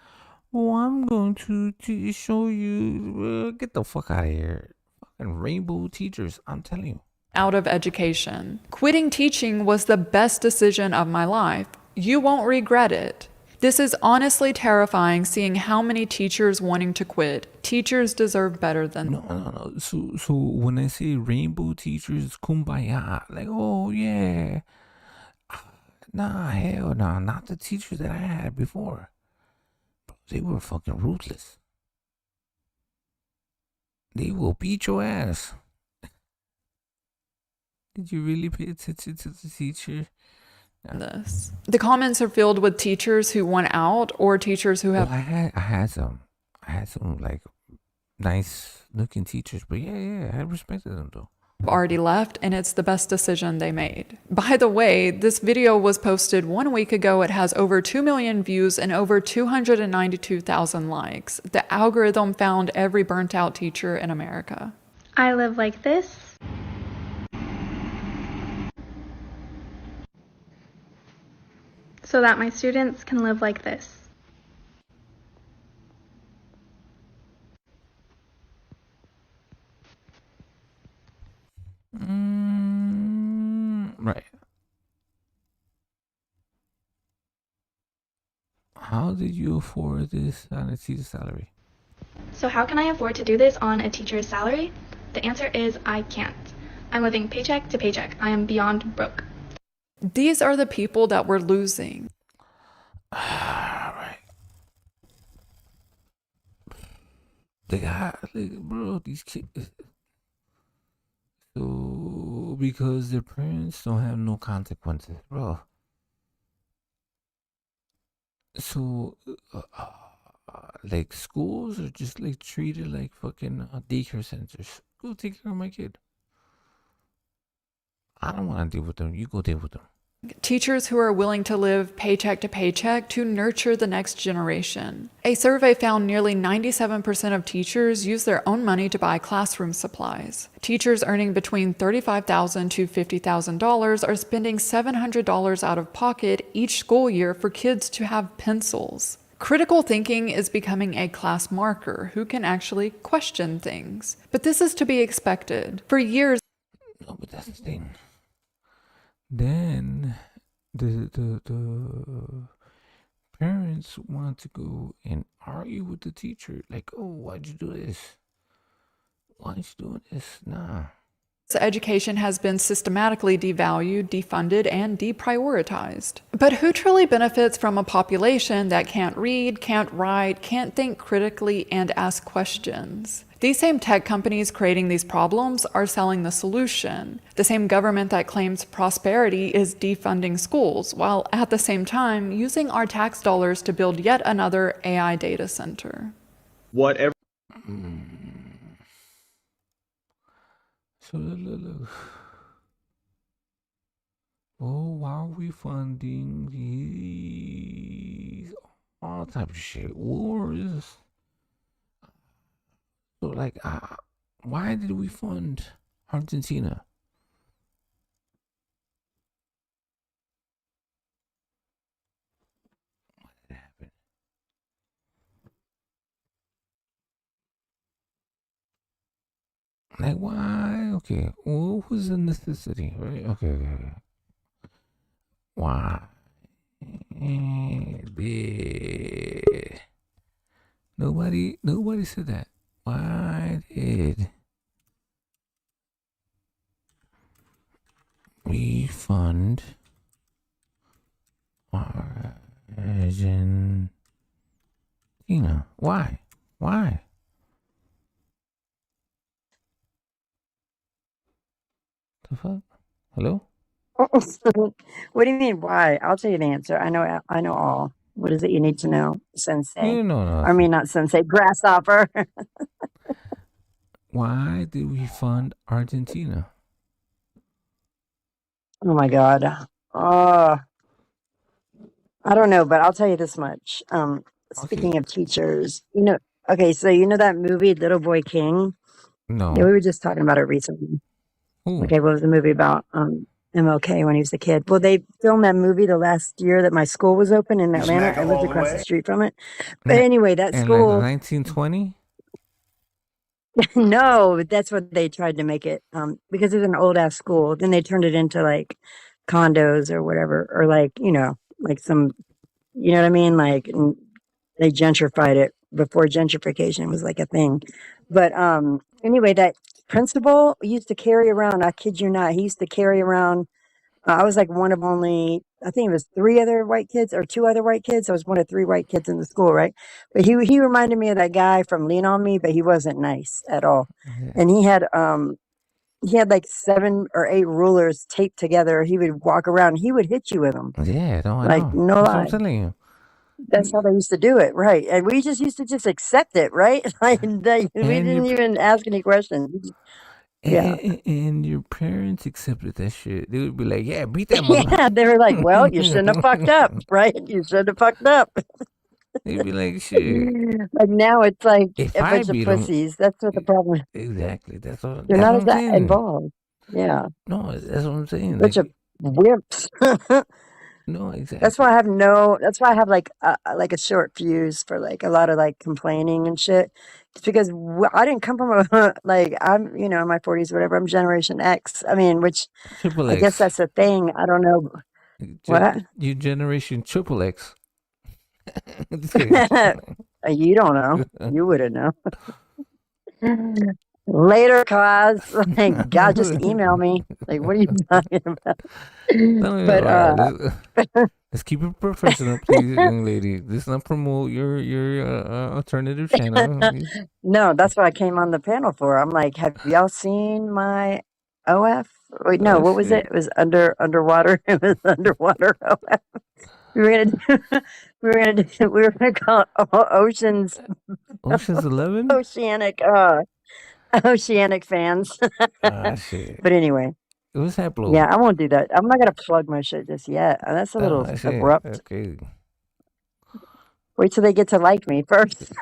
going to show you. Get the fuck out of here. Fucking rainbow teachers, I'm telling you. Out of education. Quitting teaching was the best decision of my life. You won't regret it. This is honestly terrifying seeing how many teachers wanting to quit. Teachers deserve better than No. So when I say rainbow teachers, kumbaya, like, oh yeah. Nah, hell nah, not the teachers that I had before. They were fucking ruthless. They will beat your ass. Did you really pay attention to the teacher? this. The comments are filled with teachers who want out or teachers who have. Well, I had some like nice looking teachers, but yeah, I respected them though. Already left, and it's the best decision they made. By the way, this video was posted 1 week ago. It has over 2 million views and over 292,000 likes. The algorithm found every burnt out teacher in America. I live like this. So that my students can live like this. Right. How did you afford this on a teacher's salary? So how can I afford to do this on a teacher's salary? The answer is I can't. I'm living paycheck to paycheck. I am beyond broke. These are the people that we're losing. Right. They got, bro, these kids. So, because their parents don't have no consequences, bro. So, like, schools are just, like, treated like fucking daycare centers. Go take care of my kid. I don't want to deal with them. You go deal with them. Teachers who are willing to live paycheck to paycheck to nurture the next generation. A survey found nearly 97% of teachers use their own money to buy classroom supplies. Teachers earning between $35,000 to $50,000 are spending $700 out of pocket each school year for kids to have pencils. Critical thinking is becoming a class marker who can actually question things. But this is to be expected. For years, no, but that's the thing. Then the parents want to go and argue with the teacher, like, oh, why'd you do this? Why aren't you doing this? Nah. Education has been systematically devalued, defunded, and deprioritized. But who truly benefits from a population that can't read, can't write, can't think critically, and ask questions? These same tech companies creating these problems are selling the solution. The same government that claims prosperity is defunding schools, while at the same time using our tax dollars to build yet another AI data center. Whatever. So look. Oh, why are we funding these all type of shit wars? So like, why did we fund Argentina? What did happen? Like, why? Okay, well, who's the necessity, right? Okay. Why did nobody said that? Why did we fund Argentina? Why? The fuck? Hello? What do you mean? Why? I'll tell you the answer. I know all. What is it you need to know, Sensei? You know I mean, not Sensei, Grasshopper. Why did we fund Argentina? Oh my God. I don't know, but I'll tell you this much. Speaking of teachers, okay, so you know that movie Little Boy King? No. Yeah, we were just talking about it recently. Ooh. Okay, what was the movie about? MLK when he was a kid. Well, they filmed that movie the last year that my school was open in Atlanta. I lived across the street from it. But anyway, that in school. 1920? No, that's what they tried to make it. Because it's an old ass school. Then they turned it into like condos or whatever, or like like some, you know what I mean? Like they gentrified it before gentrification was like a thing. But anyway, that principal used to carry around. I kid you not, he used to carry around. I was like one of only, I think it was three other white kids or two other white kids. I was one of three white kids in the school, right? But he reminded me of that guy from Lean on Me, but he wasn't nice at all. Yeah. And he had like 7 or 8 rulers taped together. He would walk around. He would hit you with them. Yeah, no, I Like know. no That's lie. what I'm telling you. That's how they used to do it, right? And we just used to just accept it, right? Like we didn't even ask any questions. Yeah. And your parents accepted that shit. They would be like, yeah, beat that motherfucker. Yeah, they were like, well, you shouldn't have fucked up, right? You shouldn't have fucked up. They'd be like, shit. Like now it's like If a I bunch of beat 'em- pussies. That's what the problem is. Exactly. That's what They're that's not what as I'm that saying. involved. Yeah. No, that's what I'm saying. Bunch Like, of wimps. no, exactly. That's why I have like a short fuse for like a lot of like complaining and shit. It's because I didn't come from a like I'm in my 40s or whatever. I'm Generation X. I mean, which Triple I guess X. that's a thing. I don't know. What? You generation triple X. Just kidding. You don't know. You wouldn't know. Later, cause like God, just email me. Like, what are you talking about? But let's keep it professional, please, young lady. Let's not promote your alternative channel. no, that's what I came on the panel for. I'm like, have y'all seen my OF? Wait, no, what was it? It was underwater. It was underwater OF. We were gonna call it Ocean's 11? Oceanic fans. Shit. But anyway. What's that blow? Yeah, I won't do that. I'm not gonna plug my shit just yet. That's a little abrupt. Okay. Wait till they get to like me first.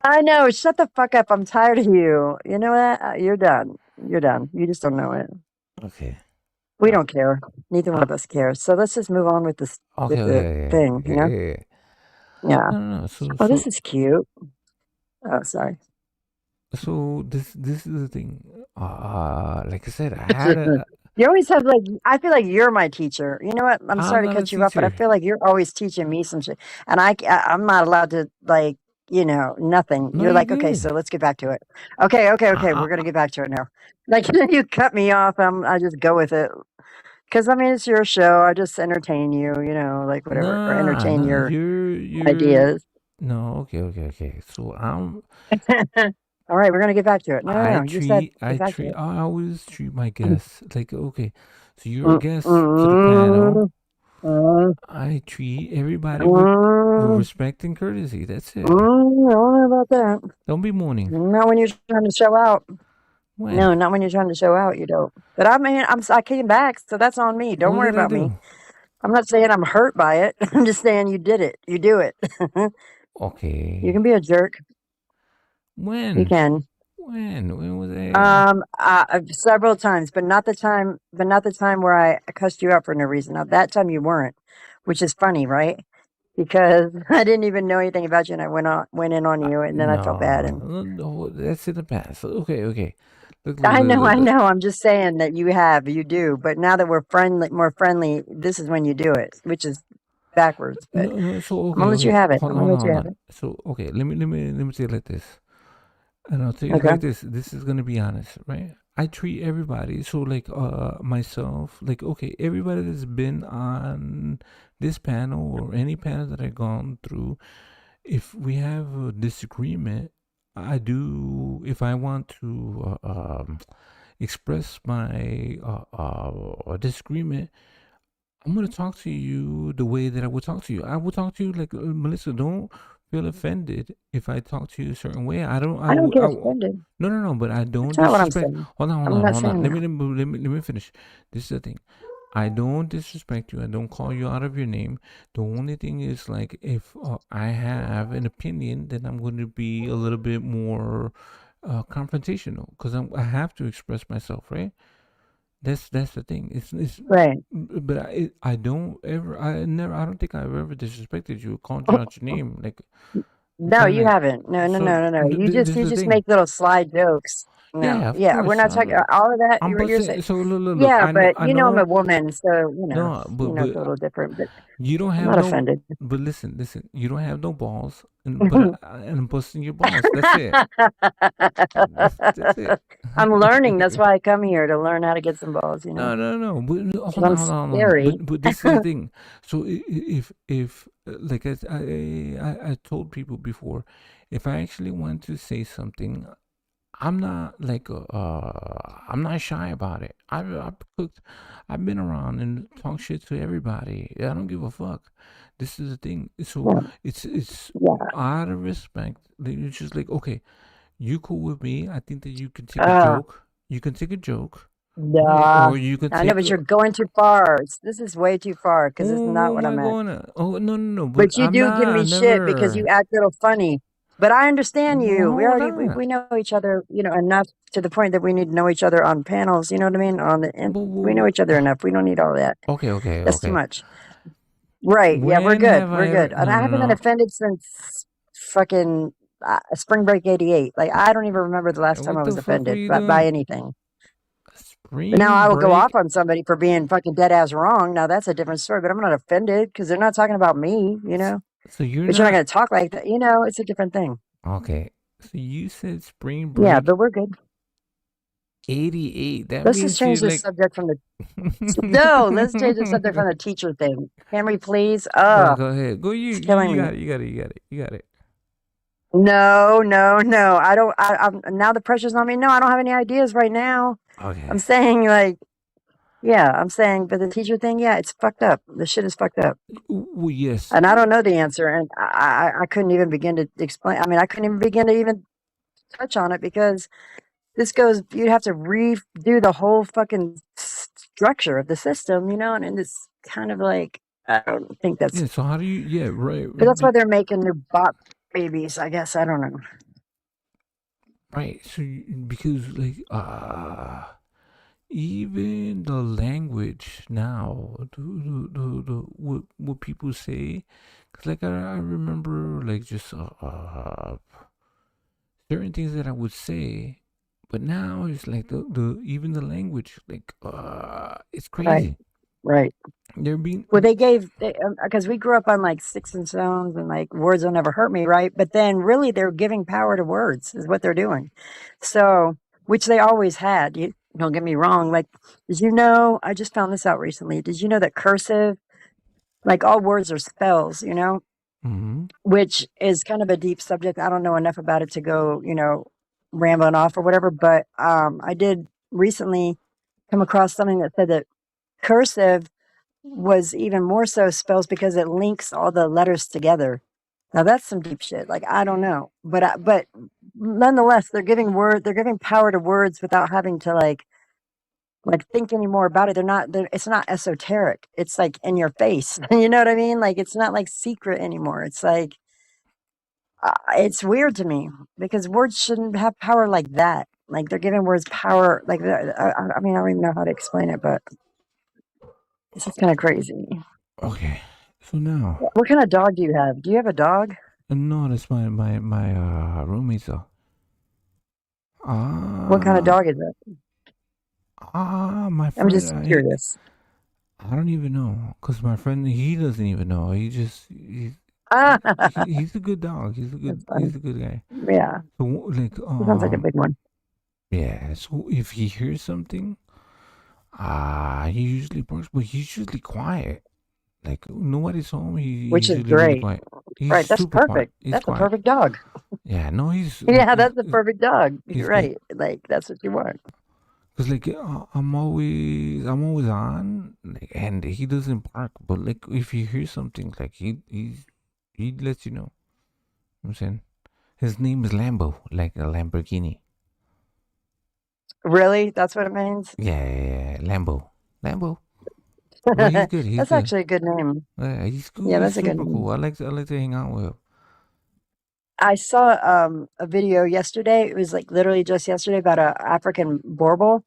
I know. Shut the fuck up. I'm tired of you. You know what? You're done. You're done. You just don't know it. Okay. We don't care. Neither one of us cares. So let's just move on with this thing. Yeah. No. This is cute. Oh, sorry. So this is the thing. Like I said, I had You always have like, I feel like you're my teacher. You know what? I'm sorry to not a cut you off, but I teacher. feel like you're always teaching me some shit, and I'm not allowed to like, nothing. No, You're you like, okay, good. so let's get back to it. Okay, we're gonna get back to it now. Like you cut me off, I just go with it. Because I mean, it's your show. I just entertain you, like whatever, or entertain your your ideas. No, okay. So All right, we're gonna get back to it. No, you said I get back to it. always treat my guests like, okay, so you're a guest for the panel. I treat everybody with respect and courtesy. That's it. I don't know about that. Don't be moaning. Not when you're trying to show out. When? No, not when you're trying to show out. You don't. But I mean, I came back, so that's on me. Don't What worry did I about me. do? I'm not saying I'm hurt by it. I'm just saying you did it. You do it. You Okay. can be a jerk. You When? can. When was that? Several times, but not the time. But not the time where I cussed you out for no reason. Now that time you weren't, which is funny, right? Because I didn't even know anything about you, and I went in on you, and then I felt bad. And No, that's in the past. Okay. Look, I know. I'm just saying that you do. But now that we're more friendly, this is when you do it, which is backwards. But No, so I'm gonna let you okay. have it. I'm Hold gonna on, let you hold have on. it. So okay, let me say it like this. And I'll tell you Okay. like this. This is gonna be honest, right? I treat everybody so like myself, like okay, everybody that's been on this panel or any panel that I've gone through, if we have a disagreement, I do if I want to express my disagreement, I'm gonna talk to you the way that I would talk to you. I would talk to you like Melissa. Don't feel offended if I talk to you a certain way. I don't. I don't get offended. No. But I don't That's not what I'm disrespect. saying. Hold on. I'm not saying Let that. me finish. This is the thing. I don't disrespect you. I don't call you out of your name. The only thing is like if I have an opinion, then I'm going to be a little bit more confrontational because I have to express myself, right? That's the thing. It's Right. but I don't ever I don't think I've ever disrespected you, called you out your name. Like I'm No, saying you like haven't. No, no, so no, no, no. this You is the just thing. make little slide jokes. No, Yeah, of yeah, we're course. not talking all of that. I'm You're busting. saying, So look. yeah, but I you know I'm a know. woman, so No, it's a little different. But you don't I'm have not no. offended. But listen. You don't have no balls, and I'm busting your balls. That's it. That's it. I'm learning. That's why I come here to learn how to get some balls. No. But, 'Cause hold on, I'm hold on. scary. But this is the thing. So if like I told people before, if I actually want to say something, I'm not like I'm not shy about it. I've been around and talked shit to everybody. I don't give a fuck. This is the thing. So Yeah. it's Yeah. out of respect. It's just like okay, you cool with me. I think that you can take a Uh, joke. You can take a joke, right? Nah, Or you can I know, take but you're going too far. This is way too far because it's not who what am I I meant. going to? Oh no. But But you I'm do give not. I me shit because you never. act a little funny. But I understand you. Hold on. We know each other, enough to the point that we need to know each other on panels. You know what I mean? And we know each other enough. We don't need all that. That's too Okay. much. Right? Yeah, we're When good. have We're I ever? good. And I haven't been No. offended since fucking spring break '88. Like I don't even remember the last time I What was the fuck were offended you by doing? anything. But now Spring I will go break? off on somebody for being fucking dead ass wrong. Now that's a different story. But I'm not offended because they're not talking about me. So you're But you're not not going to talk like that. It's a different thing. okay. So you said spring Yeah, break but we're good. '88. That Let's just means you change the like. subject from the no. Let's change the subject from the teacher thing. Can we please? Go ahead. Go It's killing you me. got it. You got it. No. I don't. I'm now the pressure's on me. No, I don't have any ideas right now. Okay. I'm saying like, yeah, I'm saying, but the teacher thing, yeah, it's fucked up. The shit is fucked up. Well, yes. And I don't know the answer, and I couldn't even begin to explain. I mean, I couldn't even begin to even touch on it because this goes. You'd have to redo the whole fucking structure of the system, and it's kind of like I don't think that's. Yeah. So how do you? Yeah. Right. But that's why they're making new bot babies. I guess I don't know. Right. So because like even the language now, the what people say, cause like I remember like just certain things that I would say, but now it's like the even the language like it's crazy. Right. They're being Well, they gave because we grew up on like sticks and stones and like words will never hurt me, right? But then really they're giving power to words is what they're doing. So, which they always had. You don't get me wrong. Like, did you know? I just found this out recently. Did you know that cursive, like all words are spells, which is kind of a deep subject. I don't know enough about it to go, rambling off or whatever. But I did recently come across something that said that cursive was even more so spells because it links all the letters together. Now that's some deep shit. Like I don't know, but nonetheless, they're giving power to words without having to like think any more about it. It's not esoteric. It's like in your face. You know what I mean? Like it's not like secret anymore. It's like it's weird to me because words shouldn't have power like that. Like they're giving words power. Like I mean, I don't even know how to explain it, but this is kind of crazy. Okay. So now, What kind of dog do you have? Do you have a dog? no, that's my roommate's dog. What kind of dog is it? My I'm friend. just curious. I don't even know, cause my friend he doesn't even know. He's a good dog. He's a good guy. Yeah. So like He sounds like a big one. yeah. So if he hears something, he usually barks, but he's usually quiet. Like nobody's home. He's Which is usually really great. quiet. He's Right. That's super quiet. perfect. He's That's a quiet. perfect dog. Yeah. No, he's Yeah, that's a perfect dog. he's You're good. right. Like that's what you want. Cause like I'm always on, like, and he doesn't bark. But like if he hears something, like he lets you know. Know what I'm saying his name is Lambo, like a Lamborghini. Really? That's what it means? Yeah, Lambo. But he's good. He's That's good. actually a good name. Yeah, he's cool. Yeah, He's that's a good super name. cool. I like to hang out with him. I saw a video yesterday. It was like literally just yesterday about a African Borbal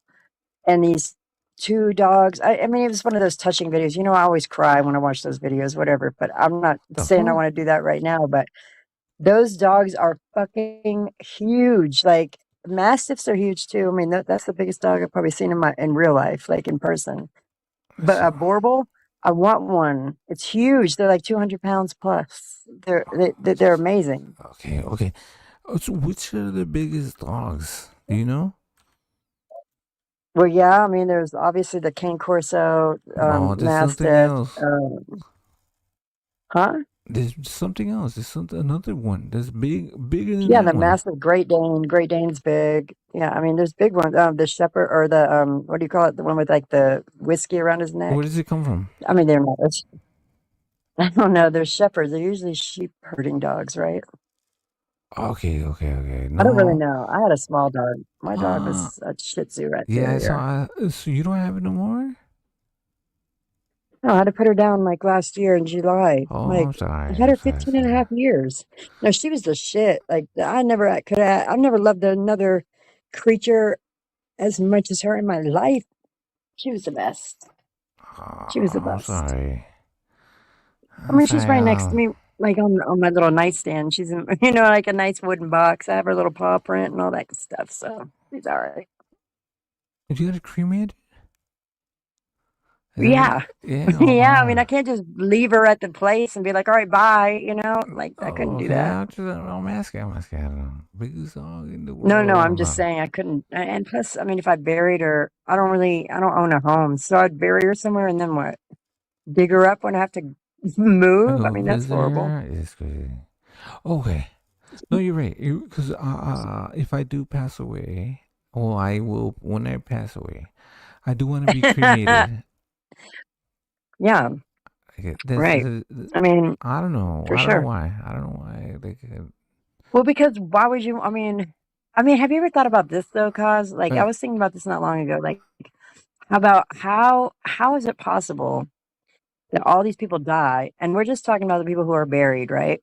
and these two dogs. I mean, it was one of those touching videos. You know, I always cry when I watch those videos, whatever. But I'm not saying I want to do that right now. But those dogs are fucking huge. Like mastiffs are huge too. I mean, that's the biggest dog I've probably seen in real life, like in person. But a Borbal, I want one. It's huge. They're like 200 pounds plus. They're amazing. Okay. So which are the biggest dogs? Do you know? Well, yeah, I mean, there's obviously the Cane Corso, No, there's something Mastiff. else. Huh? There's something else. There's another one that's bigger than Yeah, that the one. massive Great Dane. Great Dane's big. Yeah, I mean, there's big ones. The Shepherd or the what do you call it? The one with like the whiskey around his neck. Where does it come from? I mean, they're not. I don't know. They're shepherds. They're usually sheep herding dogs, right? Okay. I don't really No. know. I had a small dog. My dog was a Shih Tzu Rat Yeah, I Terrier. saw. So you don't have it no more? No, I had to put her down like last year in July. Oh, Like I'm sorry. I had her 15 and a half years. No, she was the shit. Like I've never loved another creature as much as her in my life. She was the best. She was the I'm best. sorry. I mean, she's right next to me, like on my little nightstand. She's in, like a nice wooden box. I have her little paw print and all that good stuff. So she's all right. Did you get it cremated? Yeah. Yeah. Yeah. I mean, I can't just leave her at the place and be like, all right, bye. Like I couldn't do Okay, that. I'm asking. I don't know. Biggest dog in the world. No, I'm just saying I couldn't. And plus, I mean, if I buried her, I don't own a home. So I'd bury her somewhere and then what? Dig her up when I have to move? I mean, that's horrible. It's crazy. Okay. No, you're right. Because if I do pass away, well, I will, when I pass away, I do want to be cremated. Yeah. Right. I mean, I don't know. for I don't know sure. why. I don't know why. Well, because why would you? I mean, have you ever thought about this though, Cause? Like, I Uh. was thinking about this not long ago. Like, how is it possible that all these people die, and we're just talking about the people who are buried, right?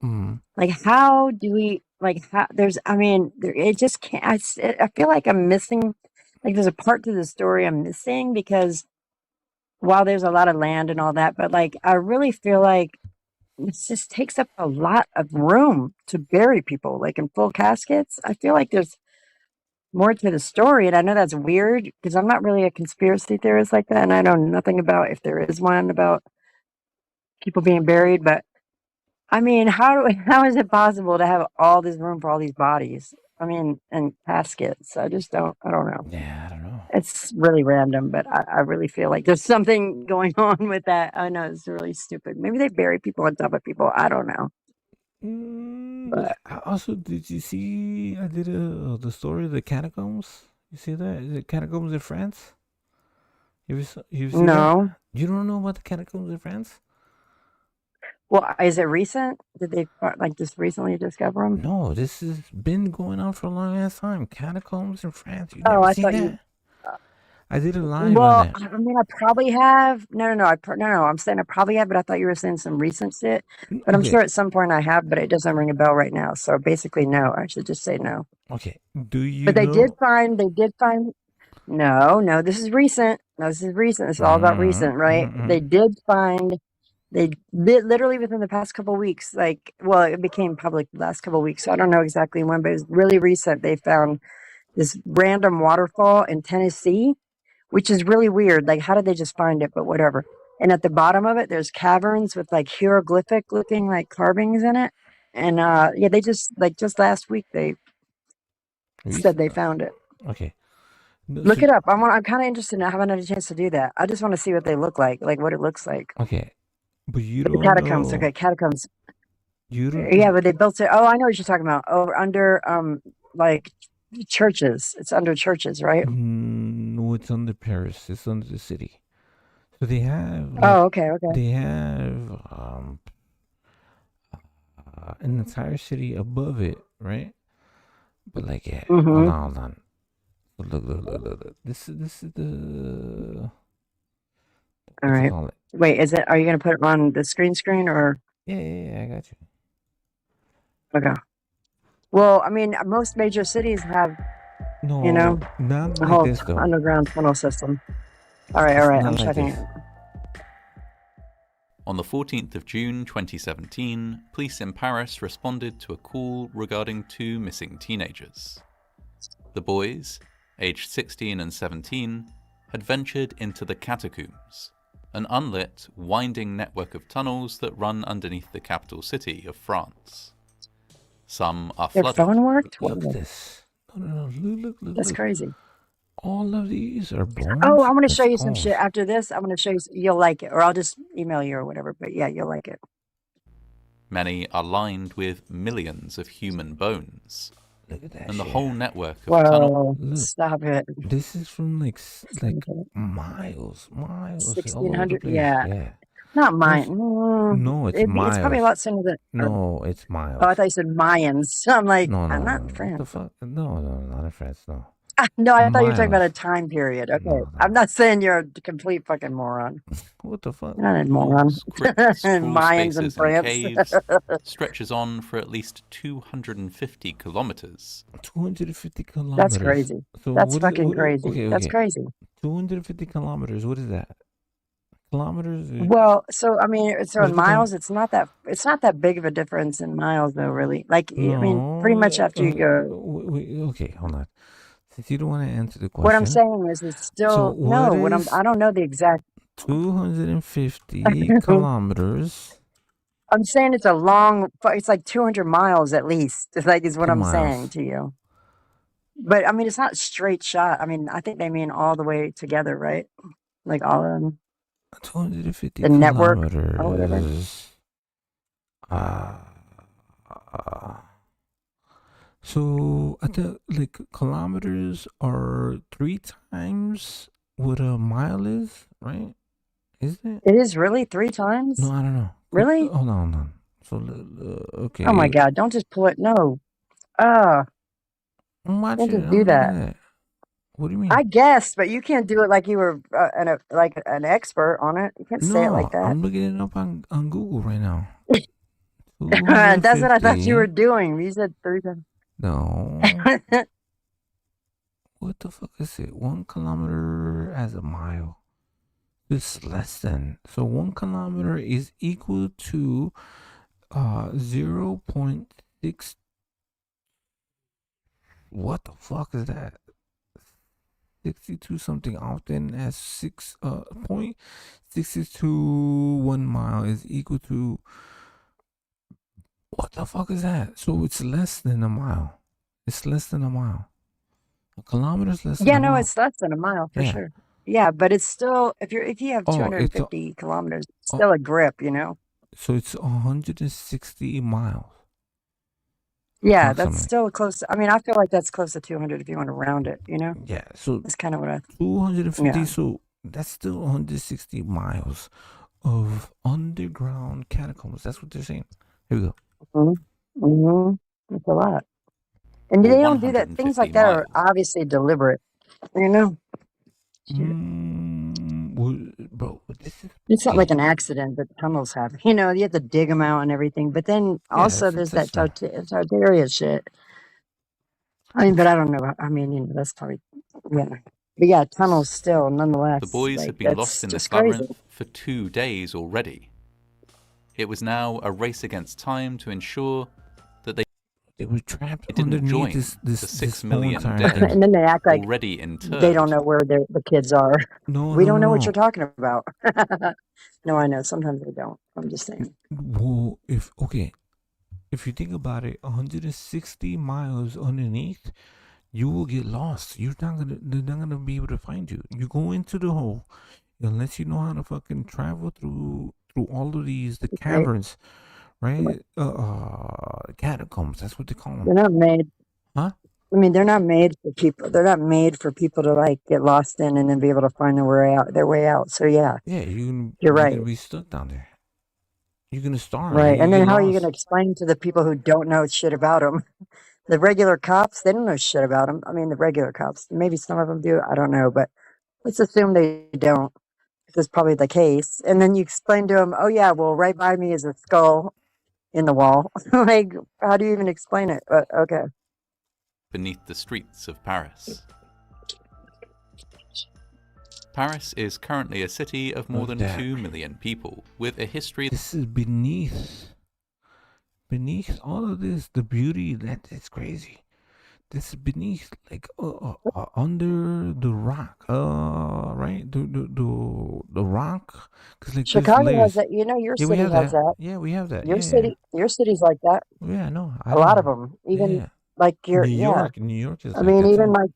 Like, how do we? Like, how there's? I mean, it just can't. I feel like I'm missing. Like, there's a part to the story I'm missing because while there's a lot of land and all that, but like, I really feel like it just takes up a lot of room to bury people, like in full caskets. I feel like there's more to the story, and I know that's weird because I'm not really a conspiracy theorist like that, and I know nothing about if there is one about people being buried. But I mean, how is it possible to have all this room for all these bodies? I mean, and caskets. I don't know. Yeah, I don't know. It's really random, but I really feel like there's something going on with that. I know it's really stupid. Maybe they bury people on top of people. I don't know. But Also, did you see? I did the story of the catacombs. You see that? Is it catacombs in France? You see No. that? You don't know about the catacombs in France? Well, is it recent? Did they like just recently discover them? No, this has been going on for a long ass time. Catacombs in France. You Oh, never I seen thought you. that? I did a live on Well, that. I mean, I probably have. No. No. I'm saying I probably have, but I thought you were saying some recent shit. But I'm Okay. sure at some point I have, but it doesn't ring a bell right now. So basically, no. I should just say no. Okay. Do you But they did know? find. They did find. No. This is recent. No, this is recent. This is all about recent, right? They did find. Literally within the past couple weeks, like, well, it became public the last couple weeks. So I don't know exactly when, but it's really recent. They found this random waterfall in Tennessee, which is really weird. Like, how did they just find it? But whatever. And at the bottom of it, there's caverns with like hieroglyphic looking like carvings in it. And yeah, they just last week they said they found it. Okay. No, Look so- it up. I'm kind of interested in. I haven't had a chance to do that. I just want to see what they look like what it looks like. Okay. But you The don't catacombs. know. Okay, catacombs. You don't. Yeah, but they built it. Oh, I know what you're talking about. Over under like churches. It's under churches, right? No, it's under Paris. It's under the city. So they have. Like, Oh, okay. They have an entire city above it, right? But like, yeah. Mhm. Hold on. Look. This is the. All right. Call it? Wait, are you gonna put it on the screen or? Yeah, I got you. Okay. Well, I mean, most major cities have, No, you know, not a like whole this though. underground tunnel system. All right. It's not I'm like checking this. it. On the 14th of June 2017, police in Paris responded to a call regarding two missing teenagers. The boys, aged 16 and 17, had ventured into the catacombs, an unlit, winding network of tunnels that run underneath the capital city of France. Some are Their flooded. phone worked? Look at this. No. Look. That's crazy. All of these are blown. Oh, I'm gonna That's show you some all. shit after this. I'm gonna show you. You'll like it, or I'll just email you or whatever. But yeah, you'll like it. Many are lined with millions of human bones. Look at that and the shit. whole network of Whoa! tunnels. Stop it. This is from like miles all over the 1600. place. Yeah. Not mine. No, it's miles. It's probably a lot sooner than. No, it's miles. Oh, I thought you said Mayans. I'm like, No, I'm not in What France. the fuck? No, not in France. No. No, I thought you were talking about a Miles. time period. Okay, I'm not saying you're a complete fucking moron. What the fuck? You're not a moron. Crypts, crawl Mayans in spaces, and France. caves stretches on for at least 250 kilometers. 250 kilometers. That's crazy. So That's what is- fucking what- crazy. Okay, That's okay. crazy. 250 kilometers. What is that? Kilometers? Well, so I mean, so What in is it called? miles, it's not that big of a difference in miles, though. Really, like I mean, pretty much after you go. Okay, hold on. Since you don't want to answer the question. What I'm saying is, it's still So no. what is I don't know the exact. 250 kilometers. I'm saying it's a long. It's like 200 miles at least. It's like is what I'm Miles. saying to you. But I mean, it's not straight shot. I mean, I think they mean all the way together, right? Like all of them. 250 The network kilometers. or whatever. So I think like kilometers are 3 times what a mile is, right? Isn't it? It is really 3 times. No, I don't know. Really? Hold on. So okay. Oh my God! Don't just pull it. No. I'm watching. Don't just I'm do looking that. at it. What do you mean? I guessed, but you can't do it like you were like an expert on it. You can't say it like that. I'm looking it up on Google right now. That's what I thought you were 250. doing. You said 3 times. No. What the fuck is it? 1 kilometer as a mile. It's less than. So 1 kilometer is equal to 0.6. What the fuck is that? 62 something often as 6.62 1 mile is equal to. What the fuck is that? So it's less than a mile. It's less than a mile. A kilometer is less than Yeah, a no, mile. it's less than a mile for Yeah. sure. Yeah, but it's still if you have Oh, it's 250 kilometers, it's still a grip, you know. So it's 160 miles. Yeah, that's Approximately. still close. I mean, I feel like that's close to 200 if you want to round it, you know. Yeah, so That's kind of what I. 250. Yeah. So That's still 160 miles of underground catacombs. That's what they're saying. Here we go. That's a lot. And Or they don't do that. Things 150 like that are miles. obviously deliberate. You know, Bro, this is it's not like an accident that tunnels happen. You know, you have to dig them out and everything. But then also it's there's that intentional. Tartaria shit. I mean, but I don't know. I mean, you know, that's probably yeah. But yeah, tunnels still, The nonetheless, boys like had been lost that's in just this crazy. labyrinth for 2 days already. It was now a race against time to ensure that they were trapped didn't underneath join this the 6 million and dead then they act like already they don't interred. know where the kids are. No, We no, don't know what no. you're talking about. No, I know. Sometimes they don't. I'm just saying. Well, if you think about it, 160 miles underneath, you will get lost. They're not gonna be able to find you. You go into the hole, unless you know how to fucking travel through all of the Right. caverns, right? Catacombs. That's what they call them. They're not made. Huh? I mean, they're not made for people. They're not made for people to like get lost in and then be able to find their way out. Their way out. So yeah, Yeah, you're you're right. gonna be stuck down there. You're gonna starve. Right. You And then get how are you lost. going to explain to the people who don't know shit about them? The regular cops, they don't know shit about them. I mean, the regular cops. Maybe some of them do. I don't know, but let's assume they don't. This is probably the case. And then you explain to them, oh yeah, well, right by me is a skull in the wall. Like, how do you even explain it? But okay. Beneath the streets of Paris. Paris is currently a city of more than 2 million people, with a history. This is beneath all of this, the beauty that's crazy. This is beneath, like under the rock, right? The rock, because like there's Chicago has layers. that. You know, your Yeah, we city have has that. that. Yeah, we have that. Your Yeah. city's like that. Yeah, no, I A lot know. of them, even Yeah. like your, New yeah. York is I like mean, that even too. like,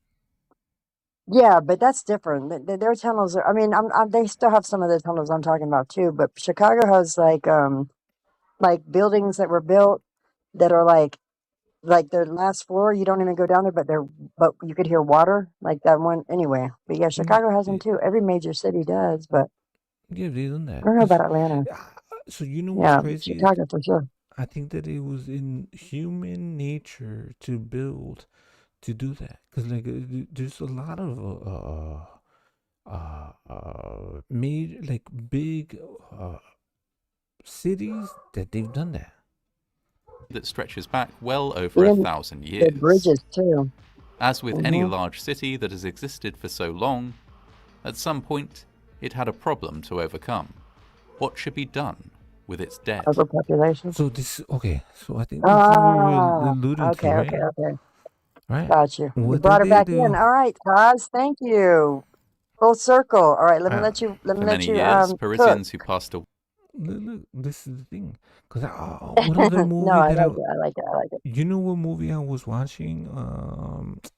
yeah, but that's different. Their tunnels are. I mean, they still have some of the tunnels I'm talking about too. But Chicago has like buildings that were built that are like their last floor. You don't even go down there, but you could hear water like that one anyway. But yeah, Chicago has them too. Every major city does, but Yeah, they done I that. don't know about Atlanta. So you know what's Yeah, crazy? Chicago for sure. I think that it was in human nature to do that, because like there's a lot of made like big cities that they've done that. That stretches back well over Even 1,000 the years. bridges too. As with any Mhm. large city that has existed for so long, at some point it had a problem to overcome. What should be done with its dead? Overpopulation. So this okay. So I think this is what we're alluding to, Okay, right? okay. Right. Got you. You What brought did her they back in. do? All right, Kaz. Thank you. Full circle. All right, let me Uh, let you. Let me For let many you years, cook. Parisians who passed away Look, this is the thing. Cause what other No, movie I that like it. I like it. I like it. you know what movie I was watching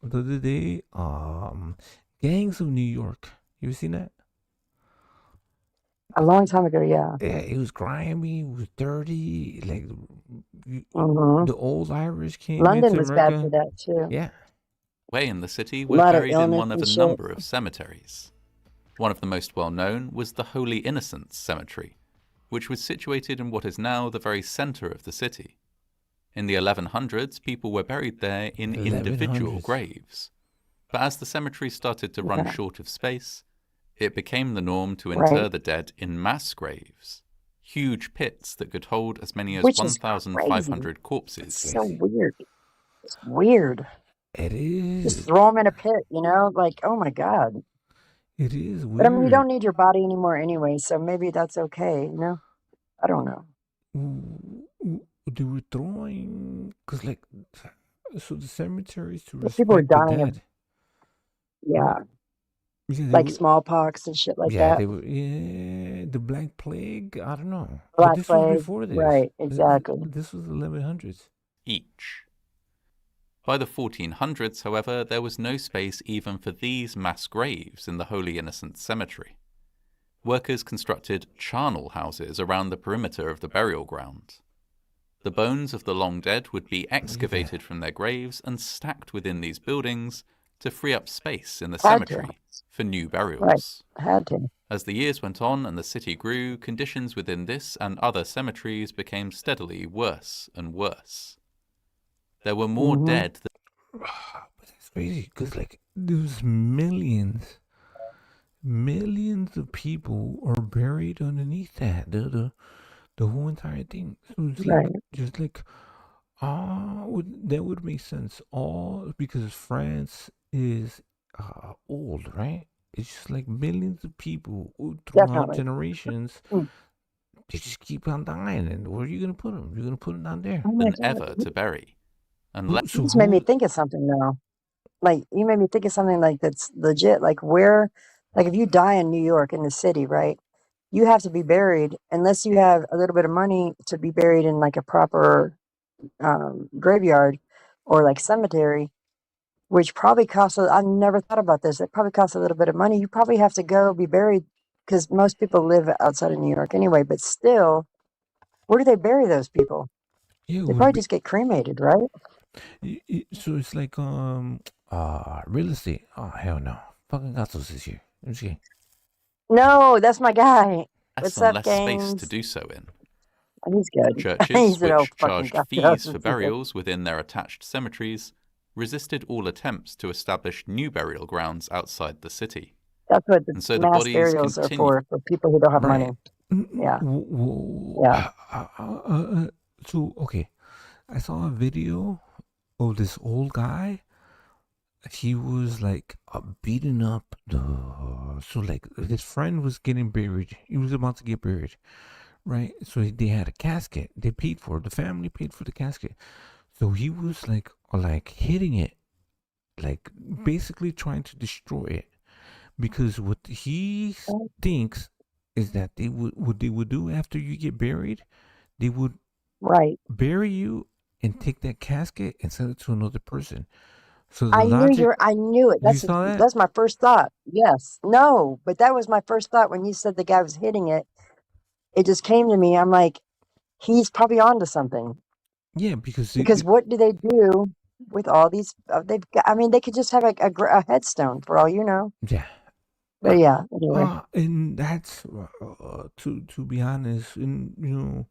the other day? Gangs of New York. You seen that? A long time ago, yeah. Yeah, it was grimy, it was dirty, like hmm the old Irish came London into was bad for America. that too. Yeah. in the city A were lot of buried in illness one of and a shit. number of cemeteries. One of the most well known was the Holy Innocents Cemetery, which was situated in what is now the very center of the city. In the 1100s, people were buried there in individual 1100s. graves. But as the cemetery started to run Yeah. short of space, it became the norm to Right. inter the dead in mass graves, huge pits that could hold as many as Which is 1,500 It's corpses. so weird. It's weird. It Just is. throw them in a pit, you know? Like, oh my God. It is But I mean, you weird. don't need your body anymore anyway, so maybe that's okay, you know? I don't know. They were throwing, cause like, so the cemeteries to But people were respect the dying of, dead. yeah, Right? Yeah, they like were. smallpox and shit like Yeah, that. they were. Yeah, the Black Plague. I don't know, but Black this was plague. before this. Right, exactly. This was 1100s. Each. By the 1400s, however, there was no space even for these mass graves in the Holy Innocents Cemetery. Workers constructed charnel houses around the perimeter of the burial ground. The bones of the long dead would be excavated from their graves and stacked within these buildings to free up space in the Had to. cemetery for new Right. burials. Had to. As the years went on and the city grew, conditions within this and other cemeteries became steadily worse and worse. There were more dead than But it's crazy because like there's millions of people are buried underneath that the whole entire thing. So it's like Right. just like that would make sense. All because France is old, right? It's just like millions of people throughout Definitely. generations. Mm. They just keep on dying, and where are you gonna put them? You're gonna put them down there. Oh my God. ever to bury. And Who- le- You So just made me who? think of something though. Like you made me think of something like that's legit. Like where, like if you die in New York in the city, right? You have to be buried unless you have a little bit of money to be buried in like a proper graveyard or like cemetery, which probably costs. I've never thought about this. It probably costs a little bit of money. You probably have to go be buried because most people live outside of New York anyway. But still, where do they bury those people? Yeah, it They would probably be. just get cremated, right? So it's like real estate. Oh hell no! Fucking Gatos is here. I'm just kidding. No, that's my guy. less What's and up, less space to games? do so in. He's good. Churches, He's an old which fucking charged guy. fees for burials within their attached cemeteries, resisted all attempts to establish new burial grounds outside the city. That's what the And so the mass bodies burials are continue. for people who don't have Right. money. Yeah. Yeah. So okay, I saw a video of this old guy. He was like beating up the. So like his friend was getting buried. He was about to get buried, right? So they had a casket. They paid for it. The family paid for the casket. So he was like hitting it, like basically trying to destroy it, because what he thinks is that what they would do after you get buried, they would Right. bury you and take that casket and send it to another person. So the I knew logic, I knew it. you saw that? That's my first thought. Yes. No, but that was my first thought when you said the guy was hitting it. It just came to me. I'm like, he's probably onto something. Yeah, because Because what do they do with all these? They've got, I mean, they could just have a headstone for all you know. yeah. But yeah, anyway. And that's to be honest, and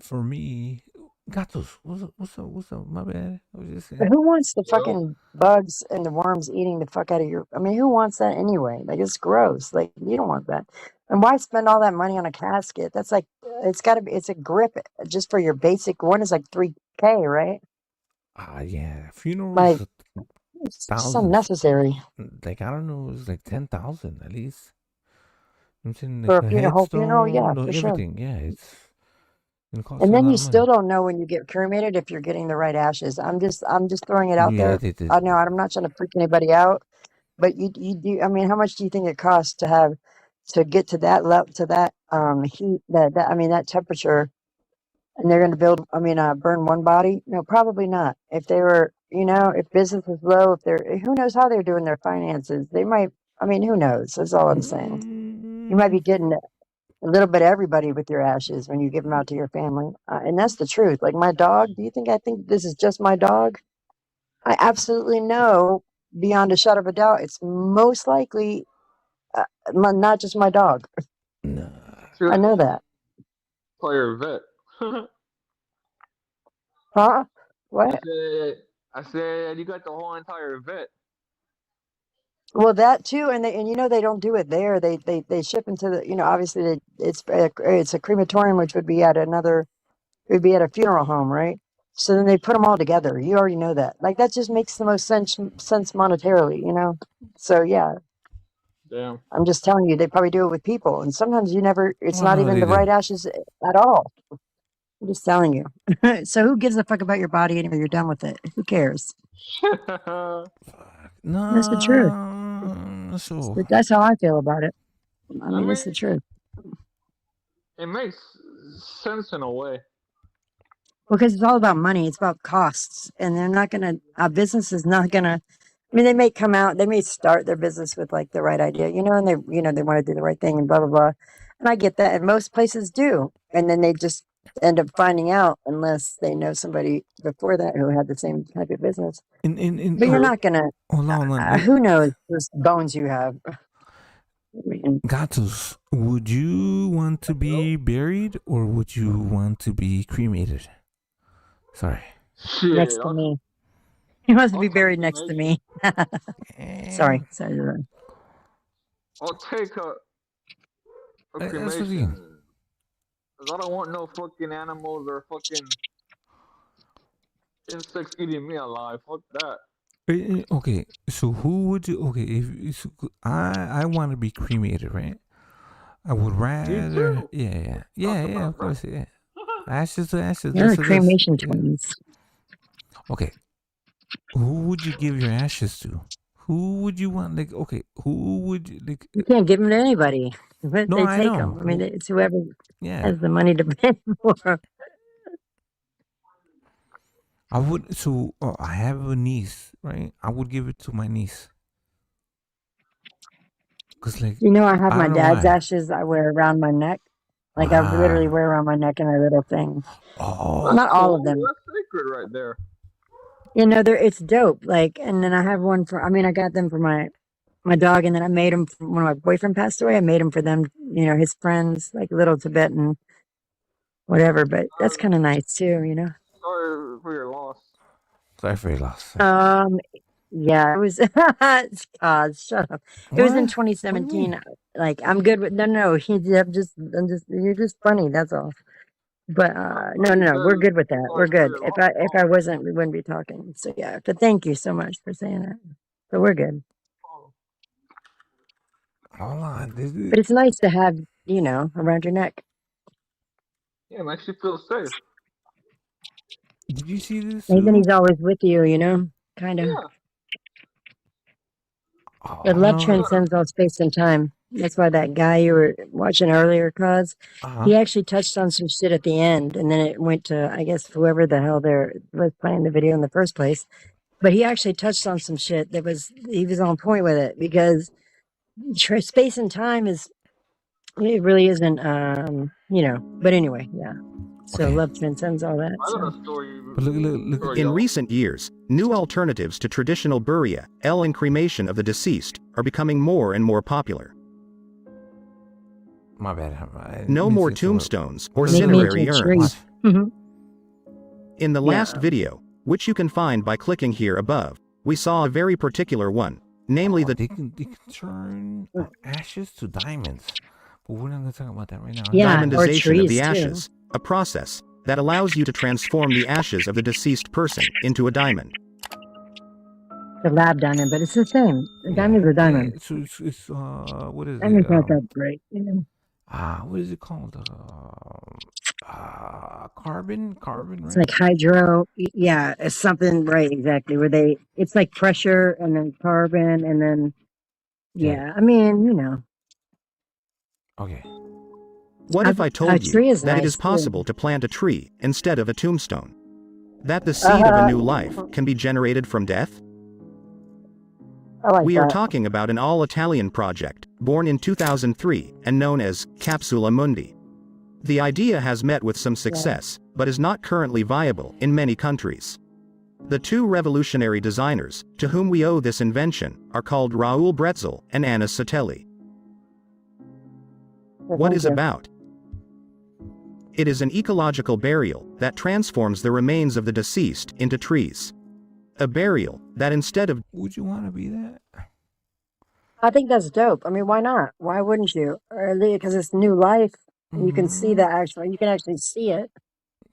for me, Gatos, what's up? My bad. I was just But saying. who wants the fucking bugs and the worms eating the fuck out of your? I mean, who wants that anyway? Like, it's gross. Like, you don't want that. And why spend all that money on a casket? That's like, it's got to be. It's a grip just for your basic one is like $3K, right? Yeah, funerals Like, it's just thousands. unnecessary Like I don't know, it's like 10,000 at least. I'm saying for like a the whole funeral. Yeah, headstone, for sure. everything. Yeah, it's gonna cost And you a then lot you of still money. don't know when you get cremated if you're getting the right ashes. I'm just throwing it out Yeah, there. I know I'm not trying to freak anybody out, but you do. I mean, how much do you think it costs to get to that level, to that heat, that I mean that temperature, and they're going to build? I mean, burn one body? No, probably not. If they were, if business was low, if they're, who knows how they're doing their finances? They might. I mean, who knows? That's all I'm saying. You might be getting a little bit of everybody with your ashes when you give them out to your family. And that's the truth. Like my dog, do you think I think this is just my dog? I absolutely know beyond a shadow of a doubt, it's most likely not just my dog. I know that. Player vet. Huh? What? I said you got the whole entire vet. Well, that too, and they don't do it there. They ship into the obviously it's a crematorium, which would be at it would be at a funeral home, right? So then they put them all together. You already know that. Like that just makes the most sense monetarily. So yeah, Damn. I'm just telling you, they probably do it with people, and sometimes it's Well, not no, even they the do. right ashes at all. I'm just telling you. So who gives a fuck about your body anyway? You're done with it. Who cares? That's the truth. No, so That's how I feel about it. I I mean, mean, it's the truth. it makes sense in a way. Because it's all about money. It's about costs, and they're not gonna. A business is not gonna. I mean, they may come out. They may start their business with like the right idea, and they want to do the right thing and blah blah blah. And I get that, and most places do. And then they just end up finding out unless they know somebody before that who had the same type of business. But you're not gonna. Hold on. Who knows whose bones you have? Gatos, would you want to be buried or would you want to be cremated? Sorry. Shit, Next to me. He wants to be buried next to me. Sorry. I'll take a That's what cremation. Cause I don't want no fucking animals or fucking insects eating me alive. Fuck that. Okay, so who would you? Okay, if I want to be cremated, right? I would rather. Yeah. Of course, yeah. Ashes to ashes. You're cremation twins. Okay, who would you give your ashes to? Who would you want? Like, okay, who would you like? You can't give them to anybody. But No, they I take know. them. I mean, it's whoever Yeah. has the money to pay for. I would. So I have a niece, right? I would give it to my niece. Cause like You know, I have my don't know dad's why. ashes I wear around my neck. Like I literally wear around my neck in a little thing. Oh, Not all of them. That's sacred right there. You know, it's dope. Like, and then I have one for. I mean, I got them for my dog, and then I made them for, when my boyfriend passed away. I made them for them. You know, his friends, like little Tibetan, whatever. But that's kind of nice too. You know. Sorry for your loss. Sorry for your loss. Yeah, it was. Shut up. It was in 2017. Like, I'm good with. No. I'm just. You're just funny. That's all. But no. We're good with that. We're good. If I wasn't, we wouldn't be talking. So yeah. But thank you so much for saying that. But we're good. Hold on. But it's nice to have, around your neck. Yeah, makes you feel safe. Did you see this? Even he's always with you, kind of. Yeah. But love transcends all space and time. That's why that guy you were watching earlier, Cause, he actually touched on some shit at the end, and then it went to, I guess, whoever the hell there was playing the video in the first place. But he actually touched on some shit he was on point with it, because space and time it really isn't, but anyway, yeah. So love transcends all that. So. In recent years, new alternatives to traditional burial and cremation of the deceased are becoming more and more popular. My bad. No more tombstones or Maybe cinerary ancient urns. trees. In the last video, which you can find by clicking here above, we saw a very particular one, namely they can turn ashes to diamonds. But we're not going to talk about that right now. Diamondization of the ashes, a process that allows you to transform the ashes of the deceased person into a diamond. The lab diamond, but it's the same. The diamond's a diamond. It's what is Diamond's it? not that great. What is it called? Carbon, right? It's like hydro. Yeah, it's something, right, exactly. It's like pressure and then carbon and then, yeah. I mean, Okay. What if I told you that nice, it is possible to plant a tree instead of a tombstone? That the seed of a new life can be generated from death? We are talking about an all-Italian project, born in 2003 and known as Capsula Mundi. The idea has met with some success, but is not currently viable in many countries. The two revolutionary designers, to whom we owe this invention, are called Raoul Bretzel and Anna Satelli. What is about? It is an ecological burial that transforms the remains of the deceased into trees. A burial that instead of... Would you want to be that? I think that's dope. I mean, why not? Why wouldn't you? Because it's new life. And you can see that actually. You can actually see it.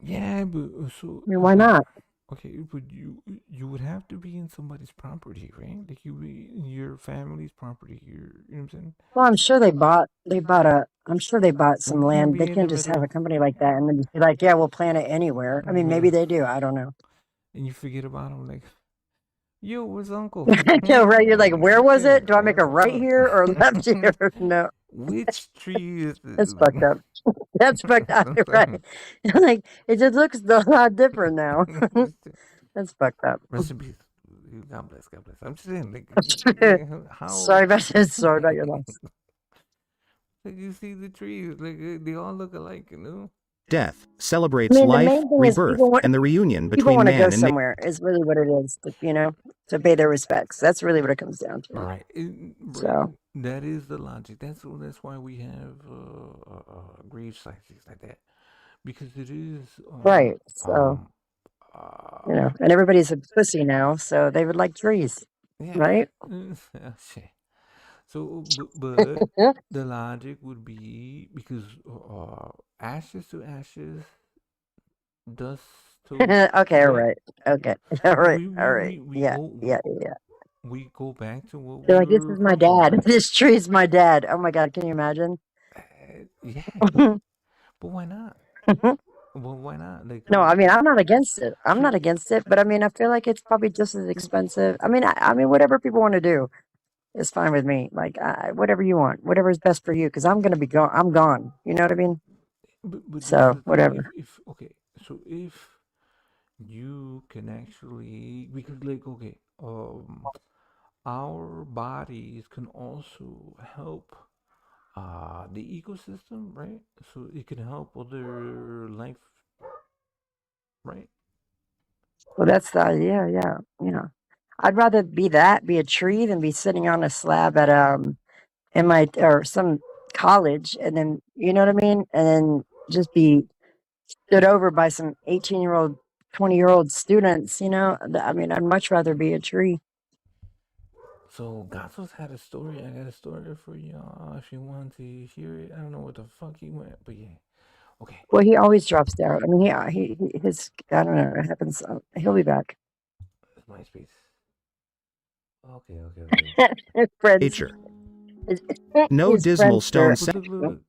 Yeah, but so... I mean, why not? Okay, but you would have to be in somebody's property, right? Like you be in your family's property. You know what I'm saying? Well, I'm sure they bought some land. They can't just have a company like that and then just be like, yeah, we'll plant it anywhere. I mean, maybe they do. I don't know. And you forget about them, like, yo, where's Uncle? Yeah, right. You're like, where was it? Do I make a right here or left here? No. Which tree is this? That's fucked up. That's fucked up. You're right. Like, it just looks a lot different now. That's fucked up. Rest in peace. God bless. I'm just saying, like, how... Sorry about your loss. Like, you see the trees, like, they all look alike, you know? death, I celebrates mean, the life, main thing is rebirth, and the reunion people between want to go man and nature. somewhere is really what it is, to pay their respects. That's really what it comes down to. Right. So, That is the logic. That's why we have grave sites things like that, because it is right. So, and everybody's a pussy now, so they would like trees, yeah. right? Shit. So, but the logic would be because ashes to ashes, dust to Okay, all that. right. Okay. All right. All right. We Yeah. go Yeah. Yeah. we go back to what They're we like, this is my come from, dad. right? This tree's my dad. Oh my God. Can you imagine? Yeah, but why not? Well, why not? Like, No, I mean, I'm not against it. I'm not against it, but I mean, I feel like it's probably just as expensive. I mean, whatever people want to do is fine with me. Like, whatever you want, whatever is best for you, because I'm gonna be gone. I'm gone. You know what I mean? but this is So, the thing. whatever. If okay, so if you can actually, because like okay, our bodies can also help the ecosystem, right? So it can help other life, right? Well, that's the idea. Yeah. Yeah. I'd rather be a tree than be sitting on a slab at MIT or some college, and then you know what I mean, and then just be stood over by some 18-year-old, 20-year-old students. I mean, I'd much rather be a tree. So Gatos had a story. I got a story for y'all if you want to hear it. I don't know what the fuck he went, but yeah. Okay. Well, he always drops down. I mean, his I don't know. It happens. He'll be back. MySpace. Okay. His friends. Nature. No His dismal friends stone But look,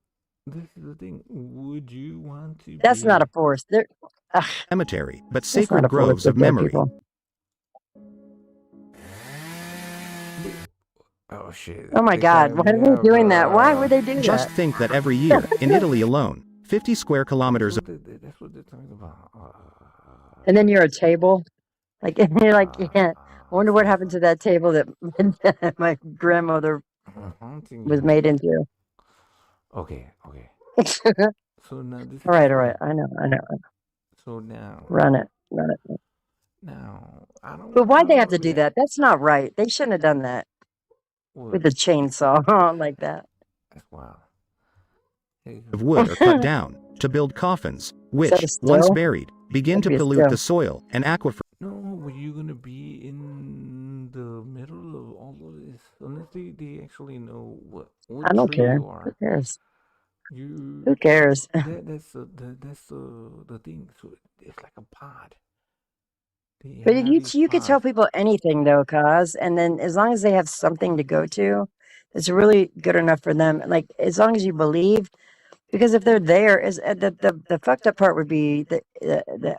this is the thing. Would you want to That's be not a forest. cemetery, but That's not sacred a forest groves of of dead memory. people. Oh shit. Oh my God! Why are they doing that? Why would they do that? Just think that every year, in Italy alone, 50 square kilometers of That's what they're talking about. And then you're a table, like, and you're like, yeah. I wonder what happened to that table that my grandmother was made into. Okay. So now this is All right. I know. So now Run it. Now I But why'd they have to don't do that? That's not right. They shouldn't have done that with the chainsaw like that. That's wild. of wood are cut down to build coffins, which, that a once still? buried, begin That'd to be a pollute still. the soil and aquifer. No, were you gonna be in the middle of all of this? Unless they actually know what I don't tree care. you Who are. cares? You Who cares? that's the thing. So it's like a pod. They But have you these you could tell pods. people anything though, cause and then as long as they have something to go to, it's really good enough for them. Like as long as you believe, because if they're there, is the fucked up part would be the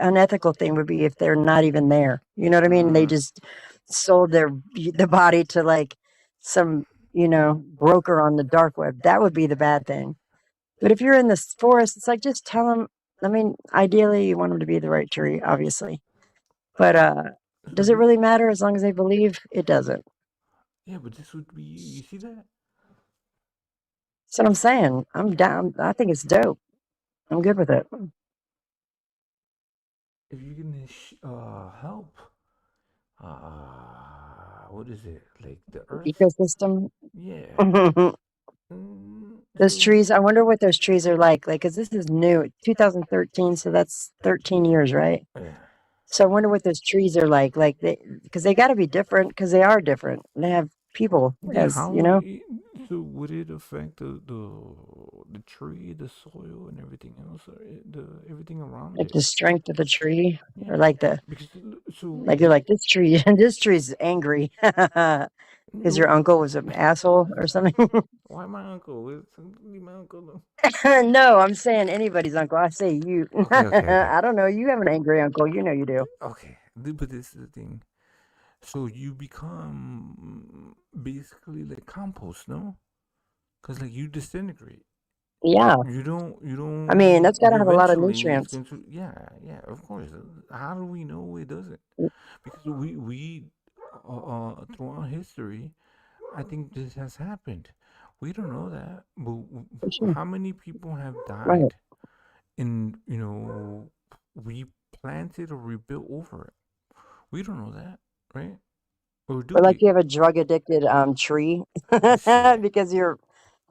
unethical thing would be if they're not even there. You know what I mean? They just sold the body to like some broker on the dark web. That would be the bad thing. But if you're in the forest, it's like just tell them. I mean, ideally, you want them to be the right tree, obviously. But does it really matter as long as they believe? It doesn't. Yeah, but this would be you see that? That's what I'm saying. I'm down. I think it's dope. I'm good with it. If you can help what is it? Like the earth? Ecosystem. Yeah. Those trees. I wonder what those trees are like. Like, cause this is new, 2013. So that's 13 years, right? Yeah. So I wonder what those trees are like. Like because they got to be different. Because they are different. They have people. Yeah, As how you know. so would it affect the tree, the soil, and everything else, or the everything around Like it? the strength of the tree, Yeah, or like because so like you're like this tree. This tree's angry because your no, uncle was an asshole or something. why my uncle? Leave my uncle alone. No, I'm saying anybody's uncle. I say you. Okay. I don't know. You have an angry uncle. You know you do. Okay, but this is the thing. So you become basically like compost, no? Because like you disintegrate. Yeah. You don't. I mean, that's got to have a lot of Eventually, it's nutrients. going to. Yeah. Of course. How do we know it doesn't? Because we throughout history, I think this has happened. We don't know that, but For sure. how many people have Right. died and replanted or rebuilt over it. We don't know that, right? Or do Or like we? you have a drug addicted tree because your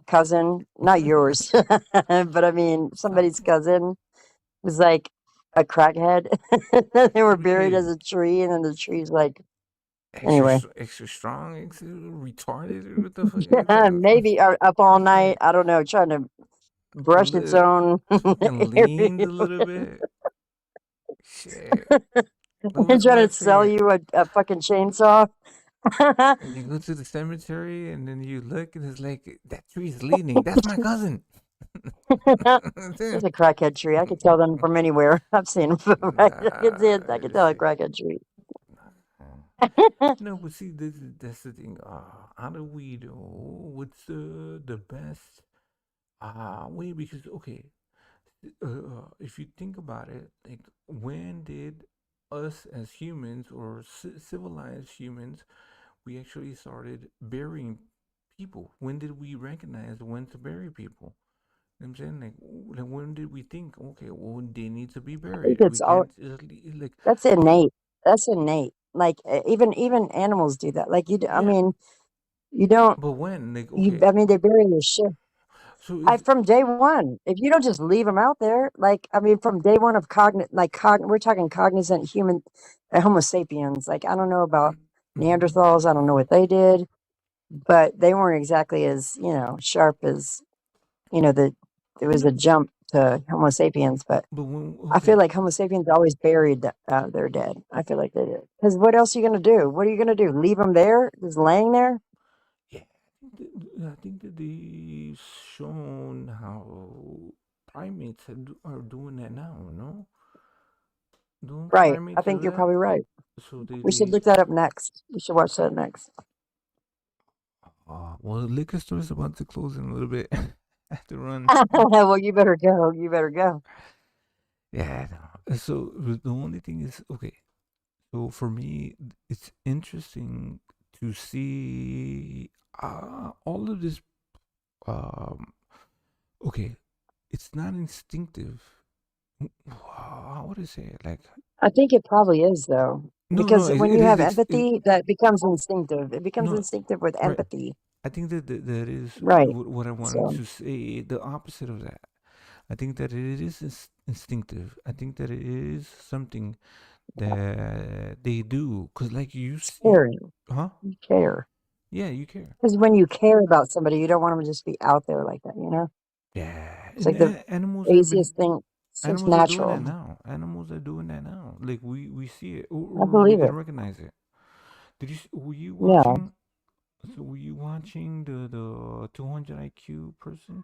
cousin, not yours, but I mean somebody's cousin was like a crackhead. They were buried as a tree, and then the tree's like anyway. Extra strong, extra retarded. What the fuck? Is Yeah, that? maybe up all night. I don't know, trying to brush its own Fucking leaned area. a little bit. Shit. That They're was trying my to sell fear. you a fucking chainsaw. And you go to the cemetery and then you look and it's like that tree's leaning. That's my cousin. There's a crackhead tree. I could tell them from anywhere. I've seen them. Right? I could tell a crackhead tree. No, but see, that's the thing. How do we know what's the best way? Because okay, if you think about it, like when did us as humans or civilized humans, we actually started burying people? When did we recognize when to bury people? You know what I'm saying, like when did we think, okay, well, they need to be I think buried? We it's all can't just like that's innate. That's innate. Like even animals do that. Like I yeah. mean, you don't. But when, like, You, okay, I mean, they bury their shit. so I is from day one. If you don't just leave them out there, like I mean, from day one of we're talking cognizant human, Homo sapiens. Like I don't know about Neanderthals. I don't know what they did, but they weren't exactly as sharp as the there was a jump to Homo sapiens. But but when I feel okay, like Homo sapiens always buried their dead. I feel like they did. Because what else are you gonna do? What are you gonna do? Leave them there, just laying there? yeah, I think that they've shown how primates are doing that now. No, don't Right. I primates do think you're that? probably right. So they We should they look that up next. We should watch that next. well, the liquor store is about to close in a little bit. I have to run. Well, you better go. You better go. Yeah, no. So the only thing is okay. So for me, it's interesting to see all of this. Um, okay, it's not instinctive. How would I say it? Like, I think it probably is though, no, because when it you is. have empathy, that becomes instinctive. It becomes No, instinctive with right. empathy. I think that is Right. what I wanted So to say. The opposite of that. I think that it is instinctive. I think that it is something that they do. Cause like caring, huh? you care. Yeah, you care. Because when you care about somebody, you don't want them to just be out there like that. Yeah, It's and like the animals have been. easiest thing. It's just Animals are doing that natural. now. Animals are doing that now. Like we see it, I or we believe can it. recognize it. Were you Yeah. watching? So were you watching the 200 IQ person?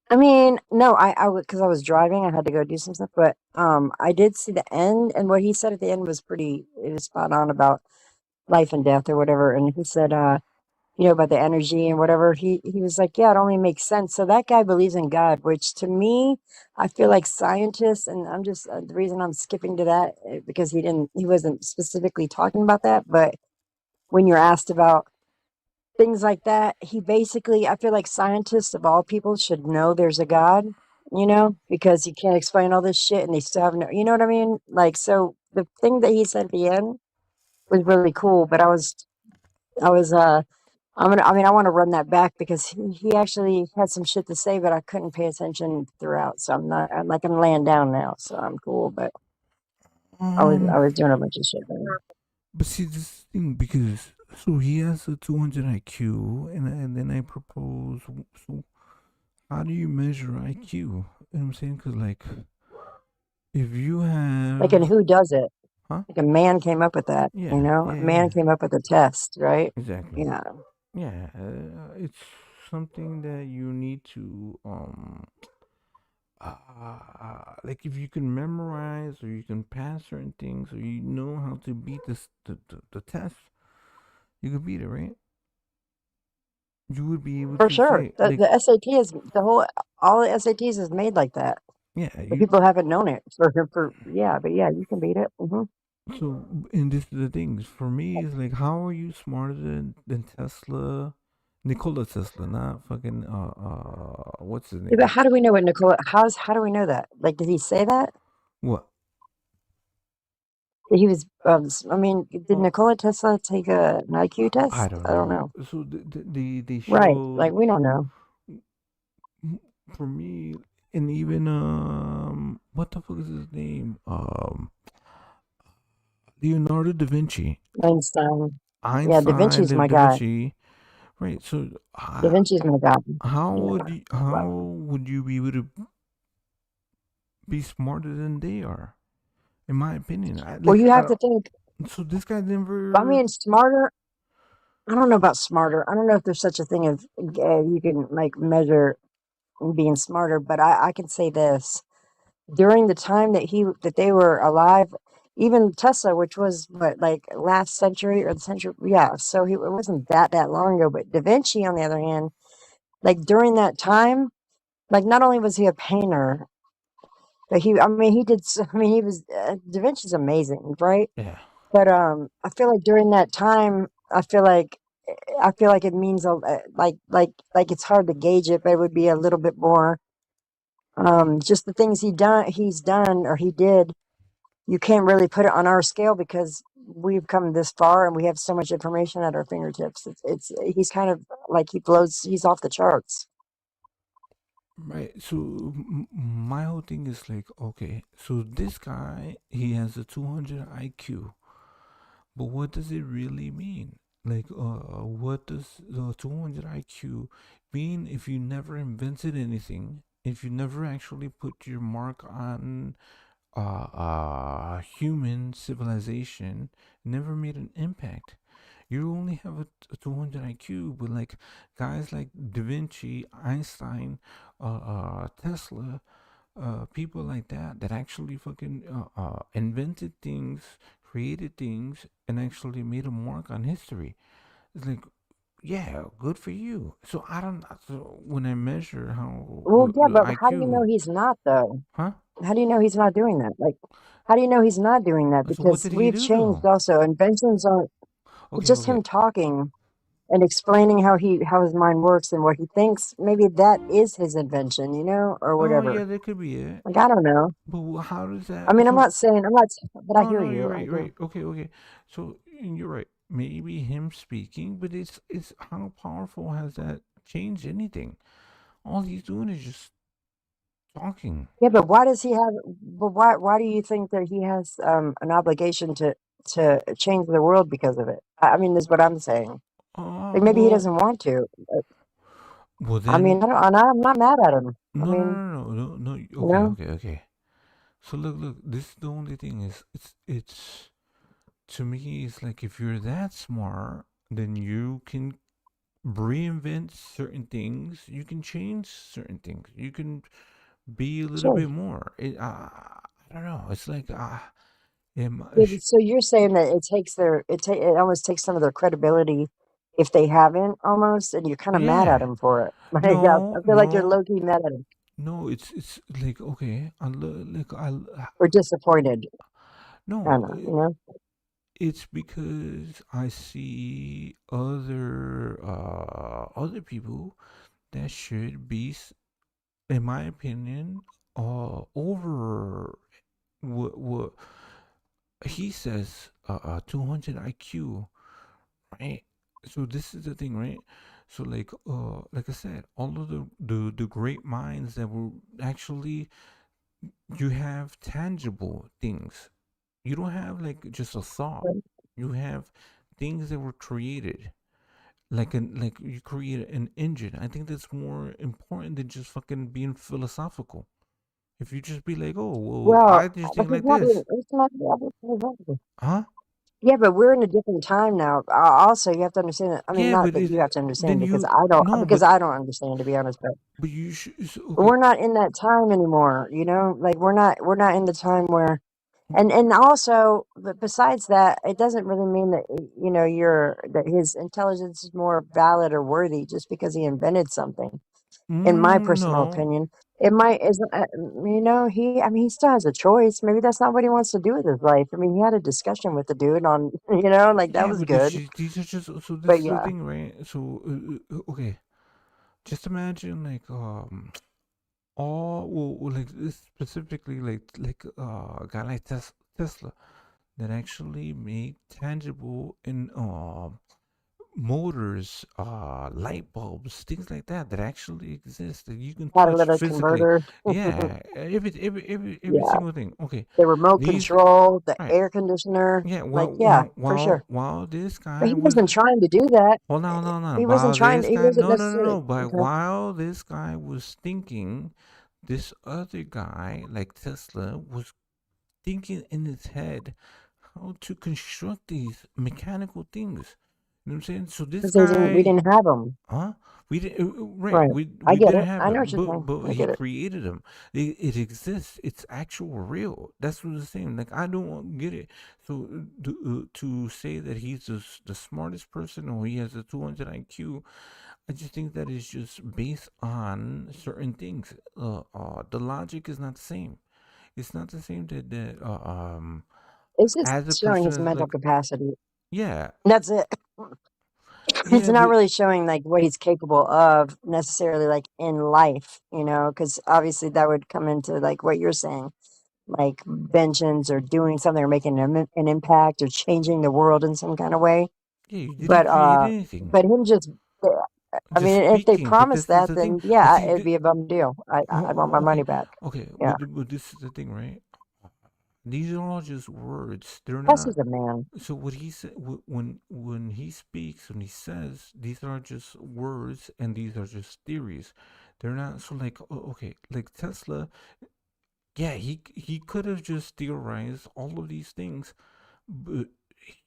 I mean, no, I because I was driving, I had to go do some stuff, but I did see the end, and what he said at the end was it was spot on about life and death or whatever. And he said, about the energy and whatever. He was like, yeah, it only makes sense. So that guy believes in God, which to me, I feel like scientists, and I'm just the reason I'm skipping to that because he wasn't specifically talking about that, but when you're asked about things like that, he basically, I feel like scientists of all people should know there's a God, because you can't explain all this shit and they still have no, you know what I mean? Like, so the thing that he said at the end was really cool, but I was, I want to run that back because he actually had some shit to say, but I couldn't pay attention throughout. So I'm laying down now, so I'm cool, but I Um, was doing a bunch of shit. but see this thing because so he has a 200 IQ, and then I propose. So how do you measure IQ? You know what I'm saying? Because like if you Like, and have, who does it? huh? Like a man came up with that, Yeah, A yeah, man yeah. came up with a test, right? Exactly. Yeah. Yeah, it's something that you need to like if you can memorize or you can pass certain things or you know how to beat the test, you can beat it, right? You would be able For to sure. say like, The SAT is all the SATs is made like that. yeah, But you. people haven't known it yeah, but yeah, you can beat it. So, and this is the things for me is like, how are you smarter than Tesla, Nikola Tesla, not fucking what's his Yeah, but name? how do we know what Nikola? How do we know that? Like, did he say that? What? That he was. I mean, did Nikola Tesla take an IQ I test? don't I don't know. know. So they Right. showed Like, we don't know. for me, and even what the fuck is his name? Leonardo da Vinci. Einstein. Yeah, Da Einstein, Vinci's my Da guy. Vinci, right? So, Da Vinci's my guy. how would you be able to be smarter than they are? In my opinion, Well, you have to think. So this guy I never. mean, smarter. I don't know about smarter. I don't know if there's such a thing as you can like measure being smarter, but I can say this: during the time that they were alive, even Tesla, which was what, like last century or the century, yeah. So it wasn't that long ago. But Da Vinci, on the other hand, like during that time, like not only was he a painter, but I mean, he did. I mean, he was Da Vinci's amazing, right? Yeah. But I feel like during that time, I feel like it means like it's hard to gauge it, but it would be a little bit more just the things he's done or he did. You can't really put it on our scale because we've come this far and we have so much information at our fingertips. It's he's kind of like he's off the charts. Right. So my whole thing is like, okay, so this guy he has a 200 IQ, but what does it really mean? Like, what does the 200 IQ mean if you never invented anything? If you never actually put your mark on human civilization, never made an impact. You only have a 200 IQ, but like guys like Da Vinci, Einstein, Tesla, people like that actually fucking invented things, created things, and actually made a mark on history. It's like, yeah, good for you. So I don't. So when I measure how Well, yeah, the but how do you know IQ, he's not though? huh? How do you know he's not doing that? Like, how do you know he's not doing that? So what Because did he we've do changed though? also. Inventions aren't Okay, just okay. him talking and explaining how his mind works and what he thinks. Maybe that is his invention, or Oh yeah, whatever. that could be it. Like, I don't know. But how does I that? mean, So I'm not, but I no, hear no, you're you. I right, do. right. Okay, okay. So and you're right. Maybe him speaking, but it's how powerful has that changed anything? All he's doing is just talking. Yeah, but why do you think that he has an obligation to change the world because of it? I mean, this is what I'm saying. Like maybe he Well, doesn't want to. well I mean, then, I'm not mad at him. I no, no, mean, no, no, no, no. you Okay, know, okay, okay. So look. This is the only thing is it's to me. It's like if you're that smart, then you can reinvent certain things. You can change certain things. You can be a little sure. bit more. I don't know. It's like Yeah, but so you're saying that it almost takes some of their credibility if they haven't almost, and you're kind of mad at yeah. him for it. Like No, I feel like you're no, low key mad at him no. It's like okay. or disappointed, No. kind of. It's because I see other people that should be, in my opinion, over what he says. 200 IQ, right? So this is the thing, right? So like I said, all of the great minds that were actually, you have tangible things. You don't have like just a thought. You have things that were created. Like you create an engine. I think that's more important than just fucking being philosophical. If you just be like, oh well, Well, I just but think like this, it's not the huh? Yeah, but we're in a different time now. Also, you have to understand that. I mean, Yeah, not but that you have to then understand you no, because I don't understand, to be honest. but you should But okay. we're not in that time anymore. Like we're not in the time where, and also, but besides that, it doesn't really mean that that his intelligence is more valid or worthy just because he invented something. In my personal No, opinion, It might isn't he still has a choice. Maybe that's not what he wants to do with his life. I mean, he had a discussion with the dude on, like that Yeah, was but good. these are just so. This But is the yeah, thing, right? So okay, just imagine like all like specifically a guy like Tesla that actually made tangible in motors, light bulbs, things like that that actually exist that you can touch catalytic physically. converter. Yeah, every Yeah, single thing. Okay, the remote these control, the right. air conditioner. Yeah, Like, yeah, for sure. while this But guy he was wasn't trying to do that. hold on, hold on. He wasn't While trying. this He guy wasn't no, necessarily but okay. while this guy was thinking, this other guy like Tesla was thinking in his head how to construct these mechanical things. You know what I'm saying? So this Because we guy, didn't have them. huh? We didn't, right? Right. I We get didn't it. have I know them, what you're saying. but I he get it. created them. It exists. It's actual real. That's what I'm saying. Like I don't get it. So to say that he's the smartest person or he has a 200 IQ, I just think that is just based on certain things. The logic is not the same. It's not the same that It's just as a showing person his that's mental like capacity. yeah That's it. It's yeah not but really showing like what he's capable of necessarily, like in life, because obviously that would come into like what you're saying, like vengeance or doing something or making an impact or changing the world in some kind of way. yeah you didn't But create anything. but him just, I Just mean, if they speaking, but promise this is that, the thing. then But yeah, see, it'd be a bum deal. I want my money okay, back. okay, Yeah, but this is the thing, right? These are all just words. They're plus not. he's a man. So what he said when he speaks when he says these are just words and these are just theories. They're not so like okay, like Tesla. Yeah, he could have just theorized all of these things, but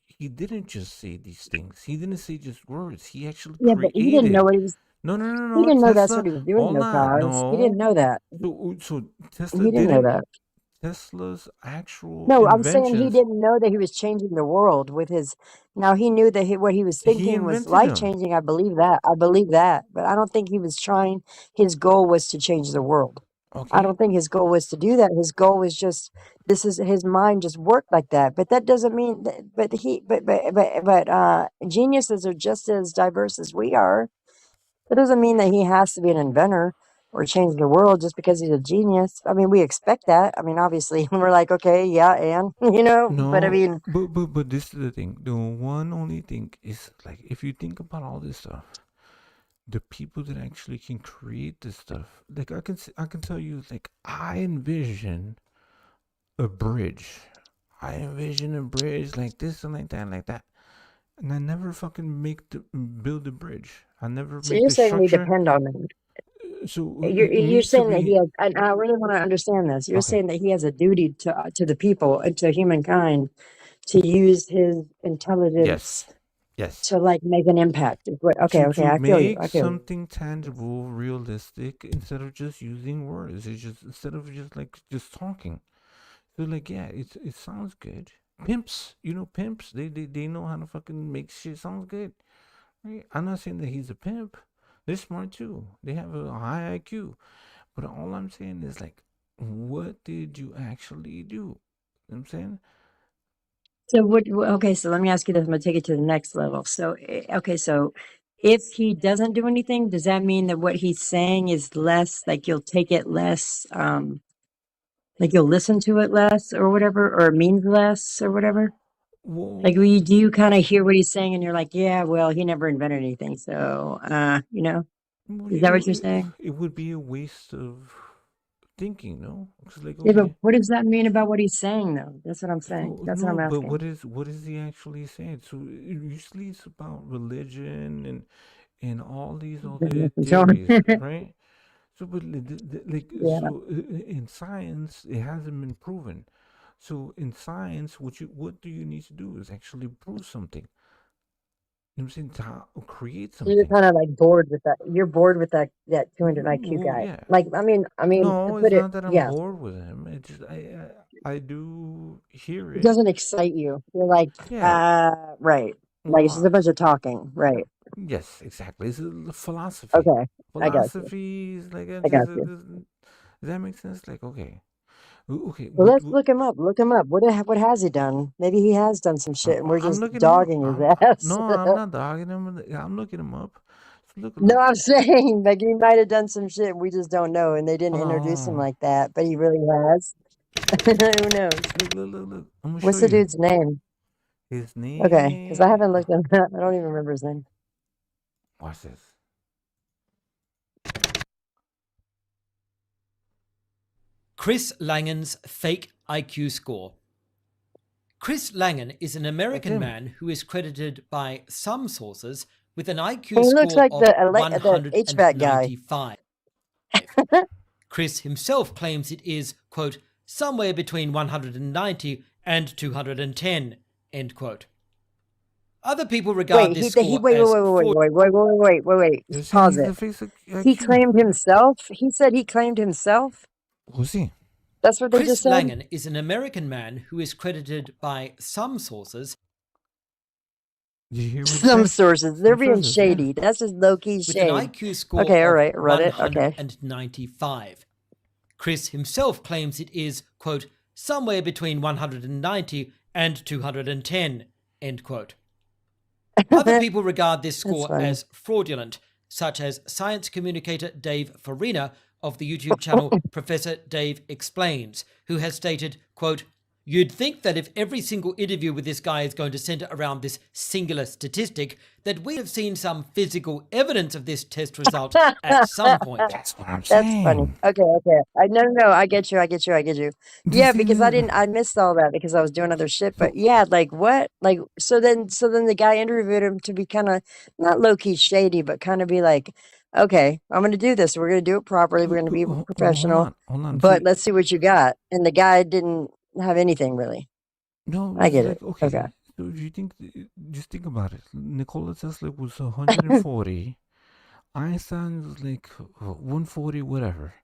he didn't just say these things. He didn't say just words. He actually Yeah, but he didn't know created. what he was. No, no, no, He no. didn't know that's Tesla, what he was doing, hold though, on. cause he didn't No. know that. So Tesla He didn't know didn't. that. Tesla's actual No, I'm saying he inventions, didn't know that he was changing the world with his. Now he knew that what he was he thinking was invented life them. changing. I believe that. I believe that. But I don't think he was trying. His goal was to change the world. I Okay. don't think his goal was to do that. His goal was just this is his mind just worked like that. But that doesn't mean that. But geniuses are just as diverse as we are. That doesn't mean that he has to be an inventor or change the world just because he's a genius. I mean, we expect that. I mean, obviously, when we're like, okay, yeah, and but I No, mean, but this is the thing. The one only thing is like if you think about all this stuff, the people that actually can create this stuff, like I can tell you, like I envision a bridge. I envision a bridge like this and like that. And I never fucking build the bridge. I never so make you're the saying we structure. depend on him. So it You're needs to saying that he be has, and I really want to understand this. You're okay. saying that he has a duty to the people and to humankind to use his intelligence Yes, yes. to like make an impact. Okay, okay, To I feel you. make I feel you. something tangible, realistic, instead of just using words. It's just instead of just like just talking. So like yeah, it sounds good. Pimps, pimps. They know how to fucking make shit sound good. Right? I'm not saying that he's a pimp. They're smart too. They have a high IQ. But all I'm saying is like, what did you actually do? You know what I'm saying? So okay, so let me ask you this. I'm gonna take it to the next level. So okay, so if he doesn't do anything, does that mean that what he's saying is less, like you'll take it less, like you'll listen to it less or whatever, or it means less or whatever? Like, Well, do you kind of hear what he's saying and you're like, yeah, well, he never invented anything. So, is that what you're saying? it would be a waste of thinking, no? Because like, Yeah, but okay, what does that mean about what he's saying, though? That's what I'm saying. well, That's what no, I'm but asking. what is he actually saying? So usually it's about religion and all these other So, theories, right? So, but like, yeah. so in science, it hasn't been proven. So in science, what do you need to do is actually prove something. You know what I'm saying? To create So you're something. kind of like bored with that. You're bored with that 200 IQ Well, guy. yeah. Like, I mean, to No, put it's it, not that I'm yeah, bored with him. It's just I do hear it it. doesn't excite you. You're like, Yeah. right. Like, it's just a Well, bunch of talking. Right. yes, exactly. It's a philosophy. Okay. I got you. Philosophy is like I got you. Does that make sense? Like, okay, okay. Well, let's look him up. Look him up. What has he done? Maybe he has done some shit, and we're I'm just looking him up. dogging his ass. No, I'm not dogging him. I'm looking him up. So look, No, look. I'm saying like he might have done some shit, and we just don't know, and they didn't Hold on, introduce him hold on. like that, but he really has. Who knows? Look. I'm gonna show What's the you. dude's name? His Okay, because I name. haven't looked him up. I don't even remember his name. Watch this. Chris Langen's fake IQ score. Chris Langen is an American man who is credited by some sources with an IQ He looks score like of the HVAC guy. 195. Chris himself claims it is, quote, somewhere between 190 and 210, end quote. Other people regard this score as Wait. They're saying Pause he's it. the face of He IQ. claimed himself? He said he claimed himself? Who's he? That's what they Chris just said? Langen is an American man who is credited by some sources. Did you hear what he Some said? sources. They're Some being sources, yeah. shady. That's just low-key With shade. an IQ score Okay, all of right. Read it. Okay. 195. Chris himself claims it is, quote, somewhere between 190 and 210, end quote. Other people regard this score funny. as fraudulent, such as science communicator Dave Farina of the YouTube channel Professor Dave Explains, who has stated, quote, you'd think that if every single interview with this guy is going to center around this singular statistic, that we have seen some physical evidence of this test result at some point. That's what I'm That's saying. funny. Okay. No. I get you. Yeah, because I missed all that because I was doing other shit. But yeah, like what? Like so then the guy interviewed him to be kind of not low key shady, but kind of be like, okay, I'm gonna do this. We're gonna do it properly. We're gonna be professional. Hold on. But let's see what you got. And the guy didn't have anything really. No, I it's get like, it. okay. Okay. So if you think, just think about it. Nikola Tesla was 140. Einstein was like 140, whatever.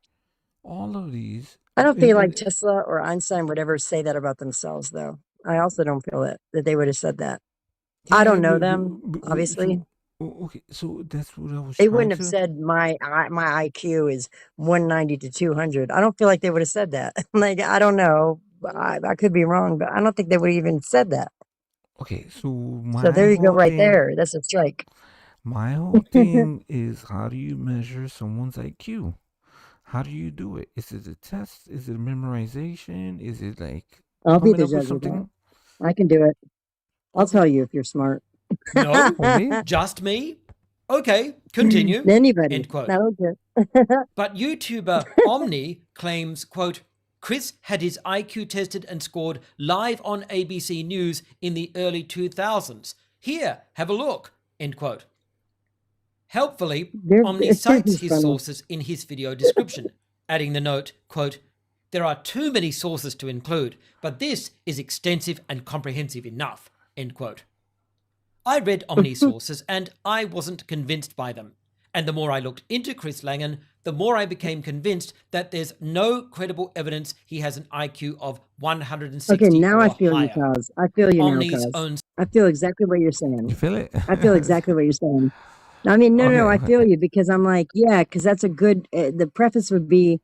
All of these. I don't feel like Tesla or Einstein would ever say that about themselves, though. I also don't feel that they would have said that. I don't know them, obviously. Okay, so that's what I was They trying wouldn't have to. said my IQ is 190 to 200. I don't feel like they would have said that. Like, I don't know. I could be wrong, but I don't think they would have even said that. Okay, so So there you go, right thing, there. That's a strike. My whole thing is, how do you measure someone's IQ? How do you do it? Is it a test? Is it memorization? Is it like I'll be coming the up with judge of that. something? I can do it. I'll tell you if you're smart. No, just me? Okay, continue. Anybody. End quote. I don't care. But YouTuber Omni claims, quote, Chris had his IQ tested and scored live on ABC News in the early 2000s. Here, have a look, end quote. Helpfully, Omni cites his sources in his video description, adding the note, quote, there are too many sources to include, but this is extensive and comprehensive enough, end quote. I read Omni's sources and I wasn't convinced by them. And the more I looked into Chris Langen, the more I became convinced that there's no credible evidence he has an IQ of 160 Okay, now or I feel higher. you, Kaz. I feel you Omni's now, Kaz. own I feel exactly what you're saying. You feel it? I feel exactly what you're saying. I mean, no, I Okay. feel you because I'm like, yeah, because that's a good, the preface would be,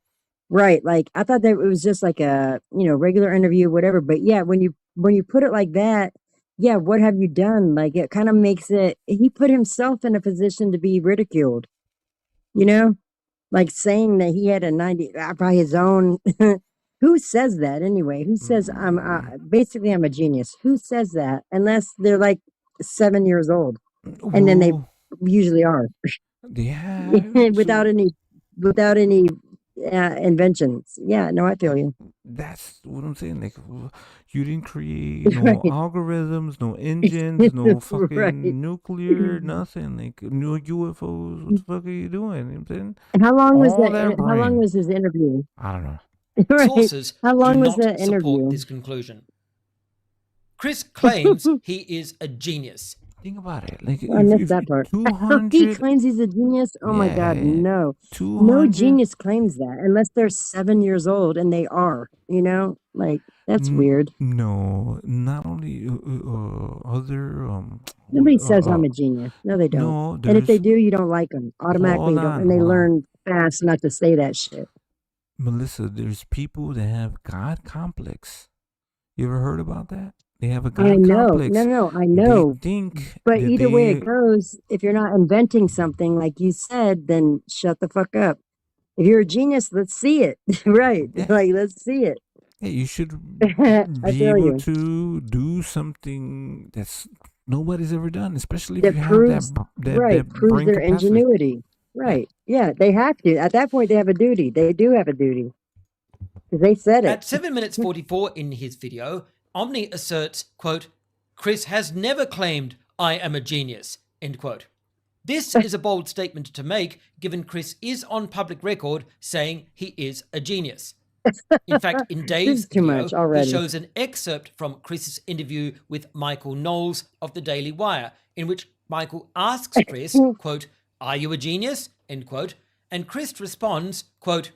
right, like, I thought that it was just like a, regular interview, whatever, but yeah, when you put it like that, yeah, what have you done? Like, it kind of makes it, he put himself in a position to be ridiculed, like saying that he had a 90 by his own, who says that anyway? Who says I'm a genius? Who says that? Unless they're like 7 years old, and then they usually are Yeah. without any inventions. Yeah, no, I feel you. That's what I'm saying. Like, you didn't create no Right. algorithms, no engines, no fucking Right. nuclear, nothing. Like, no UFOs. What the fuck are you doing? You know what I'm saying? And how long was All that? that How long brain. was his interview? I don't know. Right. sources How long do was not the interview? support this conclusion. Chris claims he is a genius. Think about it. Like, I missed that part. He 200. claims he's a genius. Oh my God, Yeah. no. 200. No genius claims that unless they're 7 years old, and they are. Like that's weird. No, not only other Nobody says I'm a genius. No, they don't. no, And if they there's do, you don't like them automatically. hold You don't, on, and they hold on. learn fast not to say that shit. Melissa, there's people that have God complex. You ever heard about that? They have a I God know. complex. No, I They know. think But that either way it they goes, if you're not inventing something like you said, then shut the fuck up. If you're a genius, let's see it. Right. Like, let's see it. yeah, you should I be feel able you. to do something that's nobody's ever done, especially if That you have proves, that right, proves brain their capacity. ingenuity. Right. Yeah, they have to. At that point, they have a duty. They do have a duty. 'Cause they said it. At 7 minutes 44 in his video, Omni asserts, quote, Chris has never claimed I am a genius, end quote. This is a bold statement to make, given Chris is on public record saying he is a genius. In fact, in This Dave's is too video, much he already. shows an excerpt from Chris's interview with Michael Knowles of the Daily Wire, in which Michael asks Chris, quote, are you a genius, end quote, and Chris responds, quote,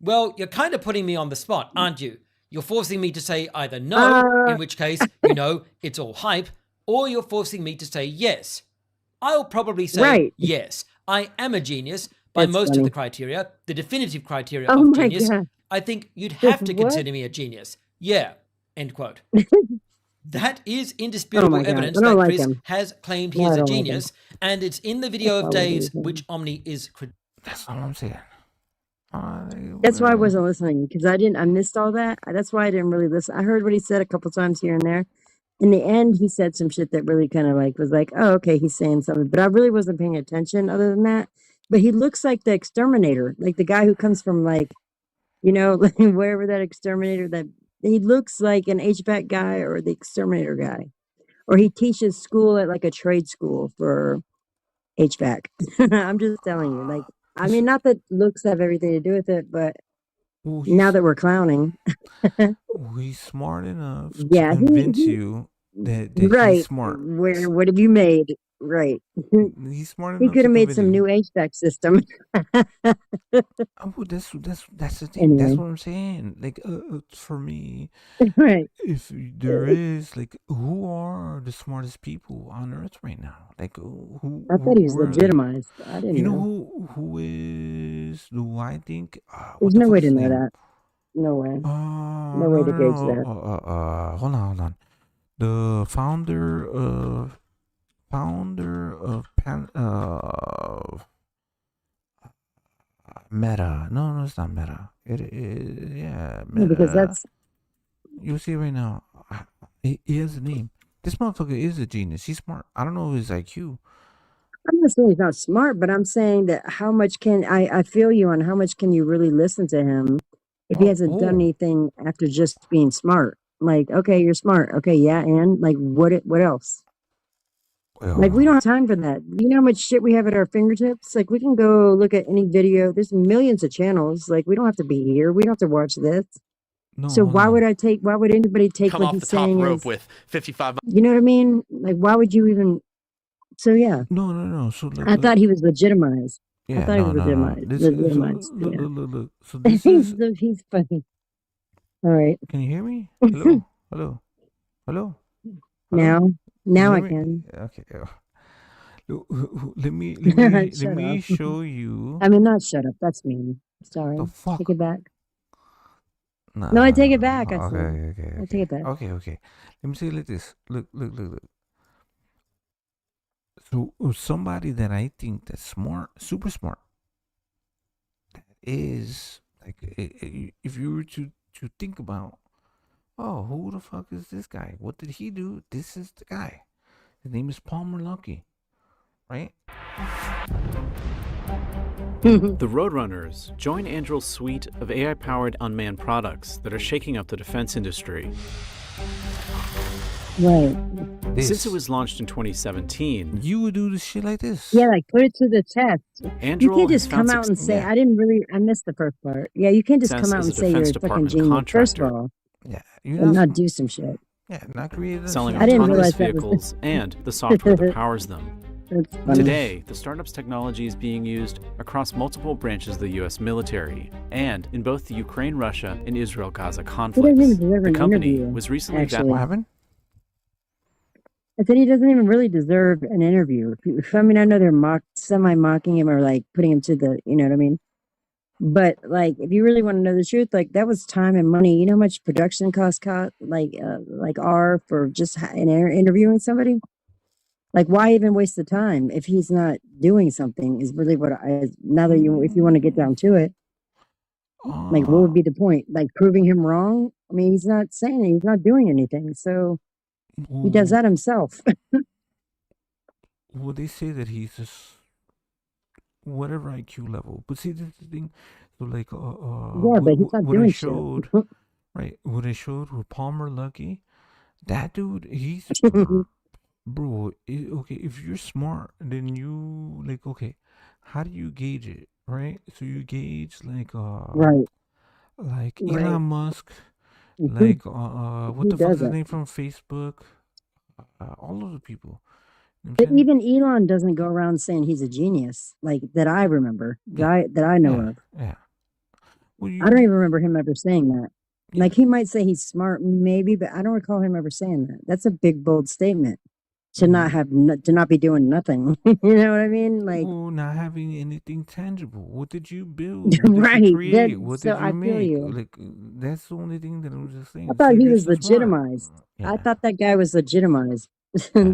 well, you're kind of putting me on the spot, aren't you? You're forcing me to say either no, in which case, it's all hype, or you're forcing me to say yes. I'll probably say Right. yes. I am a genius by That's most of funny. the criteria, the definitive criteria Oh of my genius. God. I think you'd have to What? consider me a genius. Yeah, end quote. That is Oh indisputable my God. evidence I don't that like Chris him. has claimed he No, is I a don't like him. genius, and it's in the video That's of all it Dave's, is. which Omni is. That's all I'm saying. That's why I wasn't listening, because I missed all that. That's why I didn't really listen. I heard what he said a couple times here and there. In the end, he said some shit that really kind of like was like, oh, okay, he's saying something. But I really wasn't paying attention other than that. But he looks like the exterminator, like the guy who comes from like, like wherever that exterminator that he looks like an HVAC guy or the exterminator guy. Or he teaches school at like a trade school for HVAC. I'm just telling you, like, I mean, not that looks have everything to do with it, but now that we're clowning, he's smart enough to yeah, convince you that he's right. smart. What have you made? Right. He's smart He enough could to have made convince some you. new HVAC system. Oh, that's the thing. That's Anyway. what I'm saying. Like, for me, Right. if there is like, who are the smartest people on Earth right now? Like, who? I thought he was who are they? legitimized. I didn't You know know. who is? Do I think? There's What the no fuck way is to his know name? that. No way. No way No, to no, gauge no. that. Hold on. The founder of Meta. No, it's not Meta. It is, yeah, No, because Meta. that's You see right now. He has a name. This motherfucker is a genius. He's smart. I don't know his IQ. I'm not saying he's not smart, but I'm saying that how much can I feel you on how much can you really listen to him if he hasn't done anything after just being smart? Like, okay, you're smart. Okay, yeah, and like what else? Like, we don't have time for that. You know how much shit we have at our fingertips? Like, we can go look at any video. There's millions of channels. Like, we don't have to be here. We don't have to watch this. No, So hold why on. would anybody take Come what off he's the top saying rope as, with 55. you know what I mean? Like, why would you even, so yeah. No. So I thought he was legitimized. I Yeah, thought he was no. legitimized. This Legitimized. look, Yeah. look. So this is. He's funny. All right. Can you hear me? Hello. Hello. Now I hear me? can. Okay. Let me Shut up. show you. I mean, not shut up. That's mean. Sorry. The fuck? Take it back. Nah, No, I take it back. I Okay, said. okay. I take it back. Okay. Let me say it like this. Look. So somebody that I think that's smart, super smart, that is like, if you were to think about, oh, who the fuck is this guy? What did he do? This is the guy. His name is Palmer Luckey, right? The Roadrunners join Anduril's suite of AI-powered unmanned products that are shaking up the defense industry. Right. Since it was launched in 2017, you would do this shit like this. Yeah, like put it to the test. You Anduril can't has just found come out and say, Yeah. I missed the first part. Yeah, you can't just Success come out as and a say you're a Defense fucking Department genius. First of contractor. all. Yeah, And not do some shit. Yeah, not creative. selling I didn't autonomous realize that was- vehicles and the software that powers them. That's funny. Today, the startup's technology is being used across multiple branches of the U.S. military and in both the Ukraine-Russia and Israel-Gaza He conflicts. doesn't even deserve The an company interview, was recently actually. What happened? I said he doesn't even really deserve an interview. I mean, I know they're semi-mocking him or like putting him to the, you know what I mean? But like, if you really want to know the truth, like that was time and money. You know how much production costs are for just interviewing somebody? Like, why even waste the time if he's not doing something? Is really what now that if you want to get down to it, like, what would be the point? Like proving him wrong? I mean, he's not saying it, he's not doing anything, so he does that himself. Well, they say that he's just whatever IQ level. But see, this is the thing. So like, Yeah, but he's not what doing I shit. showed, right? What I showed with Palmer Lucky, that dude, he's bro. Okay, if you're smart, then you like, okay, how do you gauge it, right? So you gauge like Right. like Right. Elon Musk, Who- like who what the fuck's does his that? name from Facebook? All of the people. You know what I'm But saying? even Elon doesn't go around saying he's a genius, like that I remember, that I know Yeah, of. yeah. Well, I don't even remember him ever saying that. Like, he might say he's smart, maybe, but I don't recall him ever saying that. That's a big, bold statement to not have to not be doing nothing. You know what I mean? Like, well, not having anything tangible. What did you build? What did right? you create? What So did you I feel make? you. Like that's the only thing that I'm just saying. I thought See, if he you're was so smart, legitimized. I thought that guy was legitimized.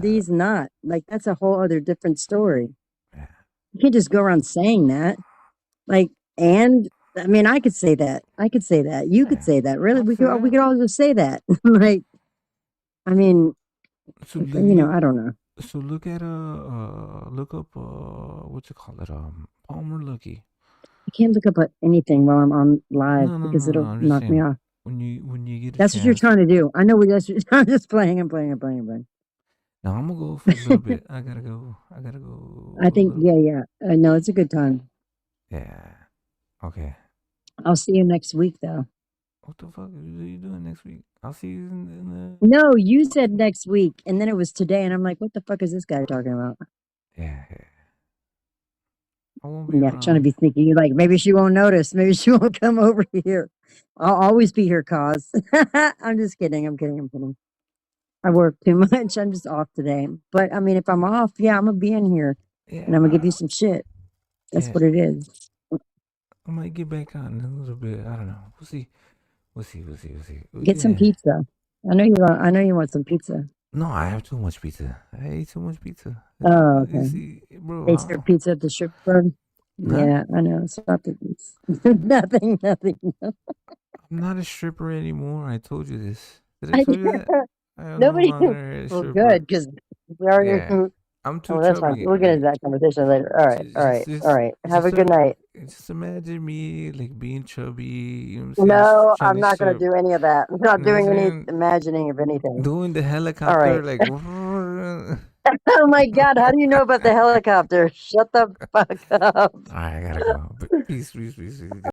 He's not. Like, that's a whole other different story. You can't just go around saying that. Like, and I mean, I could say that. I could say that. You could say that. Really, we could all just say that. Like, I mean, so I don't know. So look at look up what you call it Palmer Lucky. I can't look up anything while I'm on live because No. it'll I'm just knock me saying off. when you get a That's what you're chance. trying to do. I know what that's. I'm just playing. I'm playing. Now I'm gonna go for a little bit. I gotta go. I think, yeah. I know it's a good time. Yeah. Okay. I'll see you next week, though. What the fuck are you doing next week? I'll see you in No, you said next week, and then it was today, and I'm like, what the fuck is this guy talking about? Yeah. I won't be Yeah, around. trying to be sneaky. You're like, maybe she won't notice. Maybe she won't come over here. I'll always be here, cause. I'm just kidding. I'm kidding. I work too much. I'm just off today. But I mean, if I'm off, yeah, I'm gonna be in here, and I'm gonna give you some shit. That's Yeah. what it is. I might get back on in a little bit. I don't know. We'll see. Get some pizza. I know you want some pizza. No, I have too much pizza. I ate too much pizza. Oh, You okay. see, bro. They serve pizza at the strip club. Huh? Yeah, I know. Stop it. Nothing. I'm not a stripper anymore. I told you this. Did I tell you that? I am Nobody. no longer a Well, stripper. good, because we are. Yeah. I'm too Oh, that's fine. chubby. We'll get into that conversation later. All right. Have a good night. Just imagine me like being chubby. You know what I'm saying? No, Trying I'm not going to strip. do any of that. I'm not You know what I'm doing any saying? imagining of anything. Doing the All helicopter right. like. Oh my God! How do you know about the helicopter? Shut the fuck up. I gotta go. Peace.